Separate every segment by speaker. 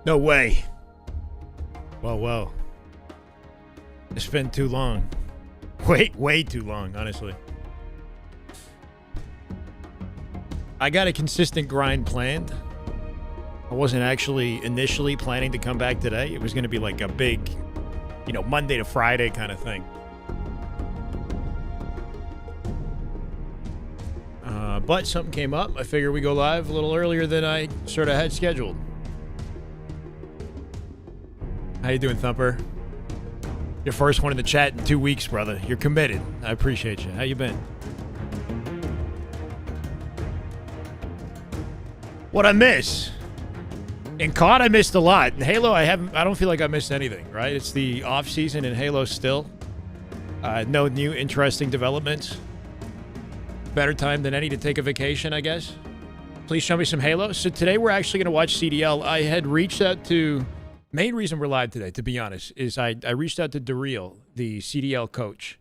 Speaker 1: No way. Whoa. It's been too long. Way too long, honestly. I got a consistent grind planned. I wasn't actually initially planning to come back today. It was going to be like a big, Monday to Friday kind of thing. But something came up. I figured we go live a little earlier than I sort of had scheduled. How you doing, Thumper? Your first one in the chat in 2 weeks, brother. You're committed. I appreciate you. How you been? What I miss? In COD, I missed a lot. In Halo, I don't feel like I missed anything, right? It's the off season in Halo still. No new interesting developments. Better time than any to take a vacation, I guess. Please show me some Halo. So today we're actually going to watch CDL. I had reached out to... Main reason we're live today, to be honest, is I reached out to Daryl, the CDL coach,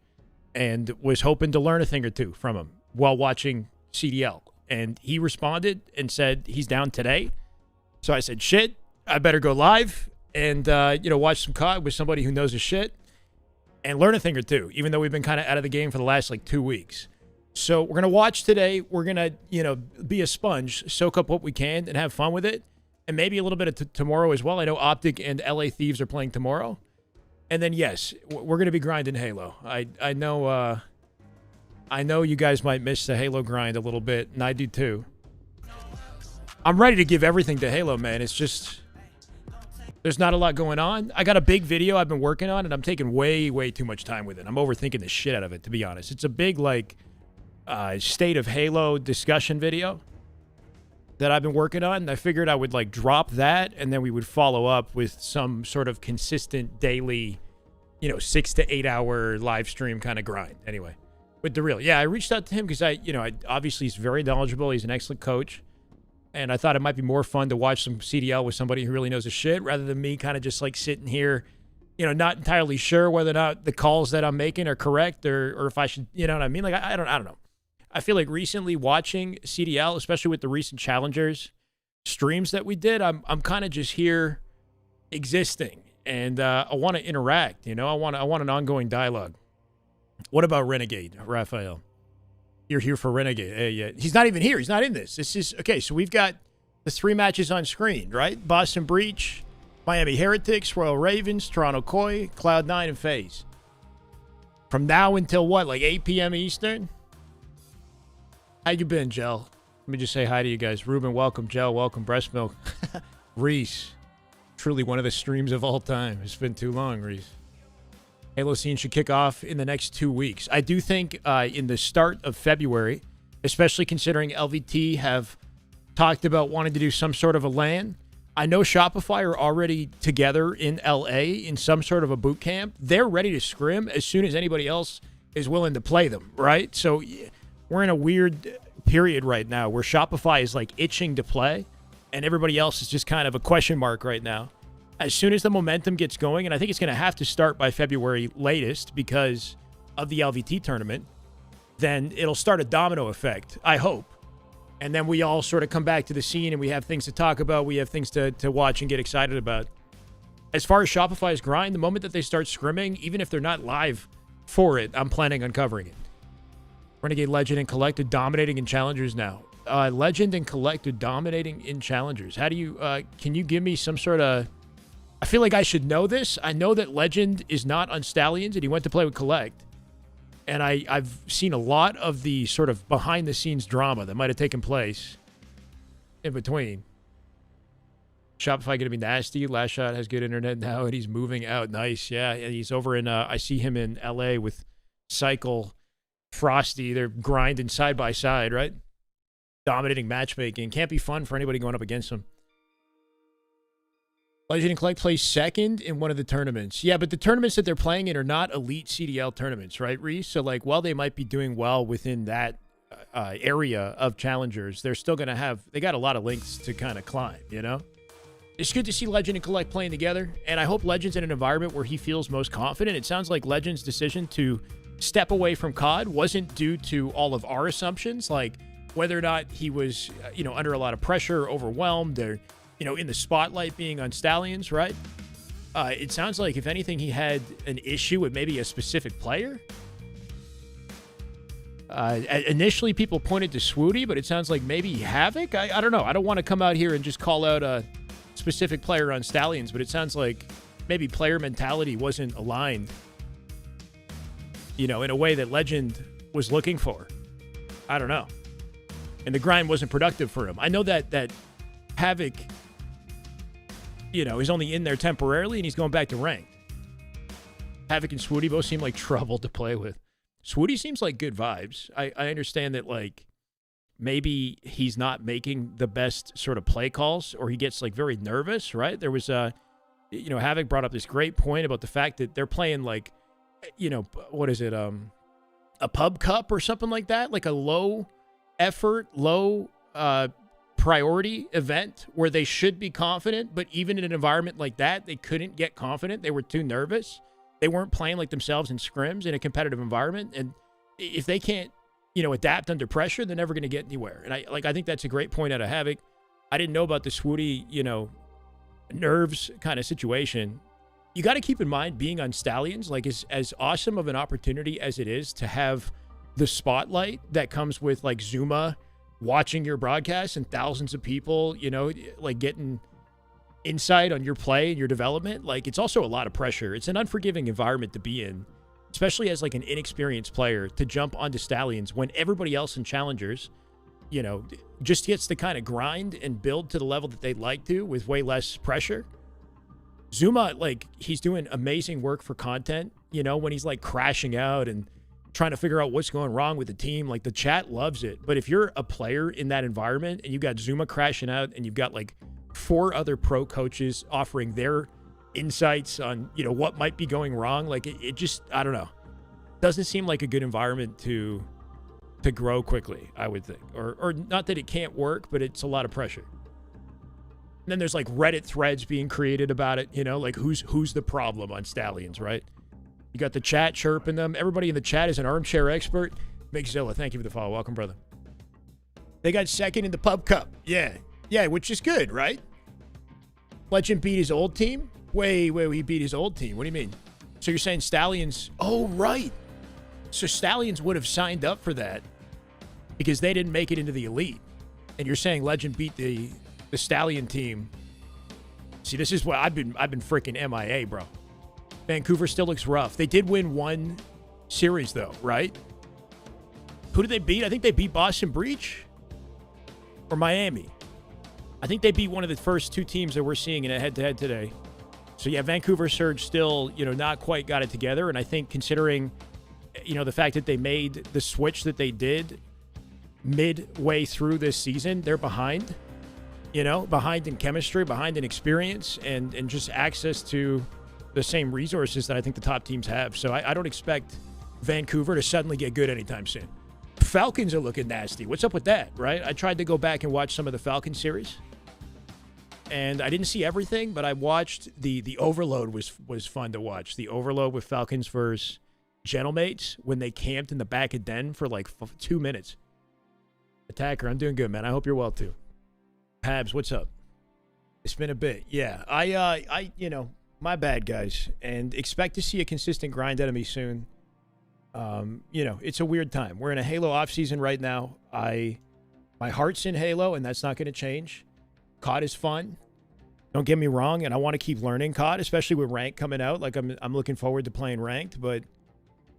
Speaker 1: and was hoping to learn a thing or two from him while watching CDL. And he responded and said he's down today. So I said, shit, I better go live and, watch some COD with somebody who knows his shit and learn a thing or two, even though we've been kind of out of the game for the last, 2 weeks. So we're going to watch today. We're going to, be a sponge, soak up what we can and have fun with it. And maybe a little bit of tomorrow as well. I know Optic and LA Thieves are playing tomorrow. And then, yes, we're going to be grinding Halo. I know you guys might miss the Halo grind a little bit, and I do too. I'm ready to give everything to Halo, man. It's just, there's not a lot going on. I got a big video I've been working on, and I'm taking way too much time with it. I'm overthinking the shit out of it, to be honest. It's a big, state of Halo discussion video that I've been working on. And I figured I would drop that, and then we would follow up with some sort of consistent daily, 6 to 8 hour live stream kind of grind. Anyway, with Daryl. Yeah, I reached out to him because I obviously he's very knowledgeable. He's an excellent coach. And I thought it might be more fun to watch some CDL with somebody who really knows his shit rather than me kind of just sitting here, not entirely sure whether or not the calls that I'm making are correct or if I should, you know what I mean? I don't know. I feel like recently watching CDL, especially with the recent Challengers streams that we did, I'm kind of just here existing, and I want to interact. I want an ongoing dialogue. What about Renegade, Raphael? You're here for Renegade. Hey, yeah, he's not even here. He's not in this. This is okay. So we've got the 3 matches on screen, right? Boston Breach, Miami Heretics, Royal Ravens, Toronto Koi, Cloud9, and FaZe. From now until what, 8 p.m. Eastern? How you been, Gel? Let me just say hi to you guys. Ruben, welcome. Gel, welcome. Breast Milk. Reese, truly one of the streams of all time. It's been too long, Reese. Halo scene should kick off in the next 2 weeks. I do think in the start of February, especially considering LVT have talked about wanting to do some sort of a LAN. I know Shopify are already together in LA in some sort of a boot camp. They're ready to scrim as soon as anybody else is willing to play them, right? So we're in a weird period right now where Shopify is itching to play and everybody else is just kind of a question mark right now. As soon as the momentum gets going, and I think it's going to have to start by February latest because of the LVT tournament, then it'll start a domino effect, I hope. And then we all sort of come back to the scene and we have things to talk about. We have things to watch and get excited about. As far as Shopify's grind, the moment that they start scrimming, even if they're not live for it, I'm planning on covering it. Renegade Legend and Collected dominating in Challengers now. Legend and Collected dominating in Challengers. How do you, can you give me some sort of, I feel like I should know this. I know that Legend is not on Stallions and he went to play with Collect. And I've seen a lot of the sort of behind the scenes drama that might have taken place in between. Shopify going to be nasty. Last Shot has good internet now and he's moving out. Nice. Yeah. He's over in, I see him in LA with Cycle, Frosty. They're grinding side by side, right? Dominating matchmaking. Can't be fun for anybody going up against them. Legend and Collect plays second in one of the tournaments. Yeah, but the tournaments that they're playing in are not elite CDL tournaments, right, Reese? So, while they might be doing well within that area of Challengers, they're still going to have, they got a lot of links to kind of climb, It's good to see Legend and Collect playing together, and I hope Legend's in an environment where he feels most confident. It sounds like Legend's decision to step away from COD wasn't due to all of our assumptions, whether or not he was, under a lot of pressure, overwhelmed, or in the spotlight being on Stallions, right? It sounds like, if anything, he had an issue with maybe a specific player. Initially, people pointed to Swooty, but it sounds like maybe Havoc. I don't know. I don't want to come out here and just call out a specific player on Stallions, but it sounds like maybe player mentality wasn't aligned, in a way that Legend was looking for. I don't know. And the grind wasn't productive for him. I know that Havoc, is only in there temporarily, and he's going back to ranked. Havoc and Swooty both seem like trouble to play with. Swooty seems like good vibes. I understand that, like, maybe he's not making the best sort of play calls, or he gets, like, very nervous, right? There was, Havoc brought up this great point about the fact that they're playing, like, what is it, a pub cup or something like that? Like a low effort, low priority event where they should be confident, but even in an environment like that, they couldn't get confident. They were too nervous. They weren't playing like themselves in scrims in a competitive environment. And if they can't, adapt under pressure, they're never going to get anywhere. And I think that's a great point out of Havoc. I didn't know about the Swooty, nerves kind of situation. You got to keep in mind, being on Stallions, like, as awesome of an opportunity as it is to have the spotlight that comes with, like, Zuma watching your broadcast and thousands of people, like, getting insight on your play and your development. Like, it's also a lot of pressure. It's an unforgiving environment to be in, especially as, like, an inexperienced player, to jump onto Stallions when everybody else in Challengers, just gets to kind of grind and build to the level that they'd like to with way less pressure. Zuma, like, he's doing amazing work for content, when he's, like, crashing out and trying to figure out what's going wrong with the team. Like, the chat loves it. But if you're a player in that environment and you've got Zuma crashing out and you've got, like, 4 other pro coaches offering their insights on, what might be going wrong, like, it just, I don't know. Doesn't seem like a good environment to grow quickly, I would think. Or not that it can't work, but it's a lot of pressure. And then there's, like, Reddit threads being created about it, like, who's the problem on Stallions, right? You got the chat chirping them. Everybody in the chat is an armchair expert. Big Zilla, thank you for the follow. Welcome, brother. They got second in the Pub Cup. Yeah, which is good, right? Legend beat his old team? Wait, he beat his old team. What do you mean? So you're saying Stallions... Oh, right. So Stallions would have signed up for that because they didn't make it into the Elite. And you're saying Legend beat the Stallion team. See, this is what I've been freaking MIA, bro. Vancouver still looks rough. They did win one series, though, right? Who did they beat? I think they beat Boston Breach or Miami. I think they beat one of the first 2 teams that we're seeing in a head-to-head today. So, yeah, Vancouver Surge still, not quite got it together. And I think, considering, the fact that they made the switch that they did midway through this season, they're behind. Behind in chemistry, behind in experience, and just access to the same resources that I think the top teams have. So I don't expect Vancouver to suddenly get good anytime soon. Falcons are looking nasty. What's up with that, right? I tried to go back and watch some of the Falcon series, and I didn't see everything, but I watched the Overload was fun to watch. The Overload with Falcons versus Gentlemates when they camped in the back of Den for like 2 minutes. Attacker, I'm doing good, man. I hope you're well too. Habs, what's up? It's been a bit. Yeah, I my bad, guys, and expect to see a consistent grind out of me soon. It's a weird time. We're in a Halo offseason right now. My heart's in Halo, and that's not going to change. COD is fun. Don't get me wrong, and I want to keep learning COD, especially with Ranked coming out. Like, I'm looking forward to playing Ranked, but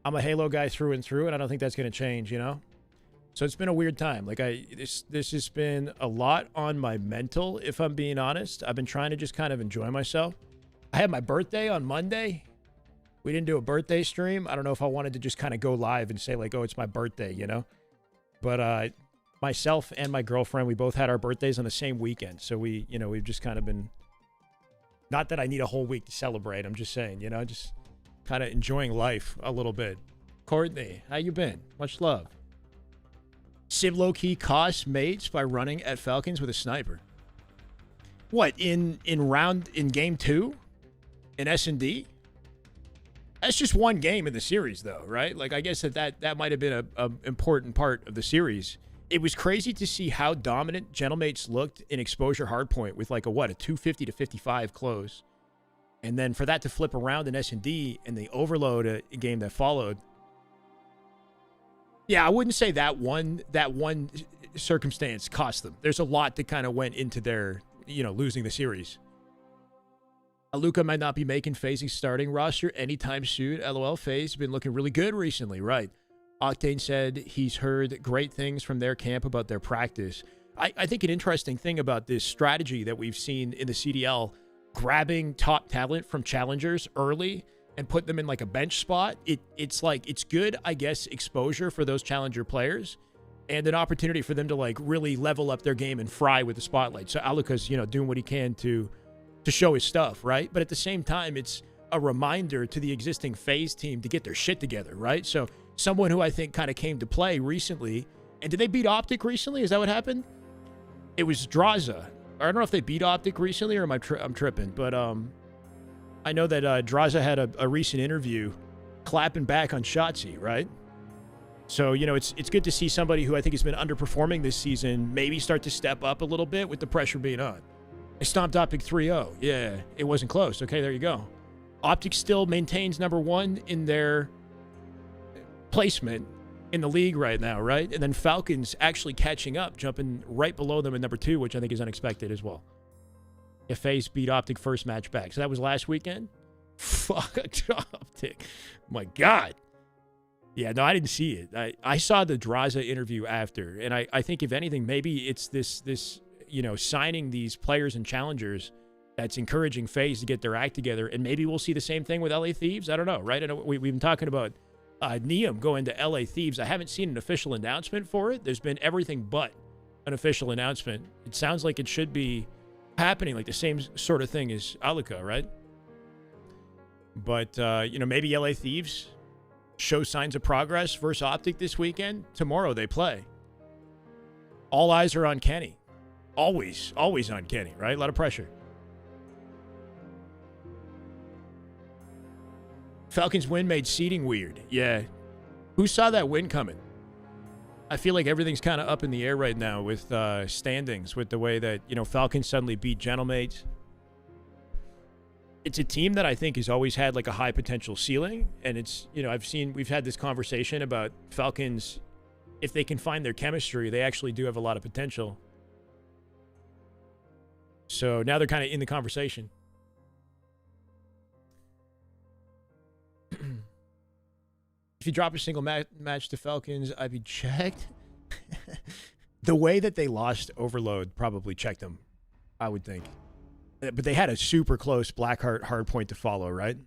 Speaker 1: I'm a Halo guy through and through, and I don't think that's going to change, So it's been a weird time. Like, this has been a lot on my mental, if I'm being honest. I've been trying to just kind of enjoy myself. I had my birthday on Monday. We didn't do a birthday stream. I don't know if I wanted to just kind of go live and say, like, oh, it's my birthday, But myself and my girlfriend, we both had our birthdays on the same weekend. So we've just kind of been, not that I need a whole week to celebrate. I'm just saying, just kind of enjoying life a little bit. Courtney, how you been? Much love. Civ low-key costs mates by running at Falcons with a sniper. What, in game 2? In S&D? That's just one game in the series, though, right? Like, I guess that might have been a important part of the series. it was crazy to see how dominant Gentlemates looked in exposure hardpoint with like a 250 to 55 close. And then for that to flip around in S&D and they overload a game that followed. Yeah, I wouldn't say that one circumstance cost them. There's a lot that kind of went into their, losing the series. Luka might not be making FaZe's starting roster anytime soon. LOL, FaZe been looking really good recently, right? Octane said he's heard great things from their camp about their practice. I think an interesting thing about this strategy that we've seen in the CDL, grabbing top talent from challengers early and put them in like a bench spot, it's good, I guess, exposure for those challenger players and an opportunity for them to like really level up their game and fry with the spotlight. So Aluka's, doing what he can to show his stuff, right? But at the same time, it's a reminder to the existing FaZe team to get their shit together, right? So someone who I think kind of came to play recently, and did they beat Optic recently? Is that what happened? It was Draza. I don't know if they beat Optic recently or I'm tripping, but I know that Draza had a recent interview clapping back on Shotzi, right? So, it's good to see somebody who I think has been underperforming this season maybe start to step up a little bit with the pressure being on. I stomped Optic 3-0. Yeah, it wasn't close. Okay, there you go. Optic still maintains number one in their placement in the league right now, right? And then Falcons actually catching up, jumping right below them in number two, which I think is unexpected as well. If FaZe beat Optic first match back. So that was last weekend? Fuck, Optic. My God. Yeah, no, I didn't see it. I saw the Draza interview after, and I think if anything, maybe it's this signing these players and challengers that's encouraging FaZe to get their act together, and maybe we'll see the same thing with LA Thieves. I don't know, right? I know we've been talking about Neum going to LA Thieves. I haven't seen an official announcement for it. There's been everything but an official announcement. It sounds like it should be happening, like the same sort of thing as Aluka, right? But, maybe LA Thieves show signs of progress versus Optic this weekend. Tomorrow they play. All eyes are on Kenny. Always on Kenny, right? A lot of pressure. Falcons win made seeding weird. Yeah. Who saw that win coming? I feel like everything's kind of up in the air right now with standings, with the way that, Falcons suddenly beat Gentlemates. It's a team that I think has always had like a high potential ceiling. And it's, we've had this conversation about Falcons. If they can find their chemistry, they actually do have a lot of potential. So now they're kind of in the conversation. If you drop a single match to Falcons, I'd be checked. The way that they lost Overload probably checked them, I would think. But they had a super close Blackheart hard point to follow, right?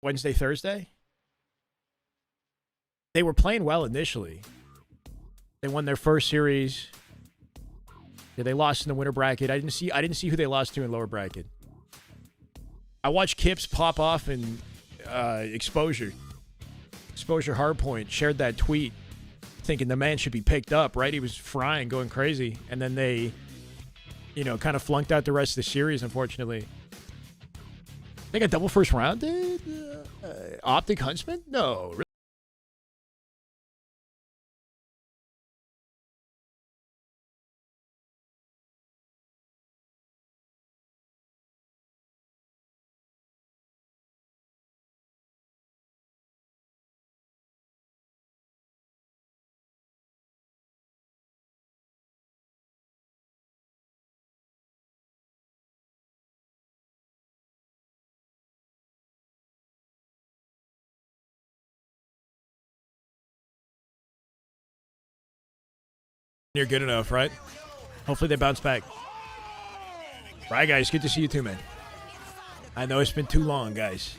Speaker 1: Wednesday, Thursday? They were playing well initially. They won their first series. Yeah, they lost in the winter bracket. I didn't see who they lost to in lower bracket. I watched Kips pop off and Exposure Hardpoint shared that tweet thinking the man should be picked up, right? He was frying, going crazy. And then they, kind of flunked out the rest of the series, unfortunately. They got double first round, dude? Optic Huntsman? No, really? You're good enough, right? Hopefully they bounce back. Right, guys. Good to see you too, man. I know it's been too long, guys.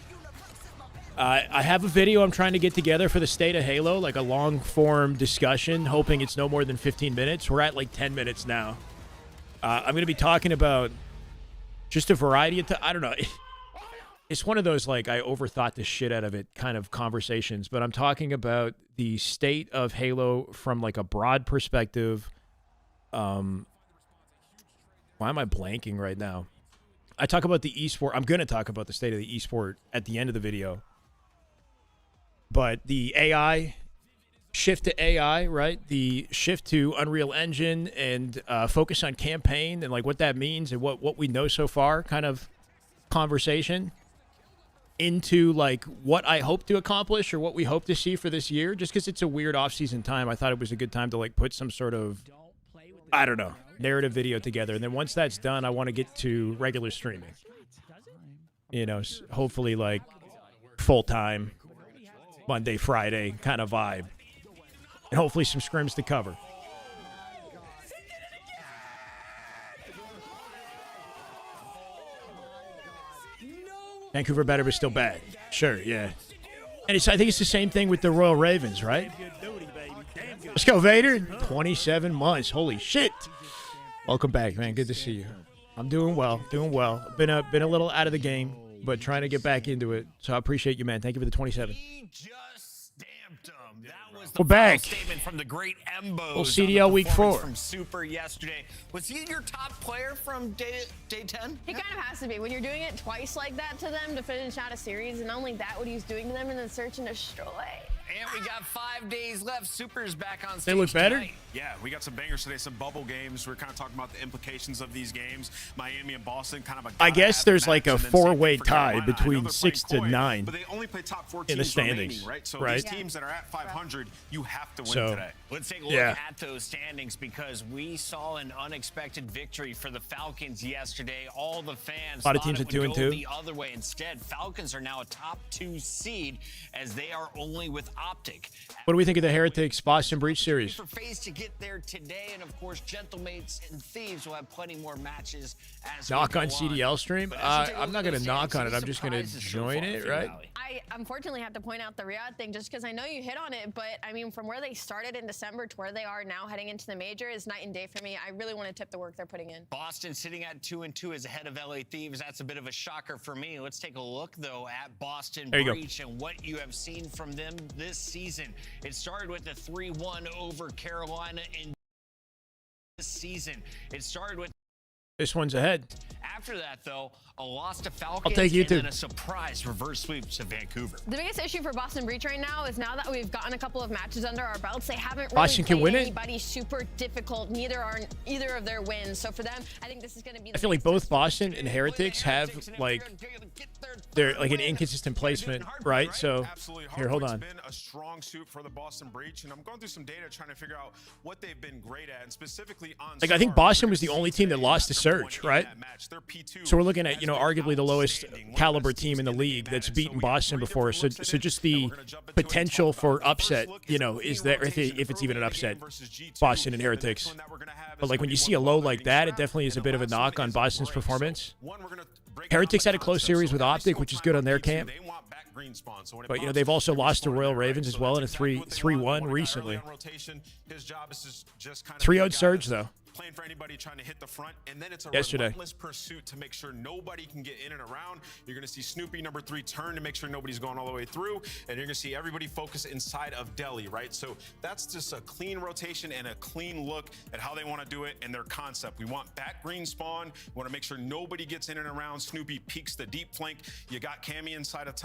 Speaker 1: I have a video I'm trying to get together for the state of Halo, like a long-form discussion, hoping it's no more than 15 minutes. We're at like 10 minutes now. I'm going to be talking about just a variety of... I don't know. It's one of those, like, I overthought the shit out of it kind of conversations, but I'm talking about the state of Halo from, like, a broad perspective. Why am I blanking right now? I talk about the esport. I'm going to talk about the state of the esport at the end of the video. But the AI, shift to AI, right? The shift to Unreal Engine and focus on campaign and, like, what that means and what we know so far kind of conversation into, like, what I hope to accomplish or what we hope to see for this year. Just because it's a weird off-season time, I thought it was a good time to, like, put some sort of, I don't know, narrative video together. And then once that's done, I want to get to regular streaming. Hopefully, like, full-time, Monday, Friday kind of vibe. And hopefully some scrims to cover. Vancouver better, but still bad. Sure, yeah. And I think it's the same thing with the Royal Ravens, right? Let's go, Vader. 27 months. Holy shit. Welcome back, man. Good to see you. I'm doing well. Been a little out of the game, but trying to get back into it. So I appreciate you, man. Thank you for the 27. We're back.
Speaker 2: Statement from the great Embos.
Speaker 1: Well, CDL week 4
Speaker 2: from Super yesterday. Was he your top player from day 10?
Speaker 3: He kind of has to be. When you're doing it twice like that to them to finish out a series, and not only that, what he's doing to them in the search and destroy.
Speaker 2: And we got 5 days left. Super's back on stage.
Speaker 1: They look better?
Speaker 2: Tonight.
Speaker 4: Yeah, we got some bangers today, some bubble games. We're kind of talking about the implications of these games. Miami and Boston, kind of a.
Speaker 1: I guess there's like a 4-way tie between 6 to 9
Speaker 4: but they only play top 4 teams
Speaker 1: in the standings,
Speaker 4: remaining, right? So
Speaker 1: right?
Speaker 4: these teams that are at 500, you have to win today.
Speaker 2: Let's take a look at those standings because we saw an unexpected victory for the Falcons yesterday. All the fans
Speaker 1: a lot of teams at 2 and 2.
Speaker 2: The other way instead, Falcons are now a top 2 seed as they are only with Optic.
Speaker 1: What do we think of the Heretics Boston Breach series?
Speaker 2: For phase to get there today, and of course, Gentlemates and Thieves will have plenty more matches. As
Speaker 1: knock on CDL stream? I'm not going to knock on it. I'm just going to join it, right?
Speaker 3: I unfortunately have to point out the Riyadh thing just because I know you hit on it, but I mean, from where they started in December to where they are now heading into the major is night and day for me. I really want to tip the work they're putting in.
Speaker 2: Boston sitting at 2 and 2 is ahead of LA Thieves. That's a bit of a shocker for me. Let's take a look, though, at Boston Breach and what you have seen from them this season. It started with a 3-1 over Carolina in this season. It started with
Speaker 1: this one's ahead.
Speaker 2: After that, though, a loss to Falcons
Speaker 1: I'll take you
Speaker 2: and
Speaker 1: too.
Speaker 2: then a surprise reverse sweep to Vancouver.
Speaker 3: The biggest issue for Boston Breach right now is now that we've gotten a couple of matches under our belts, they haven't really
Speaker 1: Boston can win
Speaker 3: anybody super difficult. Neither are either of their wins. So for them, I think this is going to be.
Speaker 1: I feel like both Boston and Heretics have like they're like an inconsistent placement, right? So here, hold on.
Speaker 4: It's been a strong suit for the Boston Breach, and I'm going through some data trying to figure out what they've been great at, and specifically on.
Speaker 1: Like I think Boston was the only team that lost to Surge, right? So we're looking at, arguably the lowest caliber team in the league that's beaten Boston before. So just the potential for upset, is there if it's even an upset, Boston and Heretics. But like when you see a low like that, it definitely is a bit of a knock on Boston's performance. Heretics had a close series with Optic, which is good on their camp. But, they've also lost to Royal Ravens as well in a 3-1 recently. 3-0 Surge, though.
Speaker 4: playing for anybody trying to hit the front, and then it's a
Speaker 1: Yesterday.
Speaker 4: relentless pursuit to make sure nobody can get in and around. You're going to see Snoopy number 3 turn to make sure nobody's going all the way through, and you're going to see everybody focus inside of Deli, right? So that's just a clean rotation and a clean look at how they want to do it and their concept. We want back green spawn. We want to make sure nobody gets in and around. Snoopy peeks the deep flank. You got Cammy inside of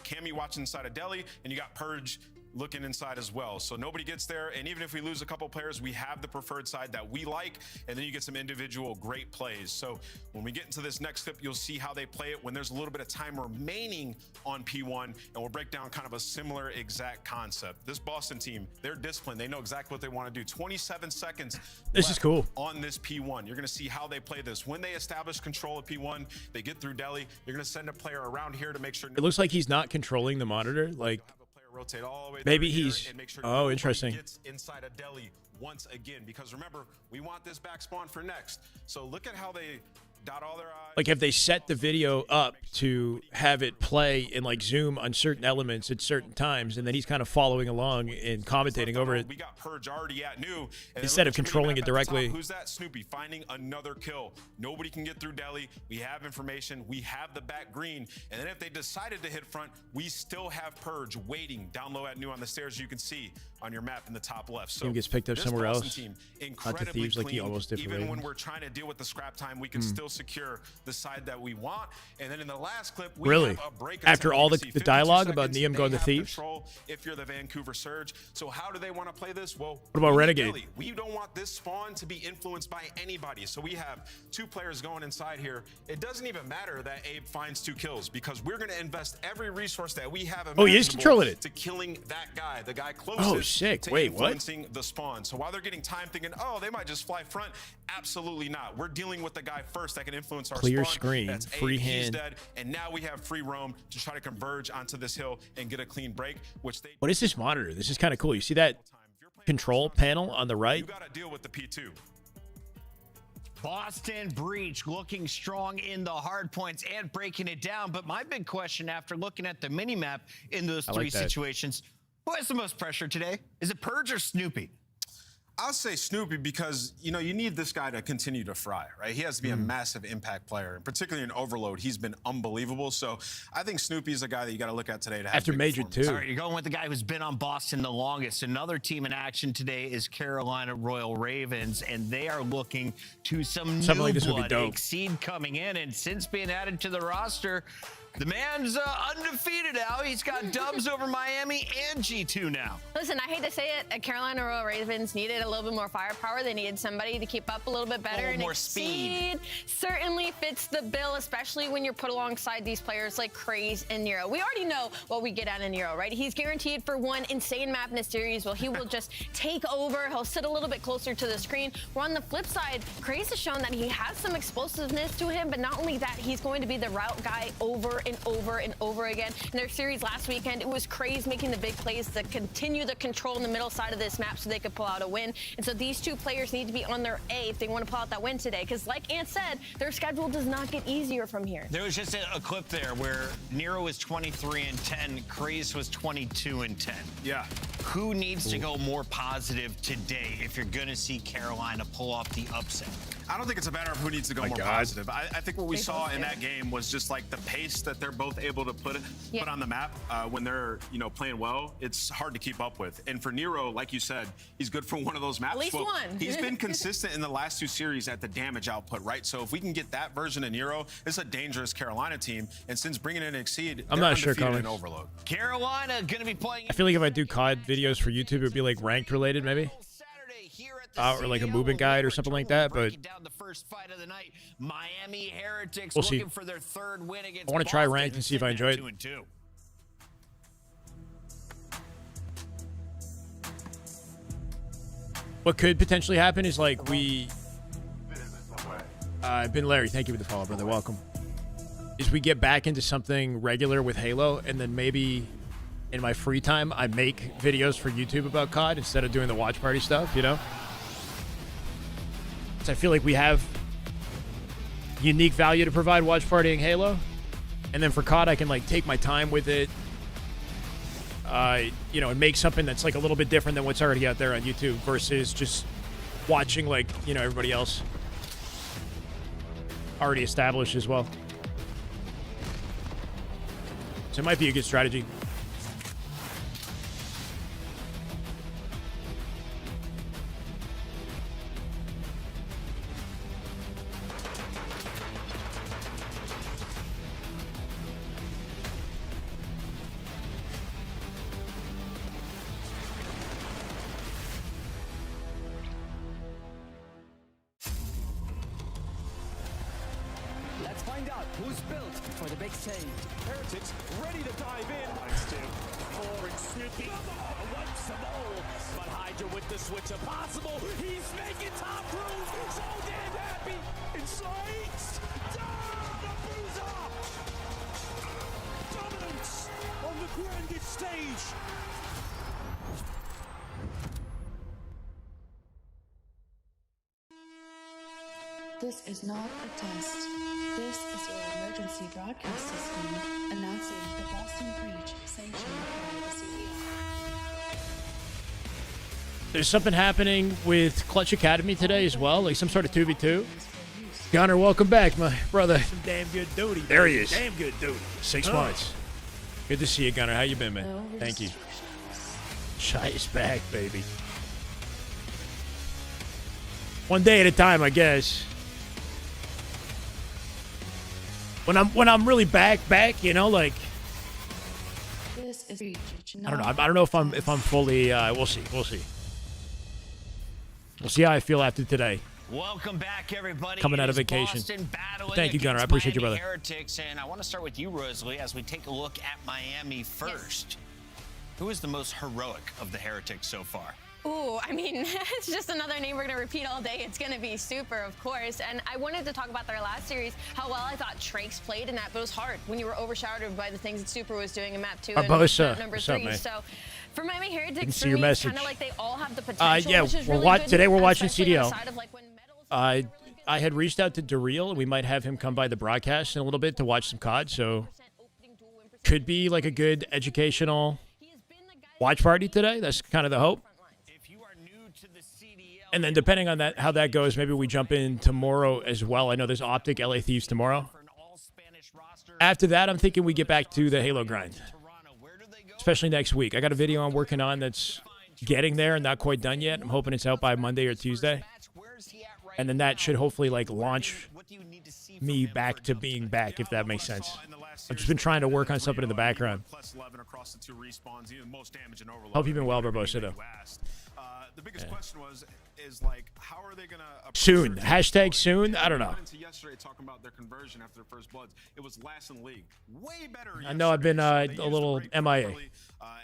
Speaker 4: Cammy watching inside of Deli, and you got Purge looking inside as well. So nobody gets there, and even if we lose a couple players, we have the preferred side that we like, and then you get some individual great plays. So when we get into this next clip, you'll see how they play it when there's a little bit of time remaining on P1, and we'll break down kind of a similar exact concept. This Boston team, they're disciplined. They know exactly what they want to do. 27 seconds
Speaker 1: This is cool.
Speaker 4: on this P1. You're going to see how they play this. When they establish control of P1, they get through Deli. You're going to send a player around here to make sure.
Speaker 1: It looks like he's not controlling the monitor. Like,
Speaker 4: Rotate all the way
Speaker 1: maybe
Speaker 4: through
Speaker 1: he's
Speaker 4: here and make sure
Speaker 1: oh,
Speaker 4: nobody
Speaker 1: interesting.
Speaker 4: gets inside a Deli once again, because remember, we want this back spawn for next. So look at how they dot all their I's.
Speaker 1: Like if they set the video up to have it play and like zoom on certain elements at certain times, and then he's kind of following along and commentating over it
Speaker 4: We got Purge already at new. And
Speaker 1: instead of
Speaker 4: look at
Speaker 1: controlling
Speaker 4: Jimmy
Speaker 1: it
Speaker 4: Map at the top.
Speaker 1: directly.
Speaker 4: Who's that? Snoopy finding another kill. Nobody can get through Deli. We have information. We have the back green. And then if they decided to hit front, we still have Purge waiting down low at new on the stairs. You can see on your map in the top left. So
Speaker 1: Team gets picked up
Speaker 4: this
Speaker 1: somewhere
Speaker 4: Boston
Speaker 1: else.
Speaker 4: Team,
Speaker 1: Not
Speaker 4: incredibly
Speaker 1: to Thieves like he
Speaker 4: clean.
Speaker 1: almost did for
Speaker 4: Even when
Speaker 1: Ravens.
Speaker 4: we're trying to deal with the scrap time, we can still secure the side that we want. And then in the last clip, we
Speaker 1: Really?
Speaker 4: have a break
Speaker 1: After
Speaker 4: attempt.
Speaker 1: all
Speaker 4: You
Speaker 1: the
Speaker 4: can see
Speaker 1: the
Speaker 4: 52
Speaker 1: dialogue about
Speaker 4: seconds.
Speaker 1: Neum going
Speaker 4: They
Speaker 1: to
Speaker 4: have
Speaker 1: Thieves?
Speaker 4: control if you're the Vancouver Surge. So how do they want to play this? Well,
Speaker 1: What about
Speaker 4: we need
Speaker 1: Renegade?
Speaker 4: Deli. We don't want this spawn to be influenced by anybody. So we have 2 players going inside here. It doesn't even matter that Abe finds 2 kills, because we're going to invest every resource that we have
Speaker 1: Oh, he is
Speaker 4: imaginable
Speaker 1: controlling it.
Speaker 4: to killing that guy, the guy closest
Speaker 1: Oh, sick.
Speaker 4: to
Speaker 1: Wait, what?
Speaker 4: influencing the spawn. So while they're getting time thinking, oh, they might just fly front, absolutely not. We're dealing with the guy first that can influence our
Speaker 1: Clear
Speaker 4: spawn.
Speaker 1: screen,
Speaker 4: That's
Speaker 1: free
Speaker 4: Abe. He's
Speaker 1: hand.
Speaker 4: dead. And now we have free roam to try to converge onto this hill and get a clean break, which they
Speaker 1: What is this monitor? This is kind of cool. You see that control panel on the right?
Speaker 4: you got to deal with the P2.
Speaker 2: Boston Breach looking strong in the hard points and breaking it down. But my big question after looking at the mini map in those
Speaker 1: I
Speaker 2: three
Speaker 1: like that.
Speaker 2: situations, who has the most pressure today? Is it Purge or Snoopy?
Speaker 4: I'll say Snoopy because, you know, you need this guy to continue to fry, right? He has to be a massive impact player, and particularly in Overload, he's been unbelievable. So I think Snoopy is a guy that you got to look at today to have
Speaker 1: After
Speaker 4: big
Speaker 1: Major,
Speaker 4: performance.
Speaker 1: too.
Speaker 2: All right, you're going with the guy who's been on Boston the longest. Another team in action today is Carolina Royal Ravens, and they are looking to some
Speaker 1: Something
Speaker 2: new
Speaker 1: like this would be
Speaker 2: blood.
Speaker 1: dope.
Speaker 2: Exceed coming in, and since being added to the roster, the man's undefeated now. He's got dubs over Miami and G2 now.
Speaker 3: Listen, I hate to say it, Carolina Royal Ravens needed a little bit more firepower. They needed somebody to keep up a little bit better.
Speaker 2: little
Speaker 3: and
Speaker 2: more speed.
Speaker 3: Exceed certainly fits the bill, especially when you're put alongside these players like Craze and Nero. We already know what we get out of Nero, right? He's guaranteed for one insane map in the series. Well, he will just take over. He'll sit a little bit closer to the screen. Where on the flip side, Craze has shown that he has some explosiveness to him, but not only that, he's going to be the route guy over and over and over again. In their series last weekend, it was Craze making the big plays to continue the control in the middle side of this map so they could pull out a win. And so these 2 players need to be on their A if they want to pull out that win today. Because like Ant said, their schedule does not get easier from here.
Speaker 2: There was just a clip there where Nero was 23-10, Craze was 22-10.
Speaker 4: Yeah.
Speaker 2: Who needs to go more positive today if you're going to see Carolina pull off the upset?
Speaker 4: I don't think it's a matter of who needs to go
Speaker 1: My
Speaker 4: more
Speaker 1: God.
Speaker 4: positive. I think what we
Speaker 3: They
Speaker 4: saw
Speaker 3: both
Speaker 4: in
Speaker 3: did.
Speaker 4: that game was just like the pace that they're both able to put on the map when they're, you know, playing well. It's hard to keep up with. And for Nero, like you said, he's good for one of those maps.
Speaker 3: At least one.
Speaker 4: He's been consistent in the last 2 series at the damage output, right? So if we can get that version of Nero, it's a dangerous Carolina team. And since bringing in Exceed,
Speaker 1: I'm
Speaker 4: they're
Speaker 1: not sure,
Speaker 4: undefeated in
Speaker 1: Comics.
Speaker 4: Overload.
Speaker 2: Carolina going to be playing.
Speaker 1: I feel like if I do COD videos for YouTube, it would be like ranked related, maybe.
Speaker 2: Saturday here at the
Speaker 1: Or like a
Speaker 2: CDL.
Speaker 1: movement guide or
Speaker 2: We'll
Speaker 1: something like
Speaker 2: return
Speaker 1: that,
Speaker 2: breaking
Speaker 1: but
Speaker 2: down the first fight of the night. Miami Heretics
Speaker 1: We'll see.
Speaker 2: looking for their 3rd win against
Speaker 1: I wanna try
Speaker 2: Boston,
Speaker 1: ranked and see if I
Speaker 2: sitting
Speaker 1: enjoy
Speaker 2: at
Speaker 1: it.
Speaker 2: 2-2.
Speaker 1: What could potentially happen is like we... Ben Larry, thank you for the follow, brother. Welcome. Is we get back into something regular with Halo, and then maybe in my free time, I make videos for YouTube about COD instead of doing the watch party stuff, you know? So I feel like we have unique value to provide watch partying Halo. And then for COD, I can like take my time with it, you know, and make something that's like a little bit different than what's already out there on YouTube versus just watching, like, you know, everybody else already established as well. So it might be a good strategy.
Speaker 5: Let's find out who's built for the big save.
Speaker 6: Heretics ready to dive in. Pouring Snoopy. Wipes them all. But Hydra with the switch impossible. He's making top room. So damn happy. Inside. Down the bruiser. Dominance on the grandest stage.
Speaker 7: This is not a test. This is your emergency broadcast system announcing the Boston breach sanctioned by the city.
Speaker 1: There's something happening with Clutch Academy today as well, like some sort of 2v2. Gunner, welcome back, my brother.
Speaker 6: Some damn good duty.
Speaker 1: There he is.
Speaker 6: Damn good duty.
Speaker 1: 6 months. Good to see you, Gunner. How you been, man?
Speaker 7: No
Speaker 1: Thank you.
Speaker 7: restrictions.
Speaker 1: Shy is back, baby. One day at a time, I guess. When I'm really back, you know, like
Speaker 7: This is breach.
Speaker 1: I don't know. I don't know if I'm fully. We'll see. We'll see. We'll see how I feel after today.
Speaker 2: Welcome back, everybody.
Speaker 1: Coming out of
Speaker 2: It is
Speaker 1: vacation.
Speaker 2: Boston battling
Speaker 1: Thank you, Gunner. I
Speaker 2: against
Speaker 1: appreciate you,
Speaker 2: Miami
Speaker 1: brother.
Speaker 2: Heretics, and I want to start with you, Rosalie, as we take a look at Miami first. Who is the most heroic of the Heretics so far?
Speaker 3: Ooh, I mean, it's just another name we're going to repeat all day. It's going to be Super, of course. And I wanted to talk about their last series, how well I thought Trakes played in that, but it was hard when you were overshadowed by the things that Super was doing in map 2 and
Speaker 1: Barbosa,
Speaker 3: map number
Speaker 1: what's
Speaker 3: 3.
Speaker 1: up, man?
Speaker 3: So for Miami
Speaker 1: Didn't
Speaker 3: Heretics,
Speaker 1: see
Speaker 3: for
Speaker 1: your
Speaker 3: me, it's
Speaker 1: message.
Speaker 3: kind of like they all have the potential,
Speaker 1: Yeah,
Speaker 3: which is
Speaker 1: we're
Speaker 3: really good,
Speaker 1: today we're watching
Speaker 3: especially on the
Speaker 1: CDL.
Speaker 3: side of, like, when medals
Speaker 1: I had reached out to Daryl. We might have him come by the broadcast in a little bit to watch some COD. So could be like a good educational watch party today. That's kind of the hope.
Speaker 2: If you are new to the CDL,
Speaker 1: And then depending on that, how that goes, maybe we jump in tomorrow as well. I know there's Optic LA Thieves tomorrow.
Speaker 2: for an all-Spanish roster,
Speaker 1: After that, I'm thinking we get back to the Halo grind,
Speaker 2: Toronto, where do they go?
Speaker 1: especially next week. I got a video I'm working on that's getting there and not quite done yet. I'm hoping it's out by Monday or Tuesday.
Speaker 2: Match, where is he at right
Speaker 1: And then that should hopefully like launch
Speaker 2: What do you need to see from
Speaker 1: me
Speaker 2: him
Speaker 1: back
Speaker 2: for
Speaker 1: to
Speaker 2: jump
Speaker 1: being
Speaker 2: tonight?
Speaker 1: back, if that makes sense.
Speaker 4: In the last
Speaker 1: I've just
Speaker 4: series,
Speaker 1: been trying to work on
Speaker 4: he
Speaker 1: something in the
Speaker 4: went
Speaker 1: background.
Speaker 4: plus 11 across the 2 respawns, even most damage and overload.
Speaker 1: Hope you've been well,
Speaker 4: Everything
Speaker 1: Barbosa,
Speaker 4: that
Speaker 1: though.
Speaker 4: you asked. The biggest question is like, how are they gonna approach
Speaker 1: Soon.
Speaker 4: their
Speaker 1: Hashtag
Speaker 4: team?
Speaker 1: soon. I don't know.
Speaker 4: We went into yesterday talking about their conversion after their first bloods. It was last in the league. Way better.
Speaker 1: I know I've been,
Speaker 4: yesterday, so they
Speaker 1: a
Speaker 4: used
Speaker 1: little
Speaker 4: the break
Speaker 1: MIA.
Speaker 4: properly,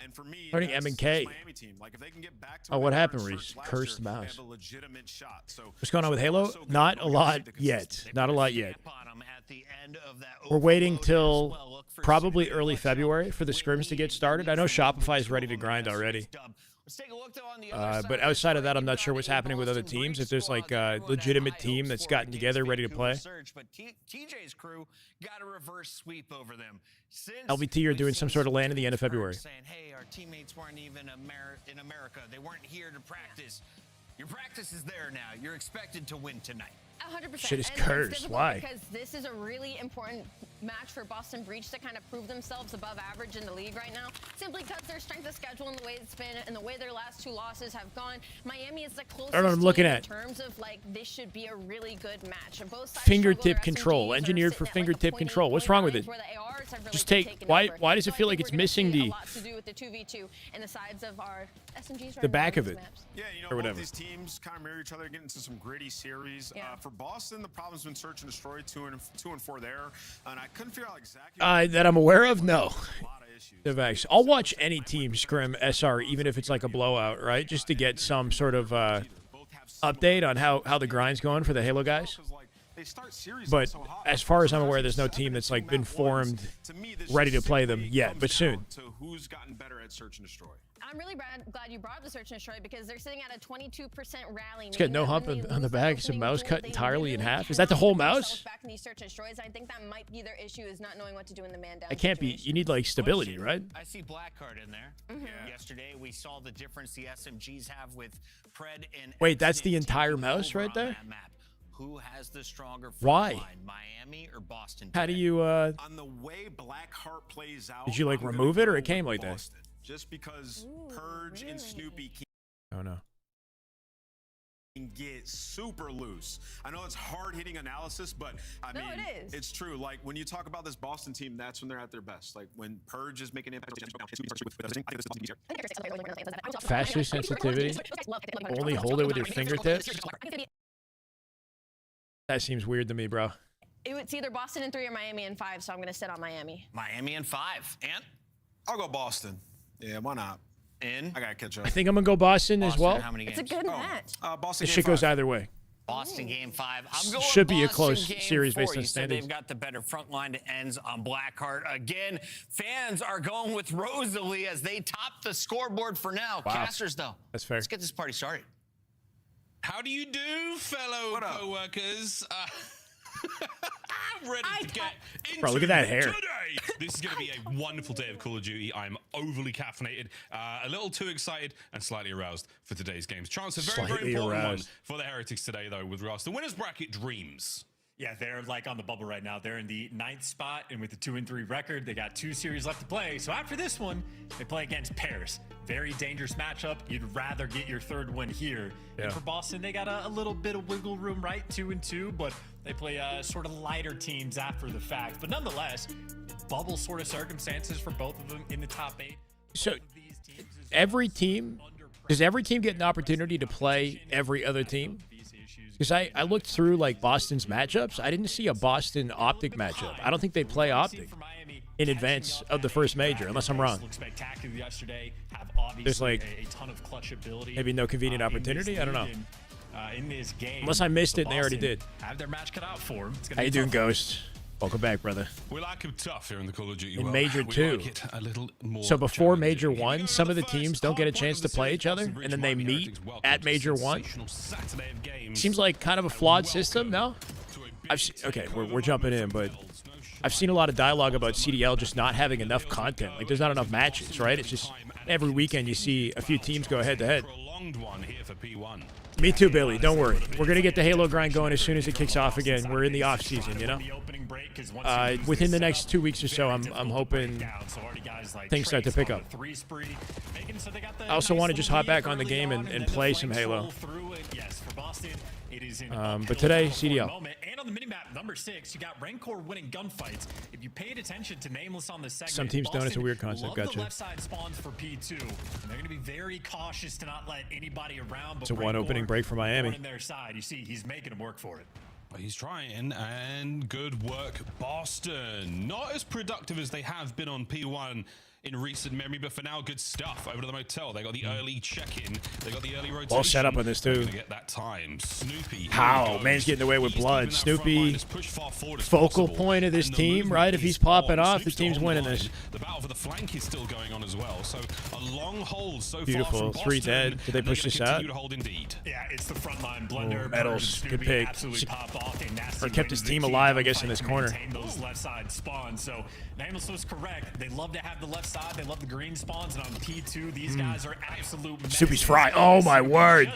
Speaker 4: and for me,
Speaker 1: Learning
Speaker 4: that's
Speaker 1: M&K.
Speaker 4: Miami team. Like, if they can get back to
Speaker 1: Oh,
Speaker 4: where
Speaker 1: what
Speaker 4: they were
Speaker 1: happened,
Speaker 4: in
Speaker 1: Reese?
Speaker 4: first last
Speaker 1: Cursed
Speaker 4: year,
Speaker 1: mouse.
Speaker 4: they have a legitimate shot. So
Speaker 1: What's going on with Halo?
Speaker 4: so good.
Speaker 1: Not a
Speaker 4: Like I
Speaker 1: lot
Speaker 4: said, the
Speaker 1: yet.
Speaker 4: consistency.
Speaker 1: Not a lot yet.
Speaker 2: On him at the end of that
Speaker 1: We're waiting
Speaker 2: overload as
Speaker 1: till
Speaker 2: well. Look for
Speaker 1: probably
Speaker 2: Super.
Speaker 1: early
Speaker 2: Watch out.
Speaker 1: February for the scrims to get started. I know Shopify's ready to grind already.
Speaker 2: Let's take a look, though, on the other
Speaker 1: But
Speaker 2: side
Speaker 1: outside of
Speaker 2: this
Speaker 1: that, I'm not
Speaker 2: we've
Speaker 1: sure
Speaker 2: got
Speaker 1: what's
Speaker 2: a
Speaker 1: happening with other
Speaker 2: Boston
Speaker 1: teams.
Speaker 2: Break
Speaker 1: If there's like
Speaker 2: squad that
Speaker 1: a
Speaker 2: everyone had
Speaker 1: legitimate
Speaker 2: high
Speaker 1: team
Speaker 2: hopes
Speaker 1: that's
Speaker 2: for
Speaker 1: gotten
Speaker 2: against
Speaker 1: together, ready to
Speaker 2: Vancouver
Speaker 1: play.
Speaker 2: Surge, but TJ's crew got a reverse sweep over them. Since
Speaker 1: LVT are
Speaker 2: we've
Speaker 1: doing
Speaker 2: seen
Speaker 1: some sort of land at the end of
Speaker 2: Steve Kerr
Speaker 1: February.
Speaker 2: saying, hey, our teammates weren't even in America. They weren't here to practice. Your practice is there now. You're expected to win tonight.
Speaker 3: 100%.
Speaker 1: Shit is
Speaker 3: And it's
Speaker 1: cursed.
Speaker 3: difficult
Speaker 1: Why?
Speaker 3: Because this is a really important match for Boston Breach to kind of prove themselves above average in the league right now. Simply because their strength of schedule and the way it's been and the way their last 2 losses have gone. Miami is the closest
Speaker 1: know what I'm looking
Speaker 3: team
Speaker 1: at.
Speaker 3: in terms of like this should be a really good match. And both sides
Speaker 1: Fingertip
Speaker 3: struggle. Their
Speaker 1: control.
Speaker 3: SMGs are
Speaker 1: Engineered for
Speaker 3: sitting at, like,
Speaker 1: fingertip
Speaker 3: a 0.8,
Speaker 1: control. What's wrong with it?
Speaker 3: 0.9, where the ARs have really
Speaker 1: Just
Speaker 3: been
Speaker 1: take-
Speaker 3: taken
Speaker 1: why-
Speaker 3: over.
Speaker 1: why does it
Speaker 3: So I
Speaker 1: feel
Speaker 3: think
Speaker 1: like it's
Speaker 3: we're gonna
Speaker 1: missing
Speaker 3: see
Speaker 1: the-
Speaker 3: a lot to do with the 2v2 and the sides of our SMGs
Speaker 1: The back of it.
Speaker 3: Maps.
Speaker 4: Yeah, you know,
Speaker 1: Or
Speaker 4: both
Speaker 1: whatever.
Speaker 4: these teams kind of mirror each other, get into some gritty series.
Speaker 3: Yeah.
Speaker 4: For Boston, the problem's been search and destroy, 2 and 4 there, and I couldn't figure out exactly.
Speaker 1: That I'm aware of? No.
Speaker 4: A lot of issues.
Speaker 1: Devax. I'll watch any team scrim SR, even if it's like a blowout, right? Just to get some sort of
Speaker 4: Both have similar
Speaker 1: update on how the grind's going for the Halo guys.
Speaker 4: because, like,
Speaker 1: But as far as I'm aware, there's no team that's like been formed, ready to play them yet, but soon.
Speaker 4: Who's gotten better at search and destroy?
Speaker 3: I'm really glad you brought up the search and destroy because they're sitting at a 22% rally.
Speaker 1: It's got no hump on the back. It's a mouse cut entirely in half. Is that the whole mouse?
Speaker 3: Back in these search and destroys. I think that might be their issue is not knowing what to do in the man down.
Speaker 1: It can't be. You need like stability, right?
Speaker 2: I see Blackheart in there. Yesterday we saw the difference the SMGs have with Pred and.
Speaker 1: Wait, that's the entire mouse right there?
Speaker 2: Who has the stronger front
Speaker 1: Why?
Speaker 2: line, Miami or Boston?
Speaker 1: How do you
Speaker 4: On the way Blackheart plays out,
Speaker 1: did you like remove it or it came like that?
Speaker 4: Just because Purge and Snoopy
Speaker 1: Oh no.
Speaker 4: can get super loose. I know it's hard-hitting analysis, but I mean,
Speaker 3: it is.
Speaker 4: it's true. Like when you talk about this Boston team, that's when they're at their best. Like when Purge is making impact.
Speaker 1: Faster sensitivity. Only hold it with your fingertips. That seems weird to me, bro.
Speaker 3: It's either Boston in 3 or Miami in 5, so I'm going to sit on Miami.
Speaker 2: Miami in 5. And
Speaker 4: I'll go Boston. Yeah, why not?
Speaker 2: in.
Speaker 4: I gotta catch up.
Speaker 1: I think I'm gonna go Boston as well.
Speaker 2: How many games?
Speaker 3: It's a good match.
Speaker 4: Boston.
Speaker 1: This shit goes either way.
Speaker 2: Boston game 5. I'm going
Speaker 1: Should be a
Speaker 2: Boston
Speaker 1: close
Speaker 2: game
Speaker 1: series
Speaker 2: 4.
Speaker 1: based on
Speaker 2: You said
Speaker 1: standings.
Speaker 2: they've got the better front line to ends on Blackheart. Again, fans are going with Rosalie as they top the scoreboard for now.
Speaker 1: Wow.
Speaker 2: Casters, though.
Speaker 1: That's fair.
Speaker 2: Let's get this party started.
Speaker 8: How do you do, fellow co-workers? I'm ready to get into
Speaker 1: Bro, look at that hair.
Speaker 8: today. This is going to be a wonderful day of Call of Duty. I'm overly caffeinated, a little too excited, and slightly aroused for today's games. Chance, a very, very important one for the Heretics today, though, with regards to the winners bracket dreams.
Speaker 9: Yeah, they're like on the bubble right now. They're in the 9th spot, and with the 2-3 record, they got 2 series left to play. So after this one, they play against Paris. Very dangerous matchup. You'd rather get your 3rd win here.
Speaker 1: Yeah.
Speaker 9: And for Boston, they got a little bit of wiggle room, right? 2-2, but they play sort of lighter teams after the fact. But nonetheless, bubble sort of circumstances for both of them in the top 8.
Speaker 1: So every team, does every team get an opportunity to play every other team? Because I looked through like Boston's matchups. I didn't see a Boston Optic matchup. I don't think they play Optic in advance of the first major, unless I'm wrong. There's like
Speaker 9: a ton of clutch ability.
Speaker 1: Maybe no convenient opportunity. I don't know.
Speaker 9: In this game,
Speaker 1: unless I missed it and they already did.
Speaker 9: Have their match cut out for them.
Speaker 1: How you doing, Ghost? Welcome back, brother.
Speaker 8: We like him tough here in the Call of Duty.
Speaker 1: In Major 2.
Speaker 8: Like a little more
Speaker 1: so before Major 1, some of the teams don't get a chance to play each other, and then they meet at Major 1. Seems like kind of a flawed system, no? Okay, we're jumping in, but I've seen a lot of dialogue about CDL just not having enough content. Like, there's not enough matches, right? It's just every weekend you see a few teams go head-to-head. Me too, Billy. Don't worry. We're going to get the Halo grind going as soon as it kicks off again. We're in the off-season, you know? Within the next 2 weeks or so, I'm hoping things start to pick up. I also want to just hop back on the game and play some Halo. But today, CDL.
Speaker 9: And on the minimap, number 6, you got Rancor winning gunfights. If you paid attention to Nameless on the segment,
Speaker 1: some teams don't. It's a weird concept. Gotcha.
Speaker 9: The left side spawns for P2. And they're going to be very cautious to not let anybody around.
Speaker 1: It's a one opening break for Miami.
Speaker 9: On their side, you see, he's making them work for it.
Speaker 8: He's trying, and good work, Boston. Not as productive as they have been on P1 in recent memory, but for now, good stuff. Over to the motel, they got the early check-in, they got the early rotation.
Speaker 1: All set up on this too.
Speaker 8: Get that time. Snoopy.
Speaker 1: How? Man's getting away with blood. Snoopy, focal point of this team, right? If he's popping off, the team's winning this.
Speaker 8: The battle for the flank is still going on as well. So a long hold so
Speaker 1: beautiful.
Speaker 8: far from
Speaker 1: 3 dead. Did they push this out?
Speaker 8: To hold indeed.
Speaker 9: Yeah, it's the frontline blender.
Speaker 1: Medals. Good pick. Or kept his team alive, I guess, in this corner.
Speaker 9: Those left side spawns. So Nameless was correct. They love to have the left side. They love the green spawns, and on P2, these guys are absolute.
Speaker 1: Soupy's fry. Oh my word!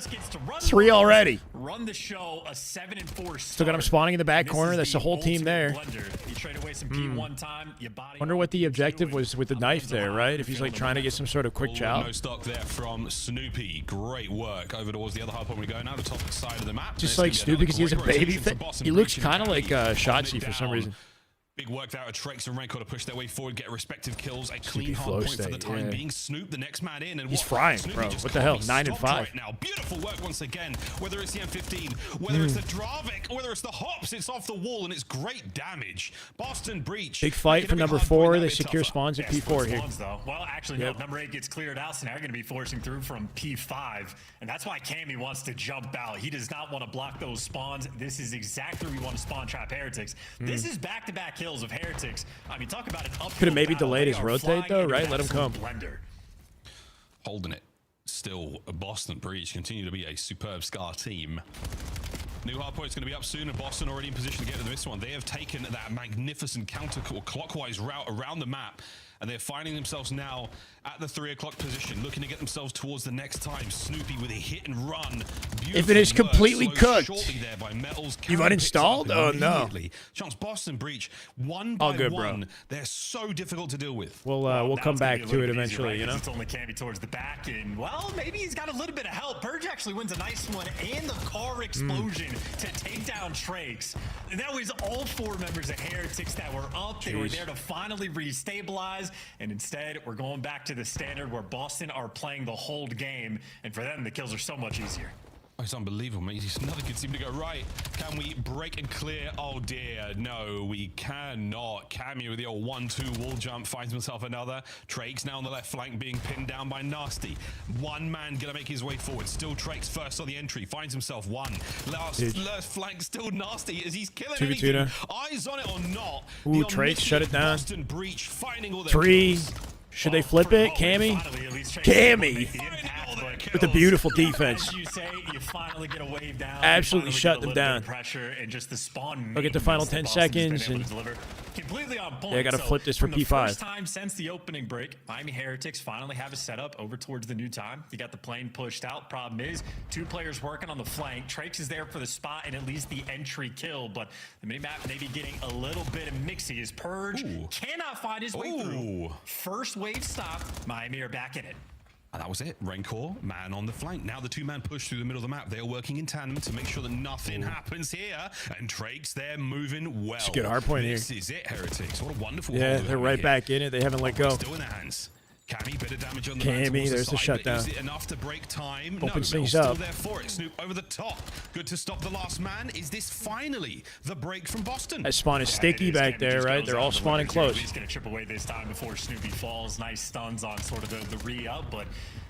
Speaker 1: 3 already.
Speaker 9: Run the show. A 7-4.
Speaker 1: Still got him spawning in the back corner. That's the whole team there.
Speaker 9: You trade away some P1 time.
Speaker 1: Wonder what the objective was with the knife there, right? If he's like trying to get some sort of quick chow.
Speaker 8: No stock there from Snoopy. Great work over towards the other hard point we go now, the top side of the map.
Speaker 1: Just like Snoopy because he has a baby face. He looks kind of like Shotzi for some reason.
Speaker 8: Big work there at Trex and Renko to push their way forward, get respective kills. A clean
Speaker 1: flow
Speaker 8: hard point for the
Speaker 1: state,
Speaker 8: time
Speaker 1: yeah.
Speaker 8: being. Snoop, the next man in. And
Speaker 1: He's frying,
Speaker 8: Snoopy
Speaker 1: bro.
Speaker 8: just
Speaker 1: What the
Speaker 8: can't
Speaker 1: hell?
Speaker 8: be
Speaker 1: 9 and
Speaker 8: stopped
Speaker 1: 5.
Speaker 8: right now. Beautiful work once again. Whether it's the M15, whether it's the Dravik, whether it's the Hops, it's off the wall and it's great damage. Boston Breach.
Speaker 1: Big fight for number 4. They secure spawns at P4 here.
Speaker 9: Spawns, though. Well, actually, no. Number 8 gets cleared out, so now you're going to be forcing through from P5. And that's why Cammy wants to jump out. He does not want to block those spawns. This is exactly where we want to spawn trap Heretics. This is back-to-back kills of Heretics. I mean, talk about an uphill
Speaker 1: Could have maybe
Speaker 9: battle.
Speaker 1: delayed
Speaker 9: They
Speaker 1: his
Speaker 9: are
Speaker 1: rotate,
Speaker 9: flying
Speaker 1: though,
Speaker 9: into
Speaker 1: right?
Speaker 9: an
Speaker 1: Let him come.
Speaker 9: absolute blender.
Speaker 8: Holding it. Still, a Boston Breach continue to be a superb Scar team. New hardpoint is going to be up soon, and Boston already in position to get to this one. They have taken that magnificent counter-clockwise route around the map, and they're finding themselves now at the 3 o'clock position, looking to get themselves towards the next time. Snoopy with a hit and run.
Speaker 1: If it is completely cooked.
Speaker 8: There by Metals.
Speaker 1: You've uninstalled? Oh, no.
Speaker 8: Chance Boston Breach, one by
Speaker 1: good,
Speaker 8: one.
Speaker 1: bro.
Speaker 8: They're so difficult to deal with.
Speaker 1: We'll come back to it eventually, you know?
Speaker 9: It's only Cammy towards the back, and, well, maybe he's got a little bit of help. Purge actually wins a nice one, and the car explosion to take down Trakes. And that was all 4 members of Heretics that were up. They were there to finally restabilize, and instead, we're going back to the standard where Boston are playing the hold game, and for them, the kills are so much easier.
Speaker 8: Oh, it's unbelievable, mate. Nothing can seem to go right. Can we break and clear? Oh, dear. No, we cannot. Cammy with the old 1-2 wall jump finds himself another. Trakes now on the left flank being pinned down by Nasty. One man going to make his way forward. Still Trakes first on the entry. Finds himself one. Left flank still Nasty as he's killing anything. Eyes on it or not.
Speaker 1: Ooh, Trakes shut it down.
Speaker 8: Boston Breach finding all their
Speaker 1: 3.
Speaker 8: kills.
Speaker 1: Should they flip it? Cammy? Cammy! With a beautiful defense.
Speaker 9: As you say, you finally get a wave down.
Speaker 1: Absolutely shut them down.
Speaker 9: Pressure and just the spawn.
Speaker 1: Look at the final 10 seconds. And
Speaker 9: completely on point.
Speaker 1: yeah, I got to flip this for
Speaker 9: P5.
Speaker 1: P5.
Speaker 9: First time since the opening break, Miami Heretics finally have a setup over towards the new time. You got the plane pushed out. Problem is, 2 players working on the flank. Trakes is there for the spot and at least the entry kill, but the minimap maybe getting a little bit of mixy as Purge cannot find his way through. First wave stop. Miami are back in it.
Speaker 8: And that was it. Rancor, man on the flank. Now the 2-man push through the middle of the map. They are working in tandem to make sure that nothing happens here. And Trakes, they're moving well.
Speaker 1: It's a good hard point here.
Speaker 8: This is it, Heretics. What a wonderful
Speaker 1: Yeah, they're right back in it. They haven't let go.
Speaker 8: Still in their hands. Cammy, bit of damage on the
Speaker 1: Cammy, there's the shutdown.
Speaker 8: Is it enough to break time?
Speaker 1: Opens things
Speaker 8: still
Speaker 1: up.
Speaker 8: There for it. Snoop over the top. Good to stop the last man. Is this finally the break from Boston?
Speaker 1: That spawn is sticky back there, right? They're all spawning close.
Speaker 9: He's going to chip away this time before Snoopy falls. Nice stuns on sort of the re-up, but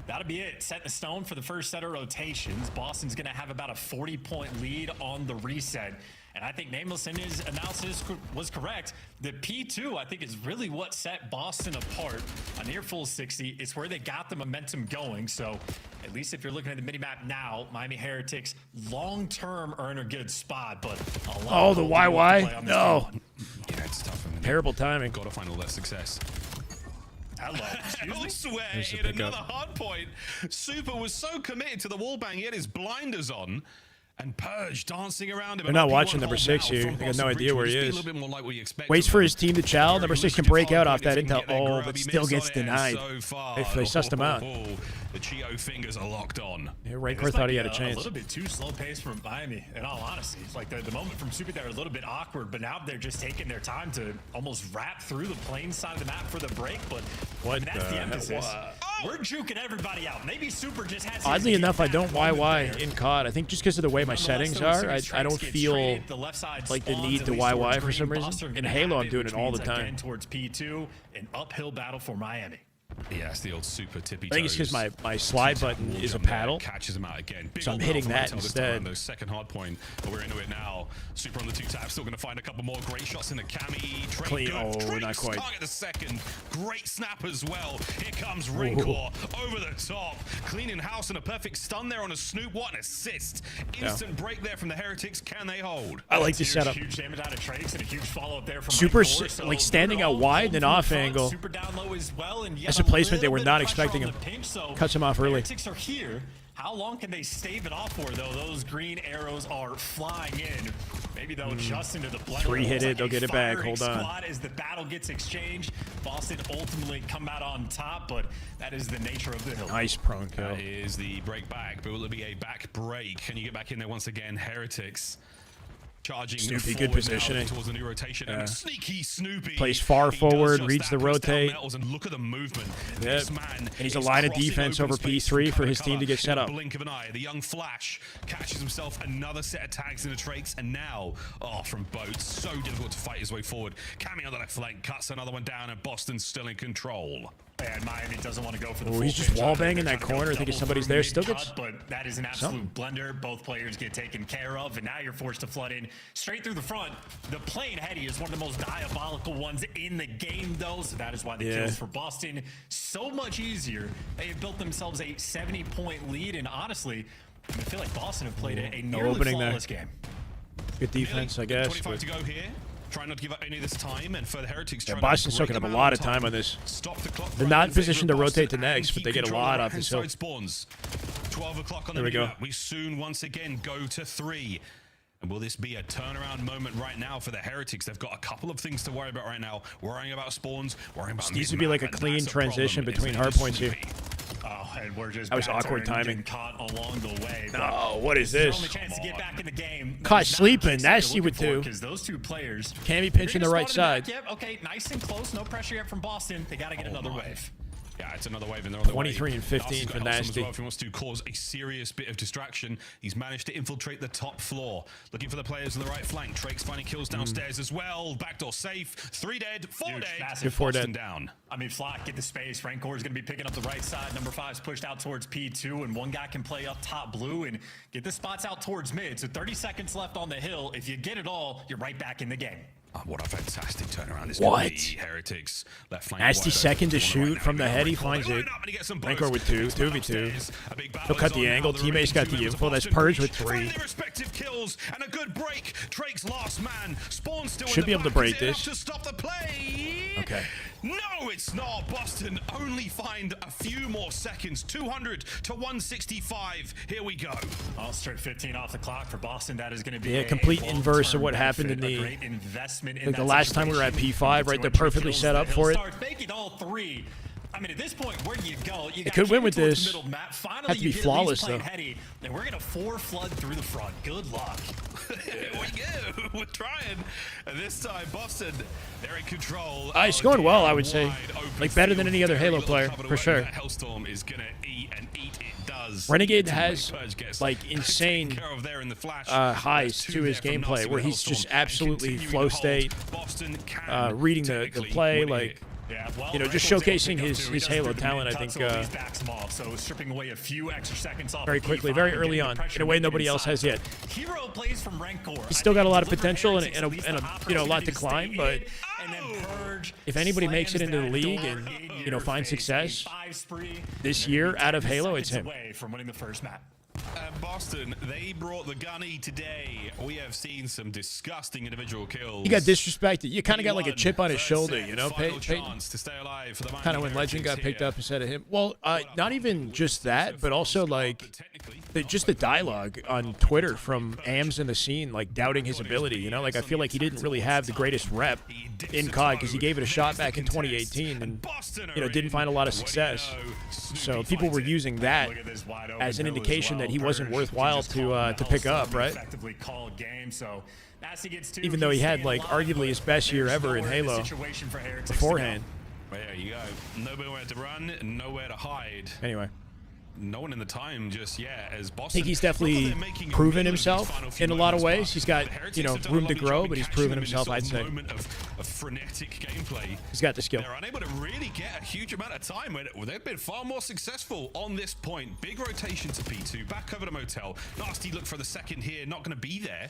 Speaker 9: that'll be it. Set in stone for the first set of rotations. Boston's going to have about a 40-point lead on the reset. And I think Nameless in his analysis was correct. The P2, I think, is really what set Boston apart. A near full 60, it's where they got the momentum going. So at least if you're looking at the minimap now, Miami Heretics long-term are in a good spot. But a lot
Speaker 1: the YY? No.
Speaker 8: Yeah, it's tough.
Speaker 1: Terrible timing.
Speaker 8: Got to find all that success.
Speaker 9: Hello.
Speaker 8: Elsewhere, in another hard point, Super was so committed to the wallbang, he had his blinders on. And Purge dancing around him.
Speaker 1: They're not watching number 6 here. They got no idea where he is. Waits for his team to chow. Number 6 can break out off that intel. Oh, but still gets denied. They sussed him out.
Speaker 8: The Chio fingers are locked on.
Speaker 1: Yeah, Rancor thought he had a chance.
Speaker 9: A little bit too slow pace from Miami, in all honesty. It's like the moment from Super there a little bit awkward, but now they're just taking their time to almost wrap through the plane side of the map for the break. But that's the emphasis. We're juking everybody out. Maybe Super just has.
Speaker 1: Oddly enough, I don't YY in COD. I think just because of the way my settings are, I don't feel like the need to YY for some reason. In Halo, I'm doing it all the time.
Speaker 9: Towards P2, an uphill battle for Miami.
Speaker 8: Yeah, it's the old Super tippy
Speaker 1: I think it's because my slide button is a paddle.
Speaker 8: Catches him out again.
Speaker 1: So I'm hitting that instead.
Speaker 8: The second hard point, but we're into it now. Super on the 2 taps, still going to find a couple more great shots in the Cammy.
Speaker 1: Clean. Oh, not quite.
Speaker 8: Target the second. Great snap as well. Here comes Rancor over the top. Cleaning house and a perfect stun there on a Snoop. What an assist. Instant break there from the Heretics. Can they hold?
Speaker 1: I like the setup.
Speaker 9: Huge damage out of Trakes and a huge follow-up there from
Speaker 1: Super, like standing out wide and off angle.
Speaker 9: Super down low as well, and
Speaker 1: that's a placement they were not expecting him. Cuts him off early.
Speaker 9: Heretics are here. How long can they stave it off for, though? Those green arrows are flying in. Maybe they'll adjust into the blender.
Speaker 1: 3 hit it, they'll get it back. Hold on.
Speaker 9: As the battle gets exchanged, Boston ultimately come out on top, but that is the nature of the hill.
Speaker 1: Nice prone kill.
Speaker 8: That is the break back, but will it be a back break? Can you get back in there once again, Heretics? Charging
Speaker 1: Snoopy, good positioning.
Speaker 8: towards the new rotation. And sneaky Snoopy.
Speaker 1: Plays far forward, reads the rotate.
Speaker 8: And look at the movement.
Speaker 1: Yep.
Speaker 8: This man
Speaker 1: And he's a line of defense over P3 for his team to get set up.
Speaker 8: Blink of an eye. The young Flash catches himself another set of tags in the trakes, and now, from boats, so difficult to fight his way forward. Cammy on the left flank cuts another one down, and Boston's still in control.
Speaker 9: And Miami doesn't want to go for the
Speaker 1: Oh,
Speaker 9: full
Speaker 1: he's just
Speaker 9: pitch.
Speaker 1: wall banging that corner, thinking somebody's there. Still gets,
Speaker 9: but that is an absolute blender. Both players get taken care of, and now you're forced to flood in straight through the front. The plane heady is one of the most diabolical ones in the game, though, so that is why the kills for Boston so much easier. They have built themselves a 70-point lead, and honestly, I feel like Boston have played a nearly flawless game.
Speaker 1: Good defense, I guess.
Speaker 8: 25 to go here. Try not to give up any of this time, and for the Heretics,
Speaker 1: Boston's soaking up a lot of time on this.
Speaker 8: Stop the clock.
Speaker 1: They're not positioned to rotate to next, but they get a lot off this hill.
Speaker 8: Spawns. 12 o'clock on
Speaker 1: There
Speaker 8: the
Speaker 1: we go.
Speaker 8: map. We soon once again go to 3. And will this be a turnaround moment right now for the Heretics? They've got a couple of things to worry about right now. Worrying about spawns, worrying about
Speaker 1: needs to be like a clean transition between hard points here.
Speaker 9: Oh, and we're just
Speaker 1: that was awkward timing.
Speaker 9: Caught along the way.
Speaker 1: No, what is this?
Speaker 9: Only chance to get back in the game.
Speaker 1: Caught sleeping. Nasty with 2.
Speaker 9: Because those two players.
Speaker 1: Cammy pinching the right side.
Speaker 9: Yep. Okay, nice and close. No pressure yet from Boston. They got to get another wave.
Speaker 8: Yeah, it's another wave, and they're on the
Speaker 1: 23 and 15 for Nasty.
Speaker 8: Well, if he wants to cause a serious bit of distraction, he's managed to infiltrate the top floor. Looking for the players on the right flank. Drake's finding kills downstairs as well. Backdoor safe. 3 dead, 4 dead.
Speaker 1: Good 4 dead.
Speaker 8: Down.
Speaker 9: I mean, Flock, get the space. Rancor is going to be picking up the right side. Number 5's pushed out towards P2, and one guy can play up top blue and get the spots out towards mid. So 30 seconds left on the hill. If you get it all, you're right back in the game.
Speaker 8: Oh, what a fantastic turnaround this
Speaker 1: What?
Speaker 8: Heretics left flank.
Speaker 1: Nasty second to shoot from the head. He finds it. Rancor with 2. 2v2. He'll cut the angle. Teammates got the info. That's Purge with 3.
Speaker 8: Respective kills and a good break. Drake's last man. Spawn still
Speaker 1: should be able to break this.
Speaker 8: To stop the play.
Speaker 1: Okay.
Speaker 8: No, it's not. Boston only find a few more seconds. 200 to 165. Here we go.
Speaker 9: All straight 15 off the clock for Boston. That is going to be
Speaker 1: a complete inverse of what happened in the
Speaker 9: great investment in
Speaker 1: like the last time we were at P5, right? They're perfectly set up for it.
Speaker 9: Making all 3. I mean, at this point, where do you go? You
Speaker 1: could win with this.
Speaker 9: Finally,
Speaker 1: have to be flawless, though.
Speaker 9: Heady, and we're going to 4 flood through the front. Good luck.
Speaker 8: Here we go. We're trying. And this time, Boston, they're in control.
Speaker 1: He's going well, I would say. Like, better than any other Halo player, for sure.
Speaker 8: Hellstorm is going to eat, and eat it does.
Speaker 1: Renegade has, like, insane highs to his gameplay, where he's just absolutely flow state, reading the play, like...
Speaker 9: Yeah, well,
Speaker 1: you know, just showcasing his Halo talent, I think,
Speaker 9: so stripping away a few extra seconds off
Speaker 1: very quickly, very early on, in a way nobody else has yet.
Speaker 9: Hero plays from Rancor.
Speaker 1: He's still got a lot of potential and a lot to climb, but if anybody makes it into the league and, you know, finds success this year out of Halo, it's him.
Speaker 9: From winning the first map.
Speaker 8: Boston, they brought the gunny today. We have seen some disgusting individual kills.
Speaker 1: He got disrespected. You kind of got like a chip on his shoulder, you know? Kind of when Legend got picked up instead of him. Well, not even just that, but also like just the dialogue on Twitter from AMs in the scene, like doubting his ability, you know? Like I feel like he didn't really have the greatest rep in COD because he gave it a shot back in 2018 and, you know, didn't find a lot of success. So people were using that as an indication that he wasn't worthwhile to pick up, right? Even though he had like arguably his best year ever in Halo beforehand.
Speaker 8: Well, there you go. Nowhere to run, nowhere to hide.
Speaker 1: Anyway.
Speaker 8: No one in the time just yet as Boston.
Speaker 1: I think he's definitely proven himself in a lot of ways. He's got, you know, room to grow, but he's proven himself, I'd say.
Speaker 8: Of frenetic gameplay.
Speaker 1: He's got the skill.
Speaker 8: They're unable to really get a huge amount of time. They've been far more successful on this point. Big rotation to P2, back over to Motel. Nasty look for the second here, not going to be there.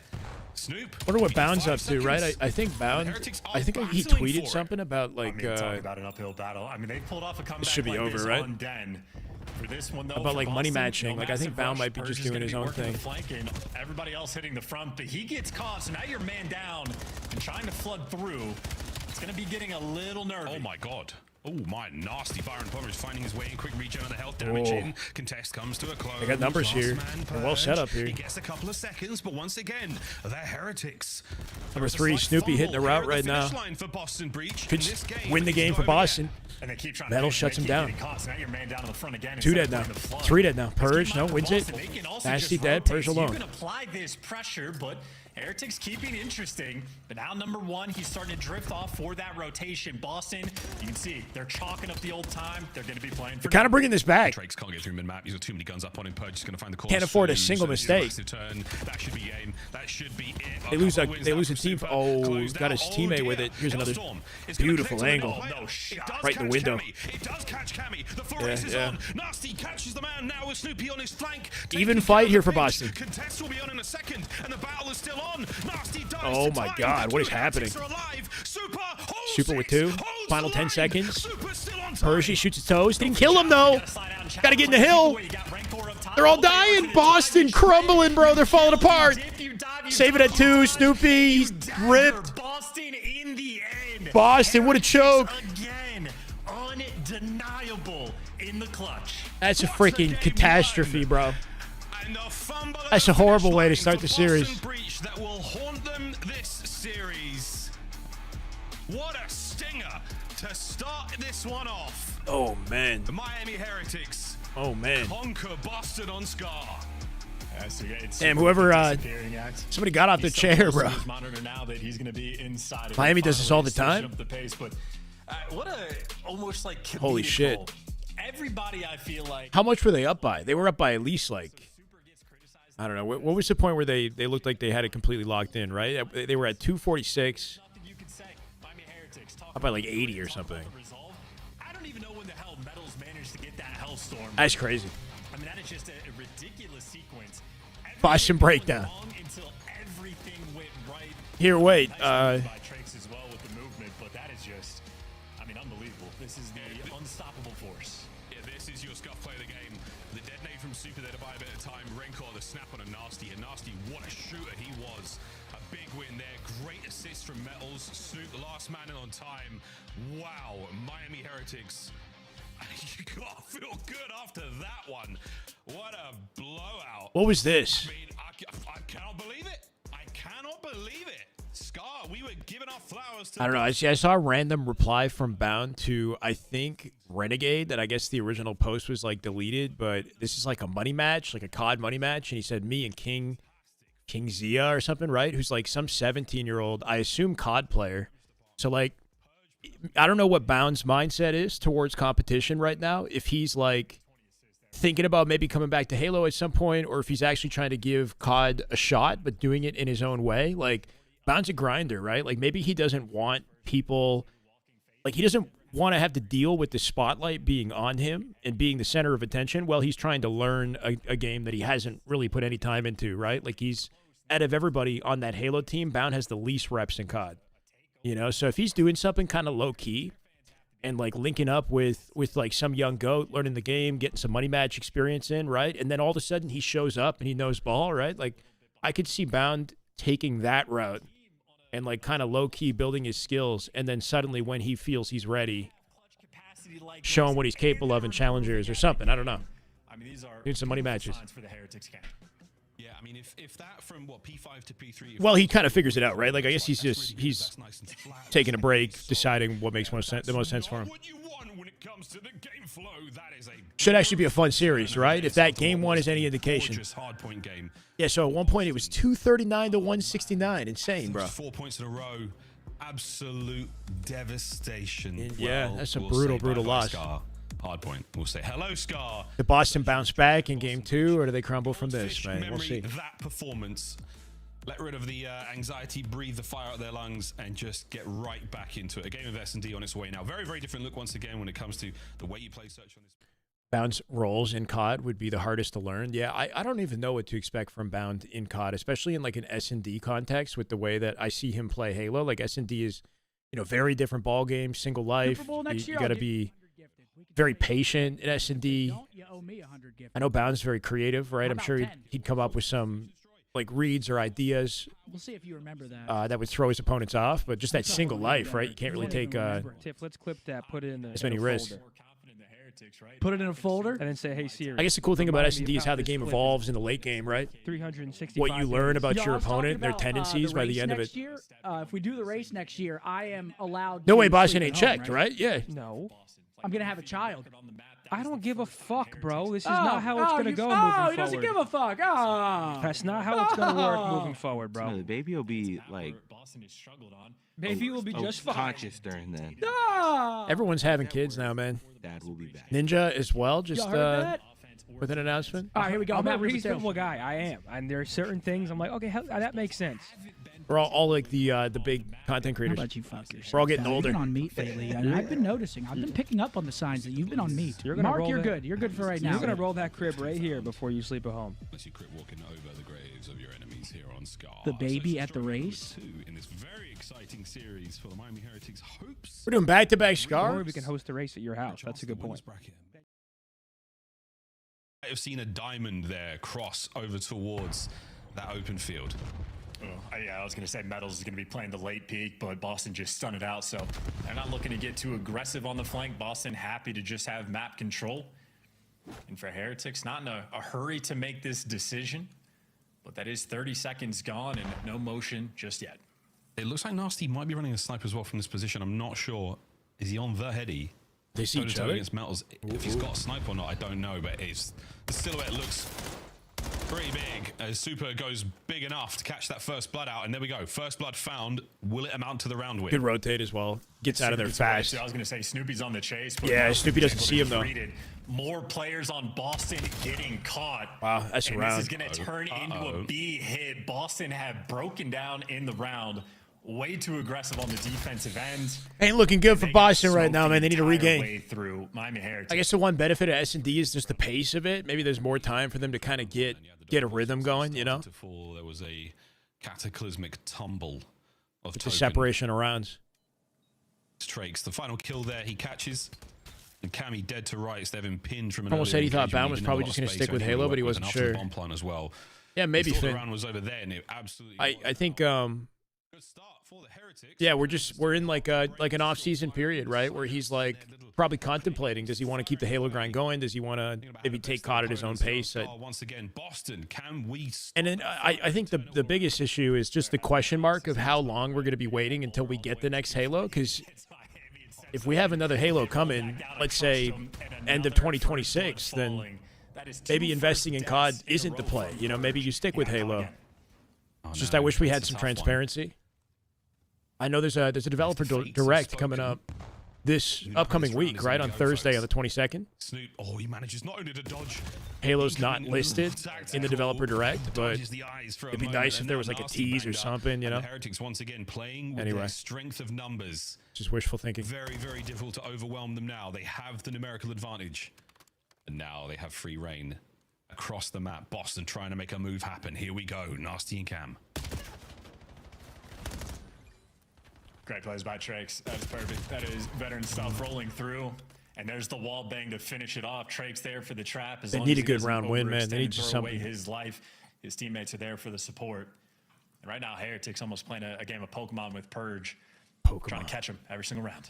Speaker 8: Snoop.
Speaker 1: Wonder what Bound's up to, right? I think Bound. I think he tweeted something about like.
Speaker 9: Talk about an uphill battle. I mean, they pulled off a comeback.
Speaker 1: This should be over, right?
Speaker 9: For this one, though,
Speaker 1: about like money matching. Like I think Bound might be just doing his own thing.
Speaker 9: Everybody else hitting the front, but he gets caught. So now you're man down and trying to flood through. It's going to be getting a little nervy.
Speaker 8: Oh my God. Oh my, nasty. Byron Plummer is finding his way in. Quick regen on the health damage in. Contest comes to a close.
Speaker 1: They got numbers here. They're well set up here.
Speaker 8: He gets a couple of seconds, but once again, they're Heretics.
Speaker 1: Number 3, Snoopy hitting the route right now. Could win the game for Boston.
Speaker 9: And they keep trying
Speaker 1: Metal shuts him down.
Speaker 9: So now you're man down to the front again.
Speaker 1: 2 dead now. 3 dead now. Purge, no, wins it. Nasty dead, Purge alone.
Speaker 9: You can apply this pressure, but Heretics keeping interesting, but now number 1, he's starting to drift off for that rotation. Boston, you can see they're chalking up the old time. They're going to be playing for.
Speaker 1: Kind of bringing this back.
Speaker 8: Drakes can't get through mid map. He's got too many guns up on him. Purge is going to find the corner.
Speaker 1: Can't afford a single mistake.
Speaker 8: Turn. That should be game. That should be it.
Speaker 1: They lose a team. Oh, got his teammate with it. Here's another beautiful angle. Right in the window.
Speaker 8: It does catch Cammy. The Flores is on. Nasty catches the man now with Snoopy on his flank.
Speaker 1: Even fight here for Boston.
Speaker 8: Contest will be on in a second, and the battle is still on. Nasty dies.
Speaker 1: Oh my God, what is happening? Super with 2. Final 10 seconds. Pershing shoots his toes. Didn't kill him though. Gotta get in the hill. They're all dying. Boston crumbling, bro. They're falling apart. Save it at 2. Snoopy, he's ripped.
Speaker 9: Boston in the end.
Speaker 1: Boston, what a choke.
Speaker 9: Again, undeniable in the clutch.
Speaker 1: That's a freaking catastrophe, bro. That's a horrible way to start the series.
Speaker 8: That will haunt them this series. What a stinger to start this one off.
Speaker 1: Oh, man.
Speaker 8: The Miami Heretics.
Speaker 1: Oh, man.
Speaker 8: Conquer Boston on Scar.
Speaker 1: Damn, whoever, somebody got off their chair, bro. Miami does this all the time.
Speaker 9: What a almost like
Speaker 1: holy shit.
Speaker 9: Goal. Everybody, I feel like.
Speaker 1: How much were they up by? They were up by at least like, I don't know. What was the point where they looked like they had it completely locked in, right? They were at 246. Up by like 80 or something.
Speaker 9: I don't even know when the hell Metals managed to get that Hellstorm.
Speaker 1: That's crazy.
Speaker 9: I mean, that is just a ridiculous sequence.
Speaker 1: Boston breakdown.
Speaker 9: Until everything went right.
Speaker 1: Here, wait.
Speaker 9: By Trakes as well with the movement, but that is just, I mean, unbelievable. This is the unstoppable force.
Speaker 8: Yeah, this is your scuff play of the game. The detonate from Super there to buy a bit of time. Rencor, the snap on a Nasty. And Nasty, what a shooter he was. A big win there. Great assist from Metals. Snoop, the last man in on time. Wow, Miami Heretics. You gotta feel good after that one. What a blowout.
Speaker 1: What was this?
Speaker 8: I mean, I cannot believe it. I cannot believe it. Scar, we were giving our flowers to...
Speaker 1: I don't know. I saw a random reply from Bound to, I think, Renegade, that I guess the original post was, like, deleted, but this is like a money match, like a COD money match, and he said me and King Zia or something, right? Who's, like, some 17-year-old, I assume COD player. So, like, I don't know what Bound's mindset is towards competition right now. If he's, like, thinking about maybe coming back to Halo at some point, or if he's actually trying to give COD a shot, but doing it in his own way. Like, Bound's a grinder, right? Like, maybe he doesn't want people... Like, he doesn't want to have to deal with the spotlight being on him and being the center of attention while he's trying to learn a game that he hasn't really put any time into, right? Like, he's... Out of everybody on that Halo team, Bound has the least reps in COD. You know? So if he's doing something kind of low-key and, like, linking up with like, some young goat, learning the game, getting some money match experience in, right? And then all of a sudden he shows up and he knows ball, right? Like, I could see Bound taking that route and, like, kind of low-key building his skills, and then suddenly when he feels he's ready, showing what he's capable of in challengers or something. I don't know.
Speaker 9: I mean, these are
Speaker 1: doing some money matches.
Speaker 9: For the Heretics camp.
Speaker 8: Yeah, I mean, if that from, what, P5 to P3...
Speaker 1: Well, he kind of figures it out, right? Like, I guess he's taking a break, deciding what makes the most sense for him. Should actually be a fun series, right? If that game one is any indication. Yeah, so at one point it was 239 to 169. Insane, bro.
Speaker 8: 4 points in a row. Absolute devastation.
Speaker 1: And yeah, that's a brutal loss.
Speaker 8: Hard point. We'll say hello, Scar.
Speaker 1: Did Boston bounce back in game 2, or do they crumble from this, man? We'll see.
Speaker 8: That performance, let rid of the anxiety, breathe the fire out their lungs, and just get right back into it. A game of S&D on its way now. Very, very different look once again when it comes to the way you play Search on this.
Speaker 1: Bound's roles in COD would be the hardest to learn. Yeah, I don't even know what to expect from Bound in COD, especially in like an S&D context with the way that I see him play Halo. Like S&D is, you know, very different ball game, single life. You got to be very patient in S&D. I know Bound's very creative, right? I'm sure he'd come up with some like reads or ideas.
Speaker 10: We'll see if you remember that.
Speaker 1: That would throw his opponents off, but just that single life, right? You can't really take
Speaker 10: Tiff, let's clip that, put it in the
Speaker 1: as many risks.
Speaker 10: Put it in a folder and then say, "Hey Siri."
Speaker 1: I guess the cool thing about S&D is how the game evolves in the late game, right?
Speaker 10: 365.
Speaker 1: What you learn about your opponent, their tendencies by the end of it.
Speaker 10: Year, if we do the race next year, I am allowed.
Speaker 1: No way, Boston ain't checked, right? Yeah.
Speaker 10: No. I'm gonna have a child. I don't give a fuck, bro. This is not how it's going to go moving forward.
Speaker 11: He doesn't give a fuck.
Speaker 10: That's not how it's going to work moving forward, bro.
Speaker 12: No, the baby will be like
Speaker 10: Baby will be just fine.
Speaker 12: conscious during then.
Speaker 1: Everyone's having kids now, man.
Speaker 12: Dad will be back.
Speaker 1: Ninja as well, just
Speaker 10: heard that?
Speaker 1: with an announcement.
Speaker 10: All right, here we go. I'm a reasonable guy. I am. And there are certain things I'm like, okay, that makes sense.
Speaker 1: We're all like the big content
Speaker 11: How
Speaker 1: creators.
Speaker 11: about you fuck yourself?
Speaker 1: We're all getting
Speaker 11: Dad?
Speaker 1: older.
Speaker 11: You've been on meat lately, and I've been noticing. I've been picking up on the signs that you've been on meat. Mark, you're good. You're good for right now.
Speaker 10: You're going to roll that crib right here before you sleep at home.
Speaker 8: Unless you crib walking over the graves of your enemies here on Scar.
Speaker 11: The baby at the race?
Speaker 8: In this very exciting series for the Miami Heretics hopes.
Speaker 1: We're doing back-to-back scars.
Speaker 10: Or we can host a race at your house. That's a good point.
Speaker 8: I have seen a diamond there cross over towards that open field.
Speaker 9: Yeah, I was going to say Metals is going to be playing the late peak, but Boston just stunned it out. So they're not looking to get too aggressive on the flank. Boston happy to just have map control. And for Heretics, not in a hurry to make this decision, but that is 30 seconds gone and no motion just yet.
Speaker 8: It looks like Nasty might be running a snipe as well from this position. I'm not sure. Is he on the heady?
Speaker 1: They see each other
Speaker 8: against Metals. If he's got a snipe or not, I don't know, but the silhouette looks pretty big. As Super goes big enough to catch that first blood out, and there we go. First blood found. Will it amount to the round win?
Speaker 1: Good rotate as well. Gets out of there fast.
Speaker 9: I was going to say Snoopy's on the chase. But
Speaker 1: yeah, Snoopy doesn't see him though.
Speaker 9: More players on Boston getting caught.
Speaker 1: Wow, that's a round.
Speaker 9: This is going to turn into a B hit. Boston have broken down in the round. Way too aggressive on the defensive end.
Speaker 1: Ain't looking good for Boston right now, man. They need to regain.
Speaker 9: Way through Miami Heretics.
Speaker 1: I guess the one benefit of S&D is just the pace of it. Maybe there's more time for them to kind of get a rhythm going, you know?
Speaker 8: There was a cataclysmic tumble of
Speaker 1: the separation of rounds.
Speaker 8: Trakes, the final kill there, he catches. And Cammy dead to rights. They've been pinned from an
Speaker 1: almost said he thought Baum was probably just going to stick with Halo, but he wasn't sure.
Speaker 8: Bomb plan as well.
Speaker 1: Yeah, maybe
Speaker 8: Finn.
Speaker 1: Finn.
Speaker 8: The round was over there, and it absolutely.
Speaker 1: I think. Yeah, we're in like an off-season period, right? Where he's like probably contemplating: does he want to keep the Halo grind going? Does he want to maybe take COD at his own pace?
Speaker 8: Once again, Boston, can we?
Speaker 1: And then I think the biggest issue is just the question mark of how long we're going to be waiting until we get the next Halo. Because if we have another Halo coming, let's say end of 2026, then maybe investing in COD isn't the play. You know, maybe you stick with Halo. It's just I wish we had some transparency. I know there's a developer direct coming up this upcoming week, right? On Thursday on the 22nd.
Speaker 8: Snoop, he manages not only to dodge.
Speaker 1: Halo's not listed in the developer direct, but it'd be nice if there was like a tease or something, you know?
Speaker 8: Heretics once again playing with their strength of numbers.
Speaker 1: Just wishful thinking.
Speaker 8: Very, very difficult to overwhelm them now. They have the numerical advantage. And now they have free reign across the map. Boston trying to make a move happen. Here we go. Nasty and Cam.
Speaker 9: Great plays by Trakes. That is perfect. That is veteran stuff rolling through. And there's the wall bang to finish it off. Trakes there for the trap.
Speaker 1: They need a good round win, man. They need just something.
Speaker 9: His life. His teammates are there for the support. And right now, Heretics almost playing a game of Pokemon with Purge. Trying to catch him every single round.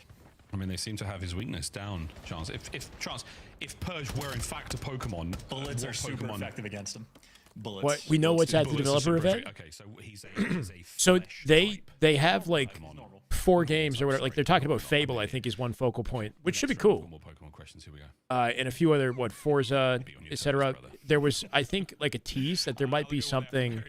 Speaker 8: I mean, they seem to have his weakness down, Chance. If Purge were in fact a Pokemon,
Speaker 9: bullets are super effective against him. Bullets.
Speaker 1: What we know what's at the developer event.
Speaker 8: Okay, so he's a
Speaker 1: so they have like 4 games or whatever. Like they're talking about Fable, I think, is one focal point, which should be cool.
Speaker 8: More Pokemon questions. Here we go.
Speaker 1: And a few other Forza, etc. There was, I think, like a tease that there might be something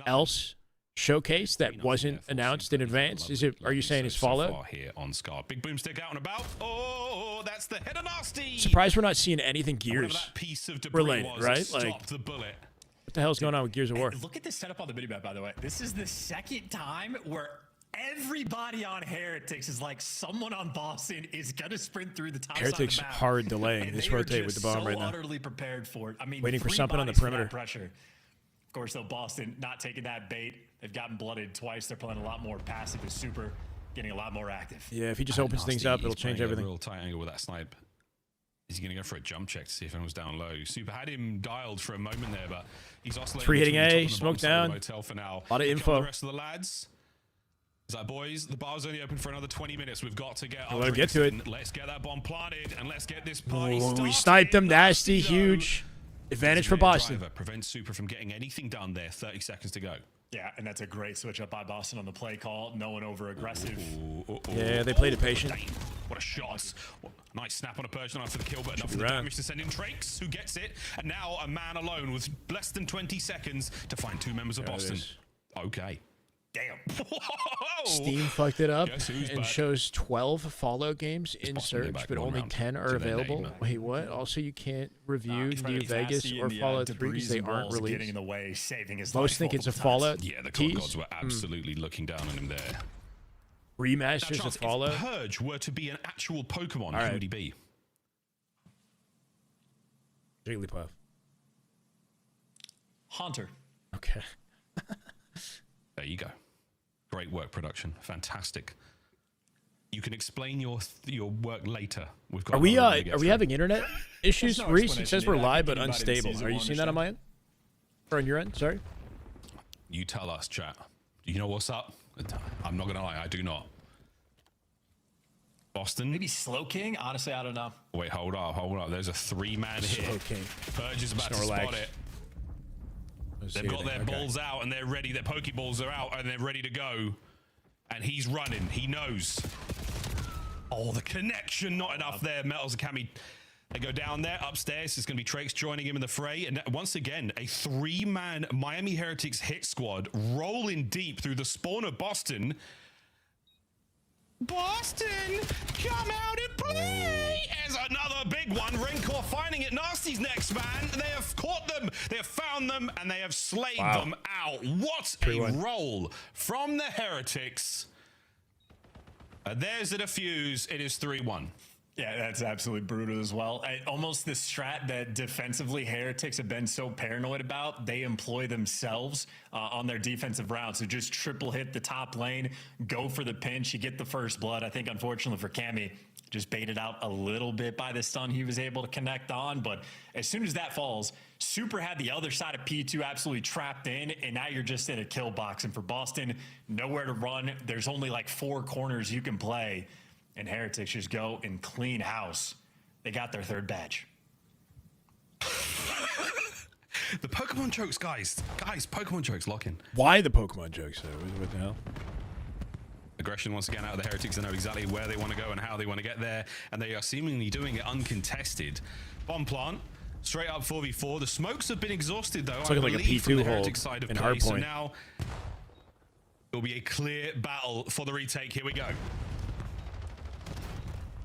Speaker 1: else showcase that wasn't announced in advance. Is it? Are you saying it's Fallout?
Speaker 8: Here on Scar, big boomstick out and about. Oh, that's the head of Nasty.
Speaker 1: Surprised we're not seeing anything Gears
Speaker 8: that piece of debris
Speaker 1: related, right? Like
Speaker 8: the bullet.
Speaker 1: What the hell's going on with Gears of War?
Speaker 9: Look at the setup on the minimap, by the way. This is the second time where everybody on Heretics is like someone on Boston is gonna sprint through the top
Speaker 1: Heretics
Speaker 9: side of the map.
Speaker 1: hard delaying this rotate with the bomb right now.
Speaker 9: Utterly prepared for it. I mean,
Speaker 1: waiting for something on the
Speaker 9: bodies for that
Speaker 1: perimeter.
Speaker 9: Pressure. Of course, though, Boston not taking that bait. They've gotten blooded twice. They're playing a lot more passive as Super, getting a lot more active.
Speaker 1: Yeah, if he just opens things up, it'll change everything.
Speaker 8: A real tight angle with that snipe. Is he going to go for a jump check to see if anyone's down low? Super had him dialed for a moment there, but he's oscillating.
Speaker 1: 3 hitting
Speaker 8: between the
Speaker 1: A,
Speaker 8: top and the
Speaker 1: smoke
Speaker 8: bottom side of
Speaker 1: down.
Speaker 8: the motel for now.
Speaker 1: A lot of info.
Speaker 8: The rest of the lads. Is that, boys? The bar's only open for another 20 minutes. We've got to get.
Speaker 1: Let him get to it.
Speaker 8: Let's get that bomb planted and let's get this party started.
Speaker 1: We sniped them. Nasty, huge advantage for Boston.
Speaker 8: Prevents Super from getting anything done there. 30 seconds to go.
Speaker 9: Yeah, and that's a great switch up by Boston on the play call. No one over aggressive.
Speaker 1: Yeah, they played it patient.
Speaker 8: What a shot. Nice snap on a Persian after the kill, but enough for the damage to send in Trakes, who gets it. And now a man alone with less than 20 seconds to find 2 members of Boston. Okay. Damn.
Speaker 1: Steam fucked it up and shows 12 Fallout games in search, but only 10 are available. Wait, what? Also, you can't review New Vegas or Fallout 3 because they aren't released.
Speaker 9: Getting in the way, saving his
Speaker 1: Most think it's a Fallout.
Speaker 8: Yeah, the COD gods were absolutely looking down on him there.
Speaker 1: Remasters of Fallout.
Speaker 8: If Purge were to be an actual Pokemon, who would he be?
Speaker 1: Jigglypuff.
Speaker 9: Haunter.
Speaker 1: Okay.
Speaker 8: There you go. Great work, production. Fantastic. You can explain your work later. We've got.
Speaker 1: Are we having internet issues? No, Reese, it says we're live but unstable. Are you seeing that on my end? Or on your end? Sorry.
Speaker 8: You tell us, chat. Do you know what's up? I'm not gonna lie, I do not. Boston.
Speaker 9: Maybe Slow King? Honestly, I don't know.
Speaker 8: Wait, hold up. There's a 3-man hit.
Speaker 1: Slow King.
Speaker 8: Purge is about to spot it. They've got their balls out and they're ready. Their Pokeballs are out and they're ready to go. And he's running. He knows. Oh, the connection. Not enough there. Metals Academy. They go down there. Upstairs. It's going to be Trakes joining him in the fray. And once again, a 3-man Miami Heretics hit squad rolling deep through the spawn of Boston. Boston, come out and play! There's another big one. Rancor finding it. Nasty's next man. They have caught them. They have found them, and they have slayed them out. What a roll from the Heretics. There's a defuse. It is 3-1.
Speaker 9: Yeah, that's absolutely brutal as well. Almost the strat that defensively Heretics have been so paranoid about, they employ themselves on their defensive round. So just triple hit the top lane, go for the pinch, you get the first blood. I think, unfortunately for Cammy, just baited out a little bit by the stun he was able to connect on. But as soon as that falls, Super had the other side of P2 absolutely trapped in, and now you're just in a kill box. And for Boston, nowhere to run. There's only like 4 corners you can play. And Heretics just go and clean house. They got their 3rd badge.
Speaker 8: The Pokemon jokes, guys, Pokemon jokes, lock in.
Speaker 1: Why the Pokemon jokes, though? What the hell?
Speaker 8: Aggression once again out of the Heretics. They know exactly where they want to go and how they want to get there, and they are seemingly doing it uncontested. Bomb plant, straight up 4v4. The smokes have been exhausted, though.
Speaker 1: It's looking like a P2 hold
Speaker 8: side of
Speaker 1: in
Speaker 8: play.
Speaker 1: hardpoint.
Speaker 8: So now it will be a clear battle for the retake. Here we go.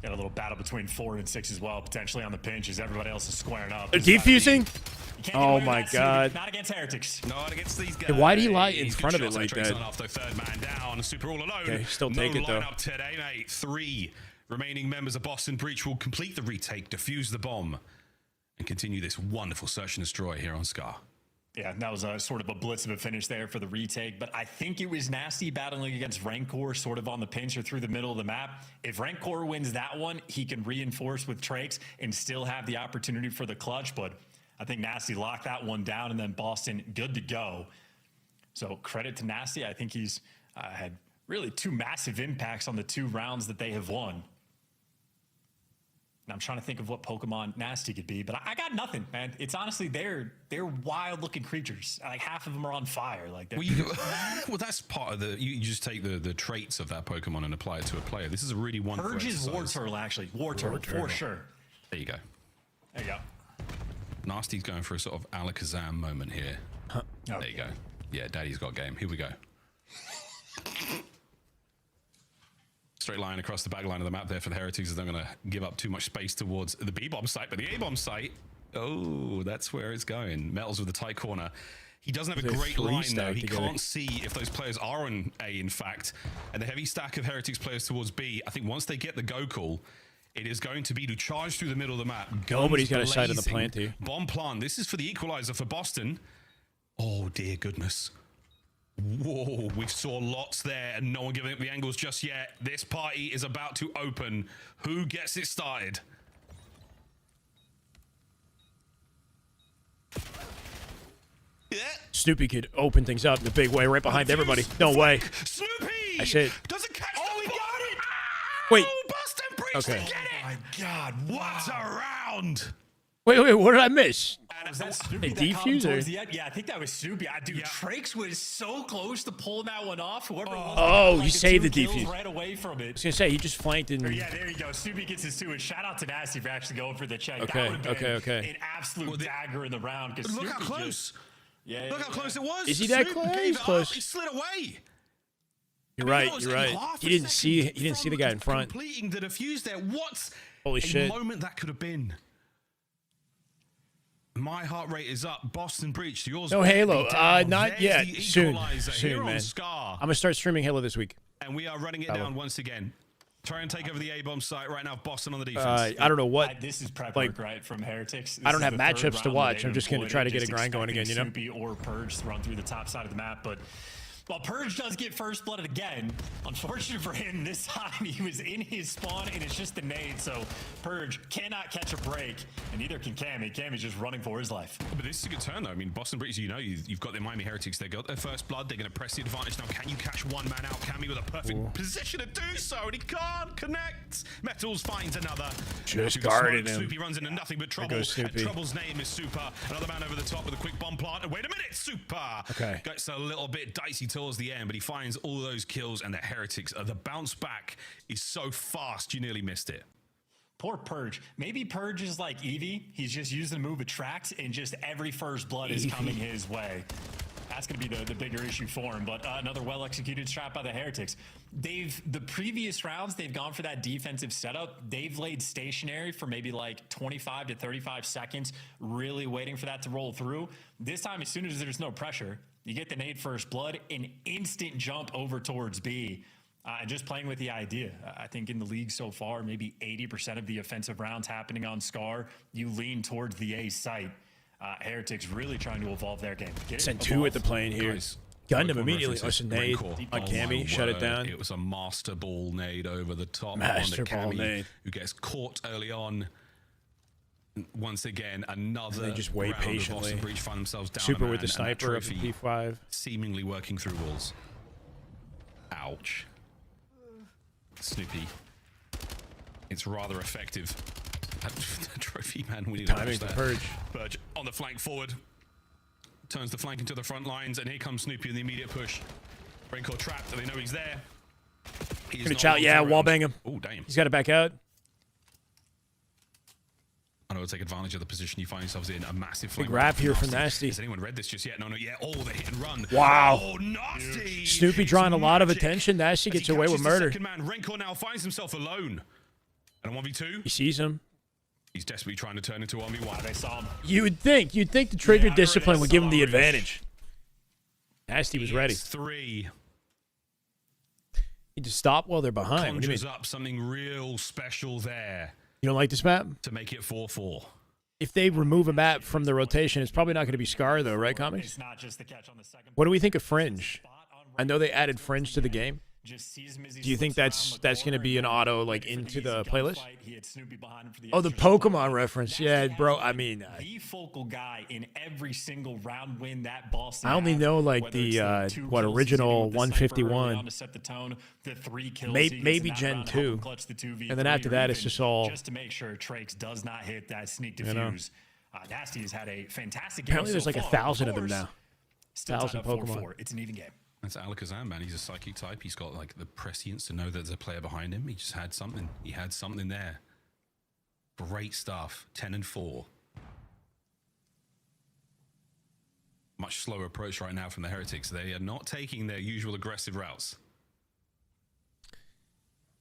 Speaker 9: Got a little battle between 4 and 6 as well, potentially on the pinch as everybody else is squaring up.
Speaker 1: They're defusing? Oh my god.
Speaker 9: Not against Heretics.
Speaker 8: Not against these guys.
Speaker 1: And why do you lie in front of it like that?
Speaker 8: Off the 3rd man down. Super all alone.
Speaker 1: Okay, still take it though.
Speaker 8: Lineup today, mate. 3 remaining members of Boston Breach will complete the retake, defuse the bomb, and continue this wonderful search and destroy here on Scar.
Speaker 9: Yeah, that was a sort of a blitz of a finish there for the retake, but I think it was Nasty battling against Rancor sort of on the pinch or through the middle of the map. If Rancor wins that one, he can reinforce with Trakes and still have the opportunity for the clutch, but I think Nasty locked that one down, and then Boston good to go. So credit to Nasty. I think he's had really 2 massive impacts on the 2 rounds that they have won. And I'm trying to think of what Pokemon Nasty could be, but I got nothing, man. It's honestly, they're wild-looking creatures. Like, half of them are on fire. Like,
Speaker 8: well, that's part of the. You just take the traits of that Pokemon and apply it to a player. This is a really wonderful.
Speaker 9: Purge is War Turtle, actually. War Turtle, for sure.
Speaker 8: There you go.
Speaker 9: There you go.
Speaker 8: Nasty's going for a sort of Alakazam moment here.
Speaker 9: Huh.
Speaker 8: There you go. Yeah, Daddy's got game. Here we go. Straight line across the back line of the map there for the Heretics, as they're going to give up too much space towards the B-bomb site, but the A-bomb site, oh, that's where it's going. Metals with the tight corner. He doesn't have a great line, though. He can't see if those players are on A, in fact. And the heavy stack of Heretics players towards B, I think once they get the go call, it is going to be to charge through the middle of the map.
Speaker 1: Nobody's got a sight on the plant here.
Speaker 8: Bomb plant. This is for the equalizer for Boston. Oh, dear goodness. Whoa, we saw lots there and no one giving up the angles just yet. This party is about to open. Who gets it started? Yeah.
Speaker 1: Snoopy could open things up in a big way right behind everybody. No way.
Speaker 8: Snoopy!
Speaker 1: That's it.
Speaker 8: Doesn't catch the ball.
Speaker 9: Got it!
Speaker 1: Wait.
Speaker 8: Boston Breach to get it!
Speaker 9: Oh my god,
Speaker 8: What a round!
Speaker 1: Wait, what did I miss?
Speaker 9: Was that Snoopy
Speaker 1: Hey,
Speaker 9: that caught him
Speaker 1: defuser.
Speaker 9: towards the end? Yeah, I think that was Snoopy. Dude, Trakes was so close to pulling that one off. Whoever it was,
Speaker 1: Oh,
Speaker 9: like
Speaker 1: he saved the
Speaker 9: two kills
Speaker 1: defuse.
Speaker 9: right away from it.
Speaker 1: I was gonna say he just flanked and.
Speaker 9: Yeah, there you go. Snoopy gets his 2, and shout out to Nasty for actually going for the check.
Speaker 1: Okay,
Speaker 9: That would've been
Speaker 1: okay.
Speaker 9: an absolute dagger in the round.
Speaker 8: Look how close. Look how close it was.
Speaker 1: Is he that
Speaker 8: Snoop
Speaker 1: close?
Speaker 8: gave
Speaker 1: He's
Speaker 8: it
Speaker 1: close.
Speaker 8: up. He slid away.
Speaker 1: You're right. You're right. He didn't see the guy in front.
Speaker 8: Completing the defuse there. What
Speaker 1: Holy shit.
Speaker 8: moment that could have been. My heart rate is up. Boston Breach. Yours.
Speaker 1: No Halo. Not
Speaker 8: There's
Speaker 1: yet.
Speaker 8: the
Speaker 1: Soon,
Speaker 8: equalizer here
Speaker 1: soon,
Speaker 8: on
Speaker 1: man.
Speaker 8: Scar.
Speaker 1: I'm gonna start streaming Halo this week.
Speaker 8: And we are running it down once again. Try and take over the A-bomb site right now. Boston on the defense.
Speaker 1: I don't know what.
Speaker 9: This is prep
Speaker 1: like,
Speaker 9: work, right, from Heretics.
Speaker 1: I don't have
Speaker 9: This is the third
Speaker 1: matchups to
Speaker 9: round
Speaker 1: watch.
Speaker 9: that
Speaker 1: I'm just
Speaker 9: they've
Speaker 1: gonna try to get a
Speaker 9: just
Speaker 1: grind going again. You know.
Speaker 9: Snoopy or Purge to run through the top side of the map, but. Well, Purge does get first blooded again. Unfortunate for him, this time he was in his spawn and it's just a nade, so Purge cannot catch a break, and neither can Cammy. Cammy's just running for his life.
Speaker 8: But this is a good turn, though. I mean, Boston Breach, you know, you've got the Miami Heretics. They got their first blood. They're going to press the advantage now. Can you catch one man out? Cammy with a perfect position to do so, and he can't connect. Metals finds another.
Speaker 1: Just guarding him.
Speaker 8: Snoopy runs into nothing but trouble. And Trouble's name is Super. Another man over the top with a quick bomb plant. And wait a minute, Super.
Speaker 1: Okay.
Speaker 8: Gets a little bit dicey towards the end, but he finds all those kills, and the Heretics, the bounce back is so fast, you nearly missed it.
Speaker 9: Poor Purge. Maybe Purge is like Eevee. He's just using the move attracts, and just every first blood is coming his way. That's going to be the bigger issue for him. But another well-executed strat by the Heretics. The previous rounds, they've gone for that defensive setup. They've laid stationary for maybe like 25 to 35 seconds, really waiting for that to roll through. This time, as soon as there's no pressure, you get the nade first blood, an instant jump over towards B. And just playing with the idea. I think in the league so far, maybe 80% of the offensive rounds happening on Scar, you lean towards the A site. Heretics really trying to evolve their game.
Speaker 1: Sent 2 at the plane here. Gunned him immediately.
Speaker 8: References.
Speaker 1: Oh, it's a nade on Cammy. Shut it down.
Speaker 8: It was a master ball nade over the top.
Speaker 1: Master
Speaker 8: on
Speaker 1: ball
Speaker 8: Cammy,
Speaker 1: nade.
Speaker 8: who gets caught early on. Once again, another
Speaker 1: they just wait
Speaker 8: round of
Speaker 1: patiently.
Speaker 8: Boston Breach find themselves down
Speaker 1: Super
Speaker 8: a
Speaker 1: with
Speaker 8: man,
Speaker 1: the
Speaker 8: and that
Speaker 1: sniper up at
Speaker 8: trophy
Speaker 1: P5.
Speaker 8: seemingly working through walls. Ouch. Snoopy. It's rather effective. Trophy man, we need
Speaker 1: Timing
Speaker 8: to
Speaker 1: for Purge.
Speaker 8: Purge on the flank forward. Turns the flank into the front lines, and here comes Snoopy in the immediate push. Raincore trapped, and they know he's there. He's
Speaker 1: Gonna chow, yeah, wallbang him.
Speaker 8: Oh, damn.
Speaker 1: He's got to back out.
Speaker 8: I know, take advantage of the position you find yourselves in. A massive
Speaker 1: Big wrap here from Nasty.
Speaker 8: Has anyone read this just yet? No, not yet. Oh, the hit and run.
Speaker 1: Wow.
Speaker 8: Oh, Nasty.
Speaker 1: Snoopy drawing a lot of attention. Nasty gets away with murder.
Speaker 8: Second man, Raincore now finds himself alone. And a 1v2.
Speaker 1: He sees him.
Speaker 8: He's desperately trying to turn into a 1v1.
Speaker 9: They saw him.
Speaker 1: You'd think the trigger discipline would give him the advantage. Nasty was ready.
Speaker 8: 3.
Speaker 1: He just stopped while they're behind. What do you
Speaker 8: Conjures
Speaker 1: mean?
Speaker 8: up something real special there.
Speaker 1: You don't like this map?
Speaker 8: To make it 4-4.
Speaker 1: If they remove a map from the rotation, it's probably not going to be Scar, though, right, Comics?
Speaker 9: It's not just the catch on the second.
Speaker 1: What do we think of Fringe? I know they added Fringe to the game. Do you think that's going to be an auto, like, into the playlist? Oh, the Pokemon reference. Yeah, bro, I mean...
Speaker 9: the focal guy in every single round win that Boston
Speaker 1: I only know, like, the, original 151. Maybe Gen 2. And then after that, it's just all...
Speaker 9: Just to make sure Trakes does not hit that sneak defuse. Nasty has had a fantastic game.
Speaker 1: Apparently there's like 1,000 of them now. 1,000 Pokemon.
Speaker 9: It's an even game.
Speaker 8: That's Alakazam, man. He's a psychic type. He's got like the prescience to know that there's a player behind him. He just had something. He had something there. Great stuff. 10 and 4. Much slower approach right now from the Heretics. They are not taking their usual aggressive routes.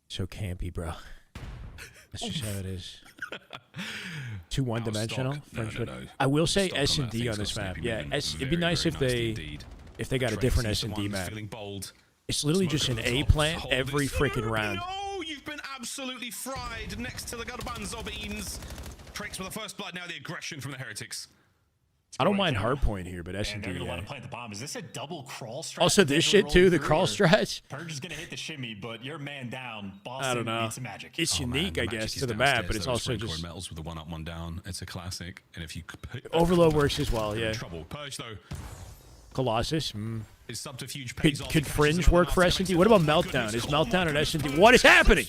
Speaker 1: So campy, bro. That's just how it is. Too one-dimensional.
Speaker 8: No.
Speaker 1: I will say
Speaker 8: Stock
Speaker 1: S
Speaker 8: on
Speaker 1: and
Speaker 8: that
Speaker 1: D
Speaker 8: thing's
Speaker 1: on this
Speaker 8: got
Speaker 1: map.
Speaker 8: Snoopy
Speaker 1: Yeah,
Speaker 8: moving
Speaker 1: it'd be nice if they got a
Speaker 8: Trakes
Speaker 1: different
Speaker 8: is
Speaker 1: S
Speaker 8: the
Speaker 1: and D
Speaker 8: one
Speaker 1: map.
Speaker 8: feeling bold.
Speaker 1: It's literally
Speaker 8: Smoke
Speaker 1: just an
Speaker 8: over the
Speaker 1: A
Speaker 8: top.
Speaker 1: plant
Speaker 8: Hold
Speaker 1: every
Speaker 8: it.
Speaker 1: freaking round.
Speaker 8: Oh, you've been absolutely fried next to the garbanzo beans. Trakes with the first blood. Now the aggression from the Heretics.
Speaker 1: I don't mind hardpoint here, but S and D.
Speaker 9: They're gonna want to
Speaker 1: Yeah.
Speaker 9: plant the bomb. Is this a double crawl strat?
Speaker 1: Also, this shit too, the crawl strats.
Speaker 9: Purge is gonna hit the shimmy, but you're man down. Boston
Speaker 1: I don't know.
Speaker 9: needs some magic.
Speaker 1: It's unique,
Speaker 8: man,
Speaker 1: I
Speaker 8: the
Speaker 1: guess,
Speaker 8: magic
Speaker 1: to
Speaker 8: is
Speaker 1: the map,
Speaker 8: downstairs,
Speaker 1: but it's
Speaker 8: though.
Speaker 1: also
Speaker 8: Raincore
Speaker 1: just
Speaker 8: metals with the 1 up, 1 down. It's a classic. And if you
Speaker 1: Overload works as well. Yeah.
Speaker 8: trouble. Purge though.
Speaker 1: Colossus.
Speaker 8: His subterfuge pays off.
Speaker 1: Could Fringe work for S and D? What about Meltdown? Is Meltdown and S and D? What is happening?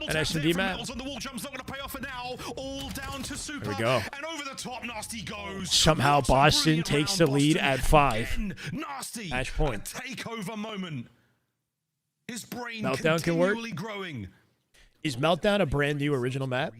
Speaker 1: An S and D map.
Speaker 8: On the wall jump's not going to pay off for now. now all down to Super.
Speaker 1: There we go.
Speaker 8: And over the top, Nasty goes.
Speaker 1: Somehow Boston takes the lead at 5.
Speaker 8: Nasty.
Speaker 1: Match point.
Speaker 8: A takeover moment. His brain
Speaker 1: Meltdown can work.
Speaker 8: continually growing.
Speaker 1: Is Meltdown a brand new original map?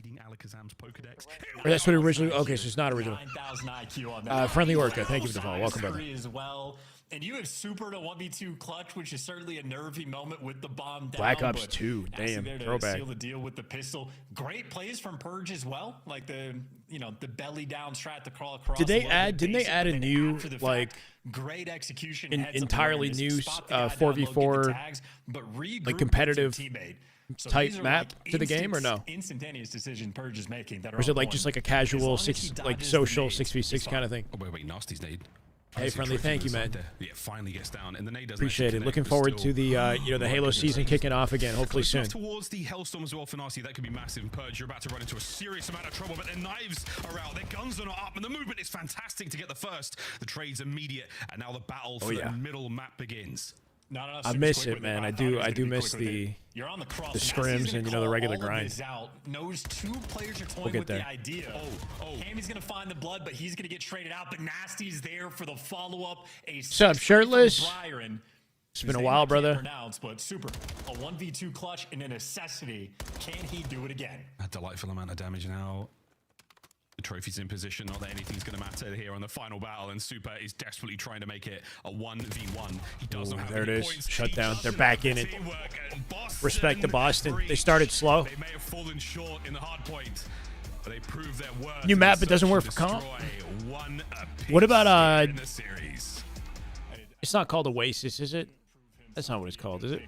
Speaker 1: Or that's what originally... Okay, so it's not original.
Speaker 9: 9,000 IQ on that.
Speaker 1: Friendly Orca, thank you for the follow. Welcome, brother.
Speaker 9: As well. And you have Super to 1v2 clutch, which is certainly a nervy moment with the bomb down.
Speaker 1: Black Ops 2, damn,
Speaker 9: there to
Speaker 1: throwback.
Speaker 9: seal the deal with the pistol. Great plays from Purge as well, like the the belly down strat to crawl across.
Speaker 1: Did they add? Didn't they add a new like
Speaker 9: great execution,
Speaker 1: entirely new 4v4 like competitive type map to the game or no?
Speaker 9: Instantaneous decision Purge is making. That
Speaker 1: or is it like just like a casual social 6v6 kind of thing?
Speaker 8: Oh wait, Nasty's nade.
Speaker 1: Hey, Friendly, thank you, man.
Speaker 8: Yeah, finally gets down, and the nade doesn't
Speaker 1: appreciate it. Looking forward to the the Halo season kicking off again, hopefully soon.
Speaker 8: Towards the Hellstorm as well for Nasty, that could be massive. And Purge, you're about to run into a serious amount of trouble, but their knives are out, their guns are not up, and the movement is fantastic to get the first. The trade's immediate, and now the battle for the middle map begins.
Speaker 1: I miss it, man. I do miss the scrims and the regular grind.
Speaker 9: Knows 2 players are toying with the idea. Hammy's gonna find the blood, but he's gonna get traded out. But Nasty's there for the follow-up.
Speaker 1: What's up, Shirtless? It's been a while, brother.
Speaker 9: But Super, a 1v2 clutch and a necessity. Can he do it again?
Speaker 8: A delightful amount of damage now. The trophy's in position, not that anything's going to matter here on the final battle, and Super is desperately trying to make it a 1v1. He doesn't have any points.
Speaker 1: Shut down. They're back in it. Respect to Boston. They started slow.
Speaker 8: They may have fallen short in the hard point, but they proved their worth.
Speaker 1: New map, it doesn't work for comp. What about it's not called Oasis, is it? That's not what it's called, is it?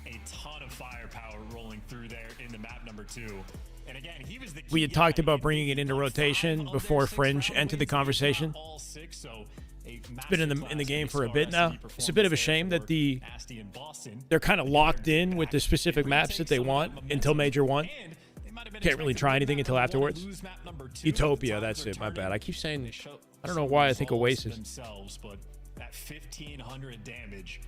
Speaker 9: A ton of firepower rolling through there in the map number 2. And again, he was the
Speaker 1: we had talked about bringing it into rotation before Fringe entered the conversation. It's been in the game for a bit now. It's a bit of a shame that they're kind of locked in with the specific maps that they want until Major 1. Can't really try anything until afterwards. Utopia, that's it. My bad. I keep saying, I don't know why I think Oasis.
Speaker 9: That 1,500 damage.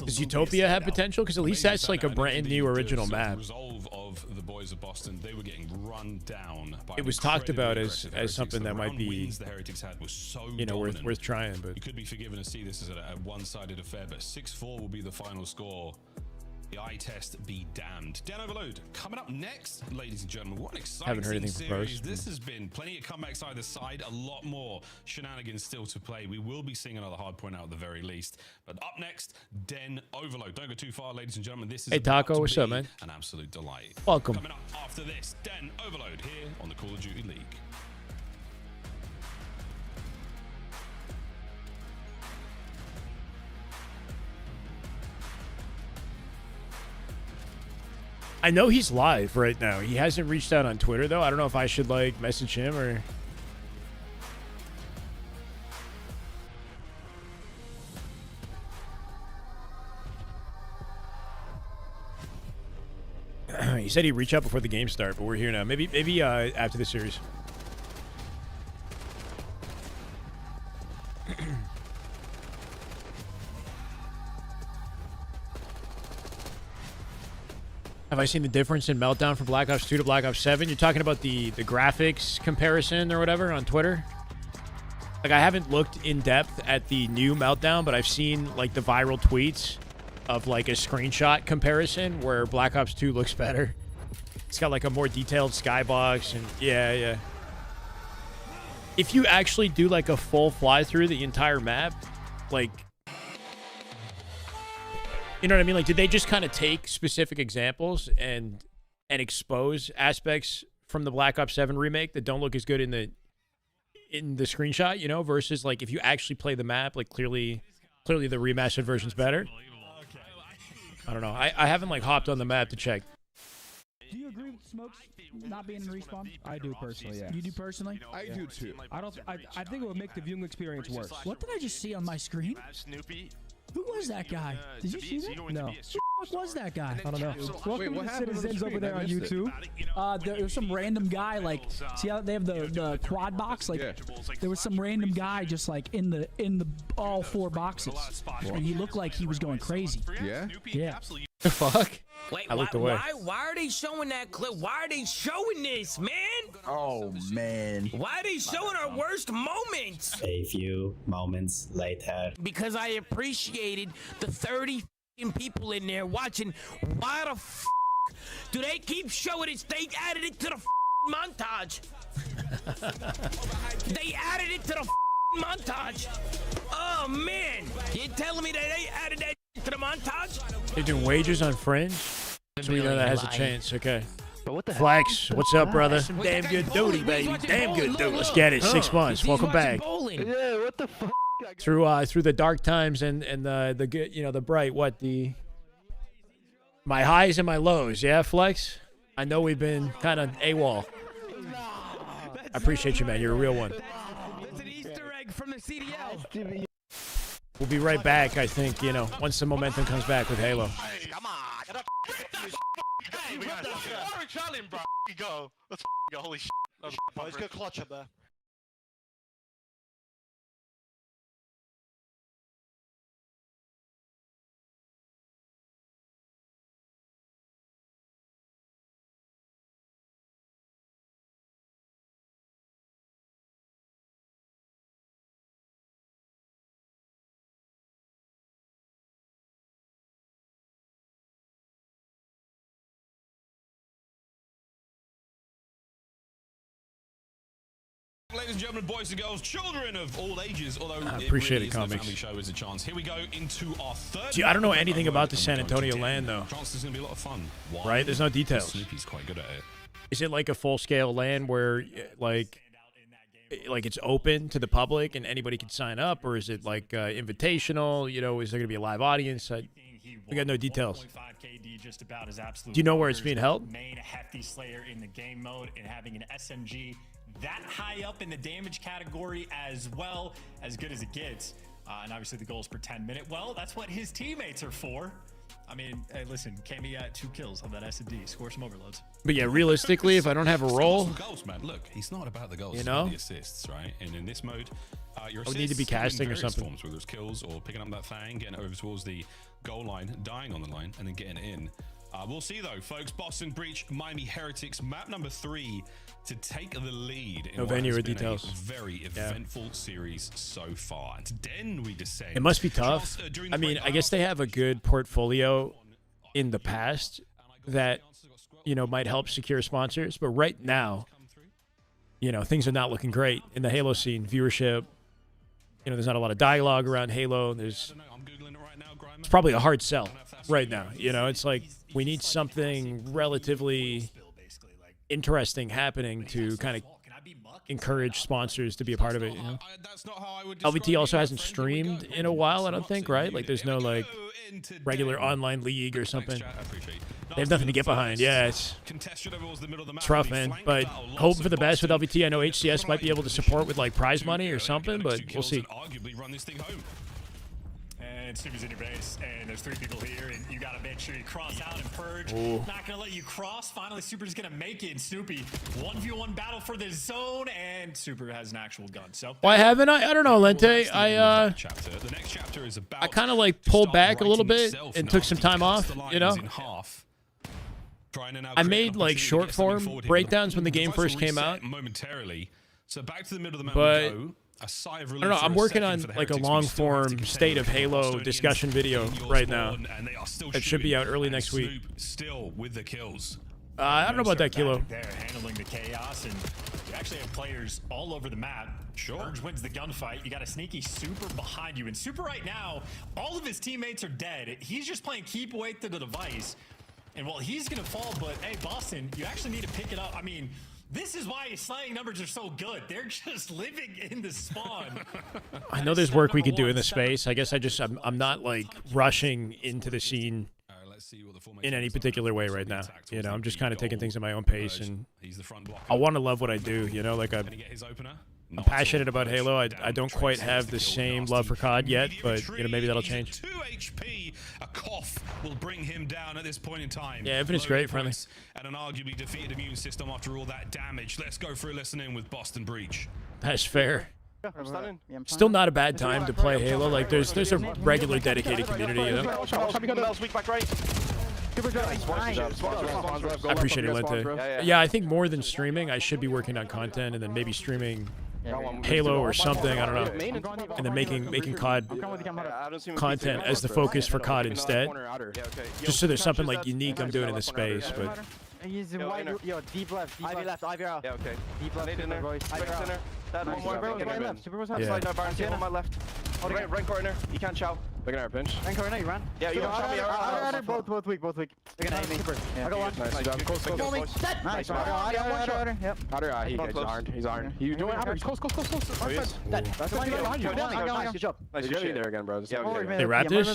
Speaker 1: Does Utopia have potential? Because at least that's like a brand new original map.
Speaker 8: Resolve of the boys of Boston, they were getting run down by
Speaker 1: it was talked about as something that might be,
Speaker 8: the Heretics had was so
Speaker 1: worth trying. But
Speaker 8: you could be forgiven to see this as a one-sided affair, but 6-4 will be the final score. The eye test be damned. Den Overload coming up next, ladies and gentlemen. What an exciting
Speaker 1: haven't heard anything from
Speaker 8: series. This has been plenty of comebacks either side, a lot more shenanigans still to play. We will be seeing another hard point out at the very least. But up next, Den Overload. Don't go too far, ladies and gentlemen. This is
Speaker 1: hey Taco, what's up, man?
Speaker 8: An absolute delight.
Speaker 1: Welcome.
Speaker 8: Coming up after this, Den Overload here on the Call of Duty League.
Speaker 1: I know he's live right now. He hasn't reached out on Twitter, though. I don't know if I should, like, message him or... He said he'd reach out before the game start, but we're here now. Maybe after the series. Have I seen the difference in Meltdown from Black Ops 2 to Black Ops 7? You're talking about the graphics comparison or whatever on Twitter? Like, I haven't looked in depth at the new Meltdown, but I've seen, like, the viral tweets of, like, a screenshot comparison where Black Ops 2 looks better. It's got, like, a more detailed skybox and, yeah. If you actually do, like, a full fly-through the entire map, like... You know what I mean? Like, did they just kind of take specific examples and expose aspects from the Black Ops 7 remake that don't look as good in the screenshot, you know, versus like if you actually play the map, like clearly the remastered version's better. I don't know. I haven't like hopped on the map to check.
Speaker 11: Do you agree with Smokes not being in Respawn?
Speaker 10: I do personally, yeah.
Speaker 11: You do personally?
Speaker 13: I do too.
Speaker 10: I think it would make the viewing experience worse.
Speaker 11: What did I just see on my screen?
Speaker 13: Snoopy.
Speaker 11: Who was that guy? Did you see that?
Speaker 10: No.
Speaker 11: Who the fuck was that guy?
Speaker 10: I don't know.
Speaker 11: Welcome to Citizens over there on YouTube. There was some random guy, like, see how they have the quad box? Like, there was some random guy just like in the all 4 boxes, and he looked like he was going crazy.
Speaker 13: Yeah.
Speaker 11: Yeah.
Speaker 1: The fuck?
Speaker 13: Wait,
Speaker 1: I looked away.
Speaker 13: Why are they showing that clip? Why are they showing this, man?
Speaker 14: Oh, man.
Speaker 13: Why are they showing our worst moments?
Speaker 15: A few moments later.
Speaker 13: Because I appreciated the 30 people in there watching. Why the f do they keep showing it? They added it to the montage. They added it to the montage. Oh, man. You're telling me that they added that to the montage?
Speaker 1: They're doing wagers on Fringe, so we know that has a chance. Okay.
Speaker 16: But what the
Speaker 1: Flex, what's up, brother?
Speaker 13: Damn good duty, baby. Damn good duty.
Speaker 1: Let's get it. 6 months. Welcome back.
Speaker 16: Yeah, what the fuck?
Speaker 1: Through the dark times and the good, you know, the bright. What the my highs and my lows. Yeah, Flex. I know we've been kind of AWOL. I appreciate you, man. You're a real one.
Speaker 13: That's an Easter egg from the CDL.
Speaker 1: We'll be right back, I think, you know, once the momentum comes back with Halo.
Speaker 16: Come on. Hey, we got orange challenge, bro. Go. Let's go. Holy shit. Let's go clutch up there.
Speaker 8: Ladies and gentlemen, boys and girls, children of all ages, although
Speaker 1: I appreciate
Speaker 8: really
Speaker 1: it,
Speaker 8: isn't a
Speaker 1: comics.
Speaker 8: family show is a chance. Here we go into our third.
Speaker 1: Gee, I don't know anything about the San Antonio land, though.
Speaker 8: Chance is going to be a lot of fun. Why?
Speaker 1: Right? There's no details.
Speaker 8: Snoopy's quite good at it.
Speaker 1: Is it like a full-scale land where, like it's open to the public and anybody can sign up, or is it like invitational? You know, is there going to be a live audience? We got no details.
Speaker 9: Just about as absolute.
Speaker 1: Do you know where it's being held?
Speaker 9: Main hefty slayer in the game mode and having an SMG that high up in the damage category as well, as good as it gets. And obviously the goal is per 10 minute. Well, that's what his teammates are for. I mean, hey, listen, Cammy got 2 kills on that S&D. Score some overloads.
Speaker 1: But yeah, realistically, if I don't have a role,
Speaker 8: goals, man. Look, he's not about the goals.
Speaker 1: You
Speaker 8: It's
Speaker 1: know?
Speaker 8: about the assists, right? And in this mode, your
Speaker 1: I would need to be
Speaker 8: assists come in
Speaker 1: casting or
Speaker 8: various
Speaker 1: something.
Speaker 8: Forms, whether it's kills or picking up that thing, getting over towards the goal line, dying on the line, and then getting it in. We'll see though, folks. Boston Breach, Miami Heretics, map number 3 to take the lead in
Speaker 1: No
Speaker 8: what
Speaker 1: venue
Speaker 8: has
Speaker 1: or
Speaker 8: been
Speaker 1: details.
Speaker 8: a very eventful series so far. And then we descend.
Speaker 1: it must be tough.
Speaker 8: During
Speaker 1: I
Speaker 8: the
Speaker 1: mean,
Speaker 8: break,
Speaker 1: I guess they have a good portfolio in the past that, you know, might help secure sponsors. But right now, you know, things are not looking great in the Halo scene. Viewership, you know, there's not a lot of dialogue around Halo. It's probably a hard sell right now. You know, it's like we need something relatively interesting happening to kind of encourage sponsors to be a part of it. You know? LVT also hasn't streamed in a while, I don't think, right? Like there's no like regular online league or something. They have nothing to get behind. Yeah, it's rough, man. But hoping for the best with LVT. I know HCS might be able to support with like prize money or something, but we'll see.
Speaker 9: And Snoopy's in your base, and there's 3 people here, and you gotta make sure you cross out and purge.
Speaker 1: Ooh.
Speaker 9: Not gonna let you cross. Finally, Super's gonna make it, and Snoopy 1v1 battle for the zone, and Super has an actual gun. So
Speaker 1: why haven't I? I don't know, Lente.
Speaker 8: The next chapter is about
Speaker 1: I kind of like pulled back a little bit and took some time off. You know, I made like short form breakdowns when the game first came out.
Speaker 8: Momentarily, so back to the middle of the map
Speaker 1: But
Speaker 8: we go. A sigh of
Speaker 1: I
Speaker 8: relief
Speaker 1: don't know.
Speaker 8: for
Speaker 1: I'm
Speaker 8: a
Speaker 1: working
Speaker 8: second
Speaker 1: on
Speaker 8: for the
Speaker 1: like a
Speaker 8: Heretics. We
Speaker 1: long
Speaker 8: still have to
Speaker 1: form
Speaker 8: contend
Speaker 1: state of
Speaker 8: with the
Speaker 1: Halo
Speaker 8: Bostonians
Speaker 1: discussion video
Speaker 8: in your
Speaker 1: right now.
Speaker 8: spawn, and they are still
Speaker 1: That should be out early
Speaker 8: shooting,
Speaker 1: next
Speaker 8: and
Speaker 1: week.
Speaker 8: Snoop still with the kills.
Speaker 1: I don't know about that, Kilo.
Speaker 9: They're handling the chaos, and you actually have players all over the map.
Speaker 8: Sure.
Speaker 9: Purge wins the gunfight. You got a sneaky Super behind you, and Super right now, all of his teammates are dead. He's just playing keep away to the device, and well, he's gonna fall. But hey, Boston, you actually need to pick it up. I mean, this is why his slaying numbers are so good. They're just living in the spawn.
Speaker 1: I know there's work we could do in the space. I guess I'm not like rushing into the scene in any particular way right now. You know, I'm just kind of taking things at my own pace, and I want to love what I do. You know, like I'm passionate about Halo. I don't quite have the same love for COD yet, but you know, maybe that'll change.
Speaker 8: 2 HP, a cough will bring him down at this point in time.
Speaker 1: Yeah, Infinite's great, friendly.
Speaker 8: And an arguably defeated immune system after all that damage. Let's go for a listen in with Boston Breach.
Speaker 1: That's fair.
Speaker 16: I'm stunning. Yeah, I'm
Speaker 1: Still not a bad time to play Halo. Like there's a regular dedicated community. You know? I appreciate it, Lente. Yeah, I think more than streaming, I should be working on content and then maybe streaming Halo or something. I don't know, and then making COD content as the focus for COD instead. Just so there's something like unique I'm doing in the space, but.
Speaker 17: He's wide, deep left, Ivy left. Yeah, okay. Deep left,
Speaker 18: in there. Center. That one more, bro. Right left. Super
Speaker 17: yeah.
Speaker 18: Slide down, Barnes, on my left. Right corner. You can't chow.
Speaker 17: Look at our pinch.
Speaker 18: Right corner, you run. Yeah, you don't show me.
Speaker 17: Both weak. They're gonna aim me.
Speaker 18: I got one.
Speaker 17: Nice job. Close.
Speaker 18: Nice.
Speaker 17: I got one shot. Yep. He's armed. You doing it? Close. That's one behind you. Nice. Good job.
Speaker 18: Nice.
Speaker 17: You're getting there again, bro.
Speaker 1: They wrapped this?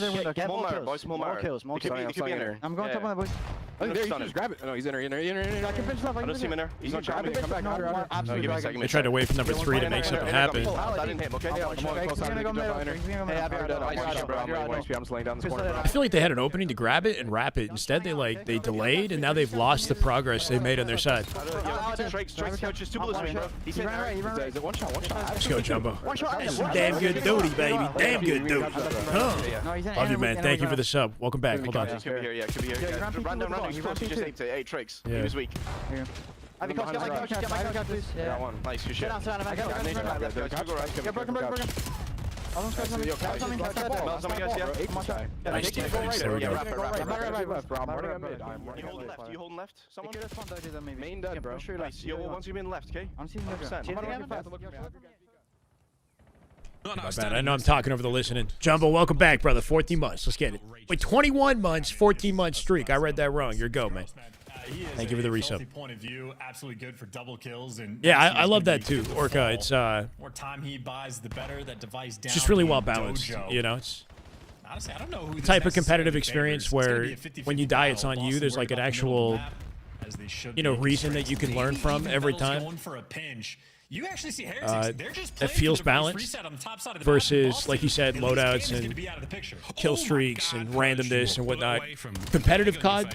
Speaker 18: More kills.
Speaker 17: I'm going top on that, boys.
Speaker 18: I think there, you can
Speaker 17: just grab it. No, he's in there.
Speaker 18: I can pinch left. I don't see him in there. He's
Speaker 17: gonna grab it. Come back. Absolutely.
Speaker 1: They tried to wait for number 3 to make something happen.
Speaker 18: I didn't hit him, okay?
Speaker 1: I feel like they had an opening to grab it and wrap it. Instead, they delayed, and now they've lost the progress they made on their side. Let's go, Jumbo. That's some damn good duty, baby. Damn good duty. Huh. Love you, man. Thank you for the sub. Welcome back. Hold on.
Speaker 18: Could be here. Run down. He's close. He just ate 8 tricks. He was weak. Get my coach, please. Yeah. One. Nice, good shit. I got broken.
Speaker 1: Nice defense. There we go.
Speaker 18: You holding left? Someone?
Speaker 17: Main dead, bro.
Speaker 18: Nice. Once you've been left, okay?
Speaker 17: I'm seeing
Speaker 1: I know I'm talking over the listening. Jumbo, welcome back, brother. 14 months. Let's get it. Wait, 21 months, 14-month streak. I read that wrong. Your go, man. Thank you for the resub.
Speaker 9: Point of view, absolutely good for double kills, and
Speaker 1: yeah, I love that too, Orca. It's
Speaker 9: more time he buys, the better. That device down.
Speaker 1: It's just really well balanced. You know, it's
Speaker 9: honestly, I don't know who
Speaker 1: type of competitive experience where when you die, it's on you. There's like an actual, reason that you can learn from every time.
Speaker 9: You actually see Heretics, they're just
Speaker 1: that feels balanced versus, like you said, loadouts and kill streaks and randomness and whatnot. Competitive COD,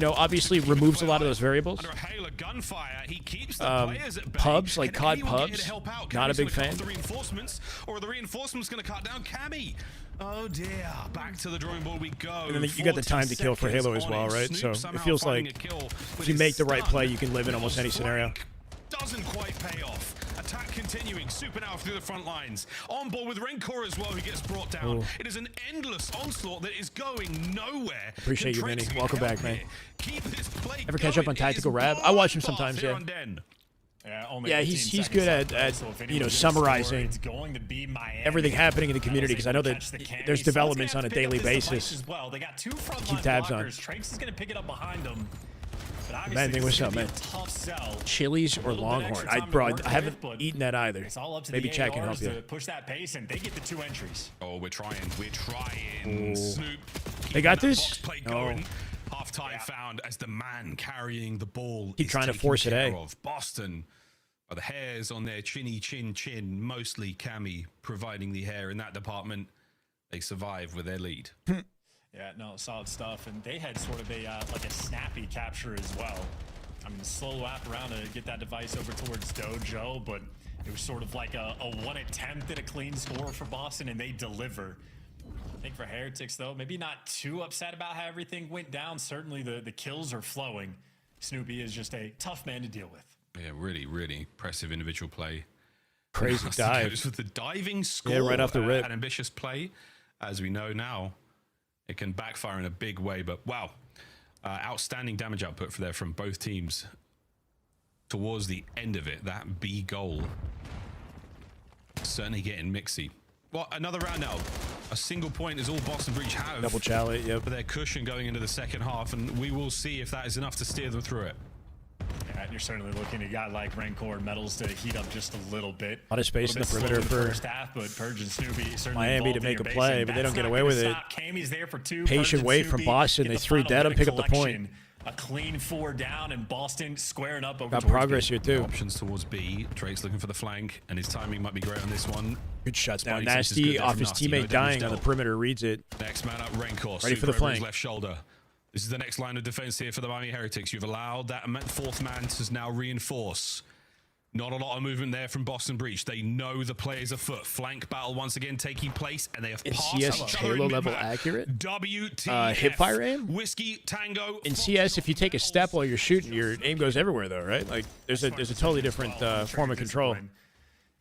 Speaker 1: obviously removes a lot of those variables. Pubs, like COD pubs, not a big fan.
Speaker 8: The reinforcements going to cut down Cammy. Oh dear, back to the drawing board we go.
Speaker 1: And then you got the time to kill for Halo as well, right? So it feels like if you make the right play, you can live in almost any scenario.
Speaker 8: Doesn't quite pay off. Attack continuing. Super now through the front lines. On board with Rencor as well, who gets brought down. Ooh. It is an endless onslaught that is going nowhere.
Speaker 1: Appreciate you, Vinny. Welcome back, man. Ever catch up on Tactical Rab? I watch him sometimes, yeah. Yeah, he's good at summarizing everything happening in the community, because I know that there's developments on a daily basis. Keep tabs on. Man, what's up, man? Chili's or Longhorn? I haven't eaten that either. Maybe Chad can help you.
Speaker 9: Push that pace, and they get the 2 entries.
Speaker 8: Oh, we're trying. Snoop.
Speaker 1: They got this? No.
Speaker 8: Half-time found as the man carrying the ball.
Speaker 1: Keep trying to force it, eh?
Speaker 8: Boston. The hairs on their chinny chin, mostly Cammy providing the hair in that department. They survive with their lead.
Speaker 9: Yeah, no, solid stuff, and they had sort of a like a snappy capture as well. I mean, slow lap around to get that device over towards Dojo, but it was sort of like a one attempt at a clean score for Boston, and they deliver. I think for Heretics, though, maybe not too upset about how everything went down. Certainly the kills are flowing. Snoopy is just a tough man to deal with.
Speaker 8: Yeah, really, really impressive individual play.
Speaker 1: Crazy dive.
Speaker 8: With the diving score,
Speaker 1: yeah, right off the rip.
Speaker 8: An ambitious play, as we know now. It can backfire in a big way, but wow. Outstanding damage output from both teams towards the end of it. That B goal certainly getting mixy. Well, another round now. A single point is all Boston Breach have.
Speaker 1: Double challenge, yep.
Speaker 8: For their cushion going into the second half, and we will see if that is enough to steer them through it.
Speaker 9: Yeah, and you're certainly looking at a guy like Rencor and Metals to heat up just a little bit.
Speaker 1: A lot of space in the perimeter for
Speaker 9: first half, but Purge and Snoopy
Speaker 1: Miami to make a play, but they don't get away with it.
Speaker 9: Cammy's there for 2.
Speaker 1: Patient wait from Boston. They 3 dead him, pick up the point.
Speaker 9: A clean 4 down, and Boston squaring up over.
Speaker 1: Got progress here too.
Speaker 8: Options towards B. Drake's looking for the flank, and his timing might be great on this one.
Speaker 1: Good shut down. Nasty off his teammate dying on the perimeter. Reads it.
Speaker 8: Next man up, Rencor.
Speaker 1: Ready for the flank.
Speaker 8: Left shoulder. This is the next line of defense here for the Miami Heretics. You've allowed that 4th man to now reinforce. Not a lot of movement there from Boston Breach. They know the players afoot. Flank battle once again taking place, and they have
Speaker 1: in
Speaker 8: passed
Speaker 1: CS
Speaker 8: each other
Speaker 1: Halo
Speaker 8: in
Speaker 1: level
Speaker 8: mid-map.
Speaker 1: accurate.
Speaker 8: WTF.
Speaker 1: Hipfire aim.
Speaker 8: Whiskey Tango.
Speaker 1: In CS, if you take a step while you're shooting, your aim goes everywhere, though, right? Like there's a totally different form of control.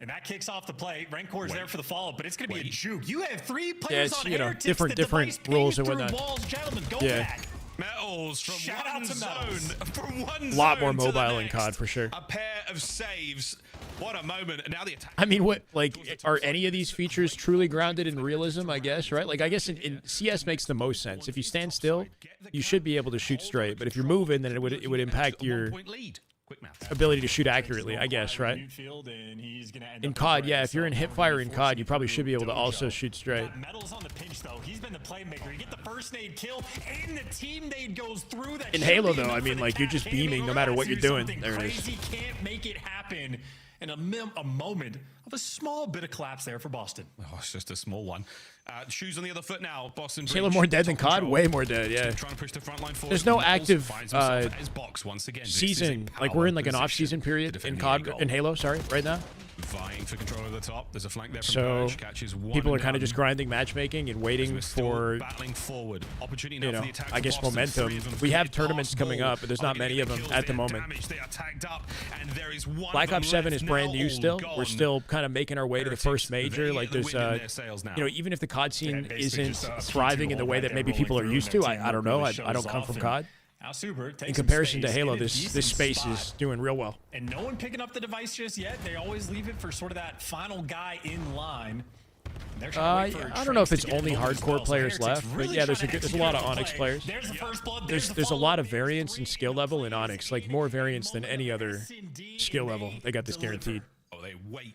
Speaker 9: And that kicks off the play. Rancor's there for the follow-up, but it's going to be a juke. You have 3
Speaker 1: Yeah,
Speaker 9: players
Speaker 1: it's,
Speaker 9: on
Speaker 1: you know,
Speaker 9: Heretics.
Speaker 1: different
Speaker 9: The device
Speaker 1: rules and
Speaker 9: pings through
Speaker 1: whatnot.
Speaker 9: walls. Gentlemen, go
Speaker 1: Yeah.
Speaker 9: back.
Speaker 8: Metals from
Speaker 9: Shout
Speaker 8: one
Speaker 9: out to
Speaker 8: zone.
Speaker 9: Metals.
Speaker 8: From one
Speaker 1: A lot more
Speaker 8: zone to the
Speaker 1: mobile in
Speaker 8: next.
Speaker 1: COD for sure.
Speaker 8: A pair of saves. What a moment. And now the attack.
Speaker 1: I mean, what, like, are any of these features truly grounded in realism, I guess, right? Like, I guess in CS makes the most sense. If you stand still, you should be able to shoot straight. But if you're moving, then it would impact your ability to shoot accurately, I guess, right? In COD, yeah, if you're in hipfire in COD, you probably should be able to also shoot straight.
Speaker 9: Metals on the pinch, though. He's been the playmaker. You get the first nade kill, and the team nade goes through. That
Speaker 1: In Halo, though, I mean, like, you're just beaming no matter what you're doing. There it is.
Speaker 9: Crazy can't make it happen. And a moment of a small bit of collapse there for Boston.
Speaker 8: Oh, it's just a small one. Shoes on the other foot now. Boston.
Speaker 1: Halo more dead than COD? Way more dead, yeah.
Speaker 8: Trying to push the front line forward.
Speaker 1: There's no
Speaker 8: Metals
Speaker 1: active
Speaker 8: finds himself at his box once again. This is a
Speaker 1: season. Like, we're in like an
Speaker 8: power
Speaker 1: off-season
Speaker 8: position
Speaker 1: period
Speaker 8: to defend
Speaker 1: in
Speaker 8: the
Speaker 1: COD,
Speaker 8: A goal.
Speaker 1: in Halo, sorry, right now.
Speaker 8: Vying for control of the top. There's a flank there from
Speaker 1: So
Speaker 8: Purge. Catches one
Speaker 1: people are
Speaker 8: and
Speaker 1: kind of
Speaker 8: done.
Speaker 1: just grinding matchmaking and waiting for,
Speaker 8: battling forward. Opportunity now
Speaker 1: you know,
Speaker 8: for the attack
Speaker 1: I
Speaker 8: from
Speaker 1: guess
Speaker 8: Boston.
Speaker 1: momentum.
Speaker 8: Three of them
Speaker 1: We have
Speaker 8: complete
Speaker 1: tournaments
Speaker 8: pass
Speaker 1: coming
Speaker 8: ball.
Speaker 1: up, but there's not many of them at the moment.
Speaker 8: They are tagged up, and there is one
Speaker 1: Black
Speaker 8: of
Speaker 1: Ops
Speaker 8: them
Speaker 1: 7
Speaker 8: left
Speaker 1: is brand
Speaker 8: now,
Speaker 1: new
Speaker 8: all
Speaker 1: still.
Speaker 8: gone.
Speaker 1: We're still kind of making our way to the first major.
Speaker 8: They
Speaker 1: Like
Speaker 8: get the
Speaker 1: there's,
Speaker 8: wind in their sails now.
Speaker 1: you know, even if the COD scene
Speaker 9: basically
Speaker 1: isn't
Speaker 9: just a
Speaker 1: thriving in the way that maybe people are used to, I don't know. I don't come from COD. In comparison to Halo, this space is doing real well.
Speaker 9: And no one picking up the device just yet. They always leave it for sort of that final guy in line.
Speaker 1: I don't know if it's only hardcore players left, but yeah, there's a lot of Onyx players. There's a lot of variance in skill level in Onyx, like more variance than any other skill level. They got this guaranteed.
Speaker 8: Oh, they wait.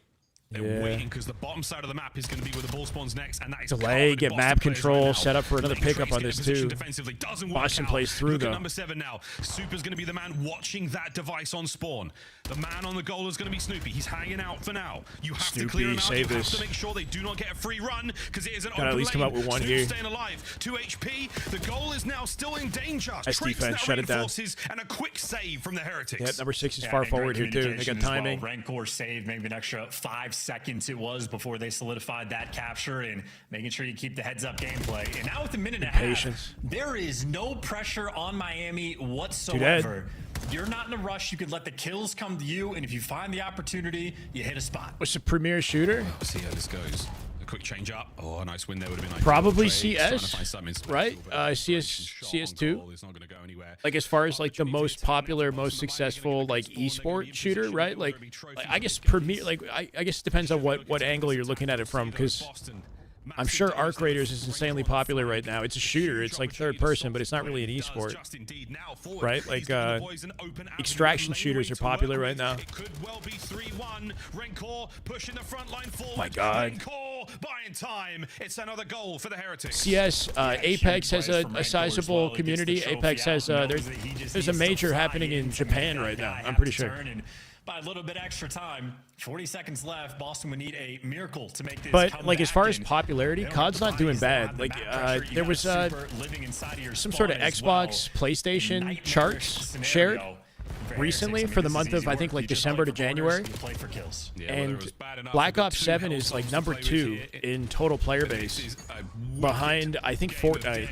Speaker 8: They're waiting because the bottom side of the map is going to be where the ball spawns next, and that is
Speaker 1: Delay,
Speaker 8: covered.
Speaker 1: get
Speaker 8: Boston
Speaker 1: map
Speaker 8: players
Speaker 1: control,
Speaker 8: right now.
Speaker 1: set up for another
Speaker 8: Letting
Speaker 1: pickup
Speaker 8: Trace
Speaker 1: on
Speaker 8: get
Speaker 1: this
Speaker 8: in position
Speaker 1: too.
Speaker 8: Defensively doesn't work
Speaker 1: Boston
Speaker 8: out.
Speaker 1: plays through
Speaker 8: Look
Speaker 1: though.
Speaker 8: at number 7 now. Super's going to be the man watching that device on spawn. The man on the goal is going to be Snoopy. He's hanging out for now. You have to clear him out.
Speaker 1: Save
Speaker 8: You
Speaker 1: this.
Speaker 8: have to make sure they do not get a free run because it is an
Speaker 1: Gotta
Speaker 8: open
Speaker 1: at least come
Speaker 8: lane.
Speaker 1: up with one
Speaker 8: Snoop
Speaker 1: here.
Speaker 8: staying alive. 2 HP. The goal is now still in danger.
Speaker 1: Nice
Speaker 8: Trace
Speaker 1: defense.
Speaker 8: now
Speaker 1: Shut it down.
Speaker 8: reinforces, and a quick save from the Heretics.
Speaker 1: Yeah, number 6 is far forward here too. They got timing.
Speaker 9: Rancor saved maybe an extra 5 seconds it was before they solidified that capture and making sure you keep the heads up gameplay. And now with a minute and a half,
Speaker 1: Patience.
Speaker 9: there is no pressure on Miami whatsoever. You're not in a rush. You could let the kills come to you, and if you find the opportunity, you hit a spot.
Speaker 1: What's the premier shooter?
Speaker 8: Let's see how this goes. A quick change up. Oh, a nice win there would have been nice.
Speaker 1: Probably
Speaker 8: Trades, trying to
Speaker 1: CS,
Speaker 8: find something special,
Speaker 1: right?
Speaker 8: but
Speaker 1: CS2.
Speaker 8: it's not going to go anywhere.
Speaker 1: Like as far as like the most popular, most successful like esport shooter, right? Like I guess premier. Like I guess it depends on what angle you're looking at it from, because I'm sure Arc Raiders is insanely popular right now. It's a shooter. It's like third person, but it's not really an esport, right? Like extraction shooters are popular right now.
Speaker 8: It could well be 3-1. Rancor pushing the front line forward.
Speaker 1: My God.
Speaker 8: Rancor buying time. It's another goal for the Heretics.
Speaker 1: CS, Apex has a sizable community. Apex has there's a major happening in Japan right now. I'm pretty sure.
Speaker 9: By a little bit extra time, 40 seconds left, Boston would need a miracle to make this
Speaker 1: But like as far
Speaker 9: comeback,
Speaker 1: as
Speaker 9: and
Speaker 1: popularity, COD's not doing bad. Like there was some sort of Xbox, PlayStation charts shared recently for the month of I think like December to January, and Black Ops 7 is like number 2 in total player base, behind I think Fortnite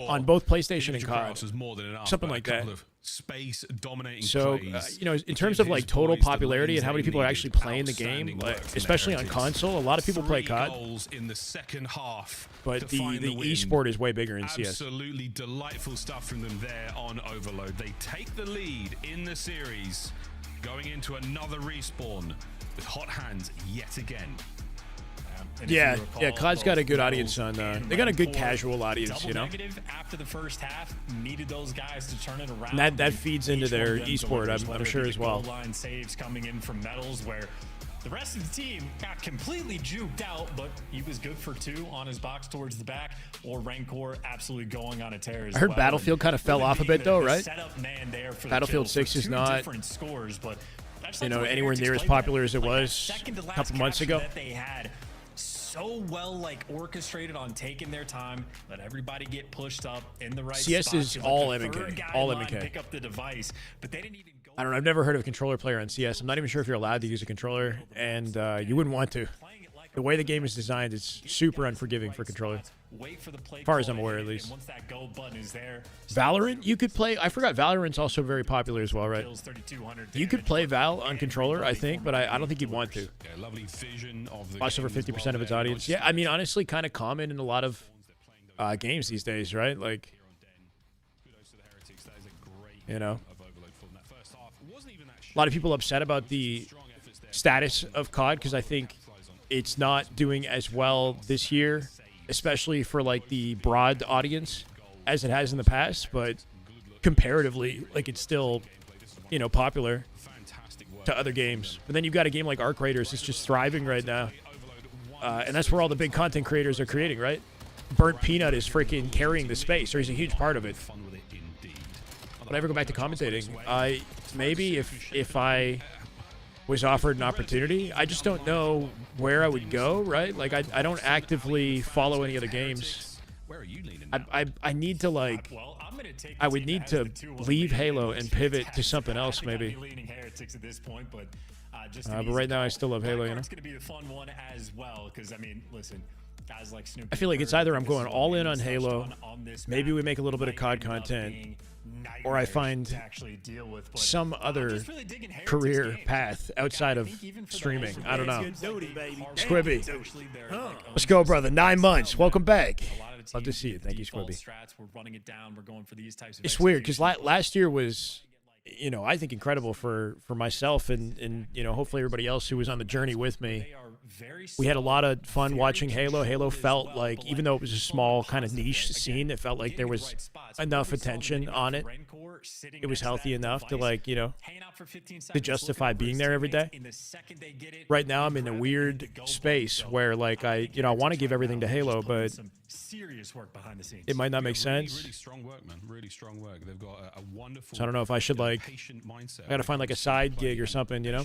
Speaker 1: on both PlayStation and COD, something like that.
Speaker 8: Space dominating
Speaker 1: So you know, in terms of like total popularity and how many people are actually playing the game, like, especially on console, a lot of people play COD.
Speaker 8: In the second half,
Speaker 1: but the esport is way bigger in CS.
Speaker 8: Absolutely delightful stuff from them there on Overload. They take the lead in the series, going into another respawn with hot hands yet again.
Speaker 1: Yeah, COD's got a good audience on. They got a good casual audience, you know.
Speaker 9: After the first half, needed those guys to turn it around.
Speaker 1: And that feeds into their esport, I'm sure as well.
Speaker 9: Line saves coming in from Metals, where the rest of the team got completely juked out, but he was good for 2 on his box towards the back, or Rancor absolutely going on a tear as
Speaker 1: I heard
Speaker 9: well.
Speaker 1: Battlefield kind of fell off a bit though, right? Battlefield 6 is not,
Speaker 9: different scores, but
Speaker 1: you know, anywhere near as popular as it was a couple months ago.
Speaker 9: They had so well like orchestrated on taking their time, let everybody get pushed up in the right
Speaker 1: CS
Speaker 9: spot.
Speaker 1: is
Speaker 9: You're
Speaker 1: all
Speaker 9: like the
Speaker 1: M&K,
Speaker 9: third guy
Speaker 1: all
Speaker 9: in line to
Speaker 1: M&K.
Speaker 9: pick up the device, but they didn't even go.
Speaker 1: I don't know. I've never heard of a controller player on CS. I'm not even sure if you're allowed to use a controller, and you wouldn't want to. The way the game is designed is super unforgiving for controller. As far as I'm aware, at least.
Speaker 9: Once that go button is there,
Speaker 1: Valorant, you could play. I forgot Valorant's also very popular as well, right? You could play Val on controller, I think, but I don't think you'd want to.
Speaker 8: Lovely vision of the
Speaker 1: Lost over 50% of its audience. Yeah, I mean, honestly, kind of common in a lot of games these days, right? Like, you know, a lot of people upset about the status of COD because I think it's not doing as well this year, especially for like the broad audience as it has in the past, but comparatively, like it's still, you know, popular to other games. But then you've got a game like Arc Raiders that's just thriving right now. And that's where all the big content creators are creating, right? Burnt Peanut is freaking carrying the space, or he's a huge part of it. Would I ever go back to commentating? Maybe if I was offered an opportunity. I just don't know where I would go, right? Like, I don't actively follow any other games. I need to, like, I would need to leave Halo and pivot to something else, maybe. But right now, I still love Halo, you know?
Speaker 9: It's going to be a fun one as well, because, I mean, listen, guys like Snoopy.
Speaker 1: I feel like it's either I'm going all in on Halo, maybe we make a little bit of COD content, or I find some other career path outside of streaming. I don't know. Squibby. Let's go, brother. 9 months. Welcome back. Love to see you. Thank you, Squibby. It's weird because last year was, you know, I think incredible for myself and you know, hopefully everybody else who was on the journey with me. We had a lot of fun watching Halo. Halo felt like, even though it was a small kind of niche scene, it felt like there was enough attention on it. It was healthy enough to, like, you know, to justify being there every day. Right now, I'm in a weird space where, like, I want to give everything to Halo, but it might not make sense.
Speaker 8: Really strong work, man. Really strong work. They've got a wonderful.
Speaker 1: So I don't know if I should, like, I got to find like a side gig or something, you know.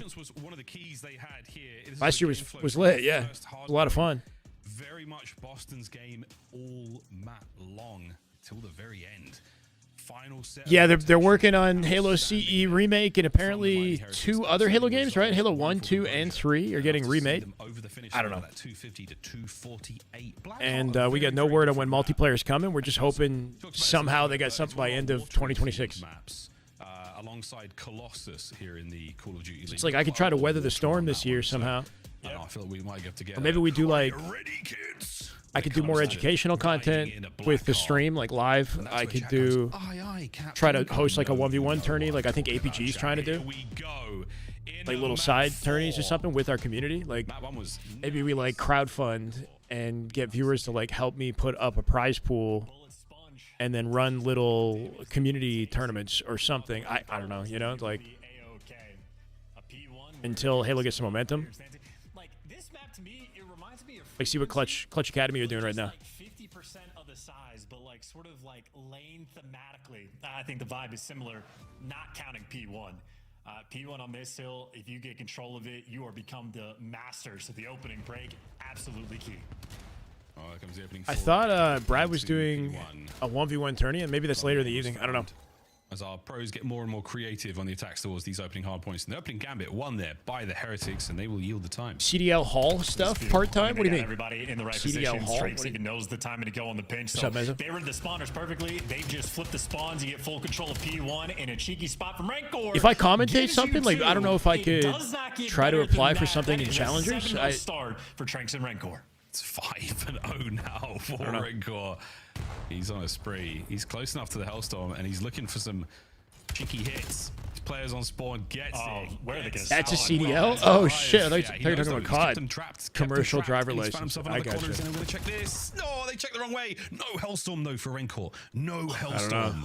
Speaker 1: Last year was lit, yeah. It was a lot of fun.
Speaker 8: Very much Boston's game all map long till the very end. Final set.
Speaker 1: Yeah, they're working on Halo CE remake, and apparently 2 other Halo games, right? Halo 1, 2, and 3 are getting remade. I don't know. And we got no word on when multiplayer is coming. We're just hoping somehow they got something by end of 2026.
Speaker 8: Alongside Colossus here in the Call of Duty League.
Speaker 1: It's like I could try to weather the storm this year somehow.
Speaker 8: I feel like we might get together.
Speaker 1: Or maybe we do like, I could do more educational content with the stream, like live. I could do, try to host like a 1v1 tourney, like I think APG's trying to do. Like little side tourneys or something with our community. Like maybe we like crowdfund and get viewers to like help me put up a prize pool and then run little community tournaments or something. I don't know, you know, like until Halo gets some momentum. Like see what Clutch Academy are doing right now.
Speaker 9: 50% of the size, but like sort of like lane thematically. I think the vibe is similar, not counting P1. P1 on this hill, if you get control of it, you are become the masters of the opening break. Absolutely key.
Speaker 8: Oh, here comes the opening.
Speaker 1: I thought Brad was doing a 1v1 tourney, and maybe that's later in the evening. I don't know.
Speaker 8: As our pros get more and more creative on the attacks towards these opening hard points. And the opening gambit won there by the Heretics, and they will yield the time.
Speaker 1: CDL Hall stuff, part-time? What do you mean?
Speaker 9: Everybody in the right
Speaker 1: CDL
Speaker 9: position.
Speaker 1: Hall?
Speaker 9: Straight even knows the timing to go on the pinch. So they read the spawners perfectly. They just flip the spawns. You get full control of P1 in a cheeky spot from Rancor.
Speaker 1: If I commentate something, like, I don't know if I could try to apply for something in Challengers.
Speaker 9: Start for Tranks and Rancor.
Speaker 8: It's 5-0 now for Rancor. He's on a spree. He's close enough to the Hellstorm, and he's looking for some cheeky hits. His players on spawn gets it.
Speaker 9: Where are they gonna
Speaker 1: That's a CDL? Oh, shit. I thought you were talking about COD. Commercial driver license. I got you.
Speaker 8: I'm going to check this. No, they checked the wrong way. No Hellstorm, though, for Rancor. No Hellstorm.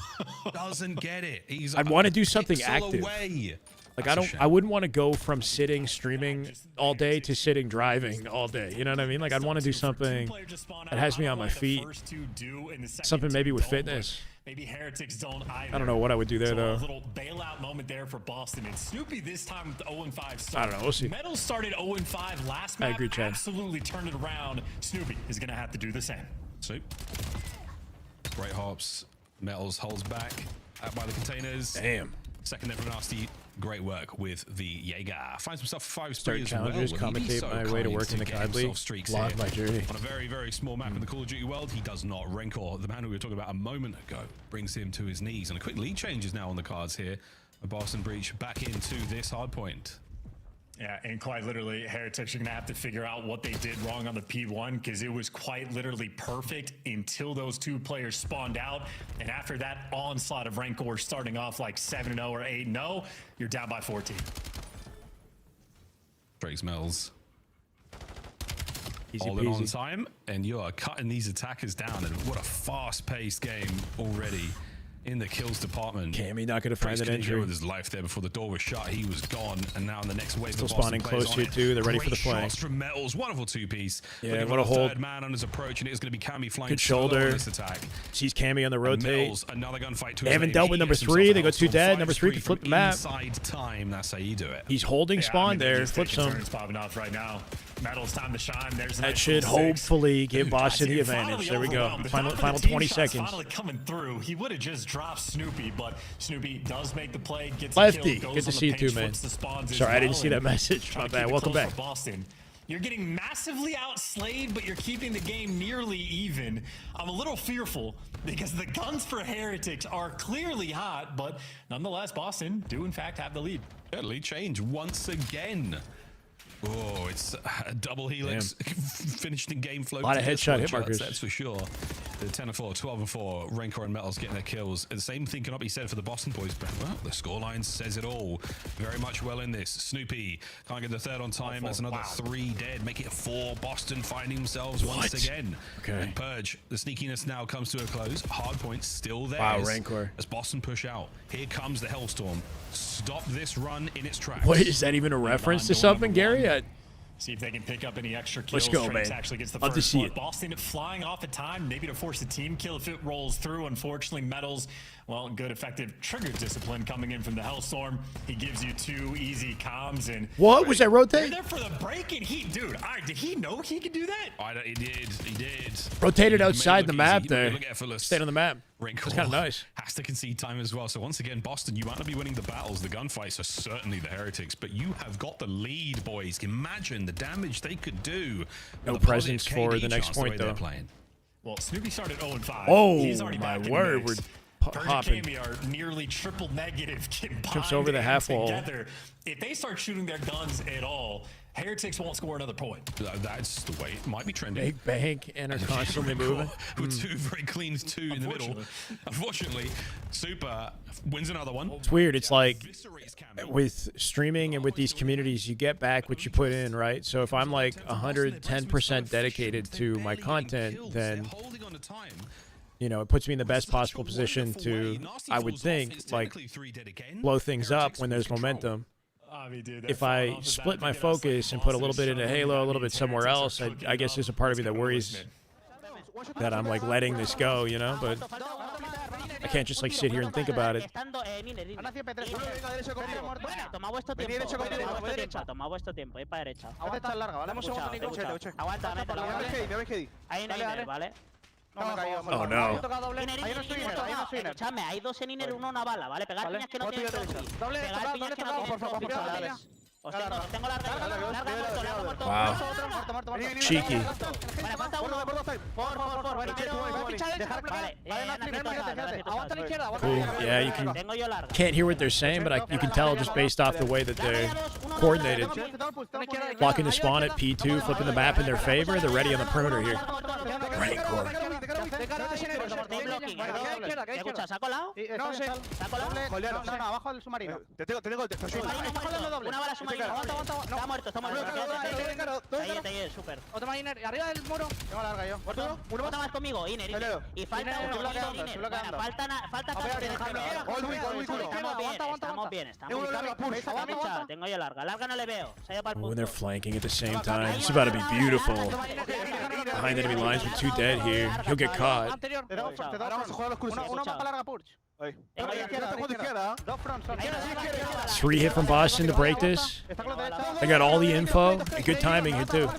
Speaker 8: Doesn't get it. He's
Speaker 1: I'd want to do something active.
Speaker 8: Away.
Speaker 1: Like I wouldn't want to go from sitting streaming all day to sitting driving all day. You know what I mean? Like I'd want to do something that has me on my feet. Something maybe with fitness.
Speaker 9: Maybe Heretics don't either.
Speaker 1: I don't know what I would do there though.
Speaker 9: A little bailout moment moment there for Boston. And Snoopy this time with the 0-5 start.
Speaker 1: I don't know. We'll see.
Speaker 9: Metals started 0-5 last map.
Speaker 1: I agree, Chad.
Speaker 9: Absolutely turned it around. Snoopy is going to have to do the same.
Speaker 8: Soup. Great hops. Metals holds back. Out by the containers.
Speaker 1: Damn.
Speaker 8: Second there from Nasty. Great work with the Jaeger. Finds himself 5
Speaker 1: Start
Speaker 8: spree as
Speaker 1: challenges,
Speaker 8: well.
Speaker 1: commentate my way to work in the COD League. Log my journey.
Speaker 8: On a very, very small map in the Call of Duty world, he does not. Rancor, the man who we were talking about a moment ago, brings him to his knees. And a quick lead change is now on the cards here. A Boston Breach back into this hard point.
Speaker 9: Yeah, and quite literally, Heretics are going to have to figure out what they did wrong on the P1 because it was quite literally perfect until those two players spawned out. And after that onslaught of Rancor starting off like 7-0 or 8-0, you're down by 14.
Speaker 8: Drake's Mills.
Speaker 1: Easy
Speaker 8: All in on
Speaker 1: peasy.
Speaker 8: time, and you are cutting these attackers down. And what a fast-paced game already. In the kills department.
Speaker 1: Cammy not going to find an injury.
Speaker 8: With his life there before the door was shut. He was gone. And now in the next wave,
Speaker 1: Still spawning close here too. They're ready for the flank.
Speaker 8: Shots from Metals. Wonderful two-piece.
Speaker 1: Yeah, what a hold.
Speaker 8: Third man on his approach, and it is going to be Cammy flying
Speaker 1: Good shoulder.
Speaker 8: on this attack.
Speaker 1: Sees Cammy on the rotate.
Speaker 8: Metals, another gunfight.
Speaker 1: They haven't dealt with number 3. They go 2 dead. Number 3 can flip the map.
Speaker 8: Inside time. That's how you do it.
Speaker 1: He's holding spawn there. Flips him.
Speaker 9: Popping off right now. Metals time to shine. There's
Speaker 1: That should hopefully give Boston the advantage. There we go. Final 20 seconds.
Speaker 9: Finally coming through. He would have just dropped Snoopy, but Snoopy does make the play. Gets
Speaker 1: Lefty,
Speaker 9: the kill,
Speaker 1: good to see you too, man. Sorry, I didn't see that message. My bad. Welcome back.
Speaker 9: Boston. You're getting massively outslayed, but you're keeping the game nearly even. I'm a little fearful because the guns for Heretics are clearly hot, but nonetheless, Boston do in fact have the lead.
Speaker 8: Yeah, lead change once again. Oh, it's a double helix. Finished in game flow.
Speaker 1: A lot of headshot hit markers.
Speaker 8: That's for sure. The 10-4, 12-4. Rancor and Metals getting their kills. And the same thing cannot be said for the Boston boys. But well, the scoreline says it all. Very much well in this. Snoopy can't get the third on time. That's another 3 dead. Make it 4. Boston finding themselves once again.
Speaker 1: Okay.
Speaker 8: And Purge. The sneakiness now comes to a close. Hard point still there.
Speaker 1: Wow, Rancor.
Speaker 8: As Boston push out. Here comes the Hellstorm. Stop this run in its tracks.
Speaker 1: Wait, is that even a reference to something, Gary?
Speaker 9: See if they can pick up any extra kills.
Speaker 1: Let's go,
Speaker 9: Trace
Speaker 1: man.
Speaker 9: actually gets the
Speaker 1: Love to
Speaker 9: first
Speaker 1: see
Speaker 9: one.
Speaker 1: it.
Speaker 9: Boston flying off at time, maybe to force a team kill if it rolls through. Unfortunately, Metals, well, good effective trigger discipline coming in from the Hellstorm. He gives you 2 easy comms and
Speaker 1: what was that rotate?
Speaker 9: You're there for the break, and dude, did he know he could do that?
Speaker 8: He did.
Speaker 1: Rotated outside the map there.
Speaker 8: Look effortless.
Speaker 1: Stayed on the map.
Speaker 8: Rancor
Speaker 1: That's kind of nice.
Speaker 8: Has to concede time as well. So once again, Boston, you might not be winning the battles. The gunfights are certainly the Heretics, but you have got the lead, boys. Imagine the damage they could do.
Speaker 1: No presence for the next point, though.
Speaker 9: Well, Snoopy started 0-5.
Speaker 1: Oh,
Speaker 9: He's already
Speaker 1: my
Speaker 9: back
Speaker 1: word.
Speaker 9: In the mix.
Speaker 1: We're hopping.
Speaker 9: Purge and Cammy are nearly triple negative combined.
Speaker 1: Trips over the half wall.
Speaker 9: Together. If they start shooting their guns at all, Heretics won't score another point.
Speaker 8: That's the way it might be trending.
Speaker 1: Big bank and are constantly moving.
Speaker 8: With 2 very clean 2 in the middle. Unfortunately, Super wins another one.
Speaker 1: It's weird. It's like with streaming and with these communities, you get back what you put in, right? So if I'm like 110% dedicated to my content, then you know, it puts me in the best possible position to, I would think, like blow things up when there's momentum. If I split my focus and put a little bit into Halo, a little bit somewhere else, I guess there's a part of me that worries that I'm like letting this go, you know, but I can't just like sit here and think about it. Oh no.
Speaker 19: Escúchame, hay 2 en Iner, 1 una bala, ¿vale? Pegar piñas que no tienen trophy. Pegar piñas que no tienen trophy, ¿vale? Os tengo larga muerto.
Speaker 1: Wow. Cheeky.
Speaker 19: Vale, falta uno.
Speaker 1: Cool. Yeah, you can't hear what they're saying, but you can tell just based off the way that they're coordinated. Blocking the spawn at P2, flipping the map in their favor. They're ready on the perimeter here. Rancor.
Speaker 19: Escucha, ¿se ha colado?
Speaker 18: No sé.
Speaker 19: ¿Se ha colado?
Speaker 18: No, abajo del submarino. Te tengo
Speaker 19: Una bala submarino. Está muerto, está muerto. Ahí, súper.
Speaker 17: Otro más Iner, arriba del muro.
Speaker 18: Tengo larga yo.
Speaker 19: Uno más conmigo, Iner. Y falta uno, Iner. Bueno, falta Estamos bien. Tengo yo larga. Larga no le veo. Se ha ido para el punto.
Speaker 1: When they're flanking at the same time. This is about to be beautiful. Behind enemy lines with 2 dead here. He'll get caught.
Speaker 18: Uno más para larga Purge.
Speaker 1: 3 hit from Boston to break this. They got all the info. And good timing here, too.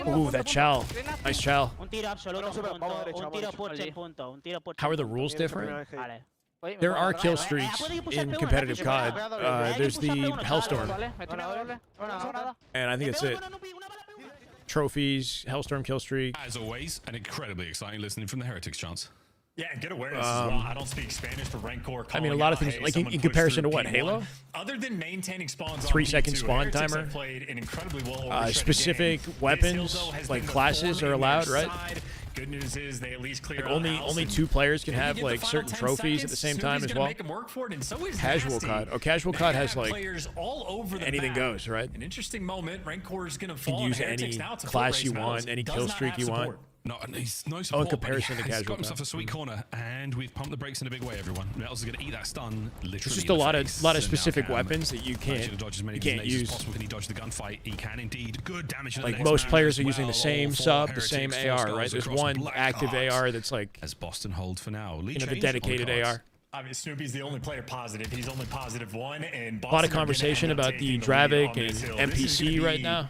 Speaker 1: Ooh, that chow. Nice chow. How are the rules different? There are kill streaks in competitive COD. There's the Hellstorm. And I think it's it. Trophies, Hellstorm kill streak.
Speaker 8: As always, an incredibly exciting listening from the Heretics, Chance.
Speaker 9: Yeah, and good awareness as well. I don't speak Spanish, but Rancor.
Speaker 1: I mean, a lot of things, like in comparison to what, Halo?
Speaker 9: Other than maintaining spawns
Speaker 1: 3-second spawn timer.
Speaker 9: Played an incredibly well
Speaker 1: specific weapons, like classes, are allowed, right?
Speaker 9: Good news is they at least clear
Speaker 1: like only 2 players can have like certain trophies at the same time as well. Casual COD. Oh, casual COD has like anything goes, right?
Speaker 9: An interesting moment. Rancor is going to
Speaker 1: fall. You can use any class you want, any kill streak you want.
Speaker 8: No support,
Speaker 1: in comparison to casual.
Speaker 8: Got himself a sweet corner, and we've pumped the brakes in a big way. Everyone, Metals is going to eat that stun. Literally,
Speaker 1: there's just a lot of specific weapons that you can't use.
Speaker 8: Can he dodge the gunfight? He can indeed. Good damage.
Speaker 1: Like most players are using the same sub, the same AR, right? There's one active AR that's like
Speaker 8: as Boston hold for now.
Speaker 1: The dedicated AR.
Speaker 9: I mean, Snoopy's the only player positive. He's only positive 1, and
Speaker 1: a lot of conversation about the Dravik and NPC right now.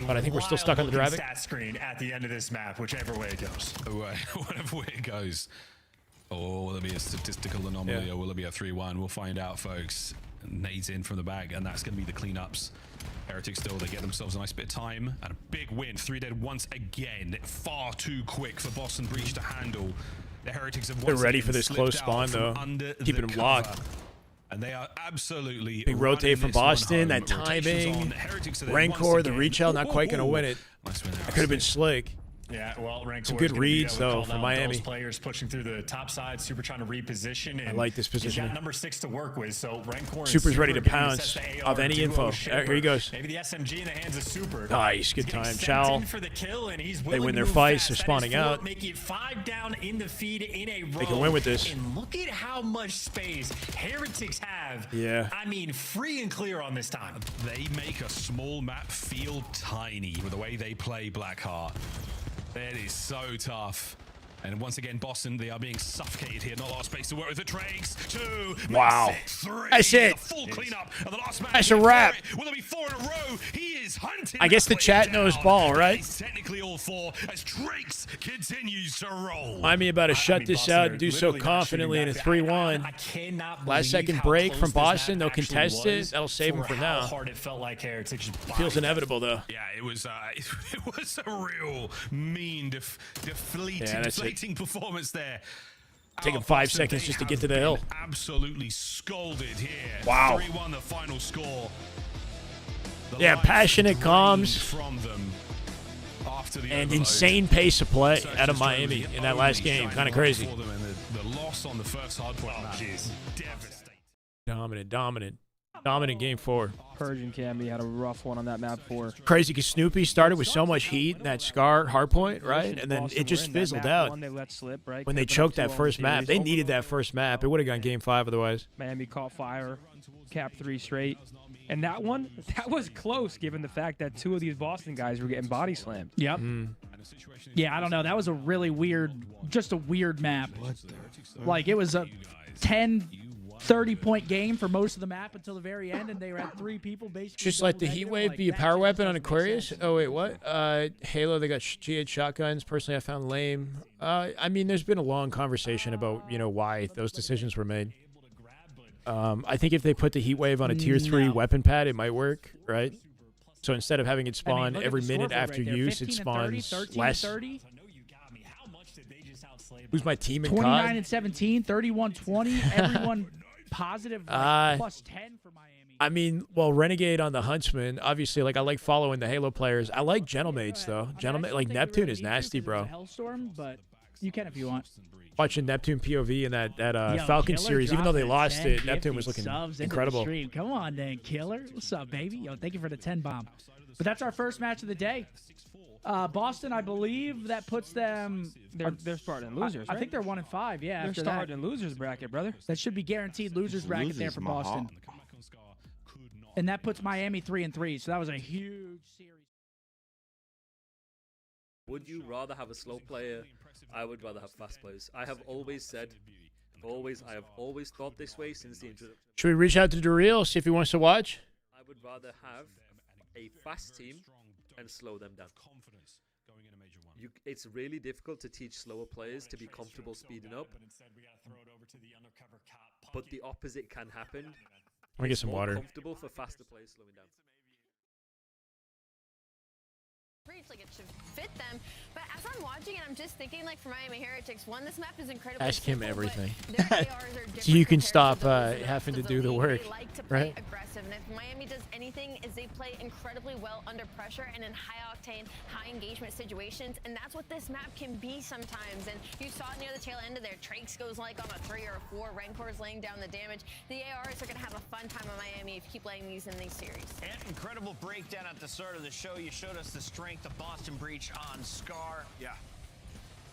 Speaker 1: But I think we're still stuck on the Dravik.
Speaker 9: Stat screen at the end of this map, whichever way it goes.
Speaker 8: Whatever way it goes. Or will there be a statistical anomaly, or will it be a 3-1? We'll find out, folks. Nades in from the bag, and that's going to be the cleanups. Heretics still, they get themselves a nice bit of time, and a big win. 3 dead once again. Far too quick for Boston Breach to handle. The Heretics have
Speaker 1: They're ready for this close spawn, though. Keeping them locked.
Speaker 8: And they are absolutely
Speaker 1: big rotate from Boston. That timing, Rancor, the reach out, not quite going to win it. That could have been slick.
Speaker 9: Yeah, well, Rancor.
Speaker 1: Some good reads though from Miami.
Speaker 9: Those players pushing through the top side, Super trying to reposition. And
Speaker 1: I like this position.
Speaker 9: He's got number 6 to work with, so Rancor.
Speaker 1: Super's ready to pounce off any info. Here he goes.
Speaker 9: Maybe the SMG in the hands of Super.
Speaker 1: Nice, good time. Chow.
Speaker 9: For the kill, and he's
Speaker 1: they win their fights. They're spawning out.
Speaker 9: Making 5 down in the feed in a row.
Speaker 1: They can win with this.
Speaker 9: And look at how much space Heretics have.
Speaker 1: Yeah.
Speaker 9: I mean, free and clear on this time.
Speaker 8: They make a small map feel tiny with the way they play Blackheart. That is so tough. And once again, Boston, they are being suffocated here. Not a lot of space to work with. The Trakes, 2.
Speaker 1: Wow.
Speaker 8: 3.
Speaker 1: That's it.
Speaker 8: Full cleanup. And the last man.
Speaker 1: That's a wrap.
Speaker 8: Will there be 4 in a row? He is hunting.
Speaker 1: I guess the chat knows ball, right?
Speaker 8: Technically all 4 as Trakes continues to roll.
Speaker 1: Miami about to shut this out and do so confidently in a 3-1. Last second break from Boston. They'll contest it. That'll save them for now.
Speaker 9: Hard it felt like Heretics.
Speaker 1: Feels inevitable though.
Speaker 8: Yeah, it was a real mean, deflating performance there.
Speaker 1: Taking 5 seconds just to get to the hill.
Speaker 8: Absolutely scolded here.
Speaker 1: Wow.
Speaker 8: 3-1 the final score.
Speaker 1: Yeah, passionate comms
Speaker 8: from them after the
Speaker 1: and insane pace of play out of Miami in that last game. Kind of crazy.
Speaker 8: The loss on the first hardpoint map is devastating.
Speaker 1: Dominant game 4.
Speaker 10: Persian Camby had a rough one on that map 4.
Speaker 1: Crazy because Snoopy started with so much heat in that Scar hardpoint, right? And then it just fizzled out. When they choked that first map, they needed that first map. It would have gone game 5 otherwise.
Speaker 10: Miami caught fire, cap 3 straight. And that one, that was close given the fact that 2 of these Boston guys were getting body slammed.
Speaker 11: Yep. Yeah, I don't know. That was a really weird, just a weird map. Like, it was a 30-point game for most of the map until the very end, and they were at 3 people basically.
Speaker 1: Just let the heat wave be a power weapon on Aquarius. Oh wait, what? Halo, they got G8 shotguns. Personally, I found lame. I mean, there's been a long conversation about why those decisions were made. I think if they put the heat wave on a tier 3 weapon pad, it might work, right? So instead of having it spawn every minute after use, it spawns less. Who's my team in COD?
Speaker 11: 29 and 17, 31-20. Everyone positive plus 10 for Miami.
Speaker 1: I mean, well, Renegade on the Huntsman. Obviously, like I like following the Halo players. I like Gentlemates though. Gentleman, like Neptune is nasty, bro.
Speaker 11: Hellstorm, but you can if you want.
Speaker 1: Watching Neptune POV in that Falcon series, even though they lost it, Neptune was looking incredible.
Speaker 11: Come on, then, Killer. What's up, baby? Yo, thank you for the 10 bomb. But that's our first match of the day. Boston, I believe that puts them.
Speaker 10: They're starting losers.
Speaker 11: I think they're 1-5. Yeah,
Speaker 10: they're starting losers bracket, brother.
Speaker 11: That should be guaranteed losers bracket there for Boston. And that puts Miami 3-3. So that was a huge series.
Speaker 20: Would you rather have a slow player? I would rather have fast players. I have always said I have always thought this way since the introduction.
Speaker 1: Should we reach out to Dureel, see if he wants to watch?
Speaker 20: I would rather have a fast team and slow them down. It's really difficult to teach slower players to be comfortable speeding up, but the opposite can happen.
Speaker 1: Let me get some water.
Speaker 20: It's more comfortable for faster players slowing down.
Speaker 3: Like it should fit them, but as I'm watching it, I'm just thinking, like, for Miami Heretics, one, this map is incredibly
Speaker 1: Ask him
Speaker 3: simple,
Speaker 1: everything.
Speaker 3: but their ARs are different
Speaker 1: So you can
Speaker 3: compared to
Speaker 1: stop
Speaker 3: those
Speaker 1: having to
Speaker 3: of
Speaker 1: do the
Speaker 3: league.
Speaker 1: work,
Speaker 3: They like to play
Speaker 1: right?
Speaker 3: aggressive, and if Miami does anything, is they play incredibly well under pressure and in high-octane, high-engagement situations, and that's what this map can be sometimes. And you saw it near the tail end of there. Trakes goes like on a 3 or a 4. Rancor's laying down the damage. The ARs are going to have a fun time on Miami if you keep laying these in these series.
Speaker 2: An incredible breakdown at the start of the show. You showed us the strength of Boston Breach on Scar.
Speaker 4: Yeah.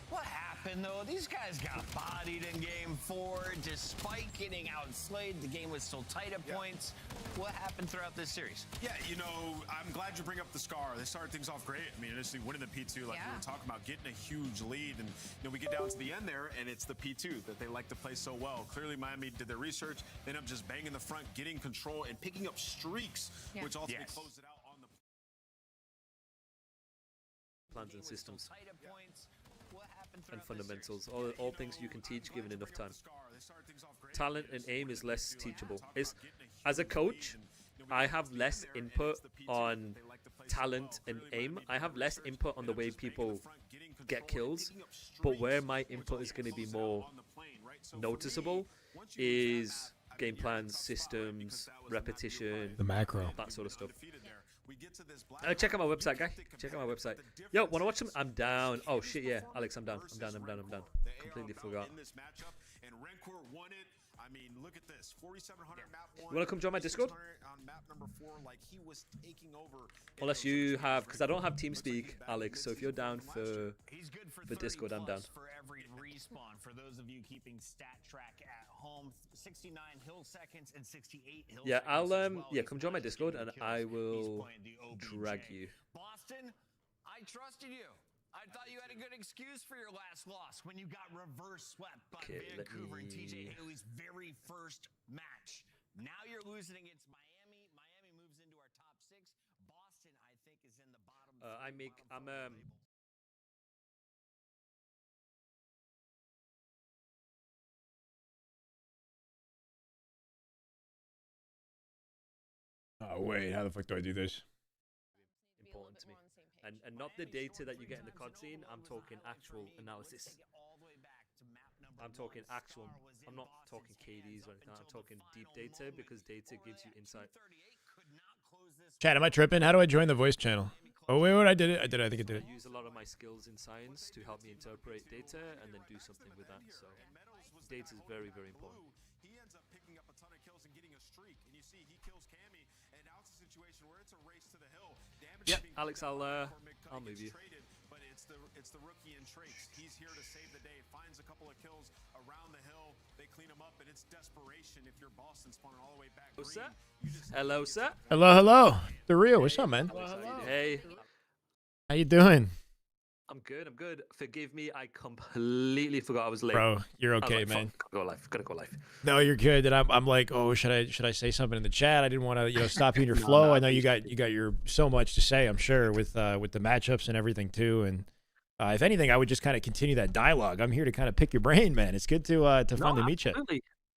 Speaker 2: What happened, though? These guys got bodied in Game 4. Despite getting outslayed, the game was still tight at points. What happened throughout this series?
Speaker 4: Yeah, you know, I'm glad you bring up the Scar. They started things off great. I mean, initially winning the P2, like we were talking about, getting a huge lead. And, you know, we get down to the end there, and it's the P2 that they like to play so well. Clearly, Miami did their research. They ended up just banging the front, getting control, and picking up streaks, which ultimately closed it out on the
Speaker 20: Plans and systems and fundamentals, all things you can teach given enough time. Talent and aim is less teachable. As a coach, I have less input on talent and aim. I have less input on the way people get kills, but where my input is going to be more noticeable is game plans, systems, repetition,
Speaker 1: the macro,
Speaker 20: that sort of stuff. Check out my website, guy. Check out my website. Yo, want to watch some? I'm down. Oh shit, yeah, Alex, I'm down. Completely forgot.
Speaker 4: I mean, look at this. 4,700 map 1.
Speaker 20: You want to come join my Discord?
Speaker 4: On map number 4, like he was taking over.
Speaker 20: Unless you have, because I don't have TeamSpeak, Alex. So if you're down for Discord, I'm down.
Speaker 2: For every respawn, for those of you keeping stat track at home, 69 hill seconds and 68 hill
Speaker 20: Yeah,
Speaker 2: seconds.
Speaker 20: I'll come join my Discord and I will drag you.
Speaker 2: Boston, I trusted you. I thought you had a good excuse for your last loss when you got reverse swept by Vancouver and TJ Haley's very first match. Now you're losing against Miami. Miami moves into our top 6. Boston, I think, is in the bottom.
Speaker 1: Oh wait, how the fuck do I do this?
Speaker 20: Important to me. And not the data that you get in the COD scene. I'm talking actual analysis. I'm talking actual. I'm not talking KDs or anything. I'm talking deep data because data gives you insight.
Speaker 1: Chat, am I tripping? How do I join the voice channel? Oh wait, I did it. I think I did it.
Speaker 20: I use a lot of my skills in science to help me interpret data and then do something with that. So data is very, very important.
Speaker 4: He ends up picking up a ton of kills and getting a streak. And you see, he kills Cammy, and now it's a situation where it's a race to the hill.
Speaker 20: Yeah, Alex, I'll move you.
Speaker 4: But it's the rookie in Trakes. He's here to save the day. Finds a couple of kills around the hill. They clean him up, and it's desperation. If you're Boston spawning all the way back green,
Speaker 20: Hello, sir.
Speaker 1: Hello. The real. What's up, man?
Speaker 20: Hey.
Speaker 1: How you doing?
Speaker 20: I'm good. Forgive me, I completely forgot I was late.
Speaker 1: Bro, you're okay, man.
Speaker 20: Gotta go live.
Speaker 1: No, you're good. And I'm like, oh, should I say something in the chat? I didn't want to, stop you in your flow. I know you got your so much to say, I'm sure, with the matchups and everything too. And if anything, I would just kind of continue that dialogue. I'm here to kind of pick your brain, man. It's good to finally meet you.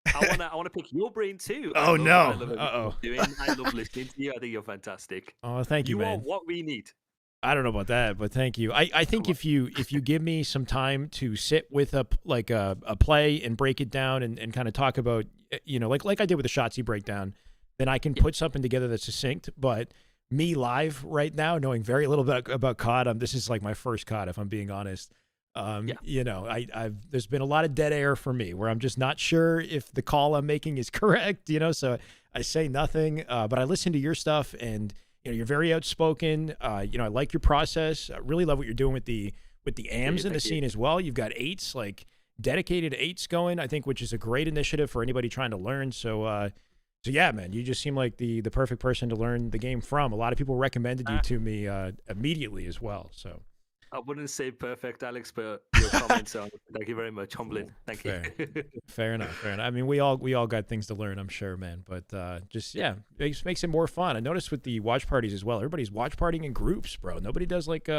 Speaker 20: I wanna pick your brain too.
Speaker 1: Oh no.
Speaker 20: I love listening to you. I think you're fantastic.
Speaker 1: Oh, thank you, man.
Speaker 20: You are what we need.
Speaker 1: I don't know about that, but thank you. I think if you give me some time to sit with a play and break it down and kind of talk about, like I did with the Shotzzy breakdown, then I can put something together that's succinct. But me live right now, knowing very little about COD, this is like my first COD, if I'm being honest. There's been a lot of dead air for me where I'm just not sure if the call I'm making is correct, so I say nothing, but I listen to your stuff and you're very outspoken. I like your process. I really love what you're doing with the AMs in the scene as well. You've got 8s, like dedicated 8s going, I think, which is a great initiative for anybody trying to learn. So yeah, man, you just seem like the perfect person to learn the game from. A lot of people recommended you to me immediately as well. So
Speaker 20: I wouldn't say perfect, Alex, but your comments are thank you very much, humbling. Thank you.
Speaker 1: Fair enough. Fair enough. I mean, we all got things to learn, I'm sure, man. But just makes it more fun. I noticed with the watch parties as well. Everybody's watch partying in groups, bro. Nobody does like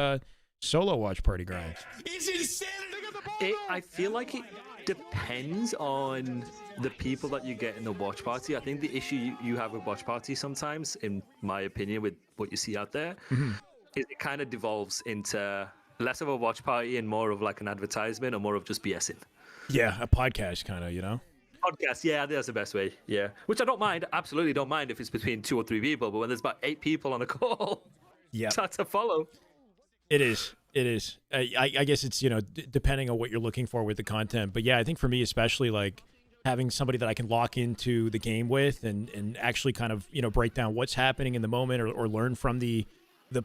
Speaker 1: solo watch party grinds.
Speaker 13: It's insanity.
Speaker 20: I feel like it depends on the people that you get in the watch party. I think the issue you have with watch party sometimes, in my opinion, with what you see out there, is it kind of devolves into less of a watch party and more of like an advertisement or more of just BSing.
Speaker 1: Yeah, a podcast kind of,
Speaker 20: Podcast, yeah, that's the best way. Yeah, which I don't mind. Absolutely don't mind if it's between 2 or 3 people. But when there's about 8 people on a call,
Speaker 1: yeah,
Speaker 20: that's a follow.
Speaker 1: It is. It is. I guess it's depending on what you're looking for with the content. But yeah, I think for me especially, like having somebody that I can lock into the game with and actually kind of break down what's happening in the moment or learn from the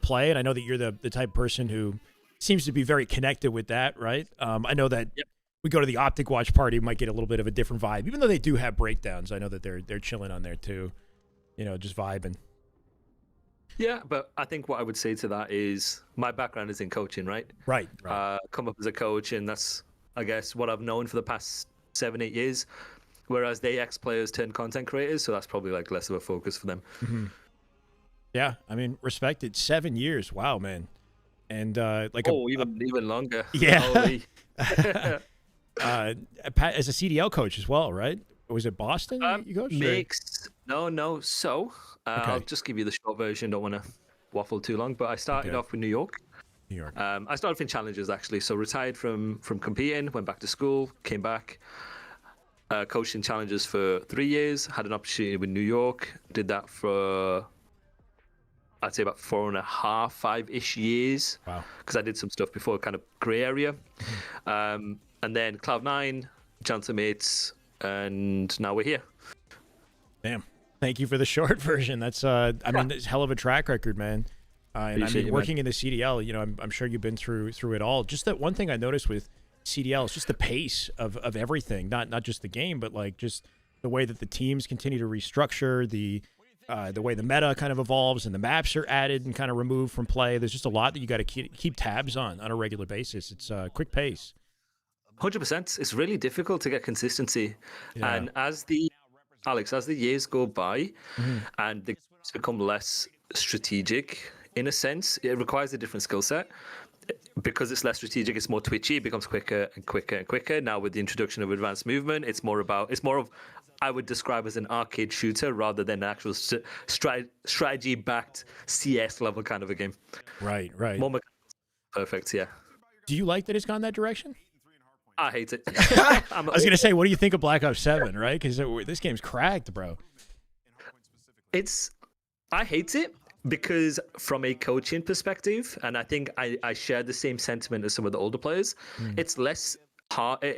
Speaker 1: play. And I know that you're the type of person who seems to be very connected with that, right? I know that. Yep. We go to the Optic watch party, might get a little bit of a different vibe, even though they do have breakdowns. I know that they're chilling on there too, just vibing.
Speaker 20: Yeah, but I think what I would say to that is my background is in coaching, right?
Speaker 1: Right.
Speaker 20: Come up as a coach, and that's, I guess, what I've known for the past 7-8 years. Whereas they ex-players turn content creators, so that's probably like less of a focus for them.
Speaker 1: Mm-hmm. Yeah, I mean, respected 7 years. Wow, man. And
Speaker 20: even longer.
Speaker 1: Yeah. As a CDL coach as well, right? Was it Boston you coached?
Speaker 20: Mixed. No. So I'll just give you the short version. Don't want to waffle too long, but I started off with New York. I started in Challengers actually. So retired from competing, went back to school, came back, coached in Challengers for 3 years. Had an opportunity with New York. Did that for I'd say about 4.5, 5-ish years.
Speaker 1: Wow.
Speaker 20: Because I did some stuff before, kind of grey area. And then Cloud9, Johnson Mates, and now we're here.
Speaker 1: Damn. Thank you for the short version. That's it's hell of a track record, man. And I mean, working in the CDL, I'm sure you've been through it all. Just that one thing I noticed with CDL is just the pace of everything, not just the game, but like just the way that the teams continue to restructure, the way the meta kind of evolves and the maps are added and kind of removed from play. There's just a lot that you got to keep tabs on a regular basis. It's a quick pace.
Speaker 20: 100%. It's really difficult to get consistency. Yeah. And as the years go by and the games become less strategic, in a sense, it requires a different skill set. Because it's less strategic, it's more twitchy, it becomes quicker and quicker and quicker. Now with the introduction of advanced movement, it's more of I would describe as an arcade shooter rather than an actual strategy-backed CS level kind of a game.
Speaker 1: Right.
Speaker 20: More perfect, yeah.
Speaker 1: Do you like that it's gone that direction?
Speaker 20: I hate it.
Speaker 1: I was going to say, what do you think of Black Ops 7, right? Because this game's cracked, bro.
Speaker 20: I hate it because from a coaching perspective, and I think I share the same sentiment as some of the older players, it's harder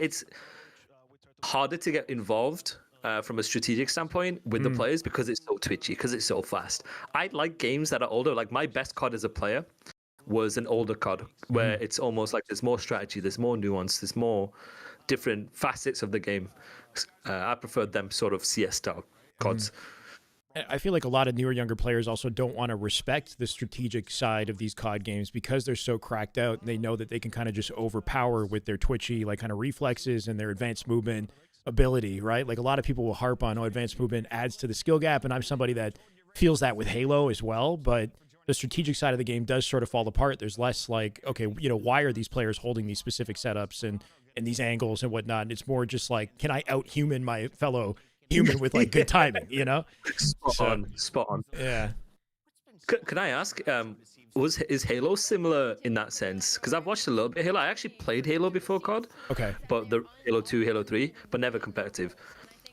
Speaker 20: to get involved from a strategic standpoint with the players because it's so twitchy, because it's so fast. I like games that are older. Like my best COD as a player was an older COD where it's almost like there's more strategy, there's more nuance, there's more different facets of the game. I preferred them sort of CS style CODs.
Speaker 1: I feel like a lot of newer, younger players also don't want to respect the strategic side of these COD games because they're so cracked out. And they know that they can kind of just overpower with their twitchy, like kind of reflexes and their advanced movement ability, right? Like a lot of people will harp on, advanced movement adds to the skill gap. And I'm somebody that feels that with Halo as well. But the strategic side of the game does sort of fall apart. There's less like, okay, why are these players holding these specific setups and these angles and whatnot? And it's more just like, can I out-human my fellow human with like good timing,
Speaker 20: Spot on.
Speaker 1: Yeah.
Speaker 20: Can I ask, is Halo similar in that sense? Because I've watched a little bit of Halo. I actually played Halo before COD.
Speaker 1: Okay.
Speaker 20: But the Halo 2, Halo 3, but never competitive.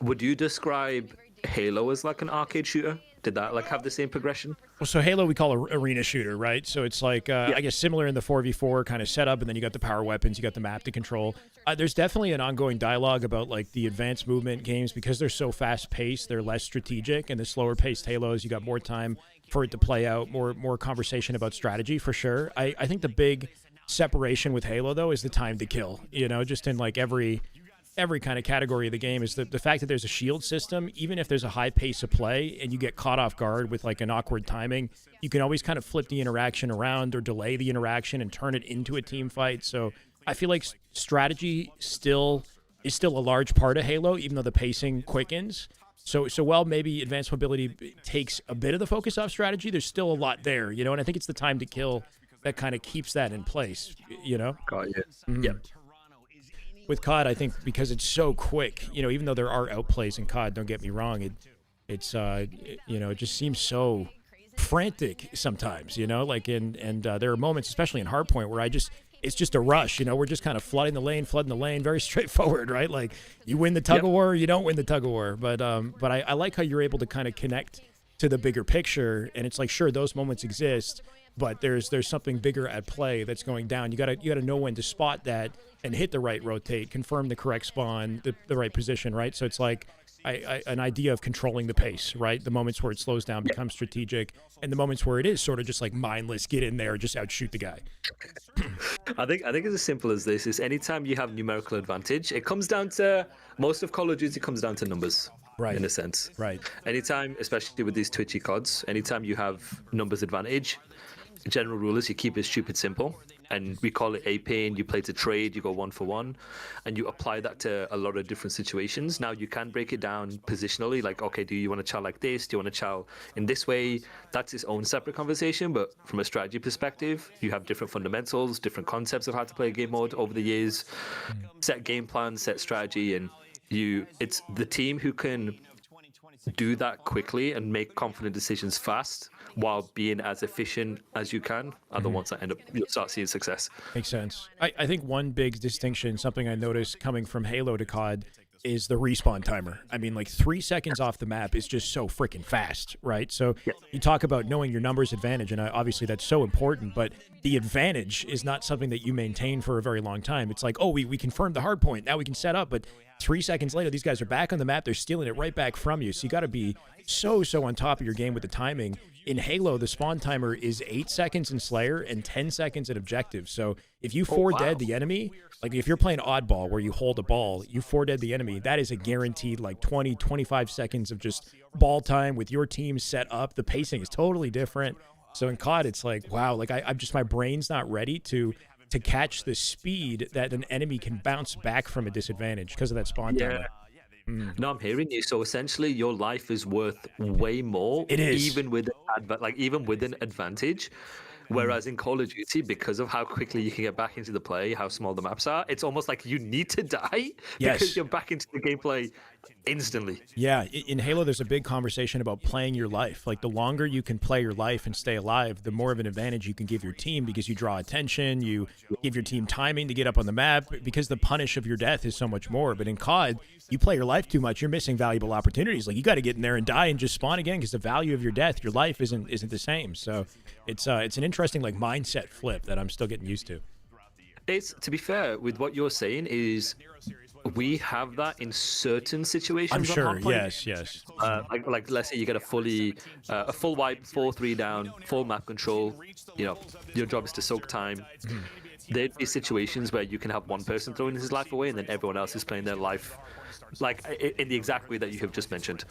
Speaker 20: Would you describe Halo as like an arcade shooter? Did that like have the same progression?
Speaker 1: Well, so Halo we call an arena shooter, right? So it's like, I guess similar in the 4v4 kind of setup, and then you got the power weapons, you got the map to control. There's definitely an ongoing dialogue about like the advanced movement games because they're so fast paced, they're less strategic, and the slower paced Halos, you got more time for it to play out, more conversation about strategy for sure. I think the big separation with Halo though is the time to kill, just in like every every kind of category of the game is the fact that there's a shield system. Even if there's a high pace of play and you get caught off guard with like an awkward timing, you can always kind of flip the interaction around or delay the interaction and turn it into a team fight. So I feel like strategy is still a large part of Halo, even though the pacing quickens. So while maybe advanced mobility takes a bit of the focus off strategy, there's still a lot there, you know, and I think it's the time to kill that kind of keeps that in place, you know?
Speaker 20: Got it.
Speaker 1: Yep. With COD, I think because it's so quick, you know, even though there are outplays in COD, don't get me wrong, it's you know, it just seems so frantic sometimes, you know, like and there are moments, especially in Hardpoint, where it's just a rush, you know, we're just kind of flooding the lane, very straightforward, right? Like you win the tug of war, or you don't win the tug of war, but I like how you're able to kind of connect to the bigger picture, and it's like, sure, those moments exist, but there's something bigger at play that's going down. You gotta know when to spot that and hit the right rotate, confirm the correct spawn, the right position, right? So it's like an idea of controlling the pace, right? The moments where it slows down become strategic, and the moments where it is sort of just like mindless, get in there, just outshoot the guy.
Speaker 20: I think it's as simple as this: is anytime you have numerical advantage, it comes down to most of Call of Duty comes down to numbers. Right. In a sense.
Speaker 1: Right.
Speaker 20: Anytime, especially with these twitchy CODs, anytime you have numbers advantage, the general rule is you keep it stupid simple. And we call it A-Pain. You play to trade, you go 1-for-1, and you apply that to a lot of different situations. Now, you can break it down positionally, like, okay, do you want to chow like this? Do you want to chow in this way? That's its own separate conversation, but from a strategy perspective, you have different fundamentals, different concepts of how to play a game mode over the years, set game plans, set strategy, and it's the team who can do that quickly and make confident decisions fast while being as efficient as you can are the ones that you'll start seeing success.
Speaker 1: Makes sense. I think one big distinction, something I noticed coming from Halo to COD, is the respawn timer. I mean, like 3 seconds off the map is just so freaking fast, right? So you talk about knowing your numbers advantage, and obviously that's so important, but the advantage is not something that you maintain for a very long time. It's like, oh, we confirmed the hard point, now we can set up, but 3 seconds later, these guys are back on the map, they're stealing it right back from you. So you got to be so on top of your game with the timing. In Halo, the spawn timer is 8 seconds in Slayer and 10 seconds in Objective. So if you dead the enemy, like if you're playing oddball where you hold a ball, you dead the enemy, that is a guaranteed like 20, 25 seconds of just ball time with your team set up. The pacing is totally different. So in COD, it's like, wow, like I'm just, my brain's not ready to catch the speed that an enemy can bounce back from a disadvantage because of that spawn timer.
Speaker 20: No, I'm hearing you. So essentially, your life is worth way more.
Speaker 1: It is,
Speaker 20: even with an advantage. Whereas in Call of Duty, because of how quickly you can get back into the play, how small the maps are, it's almost like you need to die because you're back into the gameplay instantly.
Speaker 1: Yeah, in Halo, there's a big conversation about playing your life. Like the longer you can play your life and stay alive, the more of an advantage you can give your team because you draw attention, you give your team timing to get up on the map because the punish of your death is so much more. But in COD, you play your life too much, you're missing valuable opportunities. Like you got to get in there and die and just spawn again because the value of your death, your life isn't the same. So it's an interesting like mindset flip that I'm still getting used to.
Speaker 20: It's, to be fair, with what you're saying is we have that in certain situations.
Speaker 1: I'm sure. Yes.
Speaker 20: Like let's say you get a full wipe, 4-3 down, full map control. You know, your job is to soak time. There'd be situations where you can have one person throwing his life away and then everyone else is playing their life like in the exact way that you have just mentioned.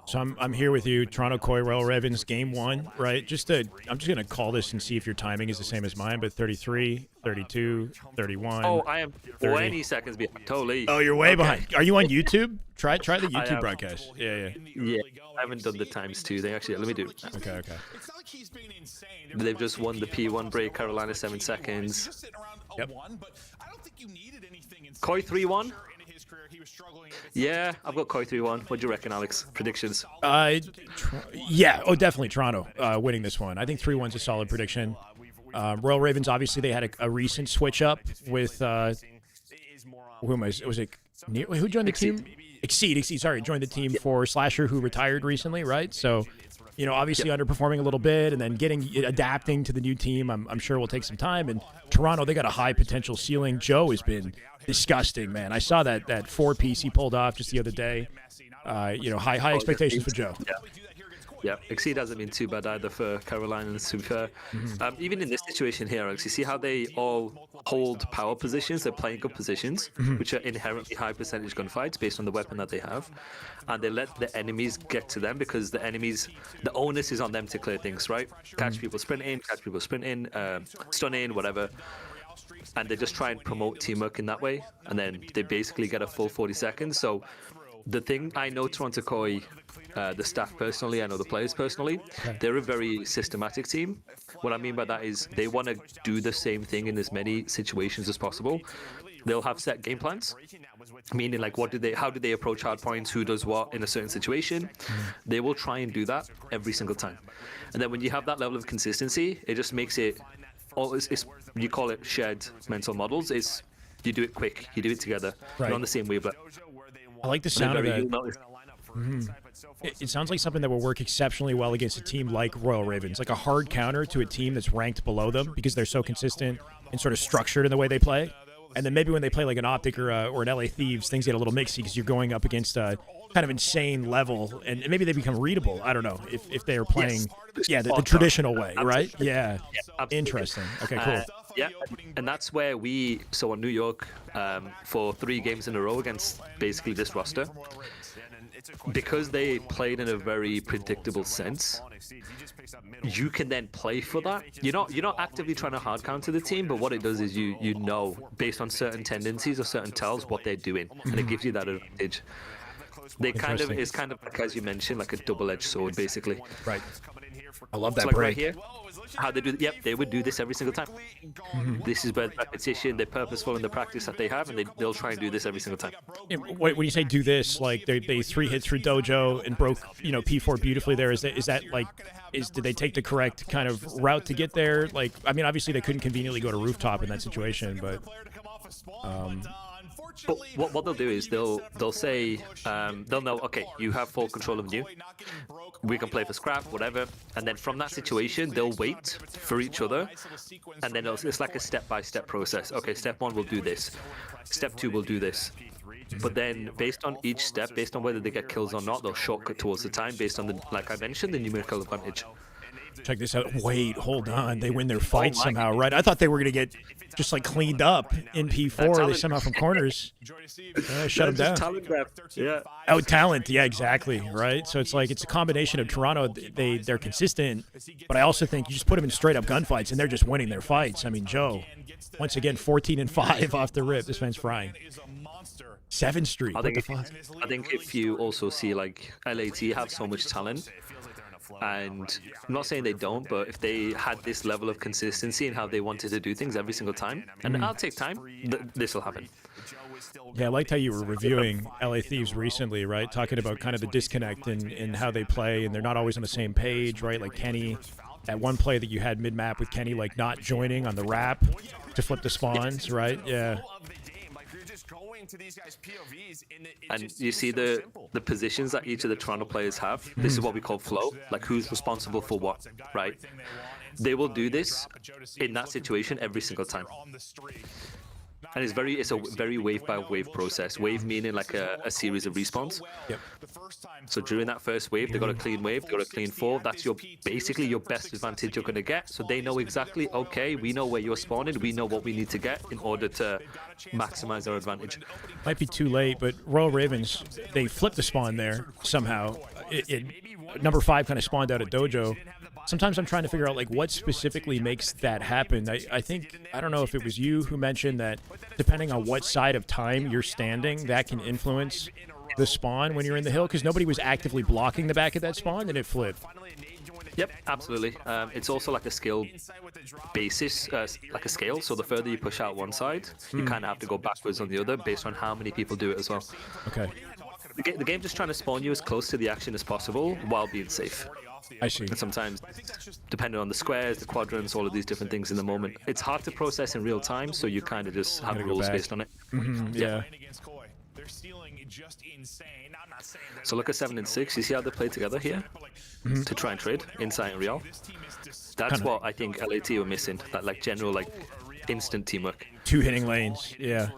Speaker 1: So I'm here with you, Toronto Koi, Royal Ravens, game one, right? I'm just going to call this and see if your timing is the same as mine, but 33, 32, 31.
Speaker 20: Oh, I am 20 seconds behind. Totally.
Speaker 1: Oh, you're way behind. Are you on YouTube? Try the YouTube broadcast. Yeah.
Speaker 20: I haven't done the ×2 thing. Actually, let me do it.
Speaker 1: Okay.
Speaker 20: They've just won the P1 break, Carolina 7 seconds.
Speaker 1: Yep.
Speaker 20: Koi 3-1. Yeah, I've got Koi 3-1. What do you reckon, Alex? Predictions?
Speaker 1: Definitely Toronto winning this one. I think 3-1's a solid prediction. Royal Ravens, obviously, they had a recent switch up with who joined the team? Exceed, sorry, joined the team for Slasher, who retired recently, right? So, you know, obviously underperforming a little bit and then adapting to the new team, I'm sure will take some time. And Toronto, they got a high potential ceiling. Joe has been disgusting, man. I saw that 4-piece he pulled off just the other day. High expectations for Joe.
Speaker 20: Yeah, Exceed hasn't been too bad either for Carolina, to be fair. Even in this situation here, Alex, you see how they all hold power positions, they're playing good positions, which are inherently high percentage gunfights based on the weapon that they have. And they let the enemies get to them because the onus is on them to clear things, right? Catch people sprinting, stunning, whatever. And they just try and promote teamwork in that way. And then they basically get a full 40 seconds. So the thing, I know Toronto Koi, the staff personally, I know the players personally, they're a very systematic team. What I mean by that is they want to do the same thing in as many situations as possible. They'll have set game plans, meaning like how do they approach hard points, who does what in a certain situation. They will try and do that every single time. And then when you have that level of consistency, it just makes it, you call it shared mental models. You do it quick, you do it together, you're on the same wavelength.
Speaker 1: I like the sound of that. It sounds like something that will work exceptionally well against a team like Royal Ravens, like a hard counter to a team that's ranked below them because they're so consistent and sort of structured in the way they play. And then maybe when they play like an Optic or an LA Thieves, things get a little mixy because you're going up against a kind of insane level, and maybe they become readable. I don't know if they are playing, the traditional way, right? Yeah, interesting. Okay, cool.
Speaker 20: Yeah, and that's where so on New York, for 3 games in a row against basically this roster, because they played in a very predictable sense, you can then play for that. You're not actively trying to hard counter the team, but what it does is you know based on certain tendencies or certain tells what they're doing, and it gives you that advantage. It's kind of like, as you mentioned, like a double-edged sword, basically.
Speaker 1: Right. I love that
Speaker 20: like
Speaker 1: break.
Speaker 20: Right here, how they do. Yep, they would do this every single time. This is where repetition, they're purposeful in the practice that they have, and they'll try and do this every single time.
Speaker 1: When you say do this, like they 3-hit through Dojo and broke P4 beautifully there, did they take the correct kind of route to get there? Like, I mean, obviously they couldn't conveniently go to rooftop in that situation, but
Speaker 20: what they'll do is they'll say they'll know, okay, you have full control of you, we can play for scrap, whatever, and then from that situation they'll wait for each other, and then it's like a step-by-step process. Okay, step 1 will do this, step 2 will do this, but then based on each step, based on whether they get kills or not, they'll shortcut towards the time based on the, like I mentioned, the numerical advantage.
Speaker 1: Check this out. Wait, hold on. They win their fight somehow, right? I thought they were going to get just like cleaned up in P4. They somehow from corners shut them down. Oh, talent. Yeah, exactly. Right. So it's like it's a combination of Toronto. They're consistent, but I also think you just put them in straight up gunfights and they're just winning their fights. I mean, Joe, once again, 14-5 off the rip. This man's frying. 7th Street.
Speaker 20: I think if you also see like LAT have so much talent. And I'm not saying they don't, but if they had this level of consistency in how they wanted to do things every single time, and I'll take time, this will happen.
Speaker 1: Yeah, I liked how you were reviewing LA Thieves recently, right? Talking about kind of the disconnect in how they play, and they're not always on the same page, right? Like Kenny, that one play that you had mid-map with Kenny, like not joining on the wrap to flip the spawns, right? Yeah.
Speaker 20: And you see the positions that each of the Toronto players have. This is what we call flow, like who's responsible for what, right? They will do this in that situation every single time. And it's a very wave by wave process. Wave meaning like a series of respawns.
Speaker 1: Yep.
Speaker 20: So during that first wave, they got a clean wave, they got a clean 4. That's basically your best advantage you're going to get. So they know exactly, okay, we know where you're spawning, we know what we need to get in order to maximize our advantage.
Speaker 1: Might be too late, but Royal Ravens, they flipped the spawn there somehow. Number 5 kind of spawned out at Dojo. Sometimes I'm trying to figure out like what specifically makes that happen. I think, I don't know if it was you who mentioned that depending on what side of time you're standing, that can influence the spawn when you're in the hill, because nobody was actively blocking the back of that spawn and it flipped.
Speaker 20: Yep, absolutely. It's also like a skill basis, like a scale. So the further you push out one side, you kind of have to go backwards on the other based on how many people do it as well.
Speaker 1: Okay.
Speaker 20: The game's just trying to spawn you as close to the action as possible while being safe.
Speaker 1: I see.
Speaker 20: And sometimes, depending on the squares, the quadrants, all of these different things in the moment, it's hard to process in real time, so you kind of just have rules based on it.
Speaker 1: Yeah.
Speaker 20: So look at 7 and 6. You see how they play together here to try and trade inside and real. That's what I think LAT were missing. That like general like instant teamwork.
Speaker 1: 2 hitting lanes. Yeah.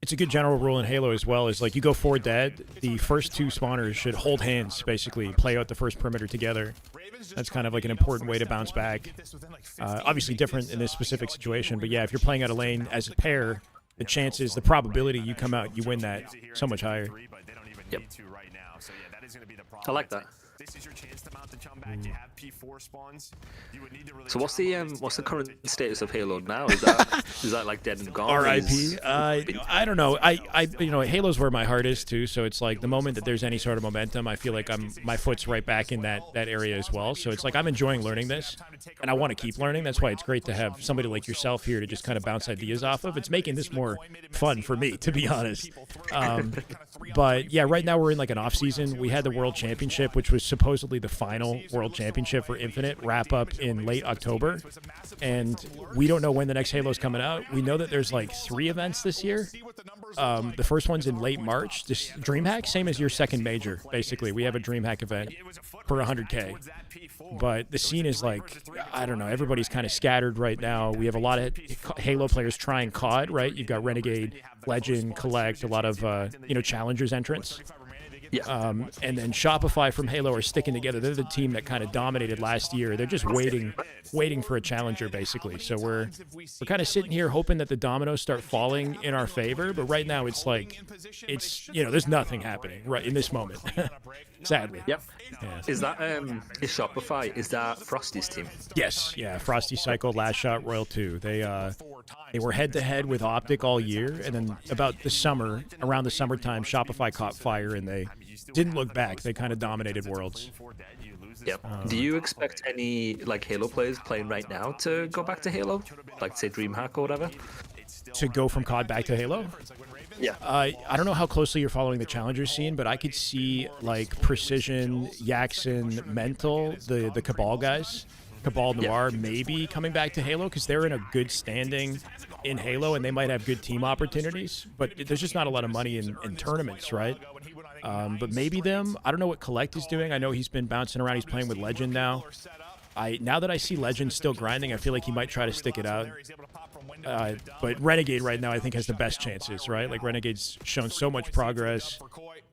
Speaker 1: it's a good general rule in Halo as well, is like you go 4 dead, the first 2 spawners should hold hands, basically, play out the first perimeter together. That's kind of like an important way to bounce back. Obviously different in this specific situation, but yeah, if you're playing out a lane as a pair, the chances, the probability you come out, you win that so much higher.
Speaker 20: Yep. I like that.
Speaker 4: This is your chance to mount the jump back. You have P4 spawns. You would need to really
Speaker 20: So what's the current status of Halo now? Is that like dead and gone?
Speaker 1: RIP. I don't know. I you know, Halo's where my heart is too. So it's like the moment that there's any sort of momentum, I feel like my foot's right back in that area as well. So it's like I'm enjoying learning this, and I want to keep learning. That's why it's great to have somebody like yourself here to just kind of bounce ideas off of. It's making this more fun for me, to be honest. But yeah, right now we're in like an off season. We had the World Championship, which was supposedly the final World Championship for Infinite, wrap up in late October, and we don't know when the next Halo's coming out. We know that there's like 3 events this year. The first one's in late March. This DreamHack, same as your second major, basically. We have a DreamHack event for 100K. But the scene is like, I don't know, everybody's kind of scattered right now. We have a lot of Halo players trying COD, right? You've got Renegade, Legend, Collect, a lot of, challengers entrants.
Speaker 20: Yeah.
Speaker 1: And then Shopify from Halo are sticking together. They're the team that kind of dominated last year. They're just waiting for a challenger, basically. So we're kind of sitting here hoping that the dominoes start falling in our favor. But right now, it's like, there's nothing happening right in this moment, sadly.
Speaker 20: Yep.
Speaker 1: Yeah.
Speaker 20: Is that is Shopify? Is that Frosty's team?
Speaker 1: Yes. Yeah. Frosty Cycle, Last Shot, Royal 2. They were head to head with Optic all year, and then about the summer, around the summertime, Shopify caught fire and they didn't look back. They kind of dominated Worlds.
Speaker 20: Yep. Do you expect any like Halo players playing right now to go back to Halo, like say DreamHack or whatever?
Speaker 1: To go from COD back to Halo?
Speaker 20: Yeah.
Speaker 1: I don't know how closely you're following the challenger scene, but I could see like Precision, Yaxon, Mental, the Cabal guys, Cabal Noir, maybe coming back to Halo because they're in a good standing in Halo and they might have good team opportunities, but there's just not a lot of money in tournaments, right? But maybe them. I don't know what Collect is doing. I know he's been bouncing around. He's playing with Legend now. Now that I see Legend still grinding, I feel like he might try to stick it out. But Renegade right now I think has the best chances, right? Like Renegade's shown so much progress.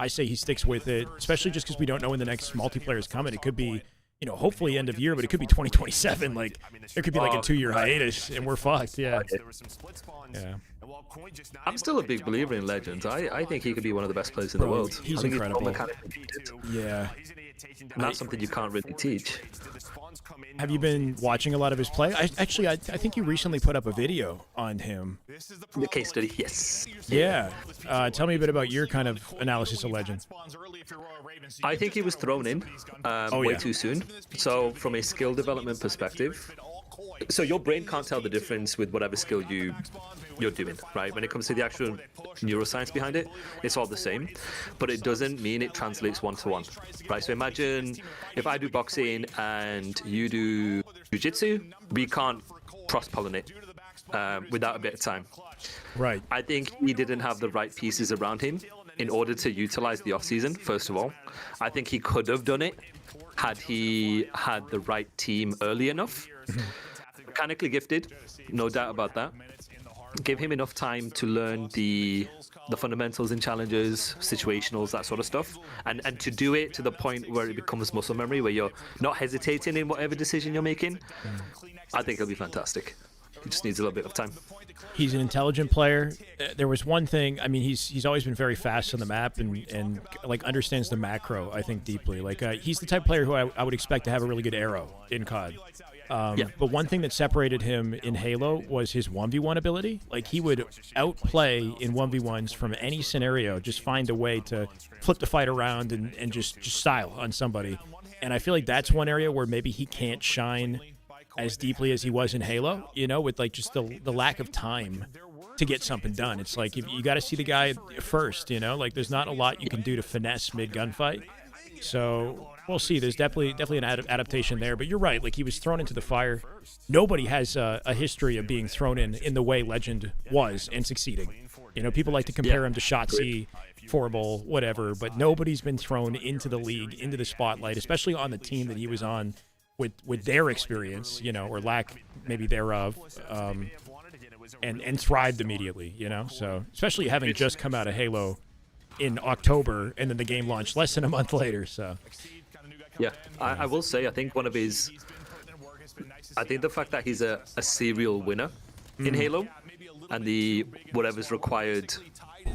Speaker 1: I say he sticks with it, especially just because we don't know when the next multiplayer is coming. It could be, hopefully end of year, but it could be 2027. Like there could be like a 2-year hiatus and we're fucked. Yeah. Yeah.
Speaker 20: I'm still a big believer in Legends. I think he could be one of the best players in the world.
Speaker 1: He's incredible. Yeah.
Speaker 20: And that's something you can't really teach.
Speaker 1: Have you been watching a lot of his play? I think you recently put up a video on him.
Speaker 20: The case study, yes.
Speaker 1: Yeah. Tell me a bit about your kind of analysis of Legend.
Speaker 20: I think he was thrown in way too soon. So from a skill development perspective, so your brain can't tell the difference with whatever skill you're doing, right? When it comes to the actual neuroscience behind it, it's all the same, but it doesn't mean it translates one-to-one, right? So imagine if I do boxing and you do jiu-jitsu, we can't cross-pollinate without a bit of time.
Speaker 1: Right.
Speaker 20: I think he didn't have the right pieces around him in order to utilize the off-season, first of all. I think he could have done it had he had the right team early enough. Mechanically gifted, no doubt about that. Give him enough time to learn the fundamentals in challenges, situationals, that sort of stuff, and to do it to the point where it becomes muscle memory, where you're not hesitating in whatever decision you're making. I think it'll be fantastic. He just needs a little bit of time.
Speaker 1: He's an intelligent player. There was one thing, I mean, he's always been very fast on the map and like understands the macro, I think, deeply. Like he's the type of player who I would expect to have a really good arrow in COD. But one thing that separated him in Halo was his 1v1 ability. Like he would outplay in 1v1s from any scenario, just find a way to flip the fight around and just style on somebody. And I feel like that's one area where maybe he can't shine as deeply as he was in Halo, with like just the lack of time to get something done. It's like you got to see the guy first, like there's not a lot you can do to finesse mid gunfight. So we'll see. There's definitely an adaptation there. But you're right. Like he was thrown into the fire. Nobody has a history of being thrown in the way Legend was and succeeding. People like to compare him to Shotzi, Forble, whatever. But nobody's been thrown into the league, into the spotlight, especially on the team that he was on with their experience, or lack maybe thereof. and thrived immediately, you know? So especially having just come out of Halo in October, and then the game launched less than a month later, so.
Speaker 20: Yeah, I will say, I think one of his... I think the fact that he's a serial winner in Halo, and the whatever's required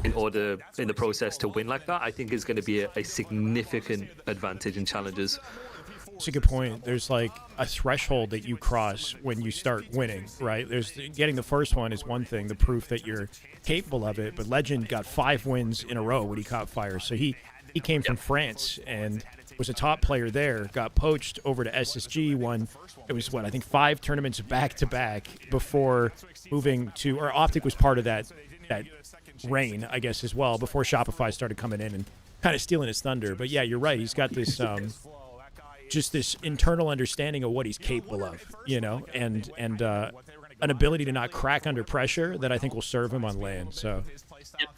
Speaker 20: in the process to win like that, I think is going to be a significant advantage in challenges.
Speaker 1: That's a good point. There's like a threshold that you cross when you start winning, right? There's getting the first one is one thing, the proof that you're capable of it. But Legend got 5 wins in a row when he caught fire. So he came from France and was a top player there. Got poached over to SSG. Won, it was what, I think 5 tournaments back to back before moving to, or Optic was part of that reign, I guess, as well, before Shopify started coming in and kind of stealing his thunder. But yeah, you're right. He's got this just this internal understanding of what he's capable of, you know, and an ability to not crack under pressure that I think will serve him on land. So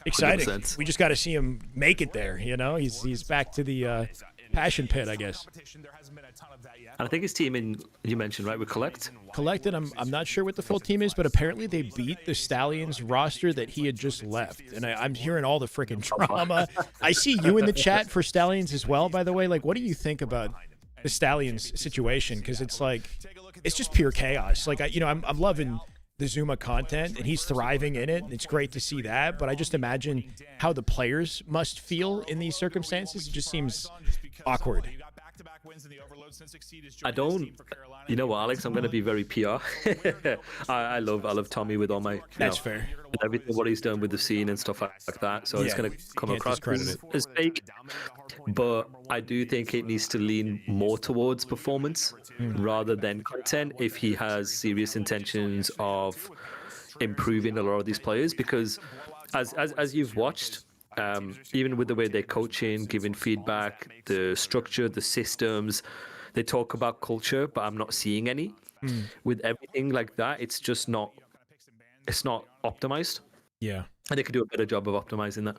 Speaker 1: exciting.
Speaker 20: 100%.
Speaker 1: We just got to see him make it there, you know. He's back to the passion pit, I guess.
Speaker 20: And I think his team, you mentioned, right, with
Speaker 1: Collected, I'm not sure what the full team is, but apparently they beat the Stallions roster that he had just left. And I'm hearing all the freaking drama. I see you in the chat for Stallions as well, by the way. Like, what do you think about the Stallions situation? Because it's like, it's just pure chaos. Like, I'm loving the Zuma content, and he's thriving in it, and it's great to see that. But I just imagine how the players must feel in these circumstances. It just seems awkward.
Speaker 20: I don't. You know what, Alex? I'm going to be very PR. I love Tommy with all my.
Speaker 1: That's fair.
Speaker 20: With everything, what he's done with the scene and stuff like that. So it's going to come across as fake. But I do think it needs to lean more towards performance rather than content if he has serious intentions of improving a lot of these players. Because as you've watched, even with the way they're coaching, giving feedback, the structure, the systems, they talk about culture, but I'm not seeing any. With everything like that, it's just not. It's not optimized.
Speaker 1: Yeah,
Speaker 20: and they could do a better job of optimizing that.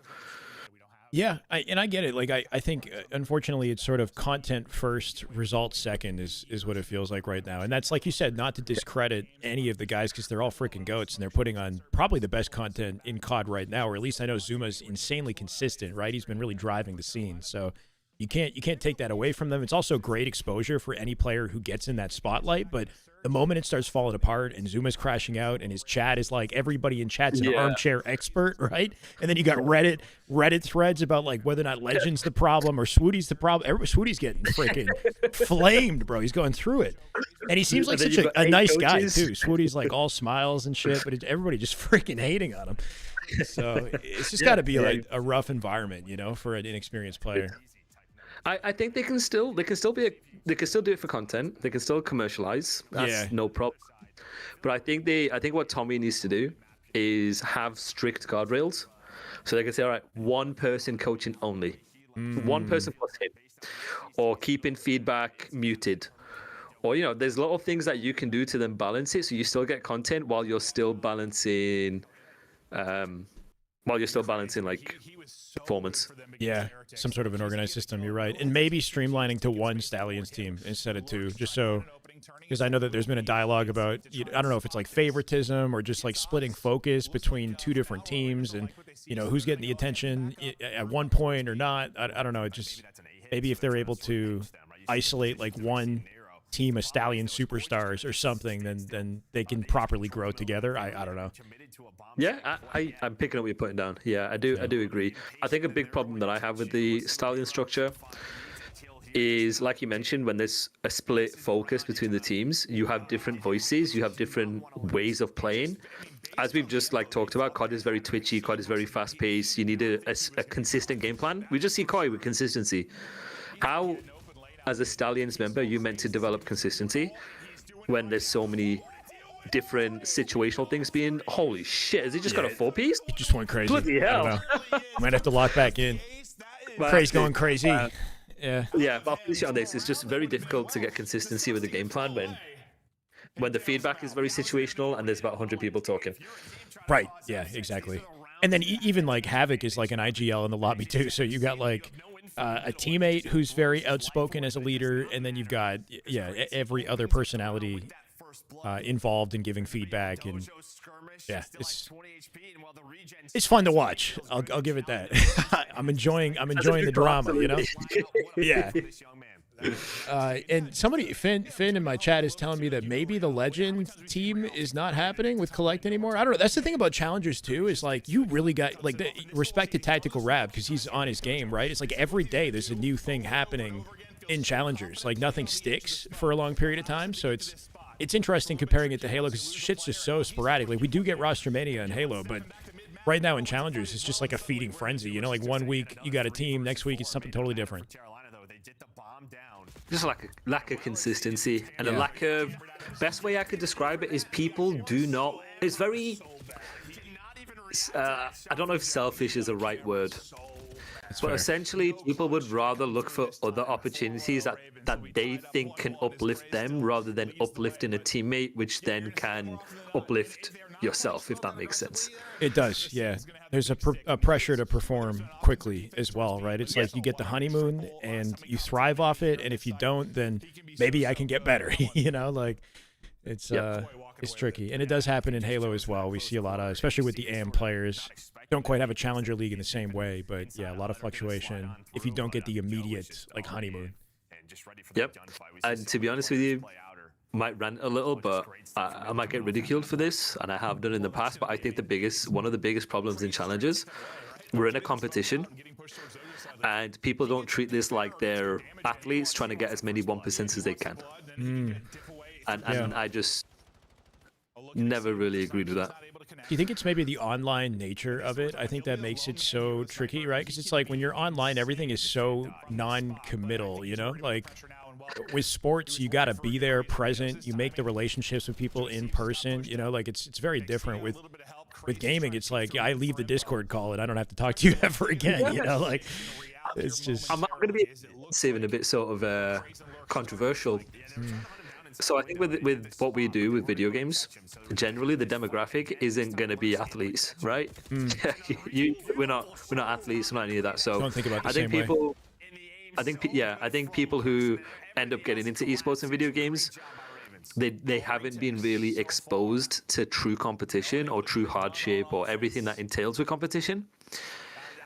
Speaker 1: Yeah, I get it. Like, I think, unfortunately, it's sort of content first, results second is what it feels like right now. And that's, like you said, not to discredit any of the guys, because they're all freaking goats, and they're putting on probably the best content in COD right now, or at least I know Zuma's insanely consistent, right? He's been really driving the scene. So you can't take that away from them. It's also great exposure for any player who gets in that spotlight, but the moment it starts falling apart and Zuma's crashing out and his chat is like, everybody in chat's an armchair expert, right? And then you got Reddit threads about like whether or not Legend's the problem or Swootie's the problem. Swootie's getting freaking flamed, bro. He's going through it. And he seems like such a nice guy too. Swootie's like all smiles and shit, but everybody just freaking hating on him. So it's just got to be like a rough environment, you know, for an inexperienced player.
Speaker 20: I think they can still do it for content. They can still commercialize. That's no problem. But I think what Tommy needs to do is have strict guardrails, so they can say, all right, one person coaching only, one person plus him, or keeping feedback muted, or there's a lot of things that you can do to then balance it, so you still get content while you're still balancing, like performance.
Speaker 1: Yeah, some sort of an organized system. You're right, and maybe streamlining to one Stallions team instead of 2, just so, because I know that there's been a dialogue about, I don't know if it's like favoritism or just like splitting focus between 2 different teams, and who's getting the attention at one point or not. I don't know. It just, maybe if they're able to isolate like one team of Stallion superstars or something, then they can properly grow together. I don't know.
Speaker 20: Yeah, I'm picking up what you're putting down. Yeah, I do agree. I think a big problem that I have with the Stallion structure is, like you mentioned, when there's a split focus between the teams, you have different voices, you have different ways of playing. As we've just talked about, COD is very twitchy, COD is very fast-paced. You need a consistent game plan. We just see Koi with consistency. How, as a Stallions member, you meant to develop consistency when there's so many different situational things being, holy shit, has he just got a 4-piece?
Speaker 1: He just went crazy.
Speaker 20: Bloody hell.
Speaker 1: I don't know. Might have to lock back in. Crazy going crazy. Yeah,
Speaker 20: but I'll finish on this. It's just very difficult to get consistency with the game plan when the feedback is very situational and there's about 100 people talking.
Speaker 1: Right, yeah, exactly. And then even like Havoc is like an IGL in the lobby too, so you got like a teammate who's very outspoken as a leader, and then you've got every other personality involved in giving feedback, and yeah, it's fun to watch. I'll give it that. I'm enjoying the drama, you know. Yeah. And somebody, Finn in my chat is telling me that maybe the Legend team is not happening with Collect anymore. I don't know. That's the thing about Challengers too, is like you really got like respect to Tactical Rab because he's on his game, right? It's like every day there's a new thing happening in Challengers. Like nothing sticks for a long period of time, so it's interesting comparing it to Halo because shit's just so sporadic. Like we do get roster mania in Halo, but right now in Challengers it's just like a feeding frenzy. You know, like one week you got a team, next week it's something totally different.
Speaker 20: Just like a lack of consistency and a lack of. Best way I could describe it is people do not. It's very. I don't know if selfish is the right word. But essentially, people would rather look for other opportunities that they think can uplift them rather than uplifting a teammate, which then can uplift yourself, if that makes sense.
Speaker 1: It does, yeah. There's a pressure to perform quickly as well, right? It's like you get the honeymoon and you thrive off it, and if you don't, then maybe I can get better, you know? Like, it's tricky. And it does happen in Halo as well. We see a lot of, especially with the AM players, don't quite have a Challenger League in the same way, but yeah, a lot of fluctuation if you don't get the immediate, like, honeymoon.
Speaker 20: Yep. And to be honest with you, might rant a little, but I might get ridiculed for this, and I have done in the past, but I think one of the biggest problems in Challengers, we're in a competition, and people don't treat this like they're athletes trying to get as many 1% as they can. And I just never really agreed with that.
Speaker 1: Do you think it's maybe the online nature of it? I think that makes it so tricky, right? Because it's like when you're online, everything is so non-committal, you know? Like with sports, you got to be there, present. You make the relationships with people in person, you know? Like it's very different. With gaming, it's like I leave the Discord call and I don't have to talk to you ever again, you know? Like it's just...
Speaker 20: I'm going to be saving a bit sort of controversial. So I think with what we do with video games, generally the demographic isn't going to be athletes, right? We're not athletes, we're not any of that. So
Speaker 1: don't think about the
Speaker 20: I think
Speaker 1: same
Speaker 20: people,
Speaker 1: way.
Speaker 20: I think people who end up getting into esports and video games, they haven't been really exposed to true competition or true hardship or everything that entails with competition.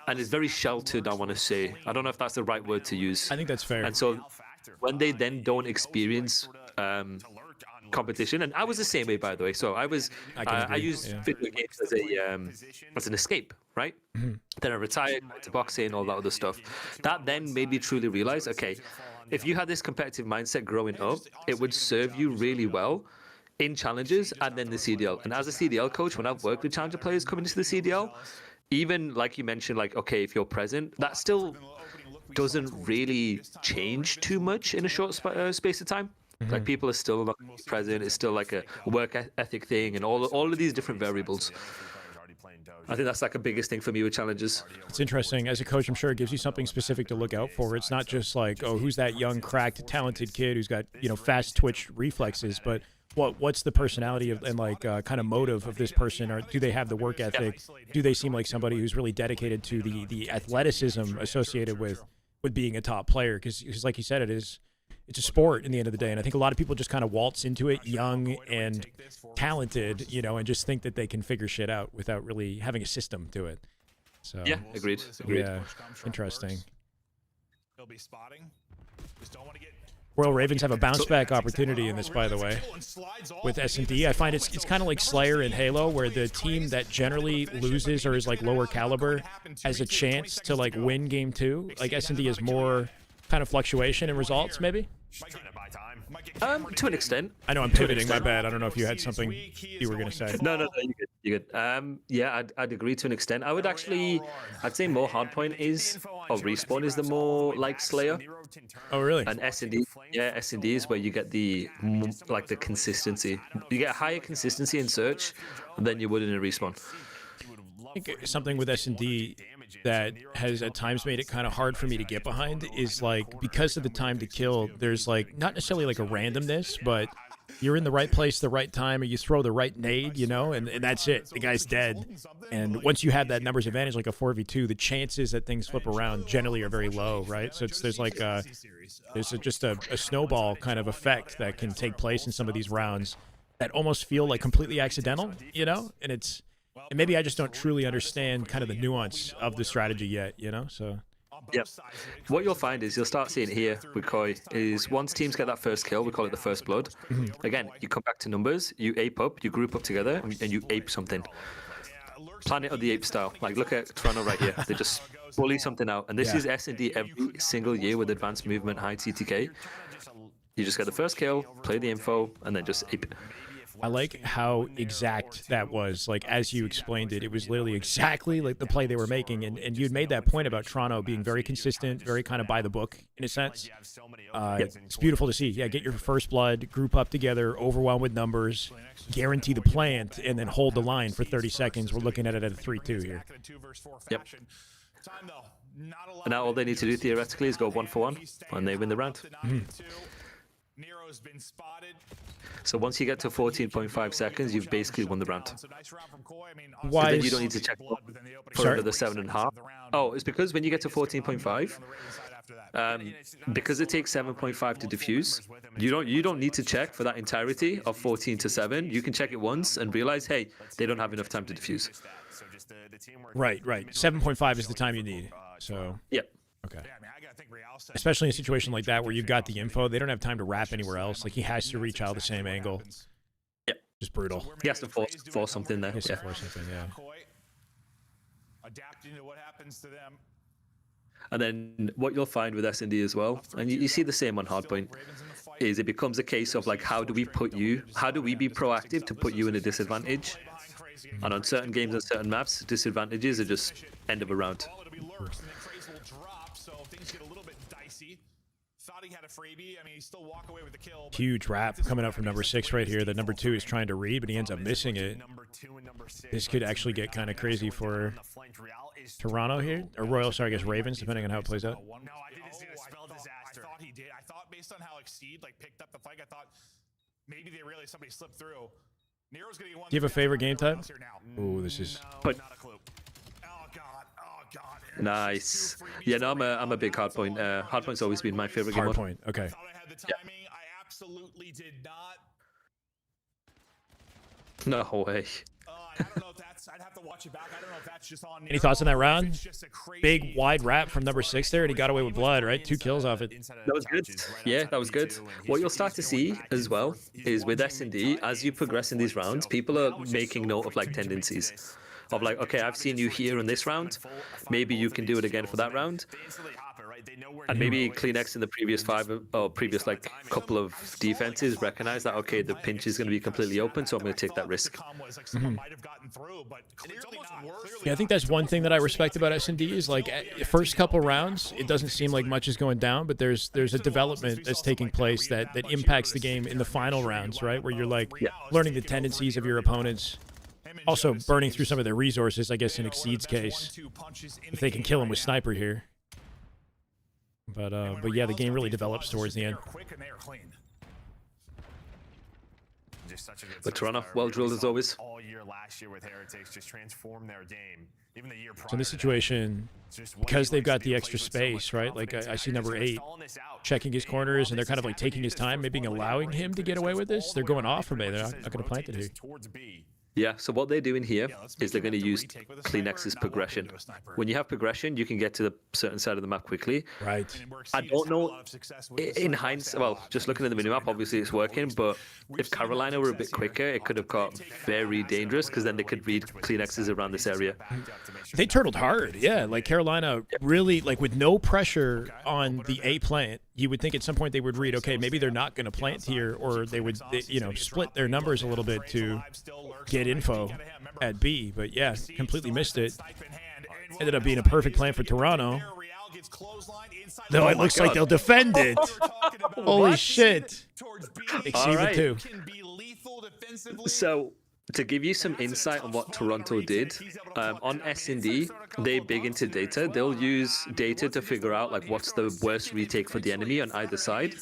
Speaker 20: And it's very sheltered, I want to say. I don't know if that's the right word to use.
Speaker 1: I think that's fair.
Speaker 20: And so when they then don't experience competition, and I was the same way, by the way. So I used video games as an escape, right? Then I retired, went to boxing, all that other stuff. That then made me truly realize, okay, if you had this competitive mindset growing up, it would serve you really well in challenges and then the CDL. And as a CDL coach, when I've worked with challenger players coming into the CDL, even like you mentioned, like, okay, if you're present, that still doesn't really change too much in a short space of time. Like people are still not present. It's still like a work ethic thing and all of these different variables. I think that's like a biggest thing for me with challenges.
Speaker 1: It's interesting. As a coach, I'm sure it gives you something specific to look out for. It's not just like, oh, who's that young, cracked, talented kid who's got, you know, fast twitch reflexes, but what's the personality of and like kind of motive of this person, or do they have the work ethic? Do they seem like somebody who's really dedicated to the athleticism associated with being a top player? Because like you said, it's a sport in the end of the day, and I think a lot of people just kind of waltz into it young and talented, you know, and just think that they can figure shit out without really having a system to it. So
Speaker 20: yeah, agreed.
Speaker 1: Yeah, interesting. Royal Ravens have a bounce back opportunity in this, by the way, with S&D. I find it's kind of like Slayer in Halo, where the team that generally loses or is like lower caliber has a chance to like win game 2. Like S&D has more kind of fluctuation in results, maybe.
Speaker 20: To an extent.
Speaker 1: I know I'm pivoting. My bad. I don't know if you had something you were going to say.
Speaker 20: No, you're good. Yeah, I'd agree to an extent. I'd say more hardpoint respawn is the more like Slayer.
Speaker 1: Oh, really?
Speaker 20: And S&D is where you get the consistency. You get higher consistency in search than you would in a respawn.
Speaker 1: I think something with S&D that has at times made it kind of hard for me to get behind is like, because of the time to kill, there's like not necessarily like a randomness, but you're in the right place, the right time, or you throw the right nade, you know, and that's it. The guy's dead. And once you have that numbers advantage, like a 4v2, the chances that things flip around generally are very low, right? So there's just a snowball kind of effect that can take place in some of these rounds that almost feel like completely accidental, you know? And maybe I just don't truly understand kind of the nuance of the strategy yet, you know? So.
Speaker 20: Yep. What you'll find is you'll start seeing here with Koi is once teams get that first kill, we call it the first blood. Again, you come back to numbers, you ape up, you group up together, and you ape something. Planet of the Apes style. Like, look at Toronto right here. They just bully something out. And this is S&D every single year with advanced movement, high TTK. You just get the first kill, play the info, and then just ape it.
Speaker 1: I like how exact that was. Like, as you explained it, it was literally exactly like the play they were making. And you'd made that point about Toronto being very consistent, very kind of by the book, in a sense. It's beautiful to see. Yeah, get your first blood, group up together, overwhelm with numbers, guarantee the plant, and then hold the line for 30 seconds. We're looking at it at a 3-2 here.
Speaker 20: Yep. And now all they need to do, theoretically, is go 1-for-1, and they win the round. So once you get to 14.5 seconds, you've basically won the round.
Speaker 1: Why?
Speaker 20: Then you don't need to check for another 7.5. Oh, it's because when you get to 14.5, because it takes 7.5 to defuse, you don't need to check for that entirety of 14 to 7. You can check it once and realize, hey, they don't have enough time to defuse.
Speaker 1: Right. 7.5 is the time you need. So.
Speaker 20: Yep.
Speaker 1: Okay. Especially in a situation like that where you've got the info, they don't have time to wrap anywhere else. Like, he has to reach out the same angle.
Speaker 20: Yep.
Speaker 1: Just brutal.
Speaker 20: He has to force something there.
Speaker 1: He has to force something, yeah.
Speaker 4: Adapting to what happens to them.
Speaker 20: And then what you'll find with S&D as well, and you see the same on Hardpoint, is it becomes a case of like, how do we be proactive to put you in a disadvantage? And on certain games and certain maps, disadvantages are just end of a round.
Speaker 1: Huge wrap coming up from number 6 right here that number 2 is trying to read, but he ends up missing it. This could actually get kind of crazy for Toronto here, or Royal, sorry, I guess Ravens, depending on how it plays out.
Speaker 4: No, I think it's gonna spell disaster. I thought he did. I thought based on how Exceed picked up the flag, I thought maybe they realized somebody slipped through. Nero's gonna get one.
Speaker 1: Do you have a favorite game type? Ooh, this is.
Speaker 20: But nice. Yeah, no, I'm a big Hardpoint. Hardpoint's always been my favorite game.
Speaker 1: Hardpoint. Okay.
Speaker 4: I thought I had the timing. I absolutely did not.
Speaker 20: No way.
Speaker 4: I don't know if that's. I'd have to watch it back. I don't know if that's just on.
Speaker 1: Any thoughts on that round? Big wide wrap from number 6 there, and he got away with blood, right? 2 kills off it.
Speaker 20: That was good. Yeah, that was good. What you'll start to see as well is with S&D, as you progress in these rounds, people are making note of like tendencies. Of like, okay, I've seen you here in this round. Maybe you can do it again for that round. And maybe CleanX in the previous like couple of defenses recognize that, okay, the pinch is going to be completely open, so I'm going to take that risk.
Speaker 1: Yeah, I think that's one thing that I respect about S&D is like first couple rounds, it doesn't seem like much is going down, but there's a development that's taking place that impacts the game in the final rounds, right? Where you're like learning the tendencies of your opponents. Also burning through some of their resources, I guess, in Exceed's case, if they can kill him with Sniper here. But yeah, the game really develops towards the end.
Speaker 20: But Toronto, well drilled as always.
Speaker 4: All year last year with Heretics, just transformed their game. Even the year prior.
Speaker 1: So in this situation, because they've got the extra space, right? Like I see number 8 checking his corners, and they're kind of like taking his time, maybe allowing him to get away with this. They're going off from it. They're not going to plant it here.
Speaker 20: Yeah, so what they're doing here is they're going to use CleanX's progression. When you have progression, you can get to the certain side of the map quickly.
Speaker 1: Right.
Speaker 20: I don't know, in hindsight, well, just looking at the minimap, obviously it's working, but if Carolina were a bit quicker, it could have got very dangerous, because then they could read CleanX's around this area.
Speaker 1: They turtled hard, yeah. Like Carolina really, like with no pressure on the A plant, you would think at some point they would read, okay, maybe they're not going to plant here, or they would, split their numbers a little bit to get info at B. But yeah, completely missed it. Ended up being a perfect plan for Toronto. Though it looks like they'll defend it. Holy shit. Exceed with 2.
Speaker 20: So, to give you some insight on what Toronto did, on S&D, they're big into data. They'll use data to figure out like what's the worst retake for the enemy on either side.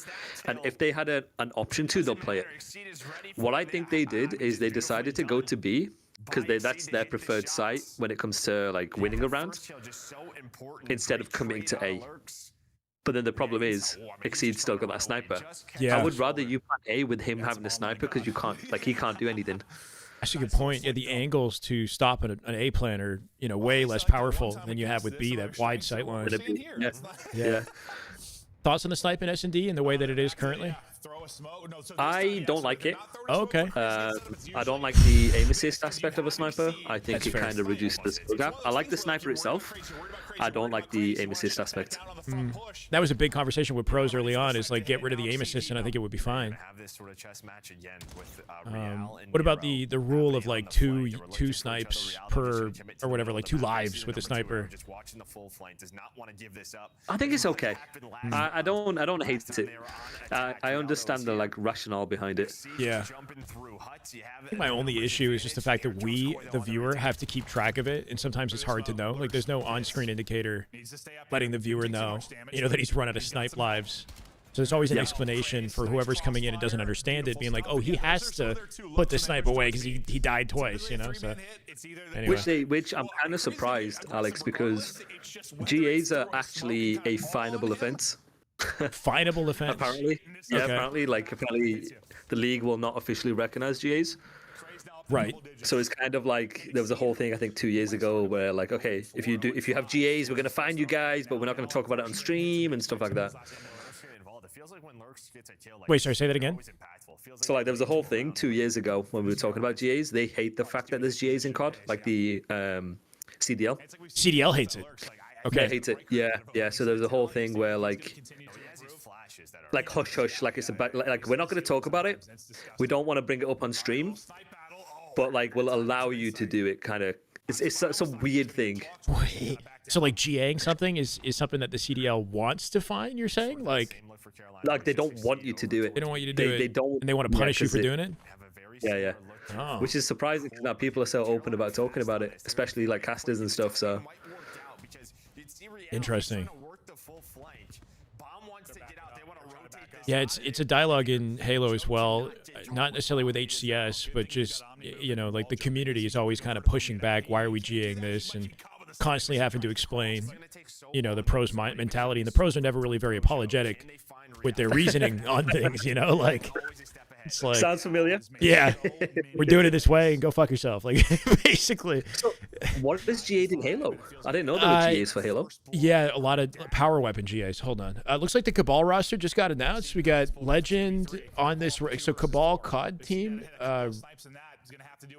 Speaker 20: And if they had an option to, they'll play it. What I think they did is they decided to go to B, because that's their preferred site when it comes to like winning a round, instead of committing to A. But then the problem is, Exceed's still got that sniper.
Speaker 1: Yeah.
Speaker 20: I would rather you plan A with him having a sniper because you can't, like, he can't do anything.
Speaker 1: That's a good point. Yeah, the angles to stop an A plan are, you know, way less powerful than you have with B, that wide sight line. Yeah. Thoughts on the snipe in S&D and the way that it is currently?
Speaker 20: I don't like it.
Speaker 1: Oh, okay.
Speaker 20: I don't like the aim assist aspect of a sniper. I think it kind of reduces the skill gap. I like the sniper itself. I don't like the aim assist aspect.
Speaker 1: That was a big conversation with pros early on, is like get rid of the aim assist and I think it would be fine. What about the rule of like two snipes per, or whatever, like 2 lives with a sniper?
Speaker 20: I think it's okay. I don't hate it. I understand the like rationale behind it.
Speaker 1: Yeah. I think my only issue is just the fact that we, the viewer, have to keep track of it, and sometimes it's hard to know. Like, there's no on-screen indicator letting the viewer know, you know, that he's run out of snipe lives. So there's always an explanation for whoever's coming in and doesn't understand it, being like, oh, he has to put the snipe away because he died twice, you know? So, anyway.
Speaker 20: Which I'm kind of surprised, Alex, because GAs are actually a finable offense.
Speaker 1: Finable offense?
Speaker 20: Apparently. Yeah, apparently the league will not officially recognize GAs.
Speaker 1: Right.
Speaker 20: So it's kind of like there was a whole thing I think 2 years ago where like, okay, if you have GAs, we're gonna find you guys, but we're not gonna talk about it on stream and stuff like that.
Speaker 1: Wait, sorry, say that again?
Speaker 20: So like there was a whole thing 2 years ago when we were talking about GAs. They hate the fact that there's GAs in COD, like the CDL.
Speaker 1: CDL hates it. Okay.
Speaker 20: They hate it. Yeah. So there's a whole thing where like hush hush, like it's about like we're not going to talk about it. We don't want to bring it up on stream, but like we'll allow you to do it. Kind of, it's a weird thing.
Speaker 1: Wait, so like GAing something is something that the CDL wants to find? You're saying like
Speaker 20: they don't want you to do it.
Speaker 1: They don't want you to do it.
Speaker 20: They don't.
Speaker 1: And they want to punish you for doing it.
Speaker 20: Yeah.
Speaker 1: Oh.
Speaker 20: Which is surprising that people are so open about talking about it, especially like casters and stuff. So
Speaker 1: interesting. Yeah, it's a dialogue in Halo as well, not necessarily with HCS, but just, you know, like the community is always kind of pushing back. Why are we GAing this? And constantly having to explain, you know, the pros' mentality. And the pros are never really very apologetic with their reasoning on things, you know, like it's like,
Speaker 20: sounds familiar.
Speaker 1: Yeah, we're doing it this way and go fuck yourself, like basically.
Speaker 20: So what is GA'd in Halo? I didn't know there were GAs for Halo.
Speaker 1: Yeah, a lot of power weapon GAs. Hold on. Looks like the Cabal roster just got announced. We got Legend on this. So Cabal COD team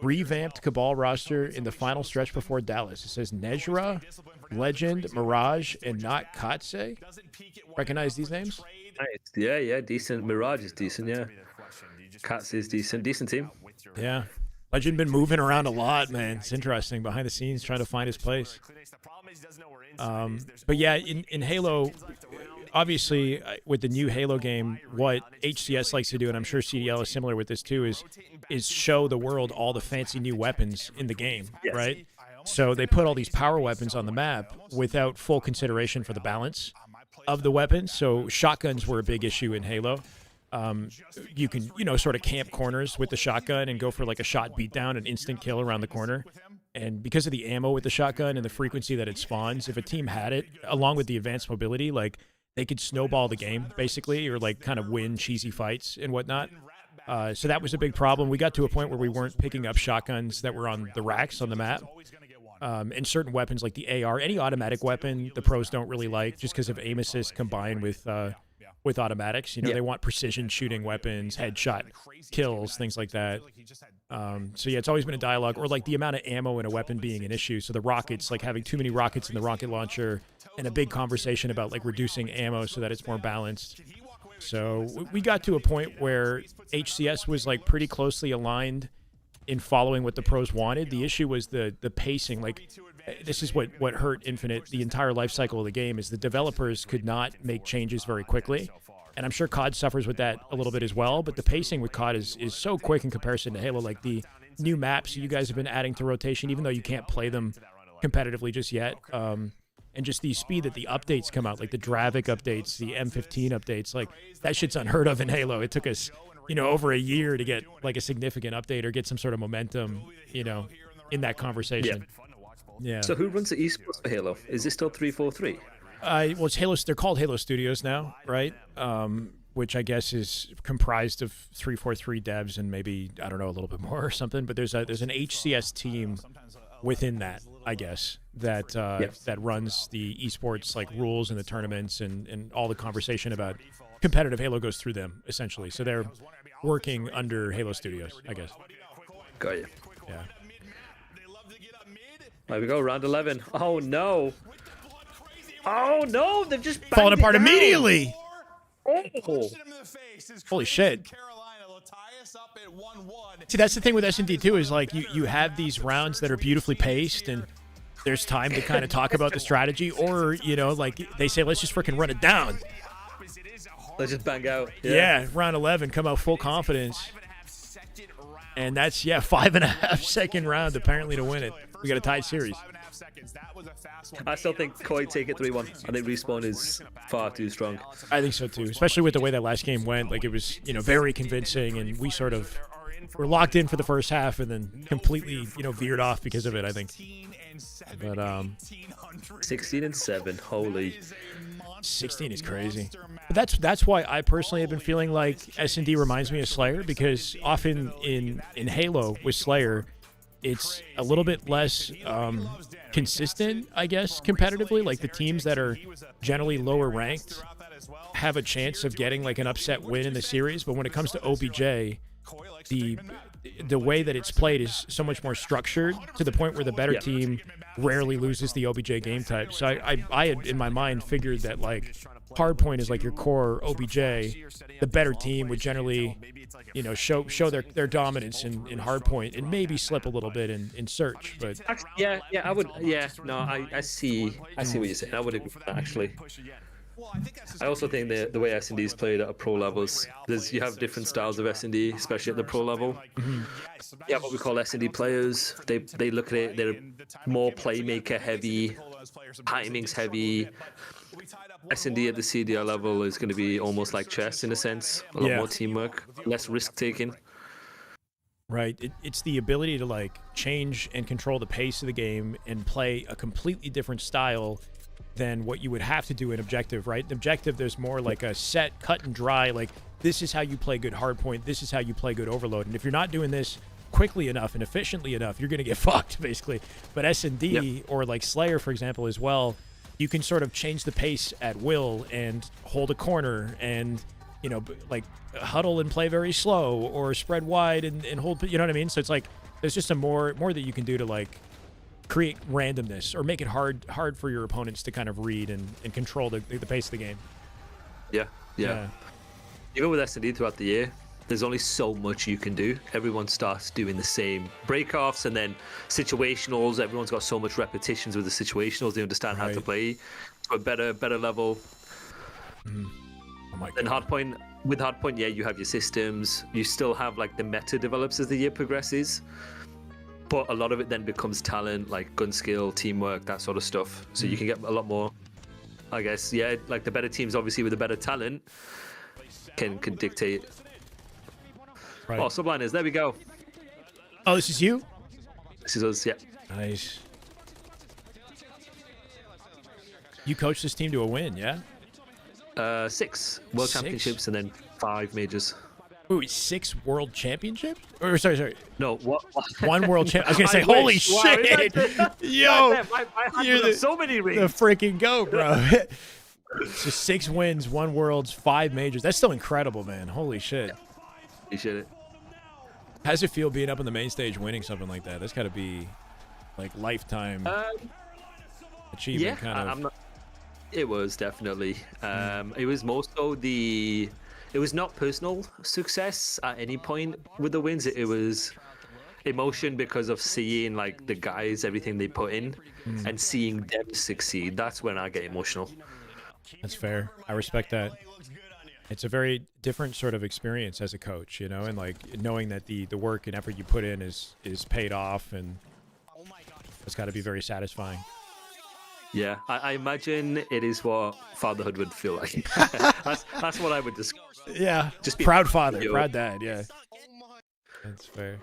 Speaker 1: revamped Cabal roster in the final stretch before Dallas. It says Nejra, Legend, Mirage, and not Katse. Recognize these names?
Speaker 20: Nice. Yeah, decent. Mirage is decent, yeah. Katse is decent team.
Speaker 1: Yeah. Legend been moving around a lot, man. It's interesting, behind the scenes, trying to find his place. But yeah, in Halo, obviously, with the new Halo game, what HCS likes to do, and I'm sure CDL is similar with this too, is show the world all the fancy new weapons in the game, right? So they put all these power weapons on the map without full consideration for the balance of the weapons. So shotguns were a big issue in Halo. You can, you know, sort of camp corners with the shotgun and go for like a shot beatdown, an instant kill around the corner. And because of the ammo with the shotgun and the frequency that it spawns, if a team had it, along with the advanced mobility, like they could snowball the game basically, or like kind of win cheesy fights and whatnot. So that was a big problem. We got to a point where we weren't picking up shotguns that were on the racks on the map. And certain weapons like the AR, any automatic weapon, the pros don't really like just because of aim assist combined with automatics. You know, they want precision shooting weapons, headshot kills, things like that. So yeah, it's always been a dialogue, or like the amount of ammo in a weapon being an issue. So the rockets, like having too many rockets in the rocket launcher, and a big conversation about like reducing ammo so that it's more balanced. So we got to a point where HCS was like pretty closely aligned in following what the pros wanted. The issue was the pacing. Like, this is what hurt Infinite the entire life cycle of the game, is the developers could not make changes very quickly. And I'm sure COD suffers with that a little bit as well, but the pacing with COD is so quick in comparison to Halo. Like the new maps you guys have been adding to rotation, even though you can't play them competitively just yet. And just the speed that the updates come out, like the Dravik updates, the M15 updates, like that shit's unheard of in Halo. It took us, you know, over a year to get like a significant update or get some sort of momentum, you know, in that conversation. Yeah.
Speaker 20: So who runs the esports for Halo? Is it still 343?
Speaker 1: Well, it's Halo. They're called Halo Studios now, right? Which I guess is comprised of 343 devs and maybe, I don't know, a little bit more or something. But there's an HCS team within that, I guess, that that runs the esports like rules and the tournaments and all the conversation about competitive Halo goes through them essentially. So they're working under Halo Studios, I guess.
Speaker 20: Got you.
Speaker 1: Yeah.
Speaker 20: There we go, round 11. Oh no! Oh no! They've just
Speaker 1: fallen apart
Speaker 20: down.
Speaker 1: Immediately.
Speaker 20: Oh.
Speaker 1: Holy shit. See, that's the thing with S&D too, is like you have these rounds that are beautifully paced and there's time to kind of talk about the strategy, or, you know, like they say, let's just freaking run it down.
Speaker 20: Let's just bang out.
Speaker 1: Yeah, round 11, come out full confidence. And that's, 5.5 second round apparently to win it. We got a tied series.
Speaker 20: I still think Koi take it 3-1. I think Respawn is far too strong.
Speaker 1: I think so too, especially with the way that last game went. Like, it was, you know, very convincing, and we sort of were locked in for the first half and then completely, you know, veered off because of it, I think. But
Speaker 20: 16-7, holy.
Speaker 1: 16 is crazy. But that's why I personally have been feeling like S&D reminds me of Slayer, because often in Halo with Slayer, it's a little bit less consistent, I guess, competitively. Like, the teams that are generally lower ranked have a chance of getting like an upset win in the series. But when it comes to OBJ, the way that it's played is so much more structured, to the point where the better team rarely loses the OBJ game type. So I had in my mind figured that like hardpoint is like your core OBJ. The better team would generally, you know, show their dominance in hardpoint and maybe slip a little bit in search. But
Speaker 20: I would. No, I see what you're saying. I would agree with that, actually. I also think the way S&D is played at a pro levels, you have different styles of S&D, especially at the pro level. You have what we call S&D players. They look at it, they're more playmaker heavy, timings heavy. S&D at the CDR level is going to be almost like chess in a sense, a lot more teamwork, less risk taking.
Speaker 1: Right. It's the ability to like change and control the pace of the game and play a completely different style than what you would have to do in objective, right? In objective, there's more like a set, cut and dry, like this is how you play good hardpoint, this is how you play good overload. And if you're not doing this quickly enough and efficiently enough, you're going to get fucked, basically. But S&D, or like Slayer, for example, as well, you can sort of change the pace at will and hold a corner and, you know, like huddle and play very slow, or spread wide and hold, you know what I mean? So it's like, there's just a more that you can do to like create randomness or make it hard for your opponents to kind of read and control the pace of the game.
Speaker 20: Yeah. Even with S&D throughout the year, there's only so much you can do. Everyone starts doing the same breakoffs and then situationals. Everyone's got so much repetitions with the situationals. They understand how to play to a better level.
Speaker 1: Oh my God.
Speaker 20: And hardpoint, with hardpoint, you have your systems. You still have like the meta develops as the year progresses. But a lot of it then becomes talent, like gun skill, teamwork, that sort of stuff. So you can get a lot more, I guess, like the better teams, obviously, with the better talent, can dictate. Right. Oh, Subliners, there we go.
Speaker 1: Oh, this is you?
Speaker 20: This is us, yeah.
Speaker 1: Nice. You coached this team to a win, yeah?
Speaker 20: 6 World Championships and then 5 majors.
Speaker 1: Ooh, 6 world championships? Or sorry.
Speaker 20: No, what?
Speaker 1: 1 world champ. I was gonna say, holy shit! Yo,
Speaker 20: you're so many rings.
Speaker 1: The freaking GOAT, bro. So 6 wins, 1 worlds, 5 majors. That's still incredible, man. Holy shit.
Speaker 20: Appreciate it.
Speaker 1: How's it feel being up on the main stage, winning something like that? That's got to be like lifetime achievement, kind of.
Speaker 20: It was definitely. It was more so it was not personal success at any point with the wins. It was emotion because of seeing like the guys, everything they put in, and seeing them succeed. That's when I get emotional.
Speaker 1: That's fair. I respect that. It's a very different sort of experience as a coach, you know, and like knowing that the work and effort you put in is paid off, and it's got to be very satisfying.
Speaker 20: Yeah, I imagine it is what fatherhood would feel like. that's what I would describe.
Speaker 1: Yeah,
Speaker 20: just
Speaker 1: proud father, proud dad. Yeah, that's fair.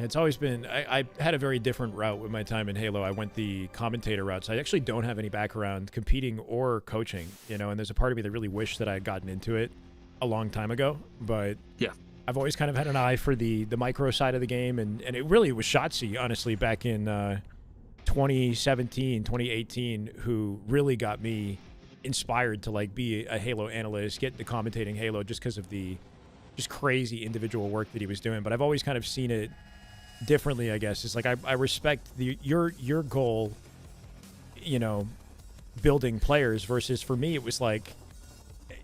Speaker 1: It's always been, I had a very different route with my time in Halo. I went the commentator route, so I actually don't have any background competing or coaching, you know, and there's a part of me that really wished that I had gotten into it a long time ago, but
Speaker 20: yeah,
Speaker 1: I've always kind of had an eye for the micro side of the game, and it really was Shotzi, honestly, back in 2017, 2018, who really got me inspired to like be a Halo analyst, get into commentating Halo just because of the just crazy individual work that he was doing. But I've always kind of seen it differently, I guess. It's like I respect your goal, you know, building players versus for me it was like,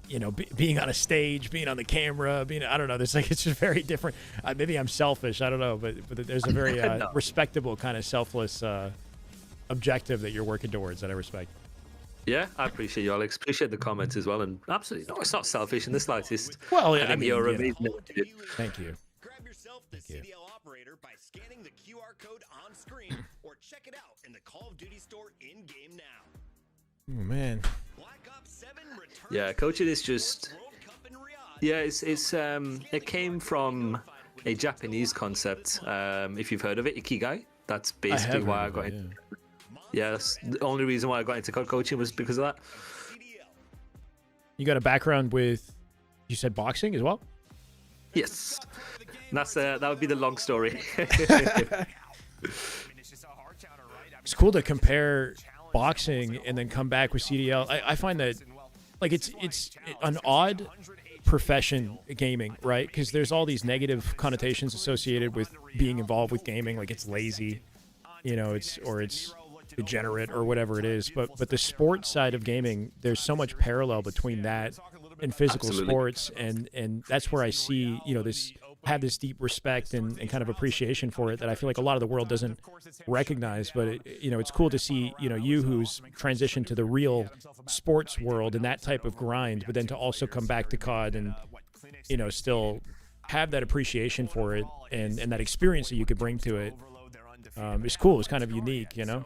Speaker 1: you know, being on a stage, being on the camera, I don't know, there's like, it's just very different. Maybe I'm selfish, I don't know, but there's a very
Speaker 20: No.
Speaker 1: respectable kind of selfless objective that you're working towards that I respect.
Speaker 20: Yeah, I appreciate you, Alex. Appreciate the comments as well. And absolutely, no, it's not selfish in the slightest.
Speaker 1: Well,
Speaker 20: I think you're amazing.
Speaker 1: Thank you.
Speaker 2: Grab yourself the CDL operator by scanning the QR code on screen or check it out in the Call of Duty store in-game now.
Speaker 1: Oh, man.
Speaker 20: Yeah, coaching is just... Yeah, it came from a Japanese concept. If you've heard of it, Ikigai. That's basically why I got into it. Yeah, that's the only reason why I got into coaching was because of that.
Speaker 1: You got a background with, you said boxing as well?
Speaker 20: Yes. And that's that would be the long story.
Speaker 1: It's cool to compare boxing and then come back with CDL. I find that like it's an odd profession, gaming, right? Because there's all these negative connotations associated with being involved with gaming, like it's lazy, you know, it's degenerate or whatever it is. But the sports side of gaming, there's so much parallel between that and physical sports, and that's where I see, you know, have this deep respect and kind of appreciation for it that I feel like a lot of the world doesn't recognize. But you know, it's cool to see, you know, you who's transitioned to the real sports world and that type of grind, but then to also come back to COD and, you know, still have that appreciation for it and that experience that you could bring to it. It's cool. It's kind of unique, you know.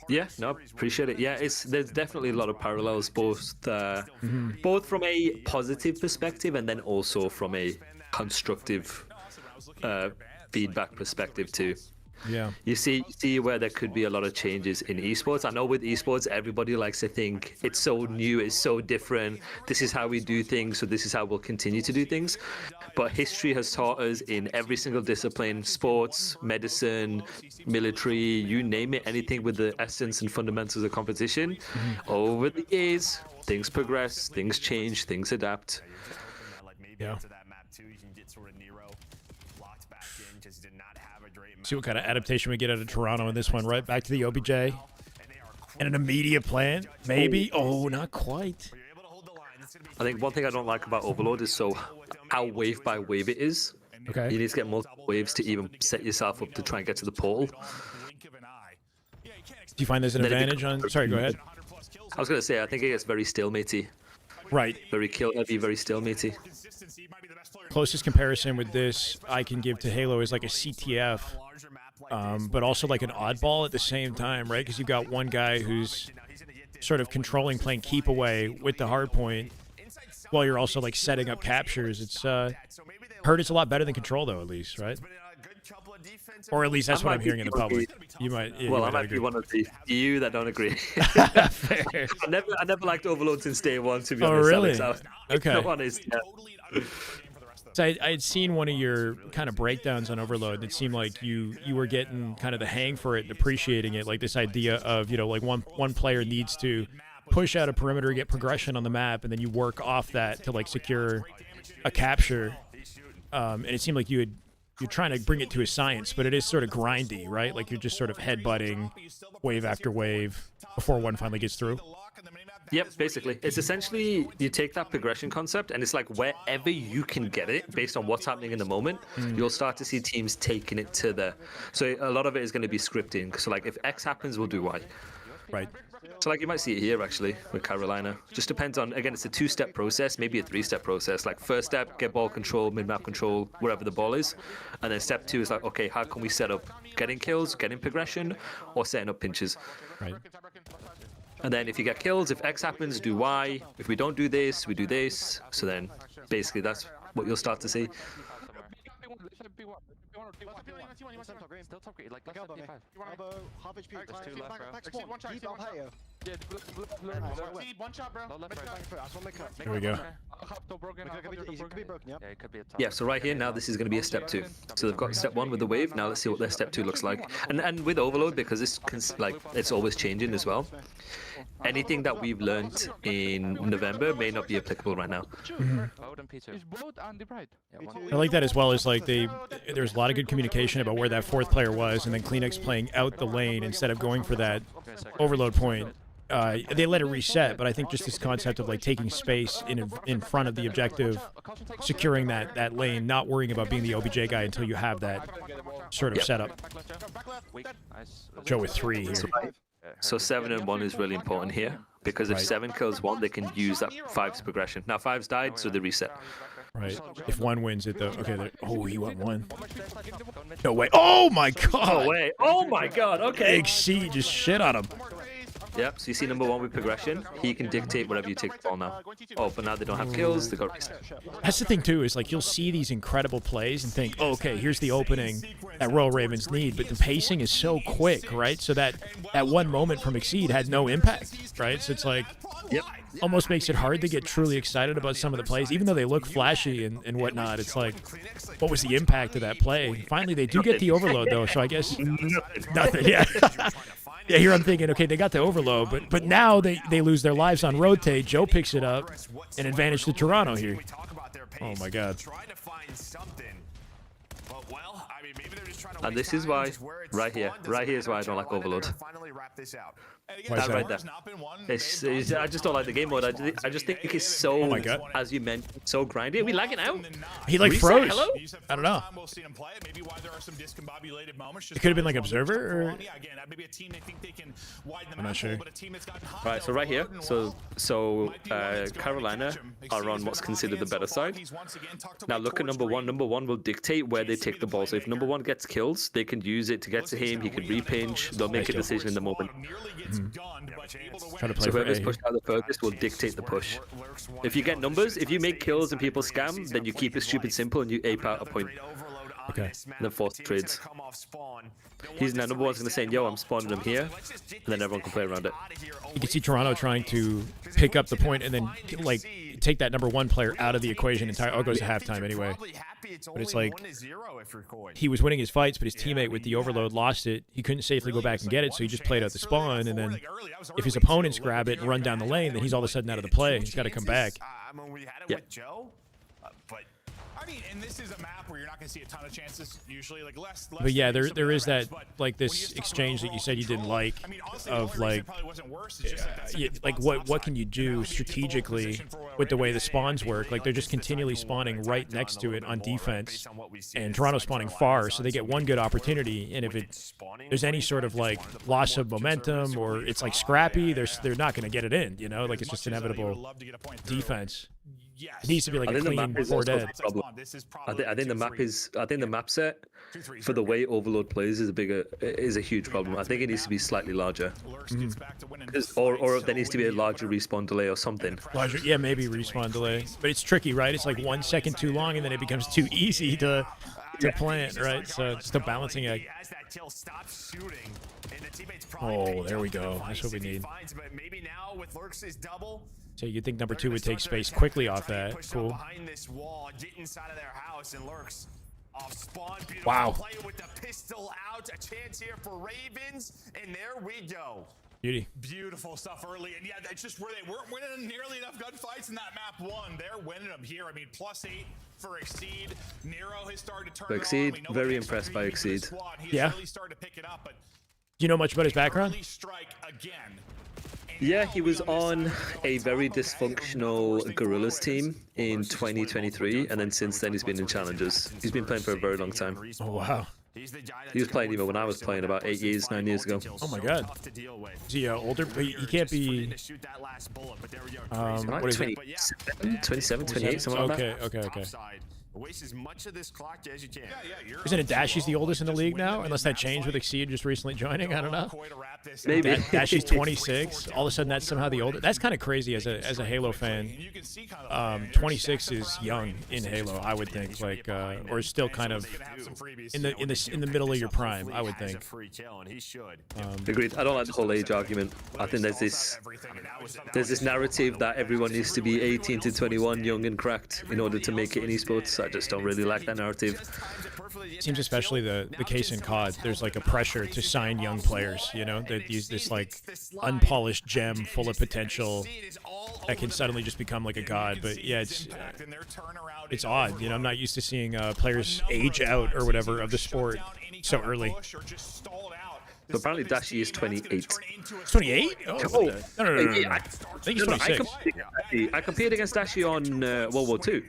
Speaker 20: Yeah, no, appreciate it. Yeah, there's definitely a lot of parallels, both both from a positive perspective and then also from a constructive feedback perspective too.
Speaker 1: Yeah.
Speaker 20: You see where there could be a lot of changes in esports. I know with esports, everybody likes to think it's so new, it's so different. This is how we do things, so this is how we'll continue to do things. But history has taught us in every single discipline, sports, medicine, military, you name it, anything with the essence and fundamentals of competition. Over the years, things progress, things change, things adapt.
Speaker 1: Yeah. See what kind of adaptation we get out of Toronto in this one, right? Back to the OBJ. And an immediate plan, maybe? Oh, not quite.
Speaker 20: I think one thing I don't like about Overlord is how wave by wave it is.
Speaker 1: Okay.
Speaker 20: You need to get multiple waves to even set yourself up to try and get to the portal.
Speaker 1: Do you find there's an advantage on... Sorry, go ahead.
Speaker 20: I was going to say, I think it gets very stalematy.
Speaker 1: Right.
Speaker 20: Very kill heavy, very stalematy.
Speaker 1: Closest comparison with this I can give to Halo is like a CTF, but also like an oddball at the same time, right? Because you've got one guy who's sort of controlling, playing keep away with the hard point, while you're also like setting up captures. It's heard it's a lot better than control though, at least, right? Or at least that's what I'm hearing in the public. You might. Yeah,
Speaker 20: Well, I might be one of the few that don't agree.
Speaker 1: Fair.
Speaker 20: I never liked Overlord since day one, to be honest.
Speaker 1: Oh, really?
Speaker 20: Alex.
Speaker 1: Okay.
Speaker 20: No, honest, yeah.
Speaker 1: So I had seen one of your kind of breakdowns on Overload, and it seemed like you were getting kind of the hang for it and appreciating it, like this idea of, you know, like one player needs to push out a perimeter, get progression on the map, and then you work off that to like secure a capture. And it seemed like you're trying to bring it to a science, but it is sort of grindy, right? Like you're just sort of headbutting wave after wave before one finally gets through.
Speaker 20: Yep, basically. It's essentially, you take that progression concept and it's like wherever you can get it based on what's happening in the moment, you'll start to see teams taking it to the... So a lot of it is going to be scripting. So like if X happens, we'll do Y.
Speaker 1: Right.
Speaker 20: So like you might see it here actually with Carolina. Just depends on, again, it's a two-step process, maybe a three-step process. Like first step, get ball control, mid-map control, wherever the ball is. And then step two is like, okay, how can we set up getting kills, getting progression, or setting up pinches?
Speaker 1: Right.
Speaker 20: And then if you get kills, if X happens, do Y. If we don't do this, we do this. So then basically that's what you'll start to see.
Speaker 17: Still top green. Like, elbow, half HP. There's 2 left, bro. One shot, deep up higher. Yeah, one shot, bro.
Speaker 1: Here we go.
Speaker 20: Yeah, so right here now this is going to be a step 2. So they've got step 1 with the wave. Now let's see what their step 2 looks like. And with overload, because it's always changing as well. Anything that we've learned in November may not be applicable right now.
Speaker 1: I like that as well as like there's a lot of good communication about where that 4th player was, and then Kleenex playing out the lane instead of going for that overload point. They let it reset, but I think just this concept of like taking space in front of the objective, securing that lane, not worrying about being the OBJ guy until you have that sort of setup. Joe with 3 here.
Speaker 20: So 7 and 1 is really important here, because if 7 kills 1, they can use that 5's progression. Now 5's died, so they reset.
Speaker 1: Right. If 1 wins it, though. Okay. Oh, he won 1. No way. Oh, my God.
Speaker 20: No way. Oh, my God. Okay.
Speaker 1: Big C just shit on him.
Speaker 20: Yep, so you see number 1 with progression. He can dictate whatever you take the ball now. Oh, but now they don't have kills. They got reset.
Speaker 1: That's the thing, too, is like you'll see these incredible plays and think, oh, okay, here's the opening that Royal Ravens need. But the pacing is so quick, right? So that one moment from Exceed had no impact, right? So it's like, almost makes it hard to get truly excited about some of the plays. Even though they look flashy and whatnot, it's like, what was the impact of that play? Finally, they do get the overload, though, so I guess nothing, yeah. Yeah, here I'm thinking, okay, they got the overload, but now they lose their lives on rotate. Joe picks it up, an advantage to Toronto here. Oh my God.
Speaker 20: And this is why, right here is why I don't like overload. That right there. I just don't like the game mode. I just think it's so, as you mentioned, so grindy. Are we lagging out?
Speaker 1: He like froze. Hello? I don't know. It could have been like Observer, or I'm not sure.
Speaker 20: Right, so right here, so Carolina are on what's considered the better side. Now look at number 1. Number 1 will dictate where they take the ball. So if number 1 gets kills, they can use it to get to him. He can repinch. They'll make a decision in the moment.
Speaker 1: Try to play
Speaker 20: so whoever's pushed out the furthest will dictate the push. If you get numbers, if you make kills and people scam, then you keep it stupid simple and you ape out a point.
Speaker 1: Okay.
Speaker 20: And then force trades. He's now number 1's going to say, yo, I'm spawning him here, and then everyone can play around it.
Speaker 1: You can see Toronto trying to pick up the point and then like take that number 1 player out of the equation entirely. Oh, it goes to halftime anyway. But it's like he was winning his fights, but his teammate with the overload lost it. He couldn't safely go back and get it, so he just played out the spawn. And then if his opponents grab it and run down the lane, then he's all of a sudden out of the play. He's got to come back.
Speaker 4: Yeah. I mean, and this is a map where you're not going to see a ton of chances usually, like less
Speaker 1: but yeah, there is that like this exchange that you said you didn't like, of like, like what can you do strategically with the way the spawns work? Like they're just continually spawning right next to it on defense, and Toronto spawning far, so they get one good opportunity, and if there's any sort of like loss of momentum or it's like scrappy, they're not going to get it in, you know, like it's just inevitable defense. It needs to be like a clean 4 dead.
Speaker 20: I think the map set for the way Overload plays is a huge problem. I think it needs to be slightly larger, or there needs to be a larger respawn delay or something.
Speaker 1: Larger, yeah, maybe respawn delay, but it's tricky, right? It's like 1 second too long, and then it becomes too easy to plant, right? So it's the balancing act. Oh, there we go. That's what we need. So you'd think number 2 would take space quickly off that. Cool. Wow. Beauty.
Speaker 4: Beautiful stuff early, and yeah, that's just where they weren't winning nearly enough gunfights in that map 1. They're winning them here. I mean, +8 for Exceed. Nero has started to turn
Speaker 20: Exceed, very impressed by Exceed.
Speaker 1: Yeah.
Speaker 4: Really started to pick it up, but
Speaker 1: do you know much about his background?
Speaker 20: Yeah, he was on a very dysfunctional Gorillas team in 2023, and then since then he's been in Challengers. He's been playing for a very long time.
Speaker 1: Oh, wow.
Speaker 20: He was playing even when I was playing about 9 years ago.
Speaker 1: Oh my God. Is he older? He can't be.
Speaker 20: What is 27, 28, something like that.
Speaker 1: Okay.
Speaker 4: Waste as much of this clock as you can.
Speaker 1: Isn't it Dashy's the oldest in the league now? Unless that changed with Exceed just recently joining. I don't know.
Speaker 20: Maybe.
Speaker 1: Dashy's 26. All of a sudden, that's somehow the oldest. That's kind of crazy as a Halo fan. 26 is young in Halo, I would think. Like, or still kind of in the middle of your prime, I would think.
Speaker 20: Agreed. I don't like the whole age argument. I think there's this narrative that everyone needs to be 18 to 21, young and cracked, in order to make it in esports. I just don't really like that narrative.
Speaker 1: Seems especially the case in COD. There's like a pressure to sign young players, you know, that use this like unpolished gem full of potential that can suddenly just become like a god. But yeah, it's odd, you know. I'm not used to seeing players age out or whatever of the sport so early.
Speaker 20: But apparently Dashy is 28.
Speaker 1: 28? Oh, no.
Speaker 20: I
Speaker 1: think he's 26.
Speaker 20: I competed against Dashy on World War II.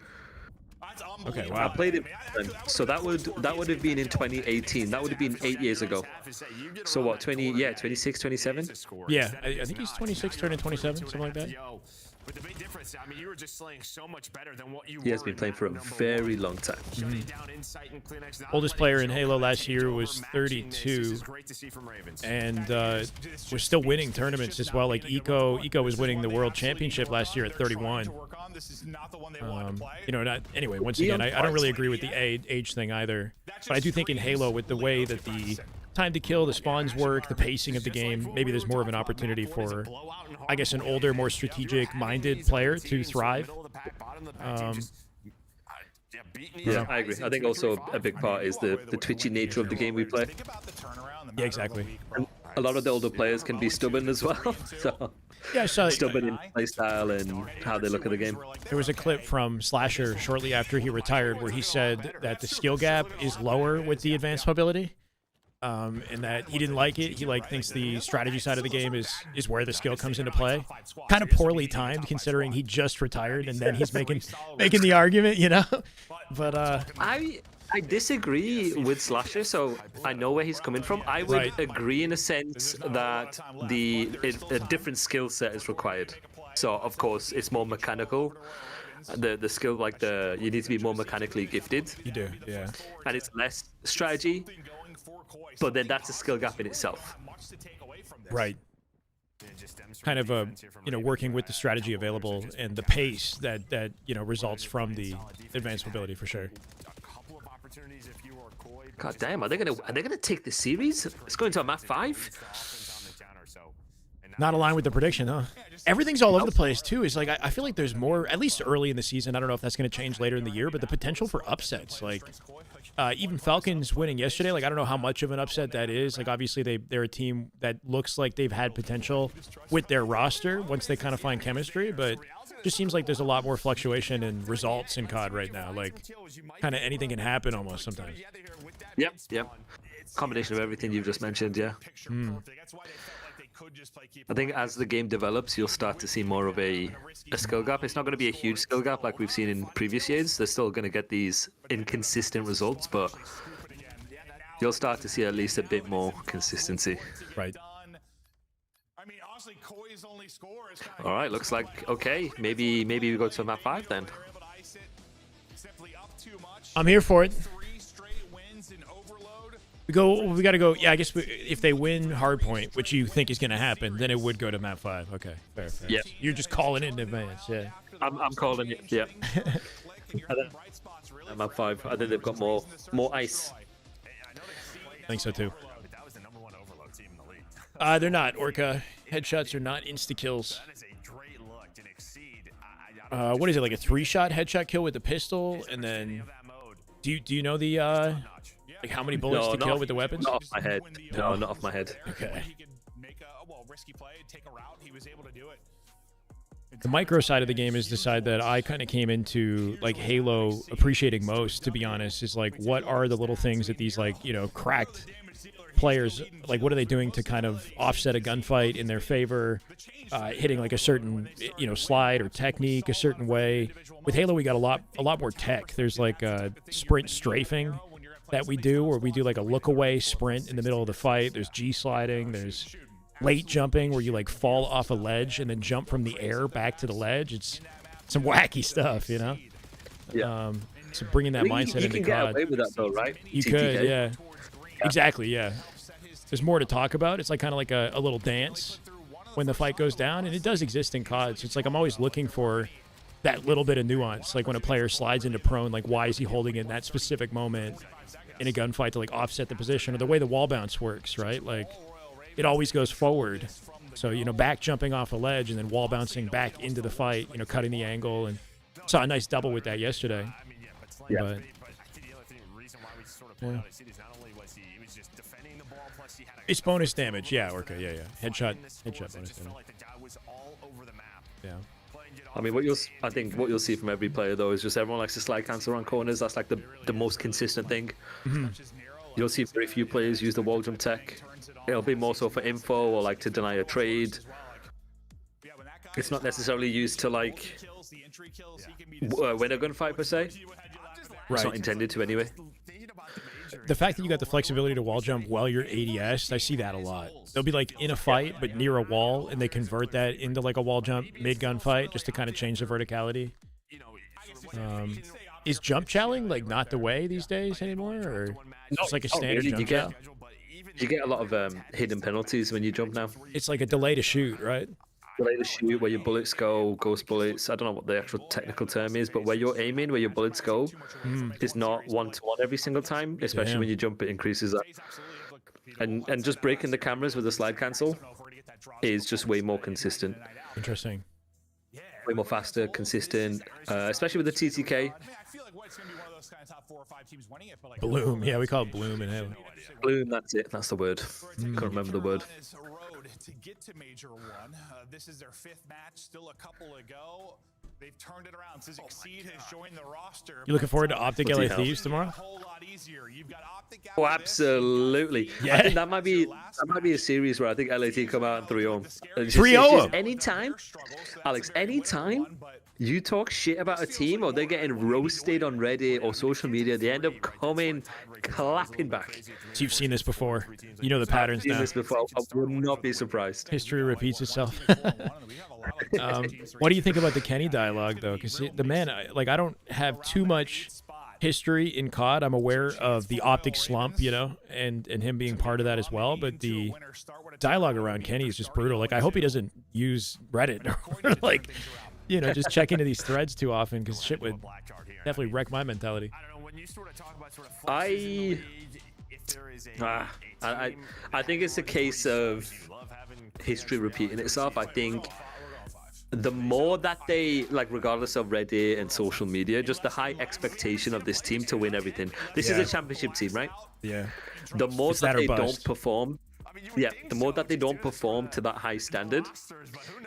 Speaker 1: Okay, wow.
Speaker 20: I played it, so that would have been in 2018. That would have been 8 years ago. So what? 26, 27.
Speaker 1: Yeah, I think he's 26, turning 27, something like that.
Speaker 4: But the big difference, I mean, you were just slaying so much better than what you
Speaker 20: He has been playing for a very long time.
Speaker 1: Oldest player in Halo last year was 32, and was still winning tournaments as well. Like Eco was winning the World Championship last year at 31. You know, anyway, once again, I don't really agree with the age thing either. But I do think in Halo, with the way that the time to kill, the spawns work, the pacing of the game, maybe there's more of an opportunity for, I guess, an older, more strategic-minded player to thrive.
Speaker 20: Yeah, I agree. I think also a big part is the twitchy nature of the game we play.
Speaker 1: Yeah, exactly.
Speaker 20: And a lot of the older players can be stubborn as well. So
Speaker 1: yeah,
Speaker 20: stubborn in playstyle and how they look at the game.
Speaker 1: There was a clip from Slasher shortly after he retired where he said that the skill gap is lower with the advanced mobility. And that he didn't like it. He thinks the strategy side of the game is where the skill comes into play. Kind of poorly timed considering he just retired and then he's making the argument, you know. But
Speaker 20: I disagree with Slasher, so I know where he's coming from. I would agree in a sense that a different skill set is required. So of course it's more mechanical. The skill, you need to be more mechanically gifted.
Speaker 1: You do, yeah.
Speaker 20: And it's less strategy. But then that's a skill gap in itself.
Speaker 1: Right. Kind of working with the strategy available and the pace that results from the advanced mobility for sure.
Speaker 20: God damn, are they gonna take the series? It's going to a map 5.
Speaker 1: Not aligned with the prediction, huh? Everything's all over the place too. Is I feel like there's more, at least early in the season. I don't know if that's going to change later in the year, but the potential for upsets, even Falcons winning yesterday, I don't know how much of an upset that is. Obviously they're a team that looks like they've had potential with their roster once they kind of find chemistry, but just seems like there's a lot more fluctuation in results in COD right now. Kind of anything can happen almost sometimes.
Speaker 20: Yep. Combination of everything you've just mentioned, yeah. I think as the game develops, you'll start to see more of a skill gap. It's not going to be a huge skill gap like we've seen in previous years. They're still going to get these inconsistent results, but you'll start to see at least a bit more consistency.
Speaker 1: Right.
Speaker 20: All right, looks like, okay, maybe we go to map 5 then.
Speaker 1: I'm here for it. We got to go. Yeah, I guess if they win Hardpoint, which you think is going to happen, then it would go to map 5. Okay, fair.
Speaker 20: Yeah,
Speaker 1: you're just calling it in advance. Yeah,
Speaker 20: I'm calling it. Yeah. Map 5. I think they've got more ice.
Speaker 1: I think so too. They're not. Orca headshots are not insta kills. What is it, like a 3-shot headshot kill with the pistol, and then do you know the how many bullets to kill with the weapons?
Speaker 20: Not off my head. No, not off my head.
Speaker 1: Okay. The micro side of the game is the side that I kind of came into Halo appreciating most, to be honest, is what are the little things that these cracked players, what are they doing to kind of offset a gunfight in their favor, hitting a certain slide or technique a certain way. With Halo we got a lot more tech. There's sprint strafing that we do, where we do a look away sprint in the middle of the fight. There's G sliding, there's late jumping where you fall off a ledge and then jump from the air back to the ledge. It's some wacky stuff, you know.
Speaker 20: Yeah.
Speaker 1: So bringing that mindset
Speaker 20: you
Speaker 1: into
Speaker 20: can get
Speaker 1: COD.
Speaker 20: away with that though, right?
Speaker 1: You
Speaker 20: TTK.
Speaker 1: could, yeah. Exactly, yeah. There's more to talk about. It's like kind of like a little dance when the fight goes down, and it does exist in COD. So it's like I'm always looking for that little bit of nuance, like when a player slides into prone, like why is he holding it in that specific moment in a gunfight to like offset the position, or the way the wall bounce works, right? Like it always goes forward. So, you know, back jumping off a ledge and then wall bouncing back into the fight, you know, cutting the angle, and saw a nice double with that yesterday.
Speaker 20: Yeah.
Speaker 1: But, yeah. It's bonus damage, yeah, okay, yeah. Headshot bonus damage. Yeah.
Speaker 20: I mean, I think what you'll see from every player though is just everyone likes to slide cancel around corners. That's like the most consistent thing. You'll see very few players use the wall jump tech. It'll be more so for info or like to deny a trade. It's not necessarily used to like win a gunfight per se.
Speaker 1: Right.
Speaker 20: It's not intended to anyway.
Speaker 1: The fact that you got the flexibility to wall jump while you're ADS, I see that a lot. They'll be like in a fight, but near a wall, and they convert that into like a wall jump mid-gun fight just to kind of change the verticality. Is jump challing like not the way these days anymore, or just like a standard jump chow?
Speaker 20: You get a lot of hidden penalties when you jump now.
Speaker 1: It's like a delay to shoot, right?
Speaker 20: Delay to shoot, where your bullets go, ghost bullets. I don't know what the actual technical term is, but where you're aiming, where your bullets go, it's not one-to-one every single time, especially when you jump, it increases that. And just breaking the cameras with a slide cancel is just way more consistent.
Speaker 1: Interesting.
Speaker 20: Way more faster, consistent, especially with the TTK.
Speaker 1: Bloom, yeah, we call it Bloom in Halo.
Speaker 20: Bloom, that's it. That's the word. Can't remember the word.
Speaker 21: To get to Major 1. This is their 5th match, still a couple to go. They've turned it around. Sizzix Seed has joined the roster.
Speaker 1: You looking forward to Optic LA Thieves tomorrow?
Speaker 20: Oh, absolutely.
Speaker 1: Yeah.
Speaker 20: I think that might be a series where I think LAT come out and 3-0.
Speaker 1: 3-0
Speaker 20: anytime, Alex, anytime you talk shit about a team or they're getting roasted on Reddit or social media, they end up coming clapping back.
Speaker 1: So you've seen this before. You know the patterns
Speaker 20: I've seen
Speaker 1: now.
Speaker 20: this before. I would not be surprised.
Speaker 1: History repeats itself. What do you think about the Kenny dialogue, though? Because the man, I don't have too much history in COD. I'm aware of the Optic slump, you know, and him being part of that as well. But the dialogue around Kenny is just brutal. Like, I hope he doesn't use Reddit or like, you know, just check into these threads too often, because shit would definitely wreck my mentality.
Speaker 20: I think it's a case of history repeating itself. I think the more that they, like, regardless of Reddit and social media, just the high expectation of this team to win everything. This is a championship team, right?
Speaker 1: Yeah.
Speaker 20: The more
Speaker 1: It's
Speaker 20: that
Speaker 1: that or
Speaker 20: they
Speaker 1: bust.
Speaker 20: don't perform, the more that they don't perform to that high standard,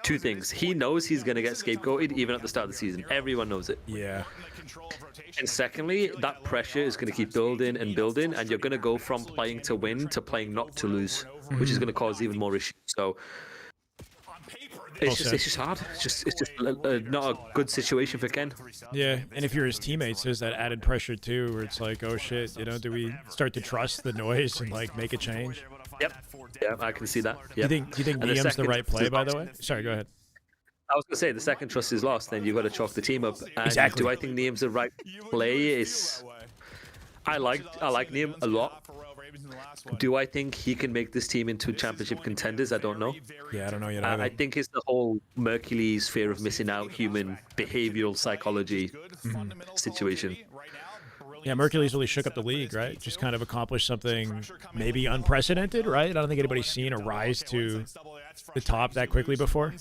Speaker 20: two things. He knows he's going to get scapegoated even at the start of the season. Everyone knows it.
Speaker 1: Yeah.
Speaker 20: And secondly, that pressure is going to keep building and building, and you're going to go from playing to win to playing not to lose, which is going to cause even more issues. So it's just hard. It's just not a good situation for Ken.
Speaker 1: Yeah, and if you're his teammates, there's that added pressure too, where it's like, oh shit, you know, do we start to trust the noise and like make a change?
Speaker 20: Yep. Yeah, I can see that.
Speaker 1: Do you think Niam's the right play, by the way? Sorry, go ahead.
Speaker 20: I was going to say, the second trust is lost, then you've got to chalk the team up. And
Speaker 1: Exactly.
Speaker 20: do I think Niam's the right play? I like Niam a lot. Do I think he can make this team into championship contenders? I don't know.
Speaker 1: Yeah, I don't know yet.
Speaker 20: I think it's the whole Mercury's fear of missing out, human behavioral psychology situation.
Speaker 1: Yeah, Mercury's really shook up the league, right? Just kind of accomplished something maybe unprecedented, right? I don't think anybody's seen a rise to the top that quickly before.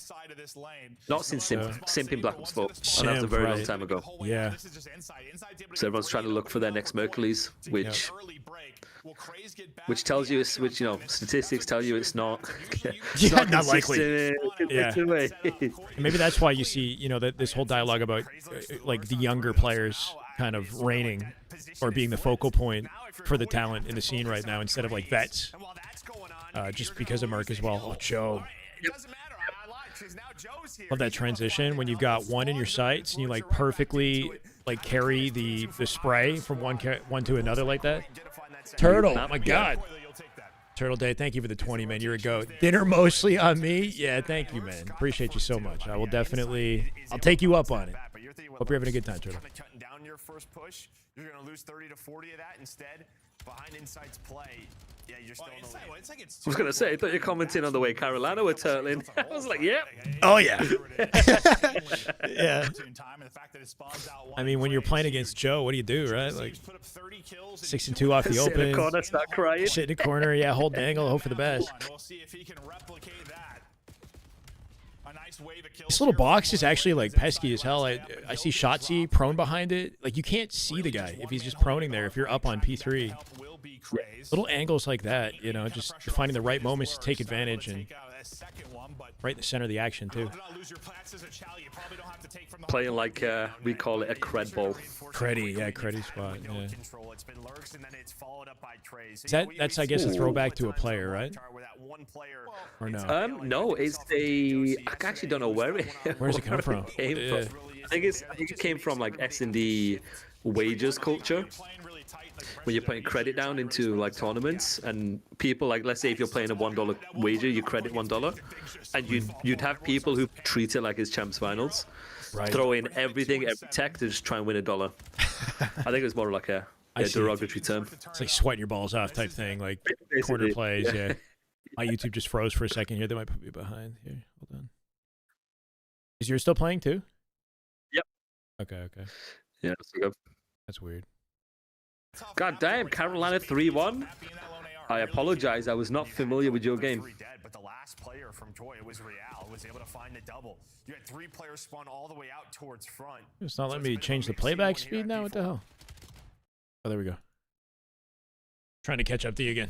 Speaker 20: Not since Simp in Black Ops 4. And that was a very long time ago.
Speaker 1: Yeah.
Speaker 20: So everyone's trying to look for their next Mercury's, which tells you, which, you know, statistics tell you it's not.
Speaker 1: Not likely. Yeah.
Speaker 20: Way.
Speaker 1: Maybe that's why you see, you know, that this whole dialogue about like the younger players kind of reigning or being the focal point for the talent in the scene right now instead of like vets. Just because of Merc as well. Oh, Joe. Love that transition when you've got one in your sights and you like perfectly like carry the spray from one to another like that. Turtle, oh my God. Turtle Day, thank you for the 20, man. You're a goat. Dinner mostly on me. Yeah, thank you, man. Appreciate you so much. I will definitely, I'll take you up on it.
Speaker 2: You're thinking,
Speaker 1: Hope you're having a good time, Turtle.
Speaker 2: Kind of cutting down your first push. You're going to lose 30 to 40 of that. Instead, behind Insight's play, yeah, you're still in the lead.
Speaker 20: I was going to say, I thought you were commenting on the way Carolina were turtling. I was like, yep.
Speaker 1: Oh, yeah. Yeah. I mean, when you're playing against Joe, what do you do, right? Like 6-2 off the
Speaker 20: Sit in
Speaker 1: open.
Speaker 20: a corner, start crying.
Speaker 1: Sit in a corner, yeah, hold the angle, hope for the best.
Speaker 21: We'll see if he can replicate that. A nice wave of kills.
Speaker 1: This little box is actually like pesky as hell. I see Shotzi prone behind it. Like you can't see the guy if he's just proning there. If you're up on P3, little angles like that, you know, just finding the right moments to take advantage and right in the center of the action too.
Speaker 20: Playing like we call it a cred ball.
Speaker 1: Creddy, yeah, Creddy spot. Yeah. That's I guess a throwback to a player, right? Or no?
Speaker 20: No, it's a. I actually don't know where it.
Speaker 1: Where does it come from?
Speaker 20: Came from. I think it came from like S&D wagers culture. When you're putting credit down into like tournaments, and people like, let's say if you're playing a $1 wager, you credit $1, and you'd have people who treat it like it's champs finals,
Speaker 1: right.
Speaker 20: Throw in everything, every tech to just try and win $1. I think it's more like a derogatory term.
Speaker 1: It's like sweating your balls off type thing, like corner plays. Yeah. My YouTube just froze for a second here. They might put me behind here. Hold on. Is yours still playing too?
Speaker 20: Yep.
Speaker 1: Okay.
Speaker 20: Yeah, that's good.
Speaker 1: That's weird.
Speaker 20: God damn, Carolina 3-1. I apologize. I was not familiar with your game.
Speaker 2: But the last player from Troy, it was Real, was able to find the double. You had 3 players spawn all the way out towards front.
Speaker 1: It's not letting me change the playback speed now. What the hell? Oh, there we go. Trying to catch up to you again.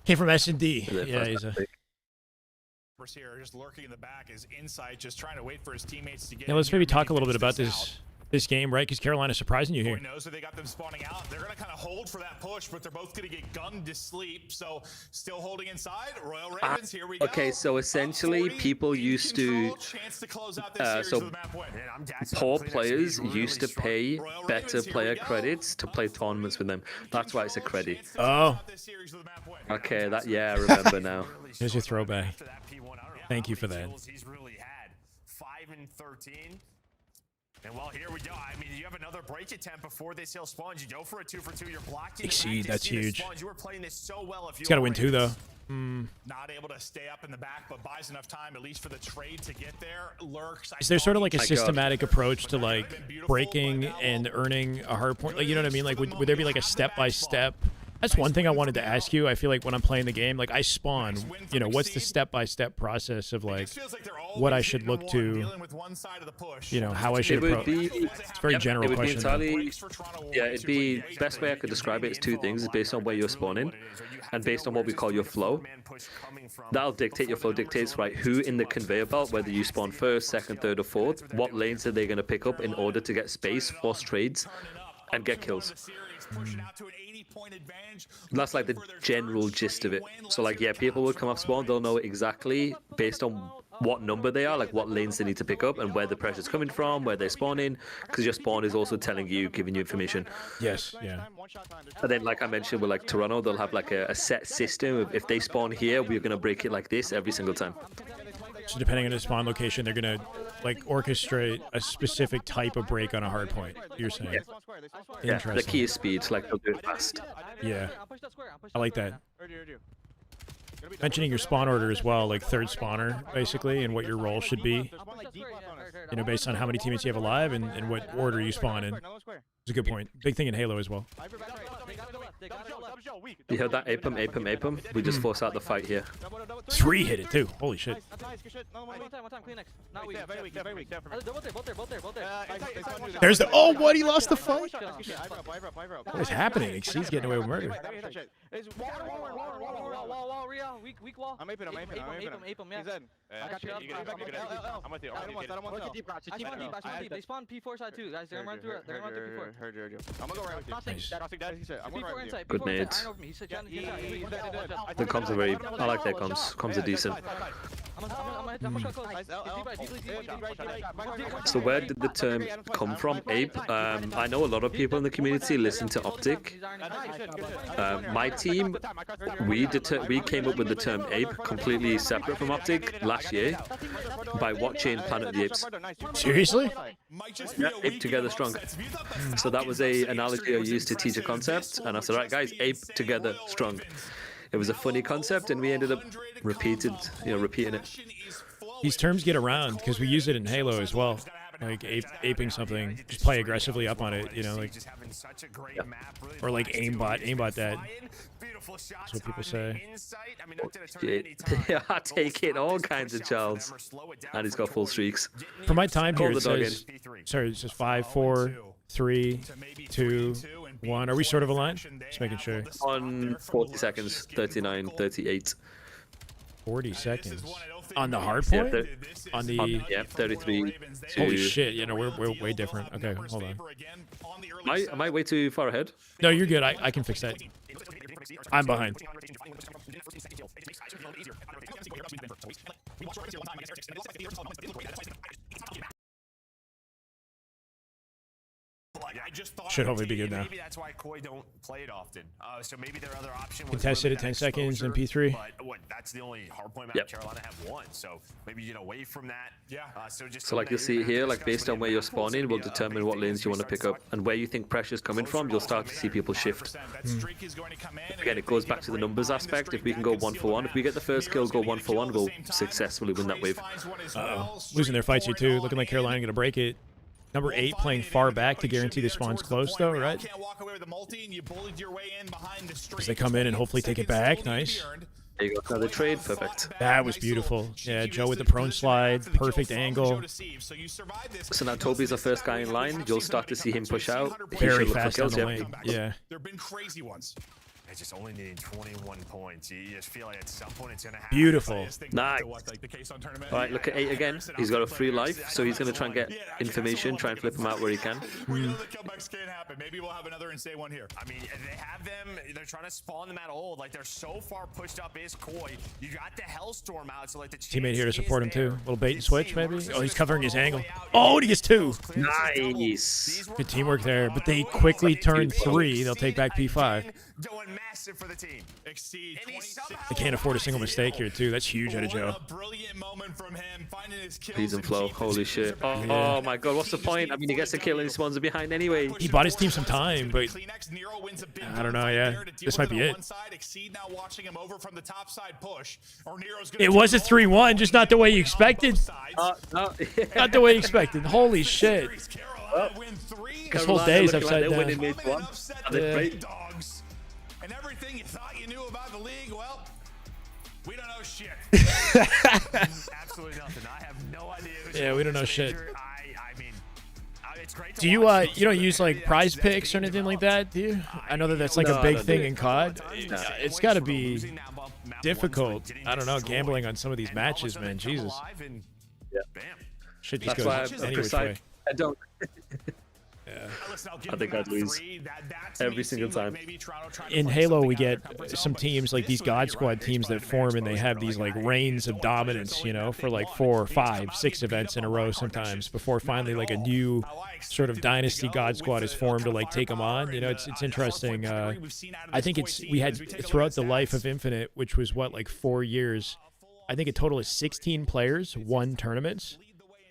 Speaker 1: Came from S&D. Yeah, he's a.
Speaker 21: Here, just lurking in the back is Insight, just trying to wait for his teammates to get.
Speaker 1: Yeah, let's maybe talk a little bit about this game, right? Because Carolina's surprising you here.
Speaker 21: Knows that they got them spawning out. They're gonna kind of hold for that push, but they're both gonna get gunned to sleep. So still holding inside. Royal Ravens, here we go.
Speaker 20: Okay, so essentially, people used to. So poor players used to pay better player credits to play tournaments with them. That's why it's a credit.
Speaker 1: Oh.
Speaker 20: Okay, I remember now.
Speaker 1: Here's your throwback. Thank you for that.
Speaker 2: He's really had 5 and 13. And well, here we go. I mean, you have another break attempt before they still spawn. You go for a 2-for-2. You're blocking.
Speaker 1: Exceed, that's huge.
Speaker 21: You were playing this so well. If
Speaker 1: He's got to win 2 though.
Speaker 21: Not able to stay up in the back, but buys enough time at least for the trade to get there. Lurks.
Speaker 1: Is there sort of like a systematic approach to like breaking and earning a hard point? Like, you know what I mean? Like, would there be like a step-by-step? That's one thing I wanted to ask you. I feel like when I'm playing the game, like I spawn, you know, what's the step-by-step process of like what I should look to, you know, how I should approach? It's a very general question.
Speaker 20: It'd be best way I could describe it is 2 things. It's based on where you're spawning and based on what we call your flow. That'll dictate your flow, dictates right who in the conveyor belt, whether you spawn first, second, third, or fourth, what lanes are they going to pick up in order to get space, force trades, and get kills. That's like the general gist of it. So like, yeah, people would come off spawn, they'll know exactly based on what number they are, like what lanes they need to pick up and where the pressure's coming from, where they're spawning, because your spawn is also telling you, giving you information.
Speaker 1: Yes, yeah.
Speaker 20: And then like I mentioned with like Toronto, they'll have like a set system of if they spawn here, we're going to break it like this every single time.
Speaker 1: So depending on the spawn location, they're going to like orchestrate a specific type of break on a hard point, you're saying?
Speaker 20: Yeah, the key is speed, like they'll do it fast.
Speaker 1: Yeah, I like that. Mentioning your spawn order as well, like third spawner, basically, and what your role should be. You know, based on how many teammates you have alive and what order you spawn in. It's a good point. Big thing in Halo as well.
Speaker 20: You heard that? Ape him. We just force out the fight here.
Speaker 1: 3 hit it too. Holy shit. There's the. Oh, what? He lost the fight? What is happening? He's getting away with murder.
Speaker 18: Weak wall. I'm aping him, yeah. He's in. I got you. I'm with you. They spawn P4 side too, guys. They're gonna run through P4. Heard you. I'm gonna go right with you.
Speaker 20: Nice. Good nades. The comms are very. I like their comms. Comms are decent. So where did the term come from, Ape? I know a lot of people in the community listen to Optic. My team, we came up with the term Ape completely separate from Optic last year by watching Planet of the Apes.
Speaker 1: Seriously?
Speaker 20: Yeah, Ape together strong. So that was a analogy I used to teach a concept, and I said, right guys, Ape together strong. It was a funny concept, and we ended up repeating it.
Speaker 1: These terms get around because we use it in Halo as well. Like aping something, just play aggressively up on it, you know, like, or like aimbot that. That's what people say.
Speaker 20: They are taking all kinds of Charles, and he's got full streaks.
Speaker 1: For my time here, it says, sorry, it says 5, 4, 3, 2, 1. Are we sort of aligned? Just making sure.
Speaker 20: On 40 seconds, 39, 38.
Speaker 1: 40 seconds. On the hard point? On the...
Speaker 20: yeah, 33.
Speaker 1: Holy shit, you know, we're way different. Okay, hold on.
Speaker 20: Am I way too far ahead?
Speaker 1: No, you're good. I can fix that. I'm behind. Should hopefully be good now.
Speaker 5: Maybe that's why Koi don't play it often. So maybe their other option was
Speaker 1: contested at 10 seconds in P3.
Speaker 5: But what? That's the only hardpoint map Carolina have won. So maybe you get away from that. Yeah.
Speaker 20: So like you'll see here, like based on where you're spawning, will determine what lanes you want to pick up, and where you think pressure's coming from. You'll start to see people shift. Again, it goes back to the numbers aspect. If we can go 1-for-1, if we get the first kill, go 1-for-1, we'll successfully win that wave.
Speaker 1: Losing their fights here too. Looking like Carolina gonna break it. Number 8 playing far back to guarantee the spawn's close, though, right? As they come in and hopefully take it back. Nice.
Speaker 20: There you go. Another trade. Perfect.
Speaker 1: That was beautiful. Yeah, Joe with the prone slide. Perfect angle.
Speaker 20: So now Toby's the first guy in line. You'll start to see him push out.
Speaker 1: Very fast on the lane. Yeah.
Speaker 5: There have been crazy ones. It's just only needing 21 points. You just feel like at some point it's going to happen.
Speaker 1: Beautiful.
Speaker 20: Nice. All right, look at 8 again. He's got a free life, so he's going to try and get information, try and flip him out where he can.
Speaker 21: We know the comebacks can't happen. Maybe we'll have another insane one here.
Speaker 5: I mean, they have them. They're trying to spawn them at old. Like, they're so far pushed up is Koi. You got the Hellstorm out, so like the
Speaker 1: teammate here to support him too. A little bait and switch, maybe. Oh, he's covering his angle. Oh, and he gets 2.
Speaker 20: Nice.
Speaker 1: Good teamwork there, but they quickly turn 3. They'll take back P5.
Speaker 5: Going massive for the team.
Speaker 21: Exceed.
Speaker 1: They can't afford a single mistake here too. That's huge out of Joe.
Speaker 21: Brilliant moment from him, finding his kills.
Speaker 20: He's in flow. Holy shit. Oh my god, what's the point? I mean, he gets a kill and he spawns behind anyway.
Speaker 1: He bought his team some time, but I don't know. Yeah, this might be it. It was a 3-1, just not the way you expected. Not the way you expected. Holy shit. This whole day is upside down.
Speaker 21: And everything you thought you knew about the league, well, we don't know shit.
Speaker 5: Absolutely nothing. I have no idea.
Speaker 1: Yeah, we don't know shit.
Speaker 5: I mean, it's great to
Speaker 1: do you you don't use like prize picks or anything like that, do you? I know that that's like a big thing in COD. It's got to be difficult. I don't know, gambling on some of these matches, man. Jesus.
Speaker 20: Yeah.
Speaker 1: Shit just
Speaker 20: goes
Speaker 1: any which way.
Speaker 20: I don't. Yeah. I think I'd lose every single time.
Speaker 1: In Halo, we get some teams like these God Squad teams that form, and they have these like reigns of dominance, you know, for like 4, 5, 6 events in a row sometimes before finally like a new sort of dynasty God Squad is formed to like take them on. You know, it's interesting. I think we had throughout the life of Infinite, which was what, like 4 years. I think a total of 16 players won tournaments.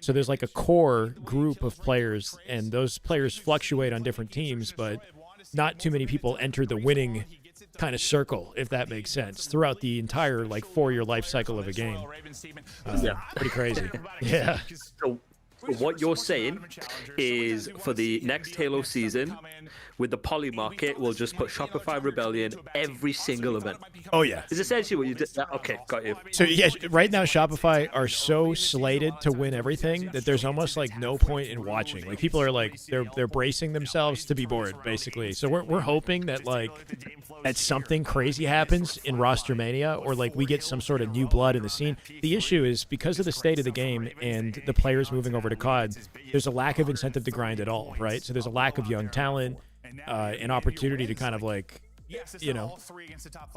Speaker 1: So there's like a core group of players, and those players fluctuate on different teams, but not too many people enter the winning kind of circle, if that makes sense, throughout the entire like 4-year life cycle of a game.
Speaker 20: Yeah,
Speaker 1: pretty crazy. Yeah.
Speaker 20: So what you're saying is for the next Halo season, with the poly market, we'll just put Shopify Rebellion every single event.
Speaker 1: Oh yeah,
Speaker 20: is essentially what you did. Okay, got you.
Speaker 1: So yeah, right now Shopify are so slated to win everything that there's almost like no point in watching. Like people are like they're bracing themselves to be bored, basically. So we're hoping that like that something crazy happens in Roster Mania, or like we get some sort of new blood in the scene. The issue is because of the state of the game and the players moving over to COD, there's a lack of incentive to grind at all, right? So there's a lack of young talent, an opportunity to kind of like, you know,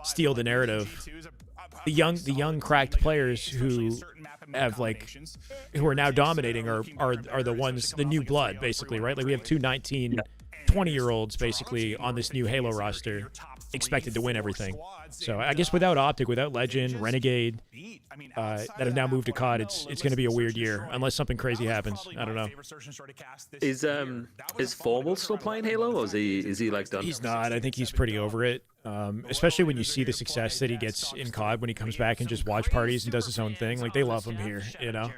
Speaker 1: steal the narrative. The young cracked players who have like who are now dominating are the ones, the new blood basically, right? Like we have two 19, 20-year-olds basically on this new Halo roster expected to win everything. So I guess without Optic, without Legend, Renegade, that have now moved to COD, it's going to be a weird year unless something crazy happens. I don't know.
Speaker 20: Is Formal still playing Halo, or is he like done?
Speaker 1: He's not. I think he's pretty over it. Especially when you see the success that he gets in COD when he comes back and just watch parties and does his own thing. Like, they love him here, you know?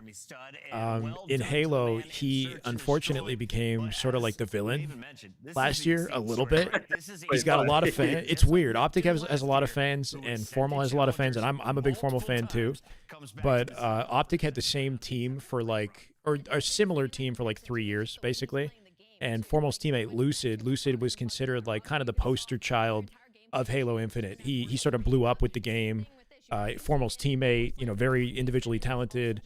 Speaker 1: In Halo, he unfortunately became sort of like the villain last year a little bit. He's got a lot of fans. It's weird. Optic has a lot of fans, and Formal has a lot of fans, and I'm a big Formal fan too. But Optic had the same team for like, or a similar team for like 3 years, basically. And Formal's teammate, Lucid was considered like kind of the poster child of Halo Infinite. He sort of blew up with the game. Formal's teammate, you know, very individually talented.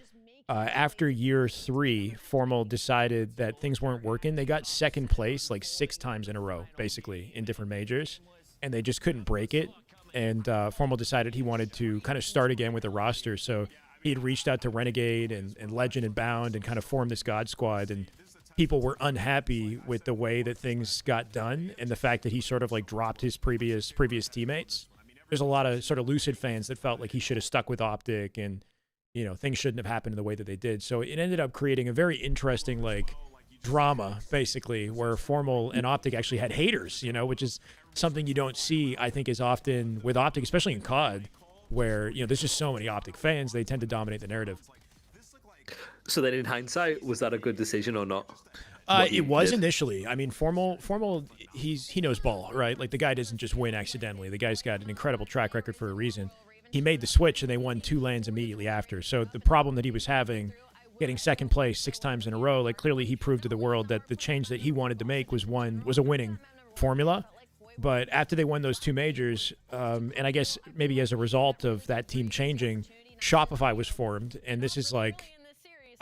Speaker 1: After year 3, Formal decided that things weren't working. They got second place like 6 times in a row, basically, in different majors, and they just couldn't break it. And Formal decided he wanted to kind of start again with a roster. So he had reached out to Renegade and Legend and Bound and kind of formed this God Squad. And people were unhappy with the way that things got done and the fact that he sort of like dropped his previous teammates. There's a lot of sort of Lucid fans that felt like he should have stuck with Optic, and, you know, things shouldn't have happened the way that they did. So it ended up creating a very interesting like drama, basically, where Formal and Optic actually had haters, you know, which is something you don't see, I think, as often with Optic, especially in COD, where, you know, there's just so many Optic fans, they tend to dominate the narrative.
Speaker 20: So then, in hindsight, was that a good decision or not?
Speaker 1: It was initially. I mean, Formal, he knows ball, right? Like, the guy doesn't just win accidentally. The guy's got an incredible track record for a reason. He made the switch, and they won 2 lands immediately after. So the problem that he was having, getting second place 6 times in a row, like, clearly he proved to the world that the change that he wanted to make was a winning formula. But after they won those 2 majors, and I guess maybe as a result of that team changing, Shopify was formed, and this is like,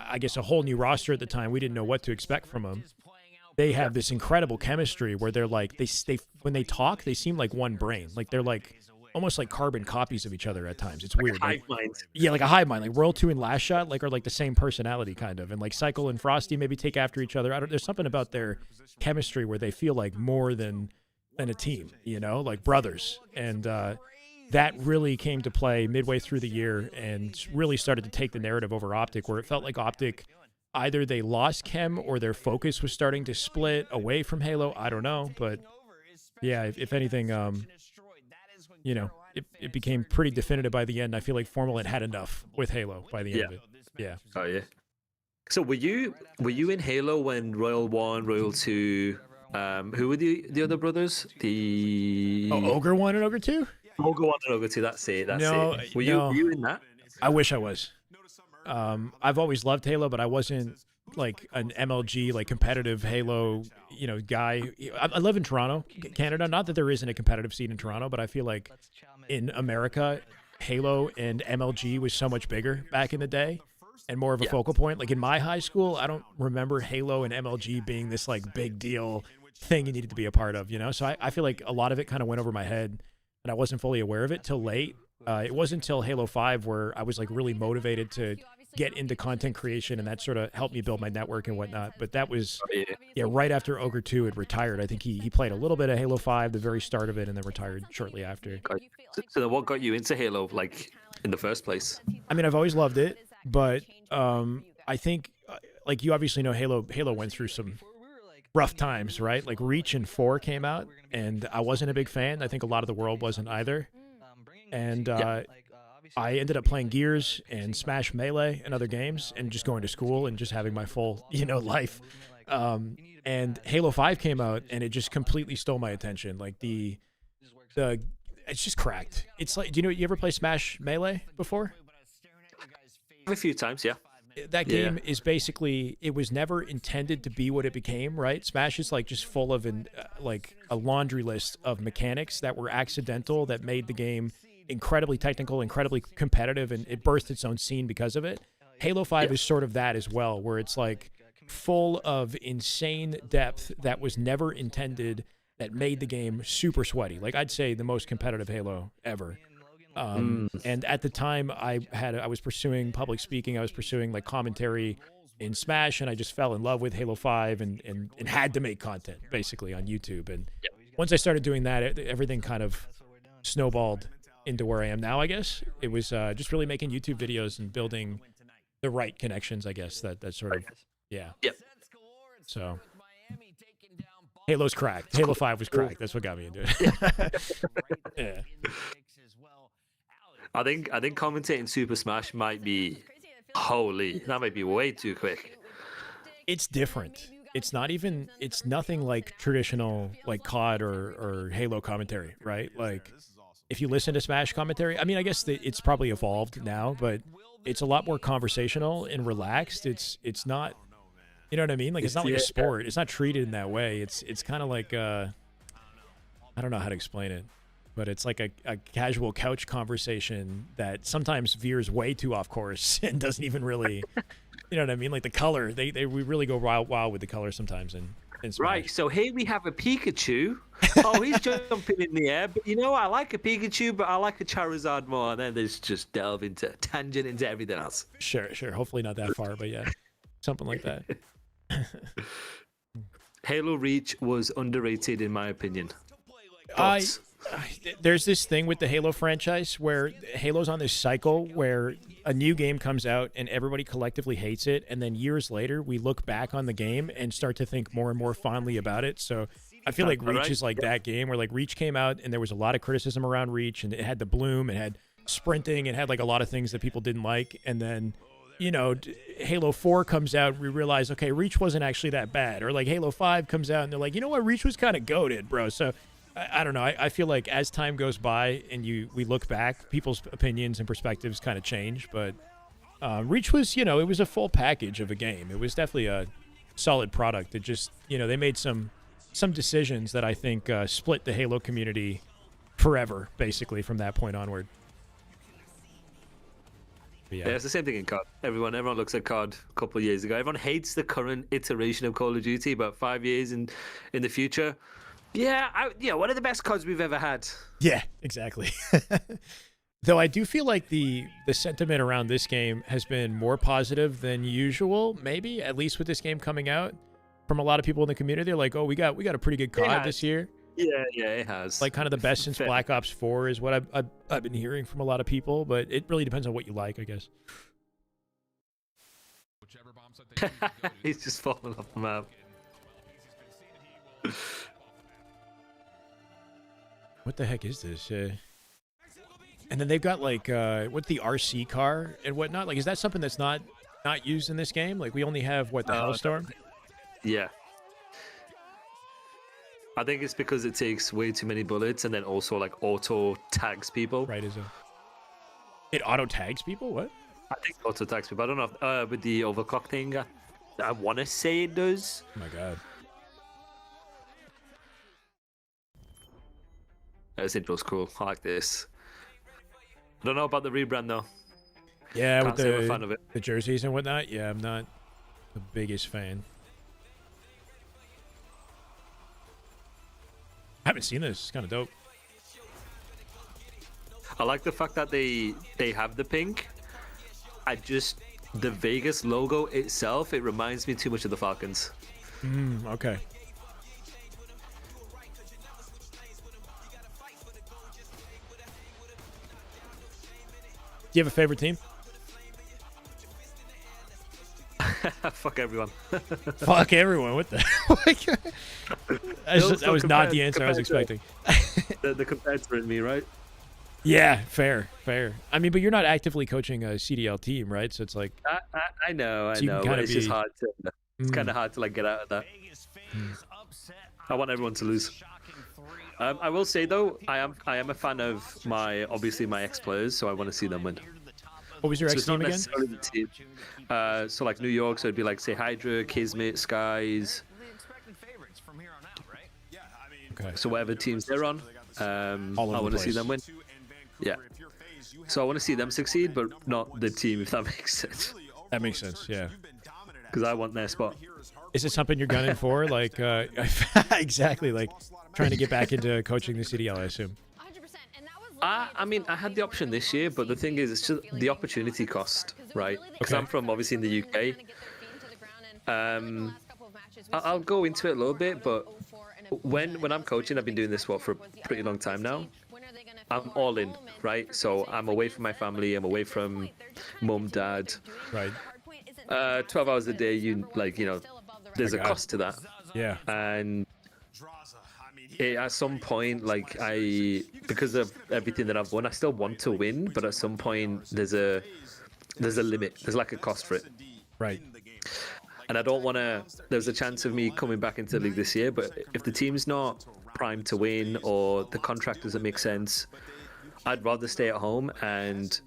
Speaker 1: I guess, a whole new roster at the time. We didn't know what to expect from them. They have this incredible chemistry where they're like, they when they talk, they seem like one brain. Like, they're like almost like carbon copies of each other at times. It's weird.
Speaker 20: Hive mind.
Speaker 1: Yeah, like a hive mind. Like Royal 2 and Last Shot are like the same personality kind of. And like Cycle and Frosty maybe take after each other. There's something about their chemistry where they feel like more than a team, you know, like brothers. And that really came to play midway through the year and really started to take the narrative over Optic, where it felt like Optic, either they lost chem or their focus was starting to split away from Halo. I don't know. But yeah, if anything, you know, it became pretty definitive by the end. I feel like Formal had enough with Halo by the end of it. Yeah.
Speaker 20: Oh, yeah. So were you in Halo when Royal 1, Royal 2, who were the other brothers?
Speaker 1: Ogre 1 and Ogre 2?
Speaker 20: Ogre 1 and Ogre 2, that's it. Were you in that?
Speaker 1: I wish I was. I've always loved Halo, but I wasn't like an MLG, like competitive Halo, you know, guy. I live in Toronto, Canada. Not that there isn't a competitive scene in Toronto, but I feel like in America, Halo and MLG was so much bigger back in the day and more of a focal point. Like in my high school, I don't remember Halo and MLG being this like big deal thing you needed to be a part of, you know? So I feel like a lot of it kind of went over my head and I wasn't fully aware of it till late. It wasn't until Halo 5 where I was like really motivated to get into content creation, and that sort of helped me build my network and whatnot. But that was, right after Ogre 2 had retired. I think he played a little bit of Halo 5, the very start of it, and then retired shortly after.
Speaker 20: So then what got you into Halo, like, in the first place?
Speaker 1: I mean, I've always loved it, but I think, like, you obviously know Halo went through some rough times, right? Like, Reach and 4 came out, and I wasn't a big fan. I think a lot of the world wasn't either. And I ended up playing Gears and Smash Melee and other games and just going to school and just having my full, you know, life. And Halo 5 came out and it just completely stole my attention. Like it's just cracked. It's like, do you ever play Smash Melee before?
Speaker 20: A few times, yeah.
Speaker 1: That game is basically, it was never intended to be what it became, right? Smash is like just full of like a laundry list of mechanics that were accidental that made the game incredibly technical, incredibly competitive, and it birthed its own scene because of it. Halo 5 is sort of that as well, where it's like full of insane depth that was never intended, and it birthed its own scene because of it. Halo 5 is sort of that as well, where it's like full of insane depth that was never intended, and it birthed its own scene because of it. Halo 5 is sort of that as well, where it's like full of insane depth that was never intended, and it birthed its own scene because of it. that made the game super sweaty. Like I'd say the most competitive Halo ever. And at the time I was pursuing public speaking. I was pursuing like commentary in Smash, and I just fell in love with Halo 5 and had to make content basically on YouTube. And once I started doing that, everything kind of snowballed into where I am now, I guess. It was just really making YouTube videos and building the right connections, I guess, that sort of, yeah.
Speaker 20: Yep.
Speaker 1: So Halo's cracked. Halo 5 was cracked. That's what got me into it. Yeah.
Speaker 20: I think commentating Super Smash might be, holy, that might be way too quick.
Speaker 1: It's different. It's nothing like traditional like COD or Halo commentary, right? Like if you listen to Smash commentary, I mean, I guess it's probably evolved now, but it's a lot more conversational and relaxed. It's not, you know what I mean? Like it's not like a sport. It's not treated in that way. It's kind of like I don't know how to explain it, but it's like a casual couch conversation that sometimes veers way too off course and doesn't even really, you know what I mean? Like the color, we really go wild with the color sometimes in Smash.
Speaker 20: Right, so here we have a Pikachu. Oh, he's jumping in the air, but you know, I like a Pikachu, but I like a Charizard more. And then there's just delve into tangent into everything else.
Speaker 1: Sure. Hopefully not that far, but yeah, something like that.
Speaker 20: Halo Reach was underrated in my opinion.
Speaker 1: There's this thing with the Halo franchise where Halo's on this cycle where a new game comes out and everybody collectively hates it, and then years later we look back on the game and start to think more and more fondly about it. So I feel like Reach is like that game where like Reach came out and there was a lot of criticism around Reach, and it had the bloom, it had sprinting, it had like a lot of things that people didn't like, and then you know, Halo 4 comes out, we realize, okay, Reach wasn't actually that bad. Or like Halo 5 comes out and they're like, you know what, Reach was kind of goated, bro. So I don't know. I feel like as time goes by and we look back, people's opinions and perspectives kind of change. But Reach was, you know, it was a full package of a game. It was definitely a solid product. It just, you know, they made some decisions that I think split the Halo community forever, basically, from that point onward.
Speaker 20: Yeah, it's the same thing in COD. Everyone looks at COD a couple of years ago. Everyone hates the current iteration of Call of Duty, but 5 years in the future, one of the best CODs we've ever had.
Speaker 1: Yeah, exactly. Though I do feel like the sentiment around this game has been more positive than usual, maybe, at least with this game coming out. From a lot of people in the community, they're like, oh, we got a pretty good COD this year.
Speaker 20: Yeah, it has.
Speaker 1: Like kind of the best since Black Ops 4 is what I've been hearing from a lot of people, but it really depends on what you like, I guess.
Speaker 20: He's just falling off the map.
Speaker 1: What the heck is this? And then they've got like what's the RC car and whatnot? Like, is that something that's not used in this game? Like, we only have what, the Hellstorm?
Speaker 20: Yeah. I think it's because it takes way too many bullets and then also like auto tags people.
Speaker 1: Right, it auto tags people? What?
Speaker 20: I think it auto tags people. I don't know if, with the overclock thing. I want to say it does.
Speaker 1: Oh my god.
Speaker 20: This intro's cool. I like this. I don't know about the rebrand though.
Speaker 1: Yeah,
Speaker 20: Can't say I'm a fan of it.
Speaker 1: The jerseys and whatnot. Yeah, I'm not the biggest fan. I haven't seen this. It's kind of dope.
Speaker 20: I like the fact that they have the pink. The Vegas logo itself, it reminds me too much of the Falcons.
Speaker 1: Okay. Do you have a favorite team?
Speaker 20: Fuck everyone.
Speaker 1: Fuck everyone. What the? That was not the answer I was expecting.
Speaker 20: The competitor in me, right?
Speaker 1: Yeah, fair. I mean, but you're not actively coaching a CDL team, right? So it's like
Speaker 20: I know. But it's just hard to. It's kind of hard to like get out of that. I want everyone to lose. I will say though, I am a fan of my ex-players, so I want to see them win.
Speaker 1: What was your ex team again?
Speaker 20: The team. So like New York, so it'd be like say Hydra, Kismet, Skies.
Speaker 1: Okay.
Speaker 20: So whatever teams they're on, I want to see them win. Yeah. So I want to see them succeed, but not the team, if that makes sense.
Speaker 1: That makes sense. Yeah.
Speaker 20: Because I want their spot.
Speaker 1: Is it something you're gunning for? Like, exactly, like trying to get back into coaching the CDL, I assume.
Speaker 20: I mean, I had the option this year, but the thing is, it's just the opportunity cost, right? Because I'm from obviously in the UK. I'll go into it a little bit, but when I'm coaching, I've been doing this for a pretty long time now. I'm all in, right? So I'm away from my family. I'm away from mum, dad.
Speaker 1: Right.
Speaker 20: 12 hours a day. There's a cost to that.
Speaker 1: Yeah.
Speaker 20: And at some point, because of everything that I've won, I still want to win, but at some point there's a limit. There's like a cost for it.
Speaker 1: Right.
Speaker 20: And I don't want to. There's a chance of me coming back into the league this year, but if the team's not primed to win or the contract doesn't make sense, I'd rather stay at home and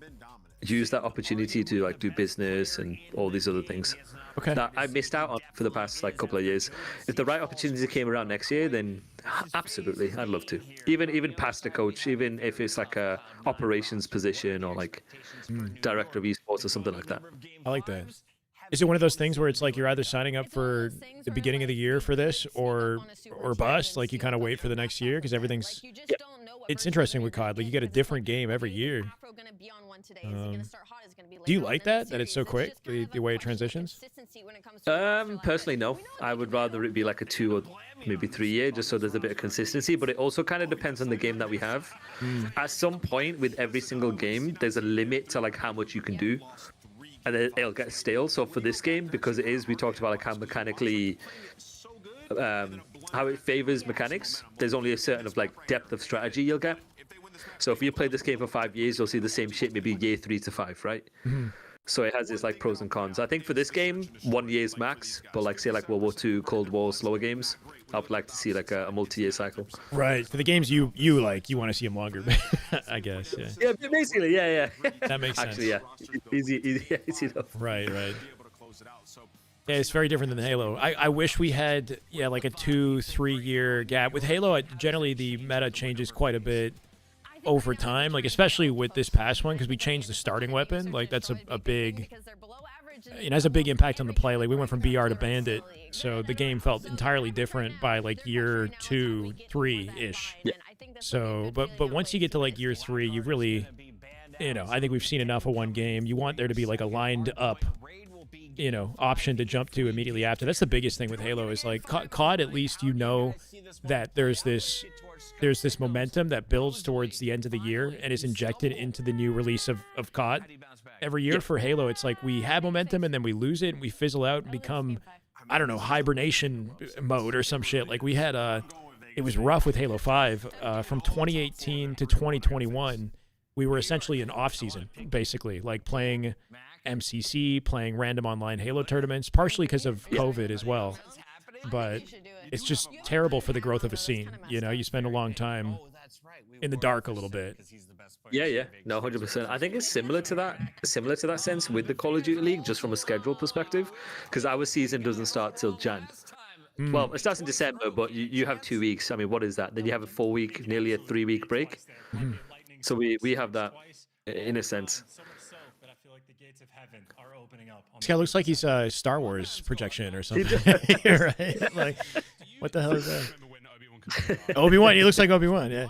Speaker 20: use that opportunity to like do business and all these other things that I missed out on for the past couple of years. If the right opportunity came around next year, then absolutely, I'd love to. Even past a coach, even if it's like a operations position or like director of esports or something like that.
Speaker 1: I like that. Is it one of those things where it's like you're either signing up for the beginning of the year for this or bust? Like you kind of wait for the next year because everything's. Yeah. It's interesting with COD. Like you get a different game every year. Do you like that it's so quick, the way it transitions?
Speaker 20: Personally, no. I would rather it be like a 2 or maybe 3 year, just so there's a bit of consistency. But it also kind of depends on the game that we have. At some point with every single game, there's a limit to like how much you can do. And it'll get stale. So for this game, because we talked about like how mechanically, how it favors mechanics. There's only a certain of like depth of strategy you'll get. So if you play this game for 5 years, you'll see the same shit maybe year 3 to 5, right? So it has its like pros and cons. I think for this game, 1 year's max. But like say like World War II, Cold War, slower games, I'd like to see like a multi-year cycle.
Speaker 1: Right. For the games you like, you want to see them longer, I guess. Yeah.
Speaker 20: Yeah, basically, yeah.
Speaker 1: That makes sense.
Speaker 20: Actually, yeah. Easy enough.
Speaker 1: Right. Yeah, it's very different than Halo. I wish we had like a 2-3 year gap. With Halo, generally the meta changes quite a bit over time, like especially with this past one because we changed the starting weapon. Like that's a big. It has a big impact on the play. Like we went from BR to Bandit, so the game felt entirely different by like year 2, 3-ish.
Speaker 20: Yeah.
Speaker 1: So, but once you get to like year 3, you really, I think we've seen enough of one game. You want there to be like a lined up, option to jump to immediately after. That's the biggest thing with Halo is like COD. At least that there's this momentum that builds towards the end of the year and is injected into the new release of COD. Every year for Halo, it's like we have momentum and then we lose it and we fizzle out and become, I don't know, hibernation mode or some shit. Like we had it was rough with Halo 5 from 2018 to 2021. We were essentially in off season, basically, like playing MCC, playing random online Halo tournaments, partially because of COVID as well. But it's just terrible for the growth of a scene. You spend a long time in the dark a little bit.
Speaker 20: Yeah. No, 100%. I think it's similar to that sense with the Call of Duty League, just from a schedule perspective, because our season doesn't start till Jan. Well, it starts in December, but you have 2 weeks. I mean, what is that? Then you have a 4-week, nearly a 3-week break. So we have that in a sense.
Speaker 1: This guy looks like he's a Star Wars projection or something. Right? Like, what the hell is that? Obi-Wan. He looks like Obi-Wan. Yeah.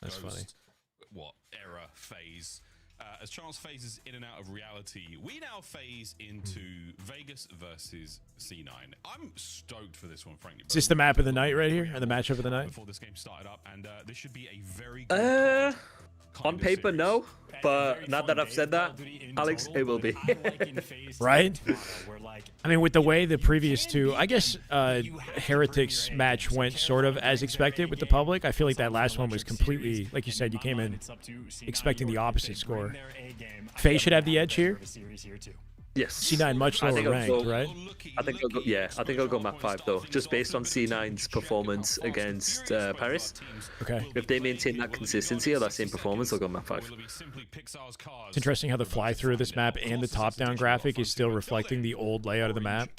Speaker 1: That's funny.
Speaker 8: Era phase. As Chance phases in and out of reality, we now phase into Vegas versus C9. I'm stoked for this one, frankly.
Speaker 1: Is this the map of the night right here? Or the matchup of the night?
Speaker 8: Before this game started up, and this should be a very
Speaker 20: on paper, no. But now that I've said that, Alex, it will be.
Speaker 1: Right? I mean, with the way the previous two, I guess Heretics match went sort of as expected with the public. I feel like that last one was completely, like you said, you came in expecting the opposite score. Faye should have the edge here.
Speaker 20: Yes.
Speaker 1: C9 much lower ranked, right?
Speaker 20: I think I'll go map 5 though, just based on C9's performance against Paris.
Speaker 1: Okay.
Speaker 20: If they maintain that consistency or that same performance, I'll go map 5.
Speaker 1: It's interesting how the fly-through of this map and the top-down graphic is still reflecting the old layout of the map.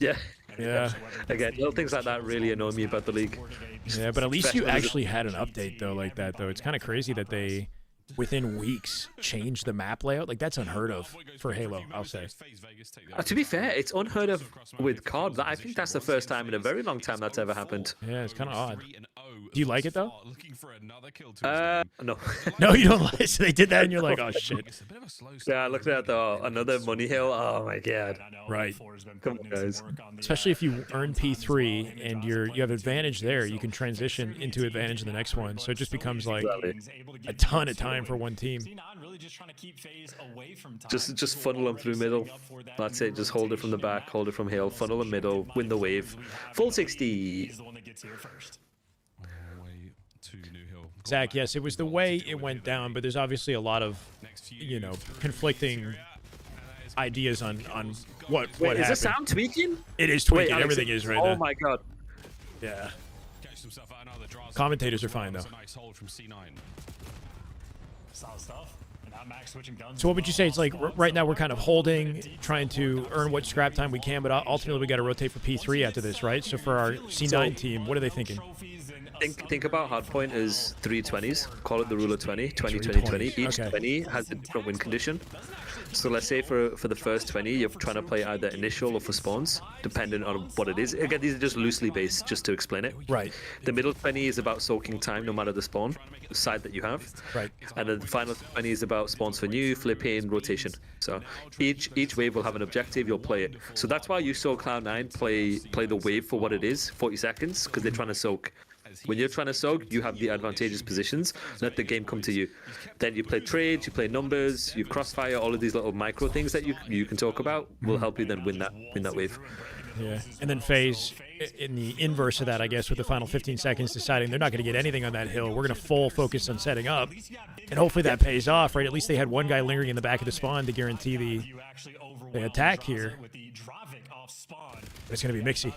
Speaker 20: Yeah. Again, little things like that really annoy me about the league.
Speaker 1: Yeah, but at least you actually had an update though, like that though. It's kind of crazy that they within weeks change the map layout. Like, that's unheard of for Halo, I'll say.
Speaker 20: To be fair, it's unheard of with COD. I think that's the first time in a very long time that's ever happened.
Speaker 1: Yeah, it's kind of odd. Do you like it, though?
Speaker 20: No.
Speaker 1: No, you don't like it. So they did that, and you're like, oh, shit.
Speaker 20: Yeah, I looked at another money hill. Oh, my God.
Speaker 1: Right.
Speaker 20: Come on, guys.
Speaker 1: Especially if you earn P3 and you have advantage there, you can transition into advantage in the next one. So it just becomes like a ton of time for one team.
Speaker 20: Just funnel them through middle. That's it. Just hold it from the back, hold it from hill, funnel the middle, win the wave. Full 60.
Speaker 1: Zach, yes, it was the way it went down, but there's obviously a lot of, conflicting ideas on what happened.
Speaker 20: Is the sound tweaking?
Speaker 1: It is tweaking.
Speaker 20: Wait,
Speaker 1: Everything is right now.
Speaker 20: Oh my God.
Speaker 1: Yeah. Commentators are fine though. So what would you say? It's like right now we're kind of holding, trying to earn what scrap time we can, but ultimately we got to rotate for P3 after this, right? So for our C9 team, what are they thinking?
Speaker 20: Think about hardpoint as 320s. Call it the rule of 20, 20, 20, 20. Each 20 has a different win condition. So let's say for the first 20, you're trying to play either initial or for spawns, depending on what it is. Again, these are just loosely based, just to explain it.
Speaker 1: Right.
Speaker 20: The middle 20 is about soaking time, no matter the spawn side that you have.
Speaker 1: Right.
Speaker 20: And then the final 20 is about spawns for new, flipping, rotation. So each wave will have an objective. You'll play it. So that's why you saw Cloud9 play the wave for what it is, 40 seconds, because they're trying to soak. When you're trying to soak, you have the advantageous positions. Let the game come to you. Then you play trades, you play numbers, you crossfire. All of these little micro things that you can talk about will help you then win that wave.
Speaker 1: Yeah, and then FaZe in the inverse of that, I guess, with the final 15 seconds, deciding they're not going to get anything on that hill. We're going to full focus on setting up, and hopefully that pays off, right? At least they had one guy lingering in the back of the spawn to guarantee the attack here. It's going to be mixy.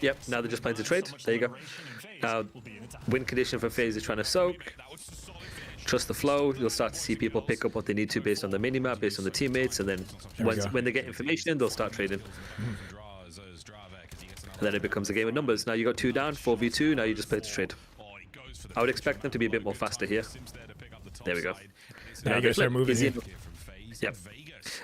Speaker 20: Yep, now they're just playing to trade. There you go. Now, win condition for FaZe is trying to soak. Trust the flow. You'll start to see people pick up what they need to based on the minimap, based on the teammates, and then when they get information, they'll start trading. And then it becomes a game of numbers. Now you got 2 down, 4v2. Now you just play to trade. I would expect them to be a bit more faster here. There we go.
Speaker 1: Now you gotta start moving here.
Speaker 20: Yep.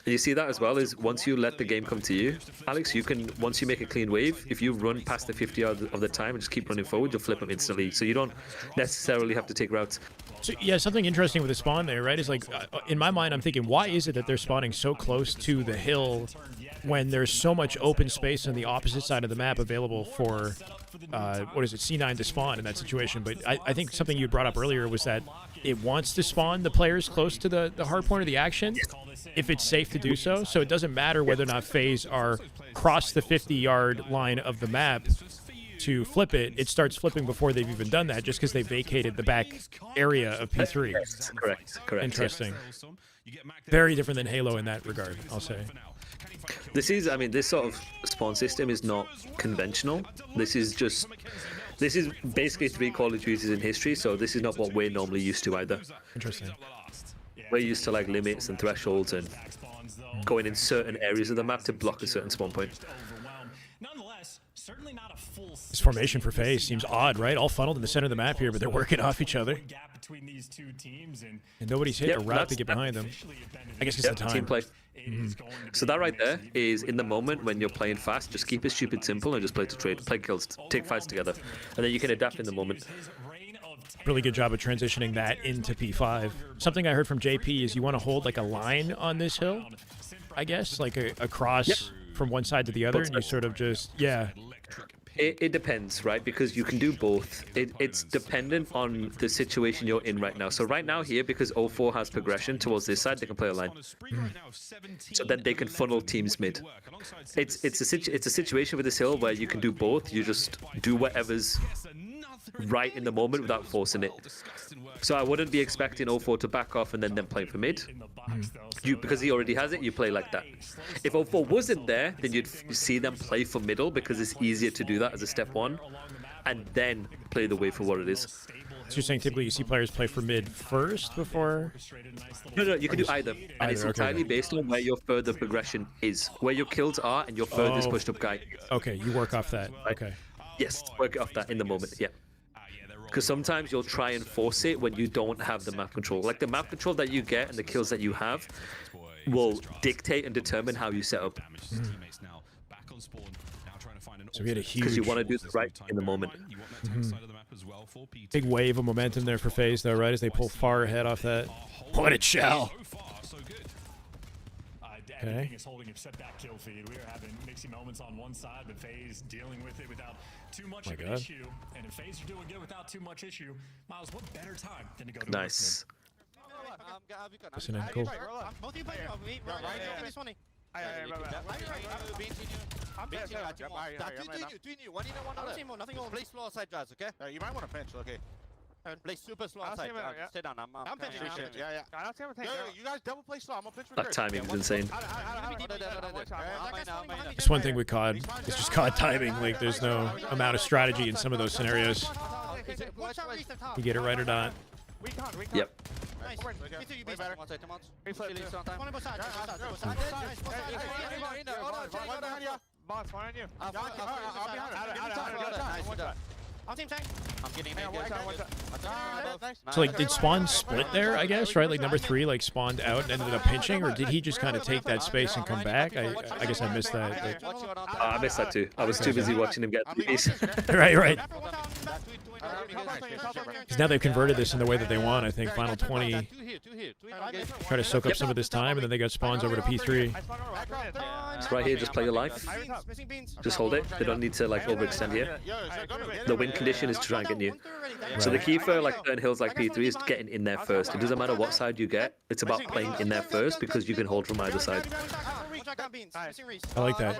Speaker 20: And you see that as well is once you let the game come to you, Alex, you can, once you make a clean wave, if you run past the 50 of the time and just keep running forward, you'll flip them instantly. So you don't necessarily have to take routes.
Speaker 1: So yeah, something interesting with the spawn there, right? Is like, in my mind, I'm thinking, why is it that they're spawning so close to the hill when there's so much open space on the opposite side of the map available for, C9 to spawn in that situation? But I think something you brought up earlier was that it wants to spawn the players close to the hard point of the action if it's safe to do so. So it doesn't matter whether or not FaZe are cross the 50-yard line of the map to flip it. It starts flipping before they've even done that, just because they vacated the back area of P3.
Speaker 20: Correct.
Speaker 1: Interesting. Very different than Halo in that regard, I'll say.
Speaker 20: This is, I mean, this sort of spawn system is not conventional. This is basically 3 Call of Duties in history, so this is not what we're normally used to either.
Speaker 1: Interesting.
Speaker 20: We're used to like limits and thresholds and going in certain areas of the map to block a certain spawn point.
Speaker 1: This formation for FaZe seems odd, right? All funneled in the center of the map here, but they're working off each other. And nobody's hit a route to get behind them. I guess it's the time.
Speaker 20: Team play. So that right there is in the moment when you're playing fast, just keep it stupid simple and just play to trade, play kills, take fights together, and then you can adapt in the moment.
Speaker 1: Really good job of transitioning that into P5. Something I heard from JP is you want to hold like a line on this hill, I guess, like a cross from one side to the other, and you sort of just,
Speaker 20: It depends, right? Because you can do both. It's dependent on the situation you're in right now. So right now here, because 04 has progression towards this side, they can play a line. So then they can funnel teams mid. It's a situation with this hill where you can do both. You just do whatever's right in the moment without forcing it. So I wouldn't be expecting 04 to back off and then them playing for mid. Because he already has it, you play like that. If 04 wasn't there, then you'd see them play for middle because it's easier to do that as a step 1 and then play the wave for what it is.
Speaker 1: So you're saying typically you see players play for mid first before?
Speaker 20: No, you can do either. And it's entirely based on where your further progression is, where your kills are and your furthest pushed up guy.
Speaker 1: Okay, you work off that. Okay.
Speaker 20: Yes, work off that in the moment, yeah. Because sometimes you'll try and force it when you don't have the map control. Like the map control that you get and the kills that you have will dictate and determine how you set up.
Speaker 1: So we had a huge...
Speaker 20: Because you want to do the right in the moment.
Speaker 1: Big wave of momentum there for FaZe, though, right? As they pull far ahead off that. What a shell!
Speaker 9: Everything is holding except that kill feed. We are having mixy moments on one side, but FaZe dealing with it without too much of an issue. And if FaZe are doing good without too much issue, Miles, what better time than to go to
Speaker 20: Nice.
Speaker 1: Listen in, cool.
Speaker 16: Both you play me. This one. Nothing on.
Speaker 17: Play slow side, Jazz, okay? You might want to pinch, okay? Play super slow outside. Stay down. I'm pinching. Yeah. You guys double play slow. I'm gonna pinch for
Speaker 20: That timing is insane.
Speaker 1: That's one thing with COD. It's just COD timing. Like, there's no amount of strategy in some of those scenarios. You get it right or not.
Speaker 20: Yep.
Speaker 1: So, like, did Spawn split there, I guess, right? Like, number 3, like, spawned out and ended up pinching? Or did he just kind of take that space and come back? I guess I missed that. Like...
Speaker 20: I missed that too. I was too busy watching him get the piece.
Speaker 1: Right. Because now they've converted this in the way that they want, I think. Final 20. Try to soak up some of this time, and then they got spawns over to P3.
Speaker 20: So right here, just play your life. Just hold it. They don't need to, like, overextend here. The win condition is to try and get you. So the key for, like, certain hills like P3 is getting in there first. It doesn't matter what side you get. It's about playing in there first because you can hold from either side.
Speaker 1: I like that.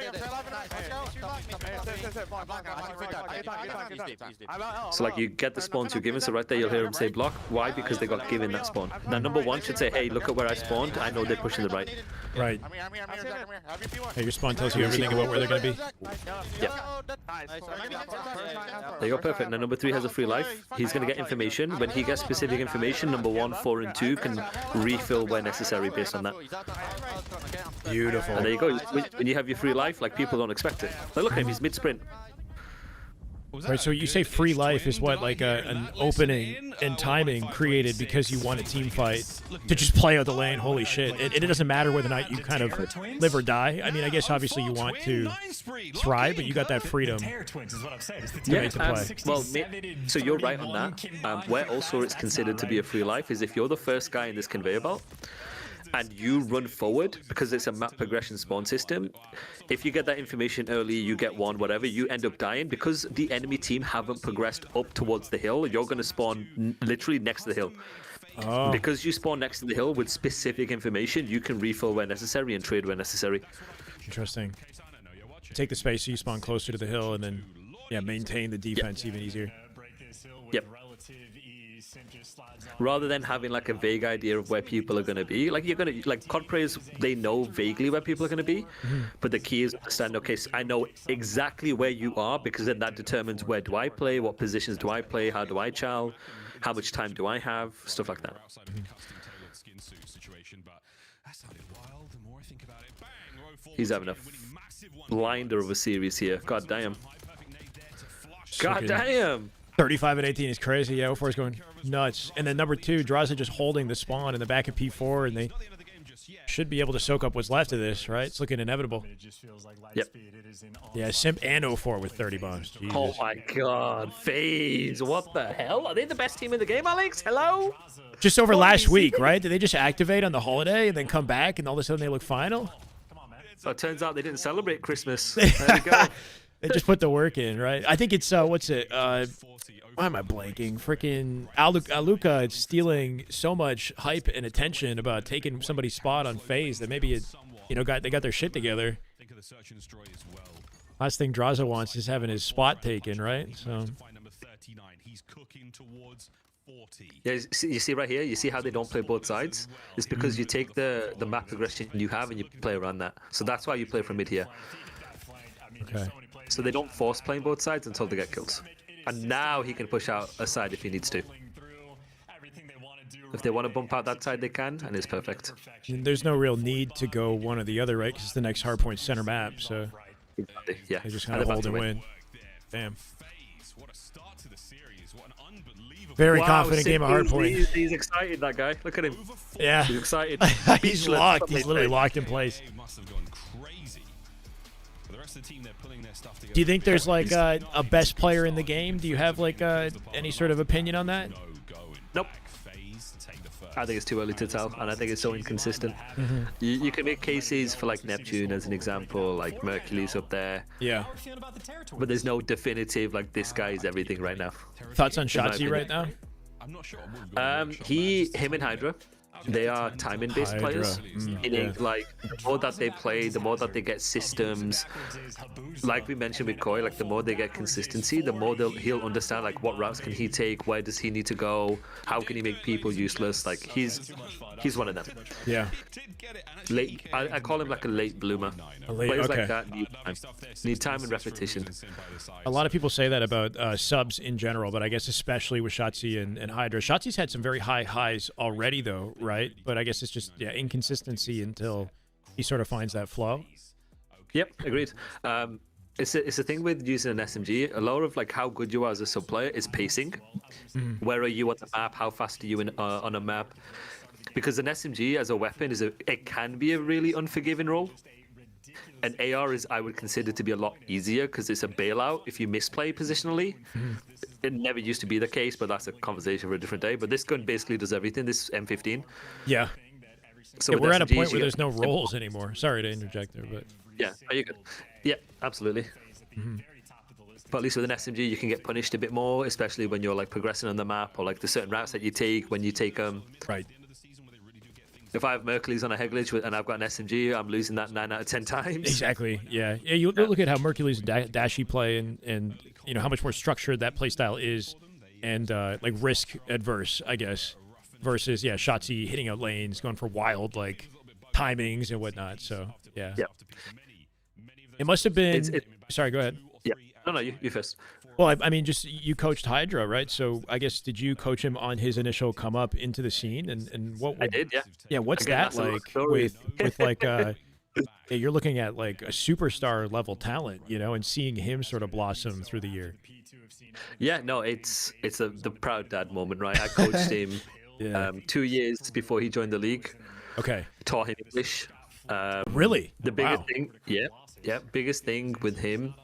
Speaker 20: So, like, you get the spawns you're given, so right there you'll hear them say block. Why? Because they got given that spawn. Now, number 1 should say, hey, look at where I spawned. I know they're pushing the right.
Speaker 1: Right. Hey, your spawn tells you everything about where they're going to be.
Speaker 20: Yep. There you go, perfect. Now, number 3 has a free life. He's going to get information. When he gets specific information, number 1, 4, and 2 can refill where necessary based on that.
Speaker 1: Beautiful.
Speaker 20: And there you go. When you have your free life, like, people don't expect it. Like, look at him, he's mid-sprint.
Speaker 1: Right, so you say free life is what, like an opening and timing created because you want a team fight to just play out the lane. Holy shit. It doesn't matter whether or not you kind of live or die. I mean, I guess obviously you want to thrive, but you got that freedom to make the play.
Speaker 20: Well, so you're right on that. Where also it's considered to be a free life is if you're the first guy in this conveyor belt, and you run forward because it's a map progression spawn system. If you get that information early, you get 1, whatever, you end up dying because the enemy team haven't progressed up towards the hill. You're going to spawn literally next to the hill.
Speaker 1: Oh.
Speaker 20: Because you spawn next to the hill with specific information, you can refill where necessary and trade where necessary.
Speaker 1: Interesting. Take the space so you spawn closer to the hill and then, yeah, maintain the defense even easier.
Speaker 20: Yep. Rather than having like a vague idea of where people are going to be, like you're going to, like COD players, they know vaguely where people are going to be, but the key is to understand, okay, so I know exactly where you are because then that determines where do I play, what positions do I play, how do I chow, how much time do I have, stuff like that. He's having a blinder of a series here. God damn. God damn.
Speaker 1: 35 at 18 is crazy. Yeah, 04 is going nuts. And then number 2, Draza just holding the spawn in the back of P4, and they should be able to soak up what's left of this, right? It's looking inevitable.
Speaker 20: Yep.
Speaker 1: Yeah, Simp and 04 with 30 bombs. Jesus.
Speaker 20: Oh my god, FaZe, what the hell? Are they the best team in the game, Alex? Hello?
Speaker 1: Just over last week, right? Did they just activate on the holiday and then come back and all of a sudden they look final?
Speaker 20: So it turns out they didn't celebrate Christmas. There you go.
Speaker 1: They just put the work in, right? I think it's, what's it? Why am I blanking? Freaking Aluka stealing so much hype and attention about taking somebody's spot on FaZe that maybe it, you know, they got their shit together. Last thing Draza wants is having his spot taken, right? So.
Speaker 20: Yeah, you see right here, you see how they don't play both sides? It's because you take the map progression you have and you play around that. So that's why you play from mid here.
Speaker 1: Okay.
Speaker 20: So they don't force playing both sides until they get kills. And now he can push out a side if he needs to. If they want to bump out that side, they can, and it's perfect.
Speaker 1: And there's no real need to go one or the other, right? Because it's the next hardpoint center map, so
Speaker 20: yeah,
Speaker 1: they just kind of hold and win. Damn.
Speaker 8: What a start to the series. What an unbelievable.
Speaker 1: Very confident game of hardpoint.
Speaker 20: He's excited, that guy. Look at him.
Speaker 1: Yeah.
Speaker 20: He's excited.
Speaker 1: He's locked. He's literally locked in place.
Speaker 8: Must have gone crazy. For the rest of the team, they're pulling their stuff together.
Speaker 1: Do you think there's like a best player in the game? Do you have like any sort of opinion on that?
Speaker 20: Nope. I think it's too early to tell, and I think it's so inconsistent.
Speaker 1: Mhm.
Speaker 20: You can make cases for like Neptune as an example, like Mercury's up there.
Speaker 1: Yeah.
Speaker 20: But there's no definitive like this guy is everything right now.
Speaker 1: Thoughts on
Speaker 20: In my
Speaker 1: Shotzi right now?
Speaker 20: Him and Hydra, they are timing-based
Speaker 1: Hydra.
Speaker 20: players. Meaning, like, the more that they play, the more that they get systems. Like we mentioned with Koi, like the more they get consistency, the more he'll understand like what routes can he take, where does he need to go, how can he make people useless. Like he's one of them.
Speaker 1: Yeah.
Speaker 20: Late, I call him like a late bloomer. Players like that need time and repetition.
Speaker 1: A lot of people say that about subs in general, but I guess especially with Shotzi and Hydra. Shotzi's had some very high highs already, though, right? But I guess it's just inconsistency until he sort of finds that flow.
Speaker 20: Yep, agreed. It's a thing with using an SMG. A lot of like how good you are as a sub player is pacing. Where are you on the map? How fast are you on a map? Because an SMG as a weapon it can be a really unforgiving role. An AR I would consider to be a lot easier because it's a bailout if you misplay positionally. It never used to be the case, but that's a conversation for a different day. But this gun basically does everything. This M15.
Speaker 1: Yeah.
Speaker 20: So
Speaker 1: Yeah,
Speaker 20: with
Speaker 1: we're at a
Speaker 20: SMGs,
Speaker 1: point where
Speaker 20: you
Speaker 1: there's no
Speaker 20: get-
Speaker 1: roles anymore. Sorry to interject there, but
Speaker 20: Yeah, are you good? Yeah, absolutely. But at least with an SMG, you can get punished a bit more, especially when you're like progressing on the map or like the certain routes that you take when you take
Speaker 1: right.
Speaker 20: If I have Mercury's on a Heglitch and I've got an SMG, I'm losing that 9 out of 10 times.
Speaker 1: Exactly. Yeah. Yeah. You look at how Mercury's dashy play and you know how much more structured that play style is, and like risk adverse, I guess, versus Shotzi hitting out lanes, going for wild like timings and whatnot. So yeah. It must have been. Sorry. Go ahead.
Speaker 20: Yeah. No, you first.
Speaker 1: Well, I mean, just you coached Hydra, right? So I guess did you coach him on his initial come up into the scene, and what?
Speaker 20: I did, yeah.
Speaker 1: Yeah, what's
Speaker 20: Again,
Speaker 1: that
Speaker 20: that's a long
Speaker 1: like
Speaker 20: story.
Speaker 1: with like you're looking at like a superstar level talent, you know, and seeing him sort of blossom through the year.
Speaker 20: Yeah, no, it's the proud dad moment, right? I coached him 2 years before he joined the league.
Speaker 1: Okay.
Speaker 20: Taught him English.
Speaker 1: Really?
Speaker 20: The biggest
Speaker 1: Wow.
Speaker 20: thing, biggest thing with him.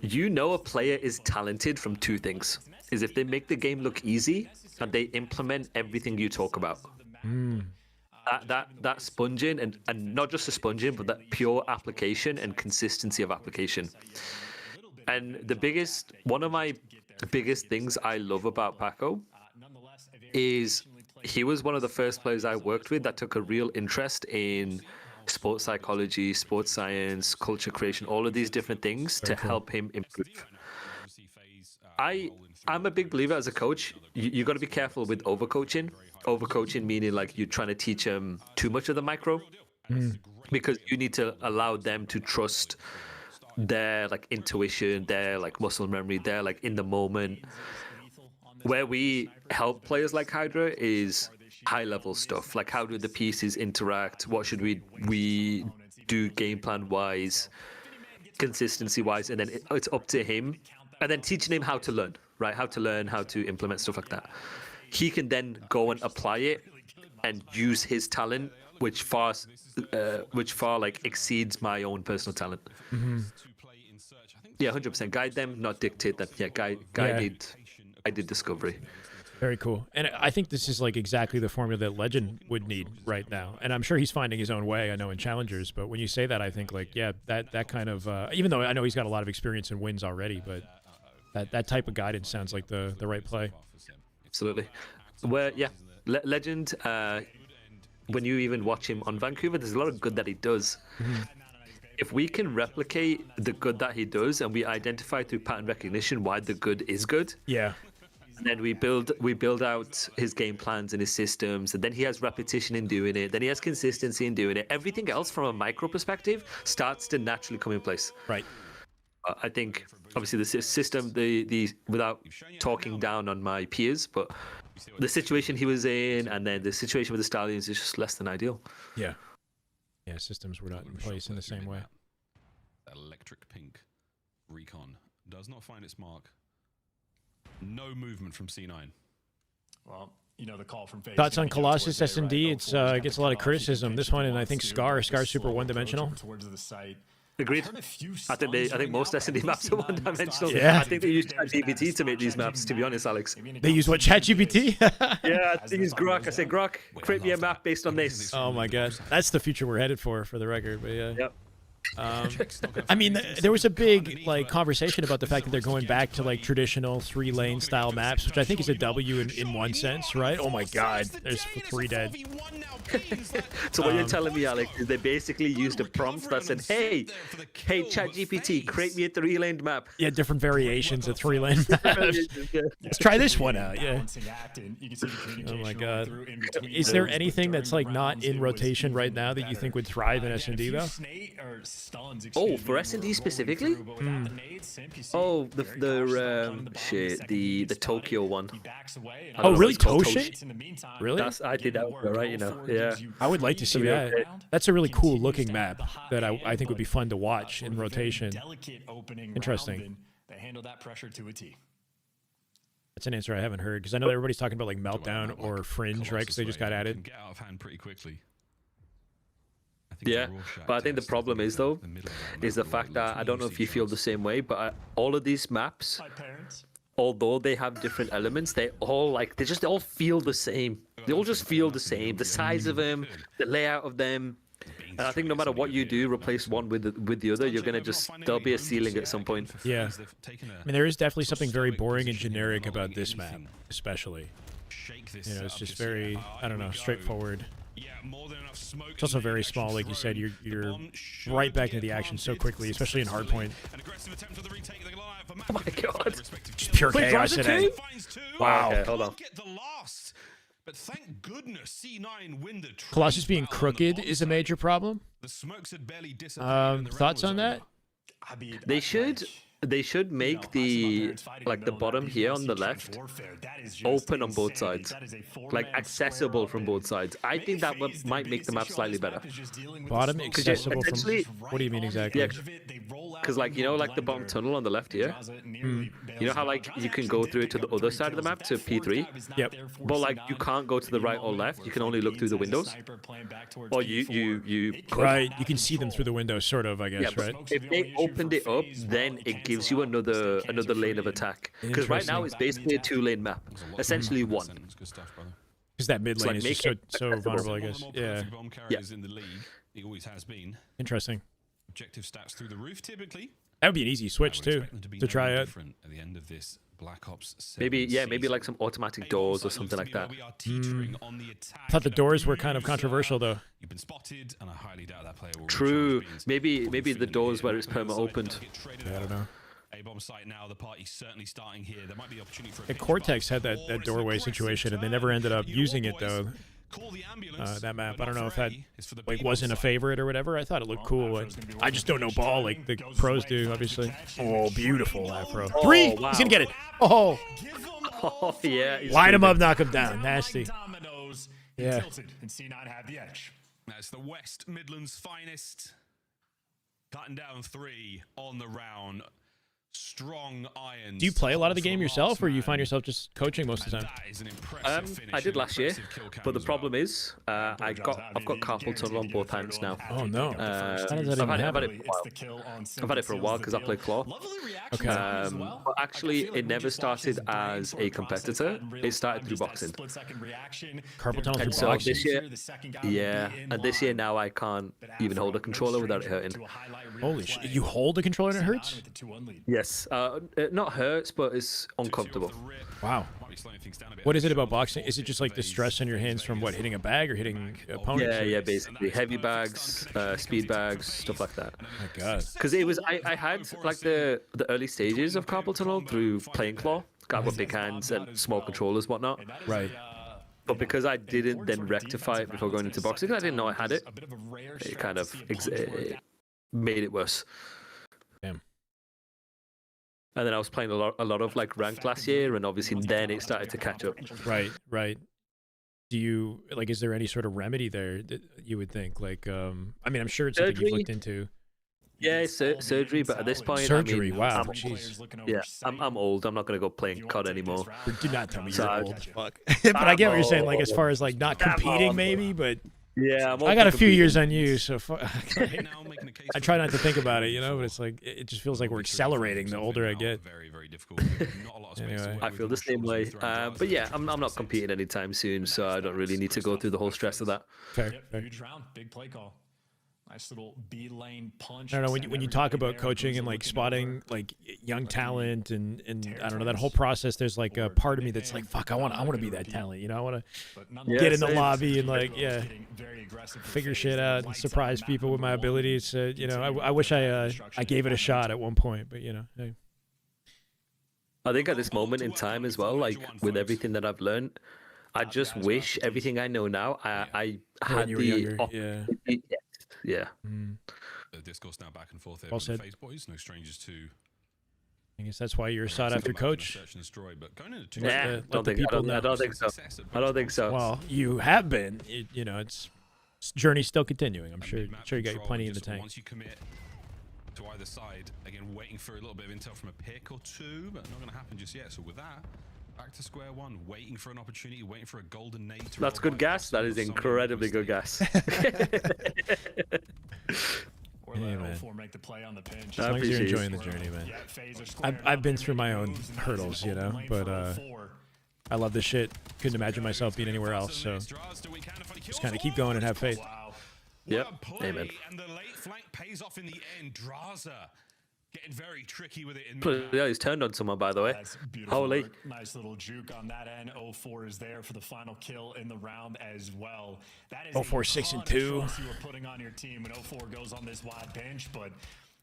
Speaker 20: You know a player is talented from two things. Is if they make the game look easy and they implement everything you talk about. That sponging and not just the sponging, but that pure application and consistency of application. And one of my biggest things I love about Paco is he was one of the first players I worked with that took a real interest in sports psychology, sports science, culture creation, all of these different things to help him improve. I'm a big believer as a coach, you got to be careful with overcoaching. Overcoaching meaning like you're trying to teach them too much of the micro, because you need to allow them to trust their like intuition, their like muscle memory, their like in the moment. Where we help players like Hydra is high level stuff, like how do the pieces interact, what should we do game plan wise, consistency wise, and then it's up to him, and then teaching him how to learn, right? How to learn, how to implement stuff like that. He can then go and apply it and use his talent, which far like exceeds my own personal talent. Yeah, 100%. Guide them, not dictate them. Yeah, guided discovery.
Speaker 1: Very cool. And I think this is like exactly the formula that Legend would need right now. And I'm sure he's finding his own way, I know, in Challengers. But when you say that, I think like, yeah, that kind of, even though I know he's got a lot of experience and wins already, but that type of guidance sounds like the right play.
Speaker 20: Absolutely. Legend, when you even watch him on Vancouver, there's a lot of good that he does. If we can replicate the good that he does and we identify through pattern recognition why the good is good,
Speaker 1: yeah,
Speaker 20: and then we build out his game plans and his systems, and then he has repetition in doing it, then he has consistency in doing it. Everything else from a micro perspective starts to naturally come in place.
Speaker 1: Right.
Speaker 20: I think obviously the system, the without talking down on my peers, but the situation he was in and then the situation with the Stallions is just less than ideal.
Speaker 1: Yeah. Yeah, systems were not in place in the same way.
Speaker 8: That electric pink recon Does not find its mark. No movement from C9.
Speaker 9: Well, you know the call from FaZe.
Speaker 1: Thoughts on Colossus S&D? It's gets a lot of criticism. This one, and I think Scar's super one-dimensional.
Speaker 20: Agreed. I think most S&D maps are one-dimensional.
Speaker 1: Yeah.
Speaker 20: I think they use ChatGPT to make these maps. To be honest, Alex.
Speaker 1: They use what, ChatGPT?
Speaker 20: Yeah, they use Grok. I said, Grok, create me a map based on this.
Speaker 1: Oh my god, that's the future we're headed for the record. But yeah.
Speaker 20: Yep.
Speaker 1: I mean, there was a big conversation about the fact that they're going back to traditional 3-lane style maps, which I think is a W in one sense, right? Oh my god, there's 3 dead.
Speaker 20: So what you're telling me, Alex, is they basically used a prompt that said, hey ChatGPT, create me a 3-lane map.
Speaker 1: Yeah, different variations of 3-lane maps. Let's try this one out. Yeah. Oh my god. Is there anything that's not in rotation right now that you think would thrive in S&D though?
Speaker 20: Oh, for S&D specifically? Oh, the Tokyo one.
Speaker 1: Oh, really? Toshin? Really?
Speaker 20: I did that one, right? Yeah.
Speaker 1: I would like to see that. That's a really cool looking map that I think would be fun to watch in rotation. Interesting.
Speaker 9: They handle that pressure to a T.
Speaker 1: That's an answer I haven't heard because I know that everybody's talking about Meltdown or Fringe, right? Because they just got added.
Speaker 8: Get out of hand pretty quickly.
Speaker 20: Yeah, but I think the problem is though, is the fact that I don't know if you feel the same way, but all of these maps, although they have different elements, they all they just all feel the same. They all just feel the same. The size of them, the layout of them. And I think no matter what you do, replace one with the other, you're gonna there'll be a ceiling at some point.
Speaker 1: Yeah, I mean there is definitely something very boring and generic about this map, especially. It's just very, I don't know, straightforward. It's also very small, like you said. You're right back into the action so quickly, especially in hardpoint.
Speaker 20: Oh my god!
Speaker 1: Just pure chaos today. Wow.
Speaker 20: Okay, hold on.
Speaker 8: But thank goodness C9 win the
Speaker 1: Colossus being crooked is a major problem. Thoughts on that?
Speaker 20: They should make the bottom here on the left open on both sides, accessible from both sides. I think that might make the map slightly better.
Speaker 1: Bottom accessible from? What do you mean exactly?
Speaker 20: Yeah, because the bottom tunnel on the left here. You know how you can go through to the other side of the map to P3.
Speaker 1: Yep.
Speaker 20: But you can't go to the right or left. You can only look through the windows. Or you could.
Speaker 1: Right. You can see them through the windows, sort of. I guess.
Speaker 20: Yeah,
Speaker 1: right.
Speaker 20: If they opened it up, then it gives you another lane of attack. Because right now it's basically a 2-lane map, essentially one.
Speaker 1: Because that mid lane is just so vulnerable, I guess. Yeah.
Speaker 8: In the league, he always has been.
Speaker 1: Interesting.
Speaker 8: Objective stats through the roof, typically.
Speaker 1: That would be an easy switch too to try out.
Speaker 8: At the end of this Black Ops 7
Speaker 20: maybe some automatic doors or something like that.
Speaker 1: I thought the doors were kind of controversial though.
Speaker 8: You've been spotted, and I highly doubt that player will.
Speaker 20: True. Maybe the doors where it's perma opened.
Speaker 1: Yeah, I don't know.
Speaker 8: A-bomb site now, the party's certainly starting here. There might be opportunity for
Speaker 1: a Cortex had that doorway situation, and they never ended up using it though. That map, I don't know if that wasn't a favorite or whatever. I thought it looked cool. I just don't know ball like the pros do, obviously. Oh, beautiful afro. 3.
Speaker 20: Wow.
Speaker 1: He's gonna get it. Oh.
Speaker 20: Oh yeah.
Speaker 1: Line him up, knock him down. Nasty. Yeah.
Speaker 9: And C9 had the edge.
Speaker 8: That's the West Midlands finest. Cutting down 3 on the round. Strong irons.
Speaker 1: Do you play a lot of the game yourself, or you find yourself just coaching most of the time?
Speaker 20: I did last year, but the problem is I've got carpal tunnel on both hands now.
Speaker 1: Oh no!
Speaker 20: I've had it for a while because I play Claw.
Speaker 1: Okay.
Speaker 20: But actually, it never started as a competitor. It started through boxing.
Speaker 1: Carpal tunnel through
Speaker 20: so
Speaker 1: boxing.
Speaker 20: This year, and this year now I can't even hold a controller without it hurting.
Speaker 1: Holy shit! You hold a controller and it hurts?
Speaker 20: Yes, it not hurts, but it's uncomfortable.
Speaker 1: Wow. What is it about boxing? Is it just the stress on your hands from hitting a bag or hitting opponents?
Speaker 20: Yeah, basically heavy bags, speed bags, stuff like that.
Speaker 1: Oh my god.
Speaker 20: Because I had the early stages of carpal tunnel through playing Claw. Got with big hands and small controllers, whatnot.
Speaker 1: Right.
Speaker 20: But because I didn't then rectify it before going into boxing, I didn't know I had it. It kind of made it worse.
Speaker 1: Damn.
Speaker 20: And then I was playing a lot of ranked last year, and obviously then it started to catch up.
Speaker 1: Right. Do you is there any sort of remedy there that you would think? I mean, I'm sure it's something you've looked into.
Speaker 20: Yeah, surgery, but at this point,
Speaker 1: surgery.
Speaker 20: I mean,
Speaker 1: Wow,
Speaker 20: I'm old. I'm not gonna go playing COD anymore.
Speaker 1: Do not tell me you're old.
Speaker 20: Fuck.
Speaker 1: But I get what you're saying. Like as far as like not competing, maybe, but.
Speaker 20: Yeah,
Speaker 1: I got a few years on you, so I try not to think about it, you know. But it's like it just feels like we're accelerating the older I get. Anyway,
Speaker 20: I feel the same way. But yeah, I'm not competing anytime soon, so I don't really need to go through the whole stress of that.
Speaker 1: Fair.
Speaker 9: Huge round, big play call. Nice little B lane punch.
Speaker 1: I don't know when you talk about coaching and like spotting like young talent and I don't know that whole process. There's like a part of me that's like, fuck, I want to be that talent. You know, I want to get in the lobby and like figure shit out and surprise people with my abilities. You know, I wish I gave it a shot at one point, but you know. Hey.
Speaker 20: I think at this moment in time as well, like with everything that I've learned, I just wish everything I know now I had the Yeah.
Speaker 8: The discourse now back and forth there.
Speaker 1: Well said.
Speaker 8: Phase boys, no strangers to.
Speaker 1: I guess that's why you're a sought after coach.
Speaker 8: Search and destroy, but going into
Speaker 20: I don't think so. I don't think so.
Speaker 1: Well, you have been. You know, it's journey's still continuing. I'm sure you got plenty in the tank.
Speaker 8: Once you commit to either side, again, waiting for a little bit of intel from a pick or two, but not going to happen just yet. So with that, back to square one, waiting for an opportunity, waiting for a golden nade.
Speaker 20: That's good gas. That is incredibly good gas.
Speaker 1: Yeah, man.
Speaker 9: Make the play on the pinch.
Speaker 1: As long as you're enjoying the journey, man. I've been through my own hurdles, you know, but I love this shit. Couldn't imagine myself being anywhere else, so just kind of keep going and have faith.
Speaker 20: Yep. Amen.
Speaker 8: And the late flank pays off in the end. Draza getting very tricky with it in
Speaker 20: Yeah, he's turned on someone, by the way. Holy.
Speaker 9: Nice little juke on that end. 04 is there for the final kill in the round as well. That is
Speaker 1: 04 6-2.
Speaker 9: You were putting on your team when 04 goes on this wide bench, but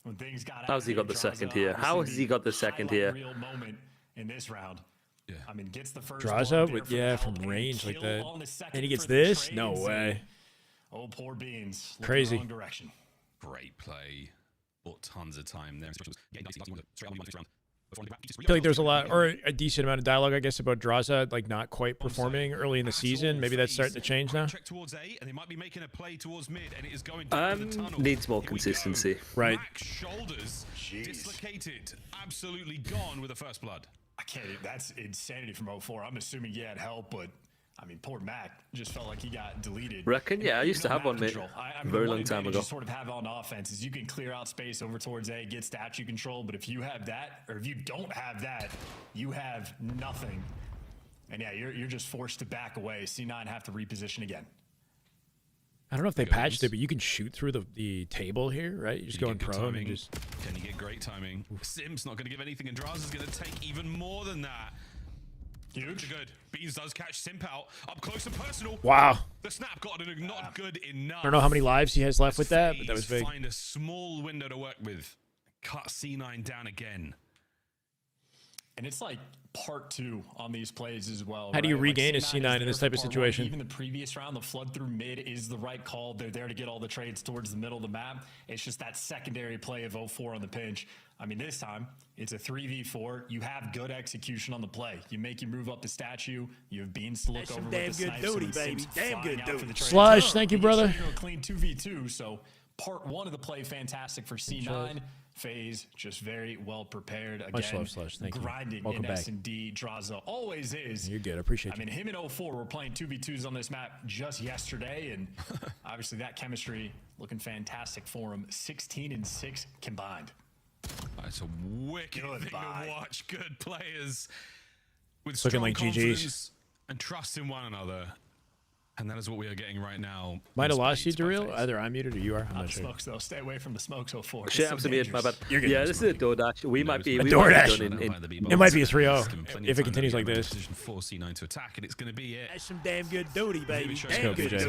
Speaker 9: when things got
Speaker 20: How's he got the second here? How has he got the second here?
Speaker 9: Real moment in this round. Yeah. I mean, gets the first
Speaker 1: draws up with from range like that, and he gets this. No way.
Speaker 9: Oh, poor beans.
Speaker 1: Crazy.
Speaker 9: Wrong direction.
Speaker 8: Great play. Bought tons of time there.
Speaker 1: I feel like there's a lot, or a decent amount of dialogue, I guess, about Draza like not quite performing early in the season. Maybe that's starting to change now.
Speaker 20: Needs more consistency.
Speaker 1: Right.
Speaker 8: Shoulders dislocated, absolutely gone with the first blood.
Speaker 9: I can't. That's insanity from 04. I'm assuming he had help, but I mean, poor Mac just felt like he got deleted.
Speaker 20: Reckon? Yeah, I used to have one, mate. Very long time ago.
Speaker 9: You sort of have on offense is you can clear out space over towards A, get statue control, but if you have that, or if you don't have that, you have nothing. And yeah, you're just forced to back away. C9 have to reposition again.
Speaker 1: I don't know if they patched it, but you can shoot through the table here, right? You just go in prone and just.
Speaker 8: Can you get great timing? Sim's not going to give anything, and Draza's going to take even more than that. Huge. Good. Beans does catch Simp out. Up close and personal.
Speaker 1: Wow.
Speaker 8: The snap got it not good enough.
Speaker 1: I don't know how many lives he has left with that, but that was big.
Speaker 8: Find a small window to work with. Cut C9 down again.
Speaker 9: And it's like part 2 on these plays as well.
Speaker 1: How do you regain a C9 in this type of situation?
Speaker 9: Even the previous round, the flood through mid is the right call. They're there to get all the trades towards the middle of the map. It's just that secondary play of 04 on the pinch. I mean, this time, it's a 3v4. You have good execution on the play. You make you move up the statue. You have Beans to look over with the
Speaker 1: damn good duty, baby. Damn good duty.
Speaker 9: Slush,
Speaker 1: thank you, brother.
Speaker 9: Clean 2v2, so part 1 of the play, fantastic for C9. FaZe just very well prepared. Again,
Speaker 1: much love, Slush. Thank you.
Speaker 9: Grinding
Speaker 1: Welcome
Speaker 9: in
Speaker 1: back.
Speaker 9: S&D. Draza always is.
Speaker 1: You're good. I appreciate
Speaker 9: I mean, him and 04 were playing 2v2s on this map just yesterday, and obviously that chemistry looking fantastic for him. 16-6 combined.
Speaker 8: It's a wicked thing to watch. Good players with
Speaker 1: it's looking
Speaker 8: strong
Speaker 1: like
Speaker 8: confidence
Speaker 1: GG's.
Speaker 8: and trust in one another. And that is what we are getting right now.
Speaker 1: Might have lost you, Daryl. Either I'm muted or you are. I'm not sure.
Speaker 9: Smokes, though. Stay away from the smokes 04.
Speaker 20: Shit, I'm muted. My bad.
Speaker 1: You're good.
Speaker 20: Yeah, this is a DoorDash. We might be.
Speaker 1: A
Speaker 20: we
Speaker 1: DoorDash.
Speaker 20: Might be done in
Speaker 1: it might be a 3-0 if it continues like this.
Speaker 8: For C9 to attack, and it's going to be it.
Speaker 1: That's some damn good duty, baby.
Speaker 8: Damn
Speaker 1: good duty.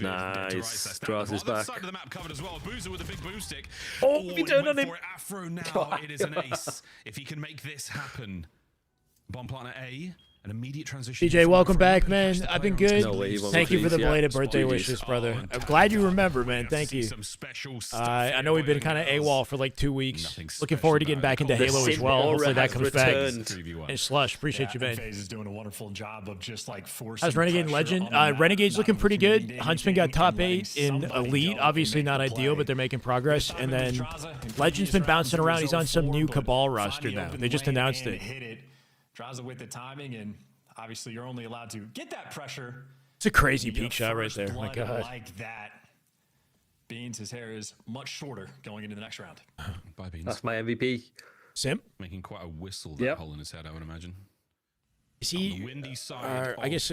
Speaker 20: Nice. Draws is back.
Speaker 8: Side of the map covered as well. Boozer with a big boo stick.
Speaker 20: Oh, he turned on him.
Speaker 8: Afro now. It is an ace. If he can make this happen. Bomb partner A. An immediate transition.
Speaker 1: DJ, welcome back, man. I've been good.
Speaker 20: No way,
Speaker 1: Thank you for the belated birthday
Speaker 20: GGs.
Speaker 1: wishes, brother. I'm glad you remember, man. Thank you. I know we've been kind of AWOL for like 2 weeks. Looking forward to getting back into Halo as well. Hopefully that comes back. And Slush, appreciate you, man.
Speaker 9: FaZe is doing a wonderful job of just like forcing.
Speaker 1: How's Renegade and Legend? Renegade's looking pretty good. Huntsman got top 8 in Elite. Obviously not ideal, but they're making progress. And then Legend's been bouncing around. He's on some new Cabal roster now. They just announced it.
Speaker 9: Draza with the timing, and obviously you're only allowed to get that pressure.
Speaker 1: It's a crazy peak shot right there. My God.
Speaker 9: Like that. Beans, his hair is much shorter going into the next round.
Speaker 8: Bye, Beans.
Speaker 20: That's my MVP.
Speaker 1: Sim?
Speaker 8: Making quite a whistle, that hole in his head, I would imagine.
Speaker 1: Is he?
Speaker 8: On the windy side
Speaker 1: I guess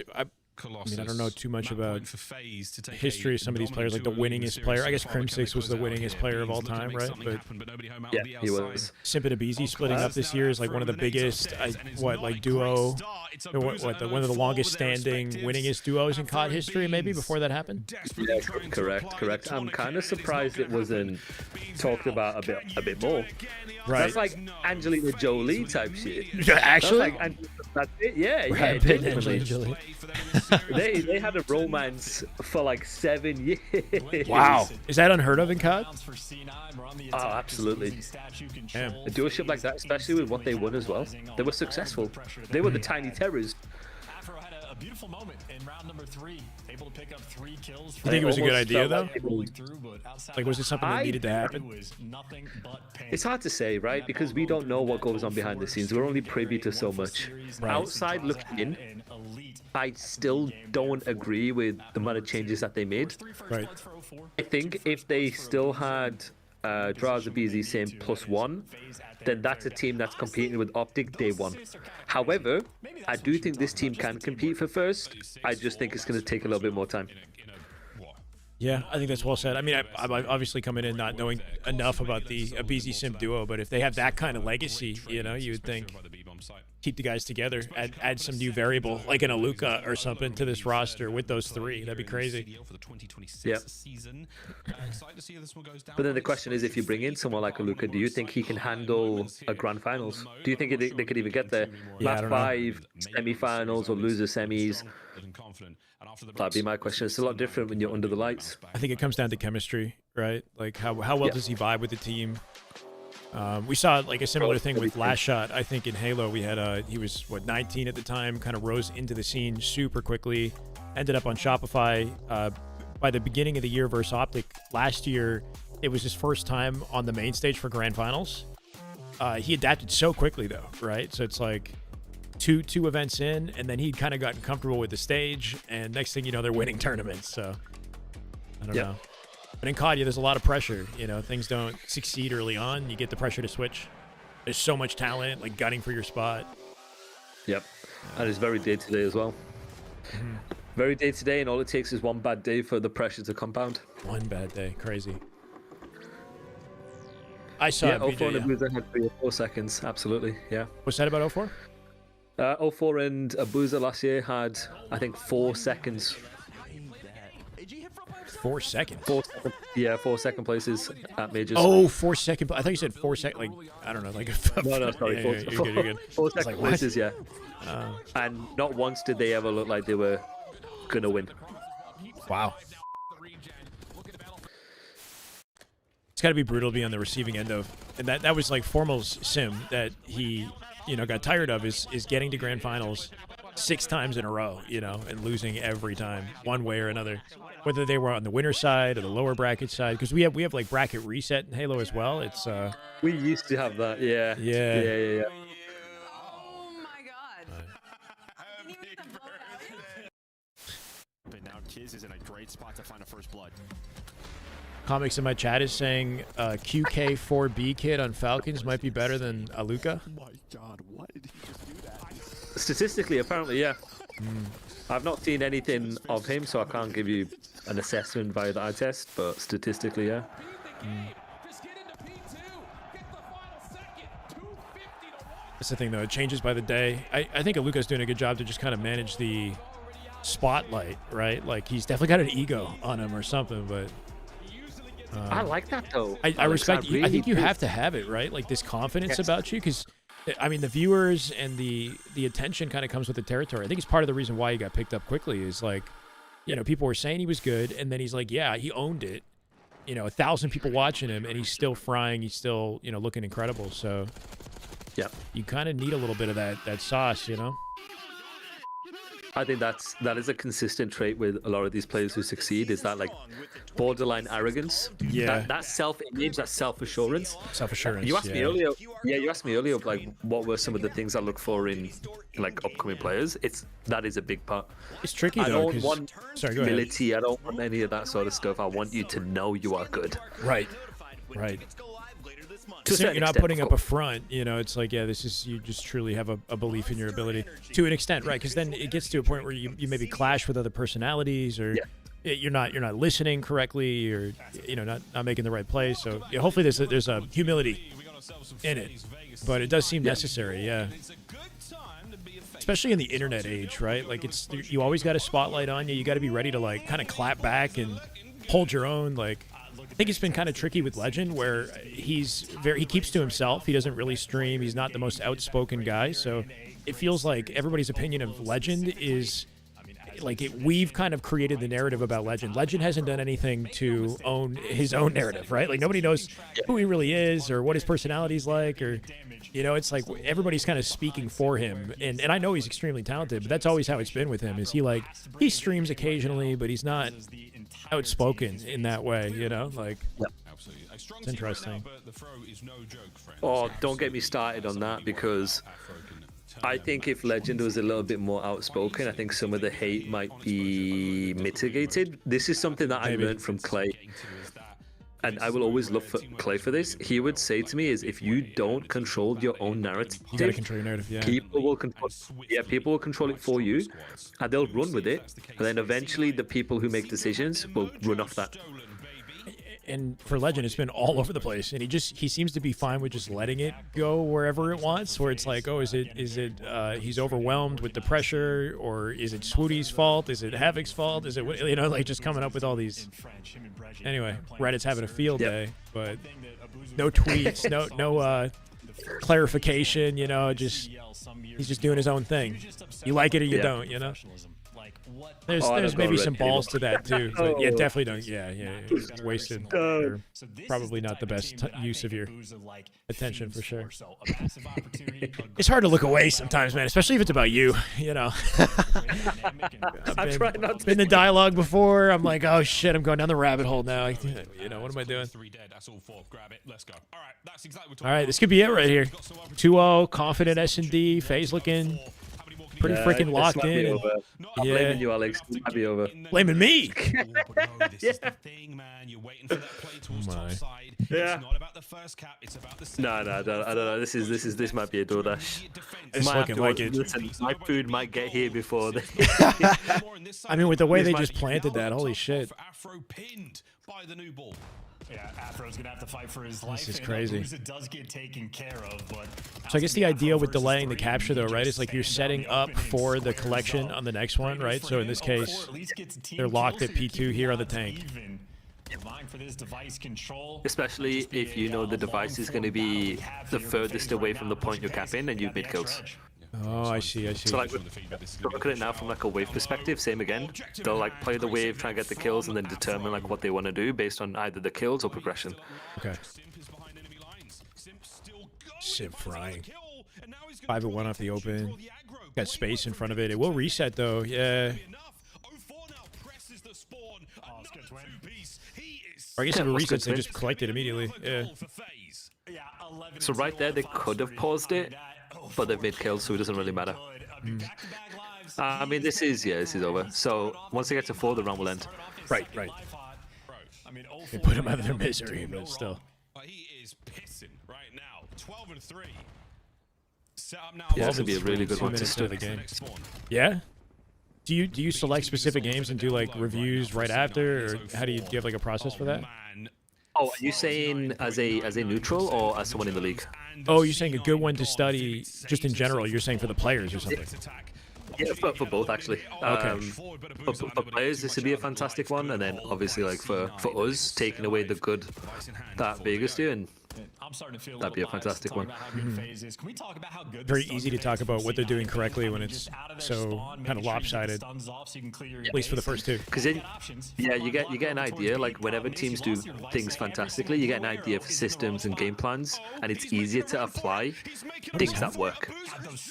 Speaker 8: Colossus.
Speaker 1: I mean, I don't know too much about
Speaker 8: for FaZe to take
Speaker 1: history of some of these players, like the winningest player. I guess Crim6 was the winningest player of all time, right? But
Speaker 20: yeah, he was.
Speaker 1: Simp and Abizi splitting up this year is like one of the biggest, duo, one of the longest standing, winningest duos in COD history, maybe, before that happened?
Speaker 20: Yeah, correct. I'm kind of surprised it wasn't talked about a bit more.
Speaker 1: Right.
Speaker 20: That's like Angelina Jolie type shit.
Speaker 1: Actually?
Speaker 20: That's it. Yeah,
Speaker 1: Brad Pitt and Angelina Jolie.
Speaker 20: they had a romance for like 7 years.
Speaker 1: Wow. Is that unheard of in COD?
Speaker 20: Oh, absolutely.
Speaker 1: Damn.
Speaker 20: A duo ship like that, especially with what they won as well. They were successful. They were the Tiny Terrors.
Speaker 9: Afro had a beautiful moment in round number 3, able to pick up 3 kills.
Speaker 1: You think it was a good idea, though?
Speaker 9: Like,
Speaker 1: was it something that needed to happen?
Speaker 20: It's hard to say, right? Because we don't know what goes on behind the scenes. We're only privy to so much.
Speaker 1: Right.
Speaker 20: Outside looking in, I still don't agree with the amount of changes that they made.
Speaker 1: Right.
Speaker 20: I think if they still had Draza BZ same +1, then that's a team that's competing with Optic day 1. However, I do think this team can compete for first. I just think it's going to take a little bit more time.
Speaker 1: Yeah, I think that's well said. I mean, I'm obviously coming in not knowing enough about the Abizi Simp duo, but if they have that kind of legacy, you would think keep the guys together, add some new variable, like an Aluka or something, to this roster with those 3. That'd be crazy.
Speaker 20: Yeah. But then the question is, if you bring in someone like Aluka, do you think he can handle a grand finals? Do you think they could even get there?
Speaker 1: Yeah,
Speaker 20: Last 5 semi-finals or loser semis? That'd be my question. It's a lot different when you're under the lights.
Speaker 1: I think it comes down to chemistry, right? Like how well does he vibe with the team? We saw like a similar thing with Last Shot. I think in Halo we had he was 19 at the time, kind of rose into the scene super quickly, ended up on Shopify. By the beginning of the year versus Optic last year, it was his first time on the main stage for grand finals. He adapted so quickly though, right? So it's like two events in, and then he'd kind of gotten comfortable with the stage, and next thing you know, they're winning tournaments. So I don't know. But in COD, there's a lot of pressure. Things don't succeed early on. You get the pressure to switch. There's so much talent, like gunning for your spot.
Speaker 20: Yep. And it's very day-to-day as well. Very day-to-day, and all it takes is one bad day for the pressure to compound.
Speaker 1: One bad day. Crazy. I saw
Speaker 20: it,
Speaker 1: 04
Speaker 20: and Abuza had 3 or 4 seconds. Absolutely, yeah.
Speaker 1: What's that about 04?
Speaker 20: 04 and Abuza last year had, I think, 4 seconds.
Speaker 1: 4 seconds?
Speaker 20: 4 seconds. Yeah, 4 second places at majors.
Speaker 1: Oh, 4 second. I thought you said 4 second. Like, I don't know. Like,
Speaker 20: no, sorry.
Speaker 1: Yeah, you're good.
Speaker 20: 4 second places, yeah. And not once did they ever look like they were going to win.
Speaker 1: Wow. It's got to be brutal to be on the receiving end of. And that was like Formal's sim that he, got tired of is getting to grand finals 6 times in a row, and losing every time, one way or another. Whether they were on the winner side or the lower bracket side, because we have like bracket reset in Halo as well. It's
Speaker 20: we used to have that, yeah.
Speaker 1: Yeah.
Speaker 3: Oh my God.
Speaker 5: But now Kiz is in a great spot to find a first blood.
Speaker 1: Comics in my chat is saying QK4B kid on Falcons might be better than Aluka.
Speaker 5: Oh my God, what did he just do that?
Speaker 20: Statistically, apparently, yeah. I've not seen anything of him, so I can't give you an assessment via the eye test, but statistically, yeah.
Speaker 1: That's the thing, though. It changes by the day. I think Aluka's doing a good job to just kind of manage the spotlight, right? Like, he's definitely got an ego on him or something, but...
Speaker 20: I like that, though.
Speaker 1: I respect you. I think you have to have it, right? Like, this confidence about you, because I mean, the viewers and the attention kind of comes with the territory. I think it's part of the reason why he got picked up quickly is like, you know, people were saying he was good, and then he's like, yeah, he owned it. You know, 1,000 people watching him, and he's still frying. He's still, you know, looking incredible. So,
Speaker 20: yeah,
Speaker 1: you kind of need a little bit of that sauce, you know.
Speaker 20: I think that is a consistent trait with a lot of these players who succeed, is that like borderline arrogance.
Speaker 1: Yeah.
Speaker 20: That self-image, that self-assurance.
Speaker 1: Self-assurance.
Speaker 20: You asked me earlier. Yeah, you asked me earlier of like what were some of the things I look for in like upcoming players. That is a big part.
Speaker 1: It's tricky
Speaker 20: I
Speaker 1: though.
Speaker 20: don't want
Speaker 1: Sorry, go ahead.
Speaker 20: humility. I don't want any of that sort of stuff. I want you to know you are good.
Speaker 1: Right. Right.
Speaker 20: To a certain
Speaker 1: You're not
Speaker 20: extent,
Speaker 1: putting
Speaker 20: of
Speaker 1: up a front, you know. It's like, yeah, this is, you just truly have a belief in your ability to an extent, right? Because then it gets to a point where you maybe clash with other personalities, or you're not listening correctly, or you know, not making the right play. So yeah, hopefully there's a humility in it, but it does seem necessary, yeah. Especially in the internet age, right? Like you always got a spotlight on you. You got to be ready to like kind of clap back and hold your own, like. I think it's been kind of tricky with Legend, where he keeps to himself. He doesn't really stream. He's not the most outspoken guy, so it feels like everybody's opinion of Legend is like we've kind of created the narrative about Legend. Legend hasn't done anything to own his own narrative, right? Like nobody knows who he really is or what his personality's like, or you know, it's like everybody's kind of speaking for him. And I know he's extremely talented, but that's always how it's been with him. Is he streams occasionally, but he's not outspoken in that way, you know, like it's interesting.
Speaker 20: Oh, don't get me started on that, because I think if Legend was a little bit more outspoken, I think some of the hate might be mitigated. This is something that I learned from Clay, and I will always love for Clay for this. He would say to me is, if you don't control your own narrative,
Speaker 1: you gotta control your narrative, yeah.
Speaker 20: People will control it for you, and they'll run with it, and then eventually the people who make decisions will run off that.
Speaker 1: And for Legend, it's been all over the place, and he seems to be fine with just letting it go wherever it wants. Where it's like, oh, is it he's overwhelmed with the pressure, or is it Swooty's fault? Is it Havoc's fault? Is it, you know, like just coming up with all these. Anyway, Reddit's having a field day, but no tweets, no clarification. You know, he's just doing his own thing. You like it or you don't, you know. There's maybe some balls to that too, but yeah, definitely don't. Yeah, it's wasted. Or probably not the best use of your attention for sure. It's hard to look away sometimes, man, especially if it's about you. You know, I've been the dialogue before. I'm like, oh shit, I'm going down the rabbit hole now. You know, what am I doing? All right, this could be it right here. 2-0, confident S&D, FaZe looking pretty freaking locked in.
Speaker 20: I'm blaming you, Alex. It might be over.
Speaker 1: Blaming me?
Speaker 8: This is the thing, man. You're waiting for that play tools top side.
Speaker 20: Yeah.
Speaker 8: It's not about the first cap. It's about the
Speaker 20: No, I don't know. This might be a DoorDash.
Speaker 1: It's looking like it.
Speaker 20: Listen, my food might get here before.
Speaker 1: I mean, with the way they just planted that, holy shit.
Speaker 8: Afro pinned by the new ball.
Speaker 9: Yeah, Afro's gonna have to fight for his life.
Speaker 1: This is crazy.
Speaker 9: It does get taken care of, but
Speaker 1: so I guess the idea with delaying the capture, though, right, is like you're setting up for the collection on the next one, right? So in this case, they're locked at P2 here on the tank.
Speaker 20: Especially if you know the device is going to be the furthest away from the point you're capping, and you've made kills.
Speaker 1: Oh, I see.
Speaker 20: So like, look at it now from like a wave perspective. Same again. They'll like play the wave, try and get the kills, and then determine like what they want to do based on either the kills or progression.
Speaker 1: Okay. Simp frying. 5-1 off the open. Got space in front of it. It will reset though. Yeah. Or I guess if it resets, they just collect it immediately. Yeah.
Speaker 20: So right there, they could have paused it, but they've made kills, so it doesn't really matter. I mean, this is over. So once they get to 4, the round will end.
Speaker 1: Right. They put them out of their misery, but still.
Speaker 8: He is pissing right now. 12-3. Set up now.
Speaker 20: Yeah, this would be a really good one to start
Speaker 1: the game. Yeah. Do you select specific games and do like reviews right after, or how do you have like a process for that?
Speaker 20: Oh, are you saying as a neutral or as someone in the league?
Speaker 1: Oh, you're saying a good one to study just in general. You're saying for the players or something.
Speaker 20: Yeah, for both actually.
Speaker 1: Okay.
Speaker 20: For players, this would be a fantastic one, and then obviously like for us, taking away the good that Vegas do, and
Speaker 9: I'm starting to feel
Speaker 20: That'd be a fantastic one.
Speaker 9: Can we talk about how good
Speaker 1: Very easy to talk about what they're doing correctly when it's so kind of lopsided. At least for the first two.
Speaker 20: Because then, yeah, you get an idea. Like whenever teams do things fantastically, you get an idea for systems and game plans, and it's easier to apply things that work.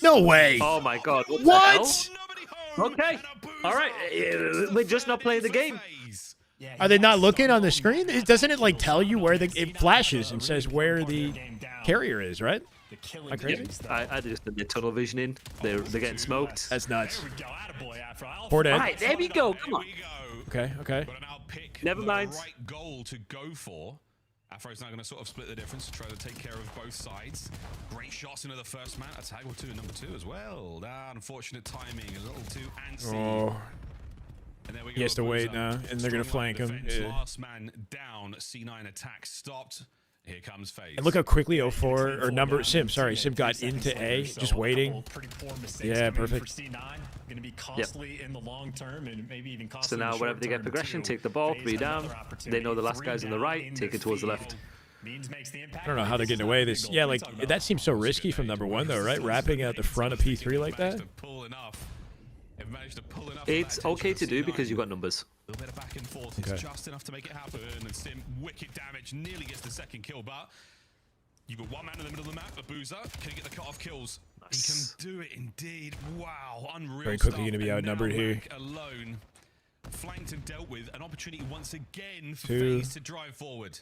Speaker 1: No way!
Speaker 20: Oh my god! What? Okay. All right. We're just not playing the game.
Speaker 1: Are they not looking on the screen? Doesn't it like tell you where it flashes and says where the carrier is, right? Am I crazy?
Speaker 20: I just did the tunnel visioning. They're getting smoked.
Speaker 1: That's nuts.
Speaker 20: All right, there we go. Come on.
Speaker 1: Okay.
Speaker 20: Never mind.
Speaker 8: Right goal to go for. Afro's now going to sort of split the difference to try to take care of both sides. Great shots into the first man. A tag or two, number 2 as well. Unfortunate timing, a little too antsy.
Speaker 1: Oh. He has to wait now, and they're going to flank him. Yeah.
Speaker 8: Last man down. C9 attack stopped. Here comes FaZe.
Speaker 1: And look how quickly 04 or Sim got into A, just waiting. Yeah, perfect.
Speaker 9: Going to be costly in the long term and maybe even costly.
Speaker 20: So now whenever they get progression, take the ball, 3 down. They know the last guy's on the right, take it towards the left.
Speaker 1: I don't know how they're getting away this. Yeah, like that seems so risky from number 1 though, right? Wrapping out the front of P3 like that.
Speaker 8: It's
Speaker 20: okay to do because you've got numbers.
Speaker 8: A little bit of back and forth. It's just enough to make it happen. And Sim, wicked damage, nearly gets the second kill, but you've got one man in the middle of the map, Abuza. Can he get the cut-off kills? Nice. He can do it indeed. Wow, unreal.
Speaker 1: Very quickly going to be outnumbered here.
Speaker 8: Alone, flanked and dealt with. An opportunity once again for FaZe to drive forward.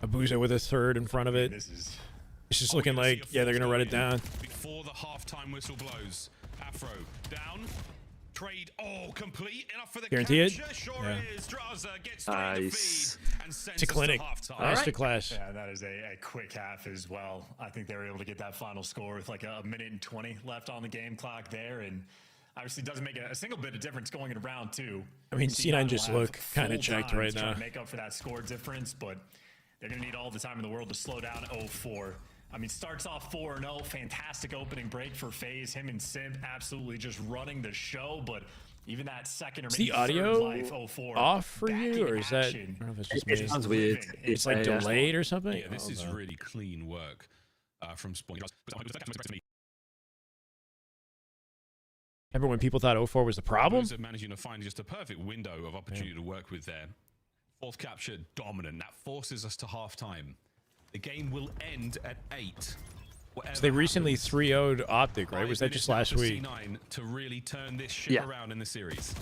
Speaker 1: Abuza with a third in front of it. It's just looking like, yeah, they're going to run it down.
Speaker 8: Before the halftime whistle blows. Afro down. Trade complete enough for the
Speaker 1: guarantee it.
Speaker 8: Sure
Speaker 1: yeah.
Speaker 8: Is. Gets
Speaker 1: nice. It's a clinic. Masterclass.
Speaker 9: Yeah, that is a quick half as well. I think they were able to get that final score with like a minute and 20 left on the game clock there, and obviously doesn't make a single bit of difference going into round 2.
Speaker 1: I mean, C9 just look kind of checked right now.
Speaker 9: To make up for that score difference, but they're going to need all the time in the world to slow down 04. I mean, starts off 4-0, fantastic opening break for FaZe. Him and Sim absolutely just running the show, but even that second or maybe
Speaker 1: the audio
Speaker 9: life, 04,
Speaker 1: off for you, or is that? I don't know if it's just me.
Speaker 20: It sounds weird.
Speaker 1: It's like delayed or something.
Speaker 8: Yeah, this is really clean work from Spawn.
Speaker 1: Remember when people thought 04 was the problem?
Speaker 8: Managing to find just a perfect window of opportunity to work with there. Fourth capture, dominant. That forces us to halftime. The game will end at 8.
Speaker 1: So they recently 3-0'd Optic, right? Was that just last week?
Speaker 8: To really turn this ship around in the series.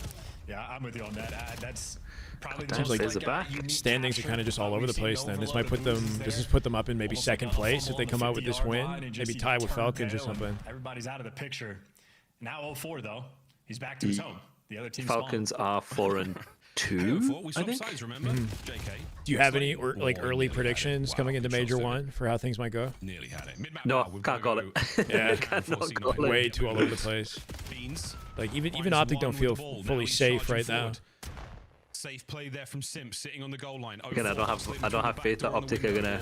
Speaker 9: Yeah, I'm with you on that. That's probably
Speaker 1: the most standings are kind of just all over the place. Then this might put them. This has put them up in maybe second place if they come out with this win. Maybe tie with Falcons or something.
Speaker 9: Everybody's out of the picture. Now 04 though, he's back to his home. The other team.
Speaker 20: Falcons are 4-2. I think.
Speaker 1: Do you have any early predictions coming into Major 1 for how things might go?
Speaker 8: Nearly had it.
Speaker 20: No, can't call it.
Speaker 1: Yeah, way too all over the place. Like even Optic don't feel fully safe right now.
Speaker 8: Safe play there from Simp sitting on the goal line.
Speaker 20: Again, I don't have faith that Optic are gonna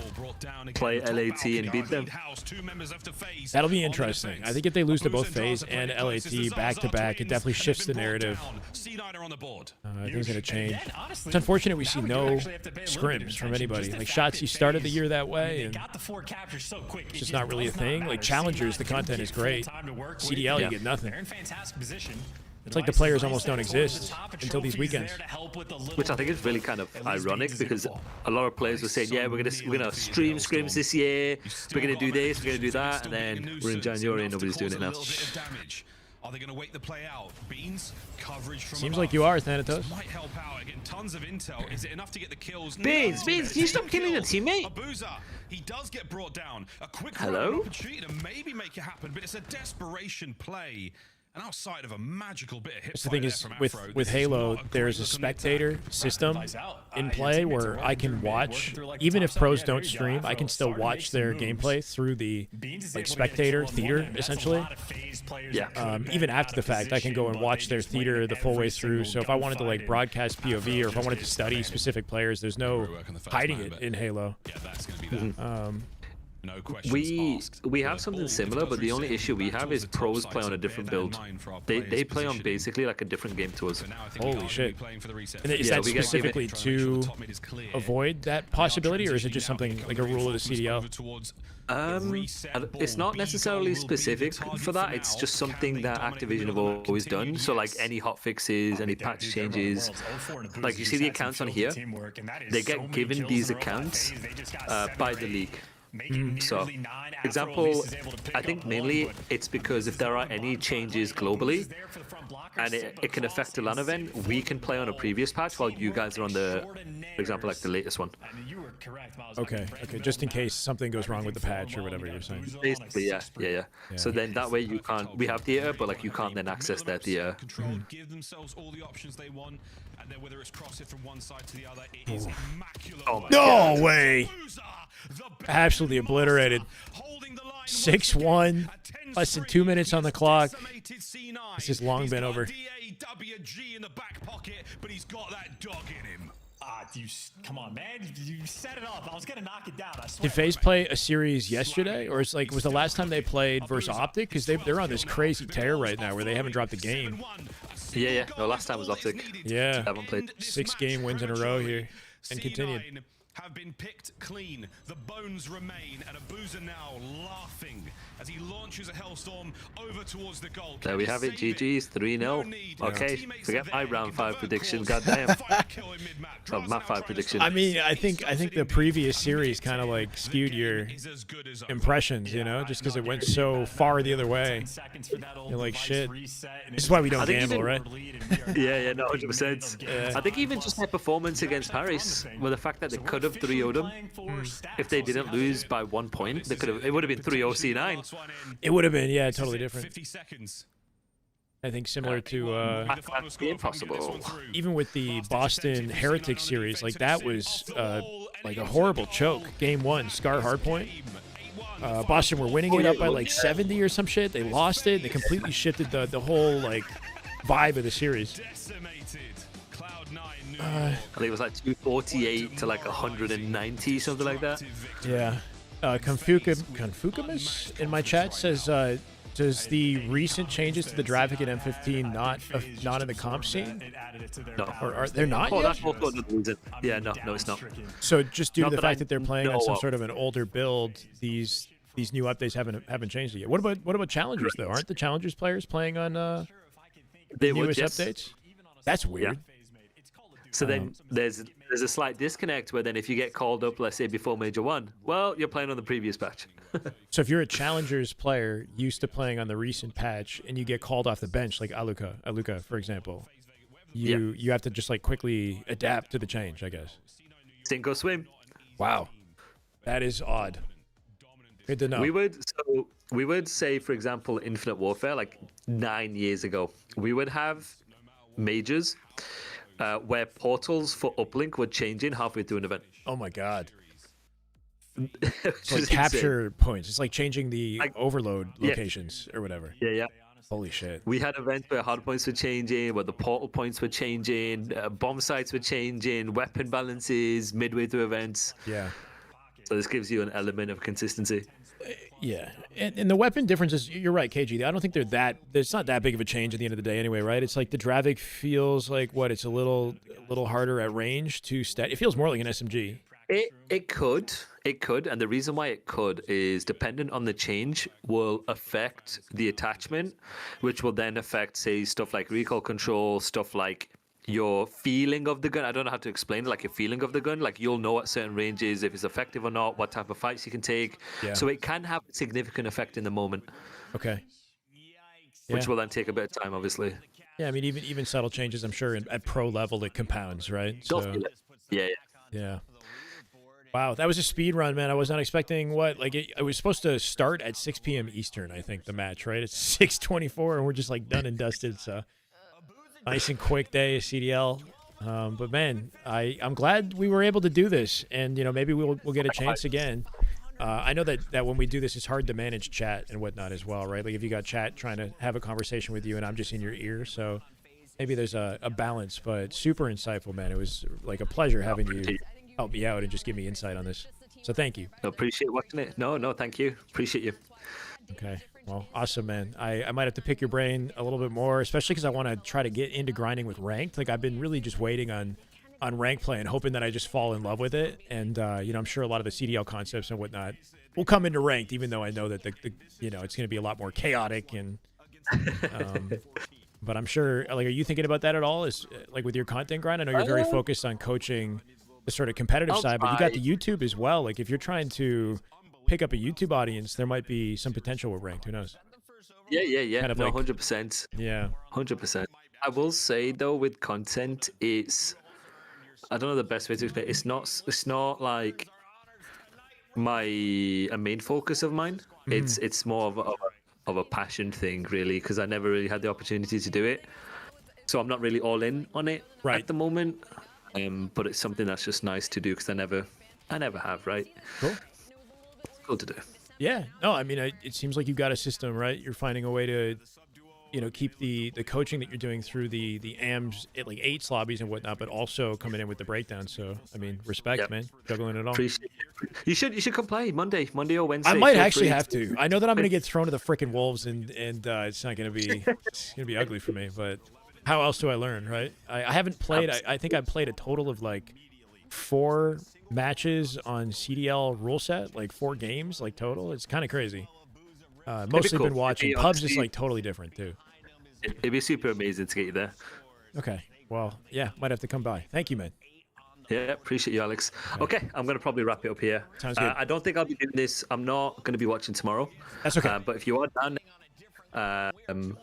Speaker 20: play LAT and beat them.
Speaker 1: That'll be interesting. I think if they lose to both FaZe and LAT back to back, it definitely shifts the narrative. I think it's gonna change. It's unfortunate we see no scrims from anybody. Like Shotzzy started the year that way, and it's just not really a thing. Like Challengers, the content is great. CDL, you get nothing. It's like the players almost don't exist until these weekends.
Speaker 20: Which I think is really kind of ironic because a lot of players were saying, yeah, we're gonna stream scrims this year, we're gonna do this, we're gonna do that, and then we're in January and nobody's doing it now.
Speaker 8: Are they going to wait the play out? Beans, coverage from
Speaker 1: Seems like you are, Thanatos.
Speaker 8: Might help out. Again, tons of intel. Is it enough to get the kills?
Speaker 20: Beans, can you stop killing your teammate?
Speaker 8: Abuza, he does get brought down. A quick opportunity to maybe make it happen, but it's a desperation play. And outside of a magical bit of hip
Speaker 1: the thing is, with Halo, there's a spectator system in play where I can watch, even if pros don't stream, I can still watch their gameplay through the spectator theater, essentially.
Speaker 20: Yeah.
Speaker 1: Even after the fact, I can go and watch their theater the full way through. So if I wanted to broadcast POV or if I wanted to study specific players, there's no hiding it in Halo.
Speaker 8: Yeah, that's going to be that. No questions
Speaker 6: we have something similar, but the only issue we have is pros play on a different build. They play on basically like a different game to us.
Speaker 1: Holy shit! And is that specifically to avoid that possibility, or is it just something like a rule of the CDL?
Speaker 6: It's not necessarily specific for that. It's just something that Activision have always done. So like any hot fixes, any patch changes, like you see the accounts on here, they get given these accounts by the league. So, example, I think mainly it's because if there are any changes globally and it can affect the LAN event, we can play on a previous patch while you guys are on the, for example, like the latest one.
Speaker 1: Okay, just in case something goes wrong with the patch or whatever you're saying.
Speaker 6: Basically, yeah. So then that way you can't, we have theater, but like you can't then access that theater.
Speaker 8: Give themselves all the options they want, and then whether it's cross it from one side to the other, it is immaculate.
Speaker 1: Oh no way! Absolutely obliterated. 6-1, less than 2 minutes on the clock. This has long been over.
Speaker 8: DAWG in the back pocket, but he's got that dog in him.
Speaker 9: Come on, man. You set it up. I was going to knock it down. I swear.
Speaker 1: Did FaZe play a series yesterday? Or it's like, was the last time they played versus Optic? Because they're on this crazy tear right now where they haven't dropped a game.
Speaker 6: Yeah. No, last time was Optic.
Speaker 1: Yeah.
Speaker 6: Haven't played.
Speaker 1: 6 game wins in a row here. And continued.
Speaker 8: Have been picked clean. The bones remain, and Abuza now laughing as he launches a Hellstorm over towards the goal.
Speaker 6: There we have it. GG's 3-0. Okay, forget my round 5 prediction. Goddamn. Map 5 prediction.
Speaker 1: I mean, I think the previous series kind of like skewed your impressions, you know, just because it went so far the other way. You're like, shit. This is why we don't gamble, right?
Speaker 6: Yeah, no, 100%.
Speaker 1: Yeah.
Speaker 6: I think even just their performance against Paris, with the fact that they could have 3-0'd them, if they didn't lose by 1 point, they could have. It would have been 3-0 C9.
Speaker 1: It would have been, yeah, totally different. I think similar to
Speaker 6: impossible.
Speaker 1: Even with the Boston Heretic series, like that was like a horrible choke. Game 1, Scar hardpoint. Boston were winning it up by like 70 or some shit. They lost it. They completely shifted the whole like vibe of the series.
Speaker 6: I think it was like 248 to like 190, something like that.
Speaker 1: Yeah. Confucamus in my chat says, does the recent changes to the Dravic and M15 not in the comp scene?
Speaker 6: No.
Speaker 1: Or are they not yet?
Speaker 6: That's also another reason. Yeah, no, it's not.
Speaker 1: So just due to the fact that they're playing on some sort of an older build, these new updates haven't changed it yet. What about challengers though? Aren't the challengers players playing on the newest updates? That's weird.
Speaker 6: Yeah. So then there's a slight disconnect where then if you get called up, let's say before Major 1, well, you're playing on the previous patch.
Speaker 1: So if you're a challengers player used to playing on the recent patch and you get called off the bench, like Aluka, for example, you have to just like quickly adapt to the change, I guess.
Speaker 6: Sink or swim.
Speaker 1: Wow, that is odd. Good to know.
Speaker 6: We would say, for example, Infinite Warfare, like 9 years ago, we would have majors. Where portals for uplink were changing halfway through an event.
Speaker 1: Oh my god! It's like capture points. It's like changing the overload locations or whatever.
Speaker 6: Yeah.
Speaker 1: Holy shit!
Speaker 6: We had events where hard points were changing, where the portal points were changing, bomb sites were changing, weapon balances midway through events.
Speaker 1: Yeah.
Speaker 6: So this gives you an element of consistency.
Speaker 1: Yeah, and the weapon differences, you're right, KG. I don't think it's not that big of a change at the end of the day anyway, right? It's like the Dravic feels like it's a little harder at range to stat. It feels more like an SMG.
Speaker 6: It could, and the reason why it could is dependent on the change will affect the attachment, which will then affect, say, stuff like recoil control, stuff like your feeling of the gun. I don't know how to explain it, like your feeling of the gun. Like you'll know at certain ranges if it's effective or not, what type of fights you can take.
Speaker 1: Yeah.
Speaker 6: So it can have a significant effect in the moment.
Speaker 1: Okay.
Speaker 6: Which will then take a bit of time, obviously.
Speaker 1: Yeah, I mean, even subtle changes, I'm sure at pro level it compounds, right? So,
Speaker 6: yeah.
Speaker 1: Wow, that was a speed run, man. I was not expecting it was supposed to start at 6 p.m. Eastern, I think, the match, right? It's 6:24, and we're just like done and dusted, so nice and quick day of CDL. But man, I'm glad we were able to do this, and maybe we'll get a chance again. I know that when we do this, it's hard to manage chat and whatnot as well, right? Like if you got chat trying to have a conversation with you, and I'm just in your ear, so maybe there's a balance. But super insightful, man. It was like a pleasure having you help me out and just give me insight on this. So thank you.
Speaker 6: Appreciate watching it. No, thank you. Appreciate you.
Speaker 1: Okay. Well, awesome, man. I might have to pick your brain a little bit more, especially because I want to try to get into grinding with ranked. Like, I've been really just waiting on rank play and hoping that I just fall in love with it. And, you know, I'm sure a lot of the CDL concepts and whatnot will come into ranked, even though I know that, you know, it's going to be a lot more chaotic. And but I'm sure, like, are you thinking about that at all? Is like with your content grind? I know you're very focused on coaching the sort of competitive side, but you got the YouTube as well. Like, if you're trying to pick up a YouTube audience, there might be some potential with ranked. Who knows?
Speaker 6: Yeah.
Speaker 1: Kind of
Speaker 6: no,
Speaker 1: like,
Speaker 6: 100%.
Speaker 1: Yeah.
Speaker 6: 100%. I will say though, with content, it's, I don't know the best way to explain it. It's not like a main focus of mine. It's more of a passion thing, really, because I never really had the opportunity to do it. So I'm not really all in on it at the moment. But it's something that's just nice to do because I never have, right?
Speaker 1: Cool.
Speaker 6: It's cool to do.
Speaker 1: Yeah. No, I mean, it seems like you've got a system, right? You're finding a way to, you know, keep the coaching that you're doing through the AMs at like 8 lobbies and whatnot, but also coming in with the breakdown. So, I mean, respect, man. Juggling it all.
Speaker 6: Appreciate it. You should come play Monday or Wednesday.
Speaker 1: I might actually have to. I know that I'm going to get thrown to the freaking wolves, and it's not going to be it's going to be ugly for me. But how else do I learn, right? I haven't played. I think I played a total of like 4 matches on CDL rule set, like 4 games, like total. It's kind of crazy. Mostly been watching. Pub's just like totally different too.
Speaker 6: It'd be super amazing to get you there.
Speaker 1: Okay. Well, yeah, might have to come by. Thank you, man.
Speaker 6: Yeah, appreciate you, Alex. Okay, I'm going to probably wrap it up here.
Speaker 1: Sounds good.
Speaker 6: I don't think I'll be doing this. I'm not going to be watching tomorrow.
Speaker 1: That's okay.
Speaker 6: But if you are down,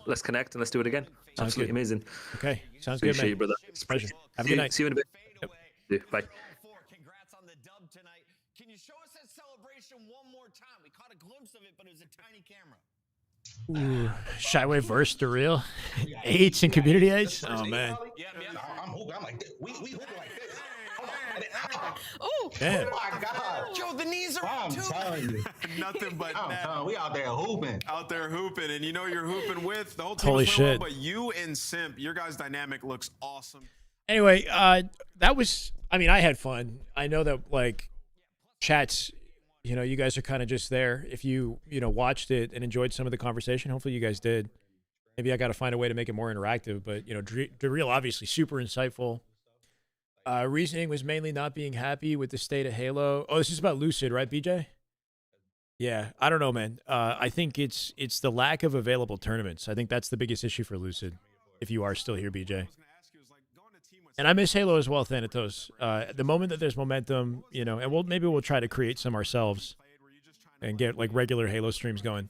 Speaker 6: let's connect and let's do it again.
Speaker 1: Sounds
Speaker 6: Absolutely
Speaker 1: good.
Speaker 6: amazing.
Speaker 1: Okay, sounds good, man.
Speaker 6: Appreciate you, brother.
Speaker 1: It's a pleasure. Have a good night.
Speaker 6: See you in a bit. Yep. Bye.
Speaker 2: Congrats on the dub tonight. Can you show us that celebration one more time? We caught a glimpse of it, but it was a tiny camera.
Speaker 1: Ooh, Shyway versus the real 8s and community 8s. Oh man.
Speaker 16: I'm hooping. I'm like, we hooping like this.
Speaker 3: Oh,
Speaker 1: damn.
Speaker 16: My God.
Speaker 2: Joe, the knees are
Speaker 16: I'm telling you.
Speaker 4: Nothing but
Speaker 16: we out there hooping.
Speaker 4: Out there hooping, and you know you're hooping with the whole team.
Speaker 1: Holy
Speaker 4: is playing
Speaker 1: shit.
Speaker 4: well, but you and Simp, your guys' dynamic looks awesome.
Speaker 1: Anyway, that was, I mean, I had fun. I know that, like, chats, you know, you guys are kind of just there. If you know, watched it and enjoyed some of the conversation, hopefully you guys did. Maybe I got to find a way to make it more interactive, but, you know, Real obviously super insightful. Reasoning was mainly not being happy with the state of Halo. Oh, this is about Lucid, right, BJ? Yeah, I don't know, man. I think it's the lack of available tournaments. I think that's the biggest issue for Lucid, if you are still here, BJ. And I miss Halo as well, Thanatos. The moment that there's momentum, you know, and maybe we'll try to create some ourselves and get like regular Halo streams going.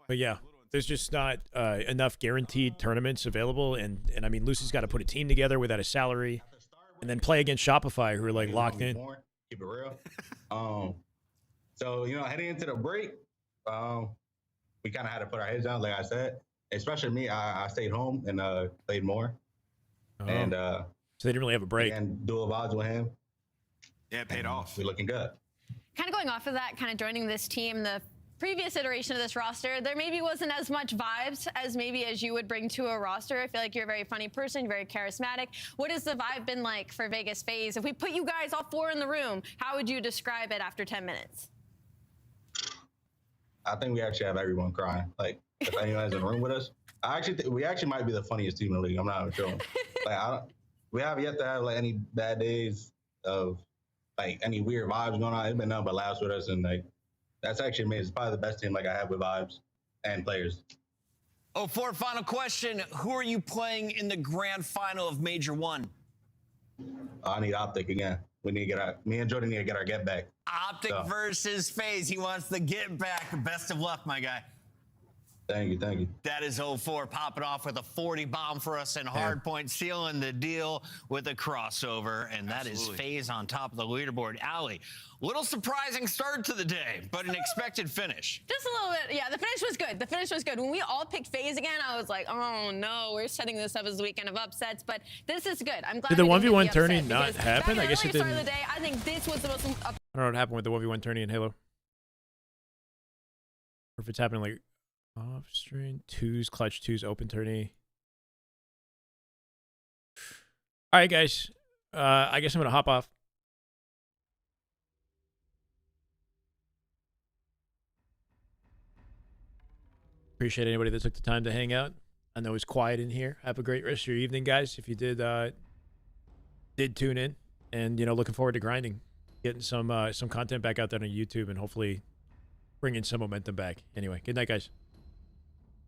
Speaker 1: But yeah, there's just not enough guaranteed tournaments available, and I mean, Lucy's got to put a team together without a salary, and then play against Shopify, who are like locked in.
Speaker 16: Keep it real. So you know, heading into the break, we kind of had to put our heads down, like I said. Especially me, I stayed home and played more. And
Speaker 1: so they didn't really have a break.
Speaker 16: And dual VODs with him.
Speaker 4: Yeah, it paid off.
Speaker 16: We're looking good.
Speaker 3: Kind of going off of that, kind of joining this team, the previous iteration of this roster, there maybe wasn't as much vibes as you would bring to a roster. I feel like you're a very funny person, very charismatic. What has the vibe been like for Vegas FaZe? If we put you guys all 4 in the room, how would you describe it after 10 minutes?
Speaker 16: I think we actually have everyone crying. Like, if anyone's in the room with us, I actually think we actually might be the funniest team in the league. I'm not even sure. Like, we have yet to have like any bad days of like any weird vibes going on. It's been nothing but laughs with us, and like that's actually amazing. It's probably the best team like I have with vibes and players.
Speaker 2: Oh, for final question, who are you playing in the grand final of Major 1?
Speaker 16: I need Optic again. We need to get me and Jordan need to get our get back.
Speaker 2: Optic versus FaZe. He wants the get back. Best of luck, my guy.
Speaker 16: Thank you, thank you.
Speaker 2: That is 04 popping off with a 40 bomb for us in hardpoint, sealing the deal with a crossover, and that is FaZe on top of the leaderboard. Allie, little surprising start to the day, but an expected finish.
Speaker 3: Just a little bit, yeah, the finish was good. The finish was good. When we all picked FaZe again, I was like, oh no, we're setting this up as a weekend of upsets, but this is good. I'm glad.
Speaker 1: Did the 1v1 tourney not happen? I guess it didn't.
Speaker 3: Start of the day, I think this was the most.
Speaker 1: I don't know what happened with the 1v1 tourney in Halo. Or if it's happening like off stream 2s, clutch 2s, open tourney. All right, guys. I guess I'm gonna hop off. Appreciate anybody that took the time to hang out. I know it's quiet in here. Have a great rest of your evening, guys. If you did tune in, and looking forward to grinding, getting some content back out there on YouTube, and hopefully bringing some momentum back. Anyway, good night, guys.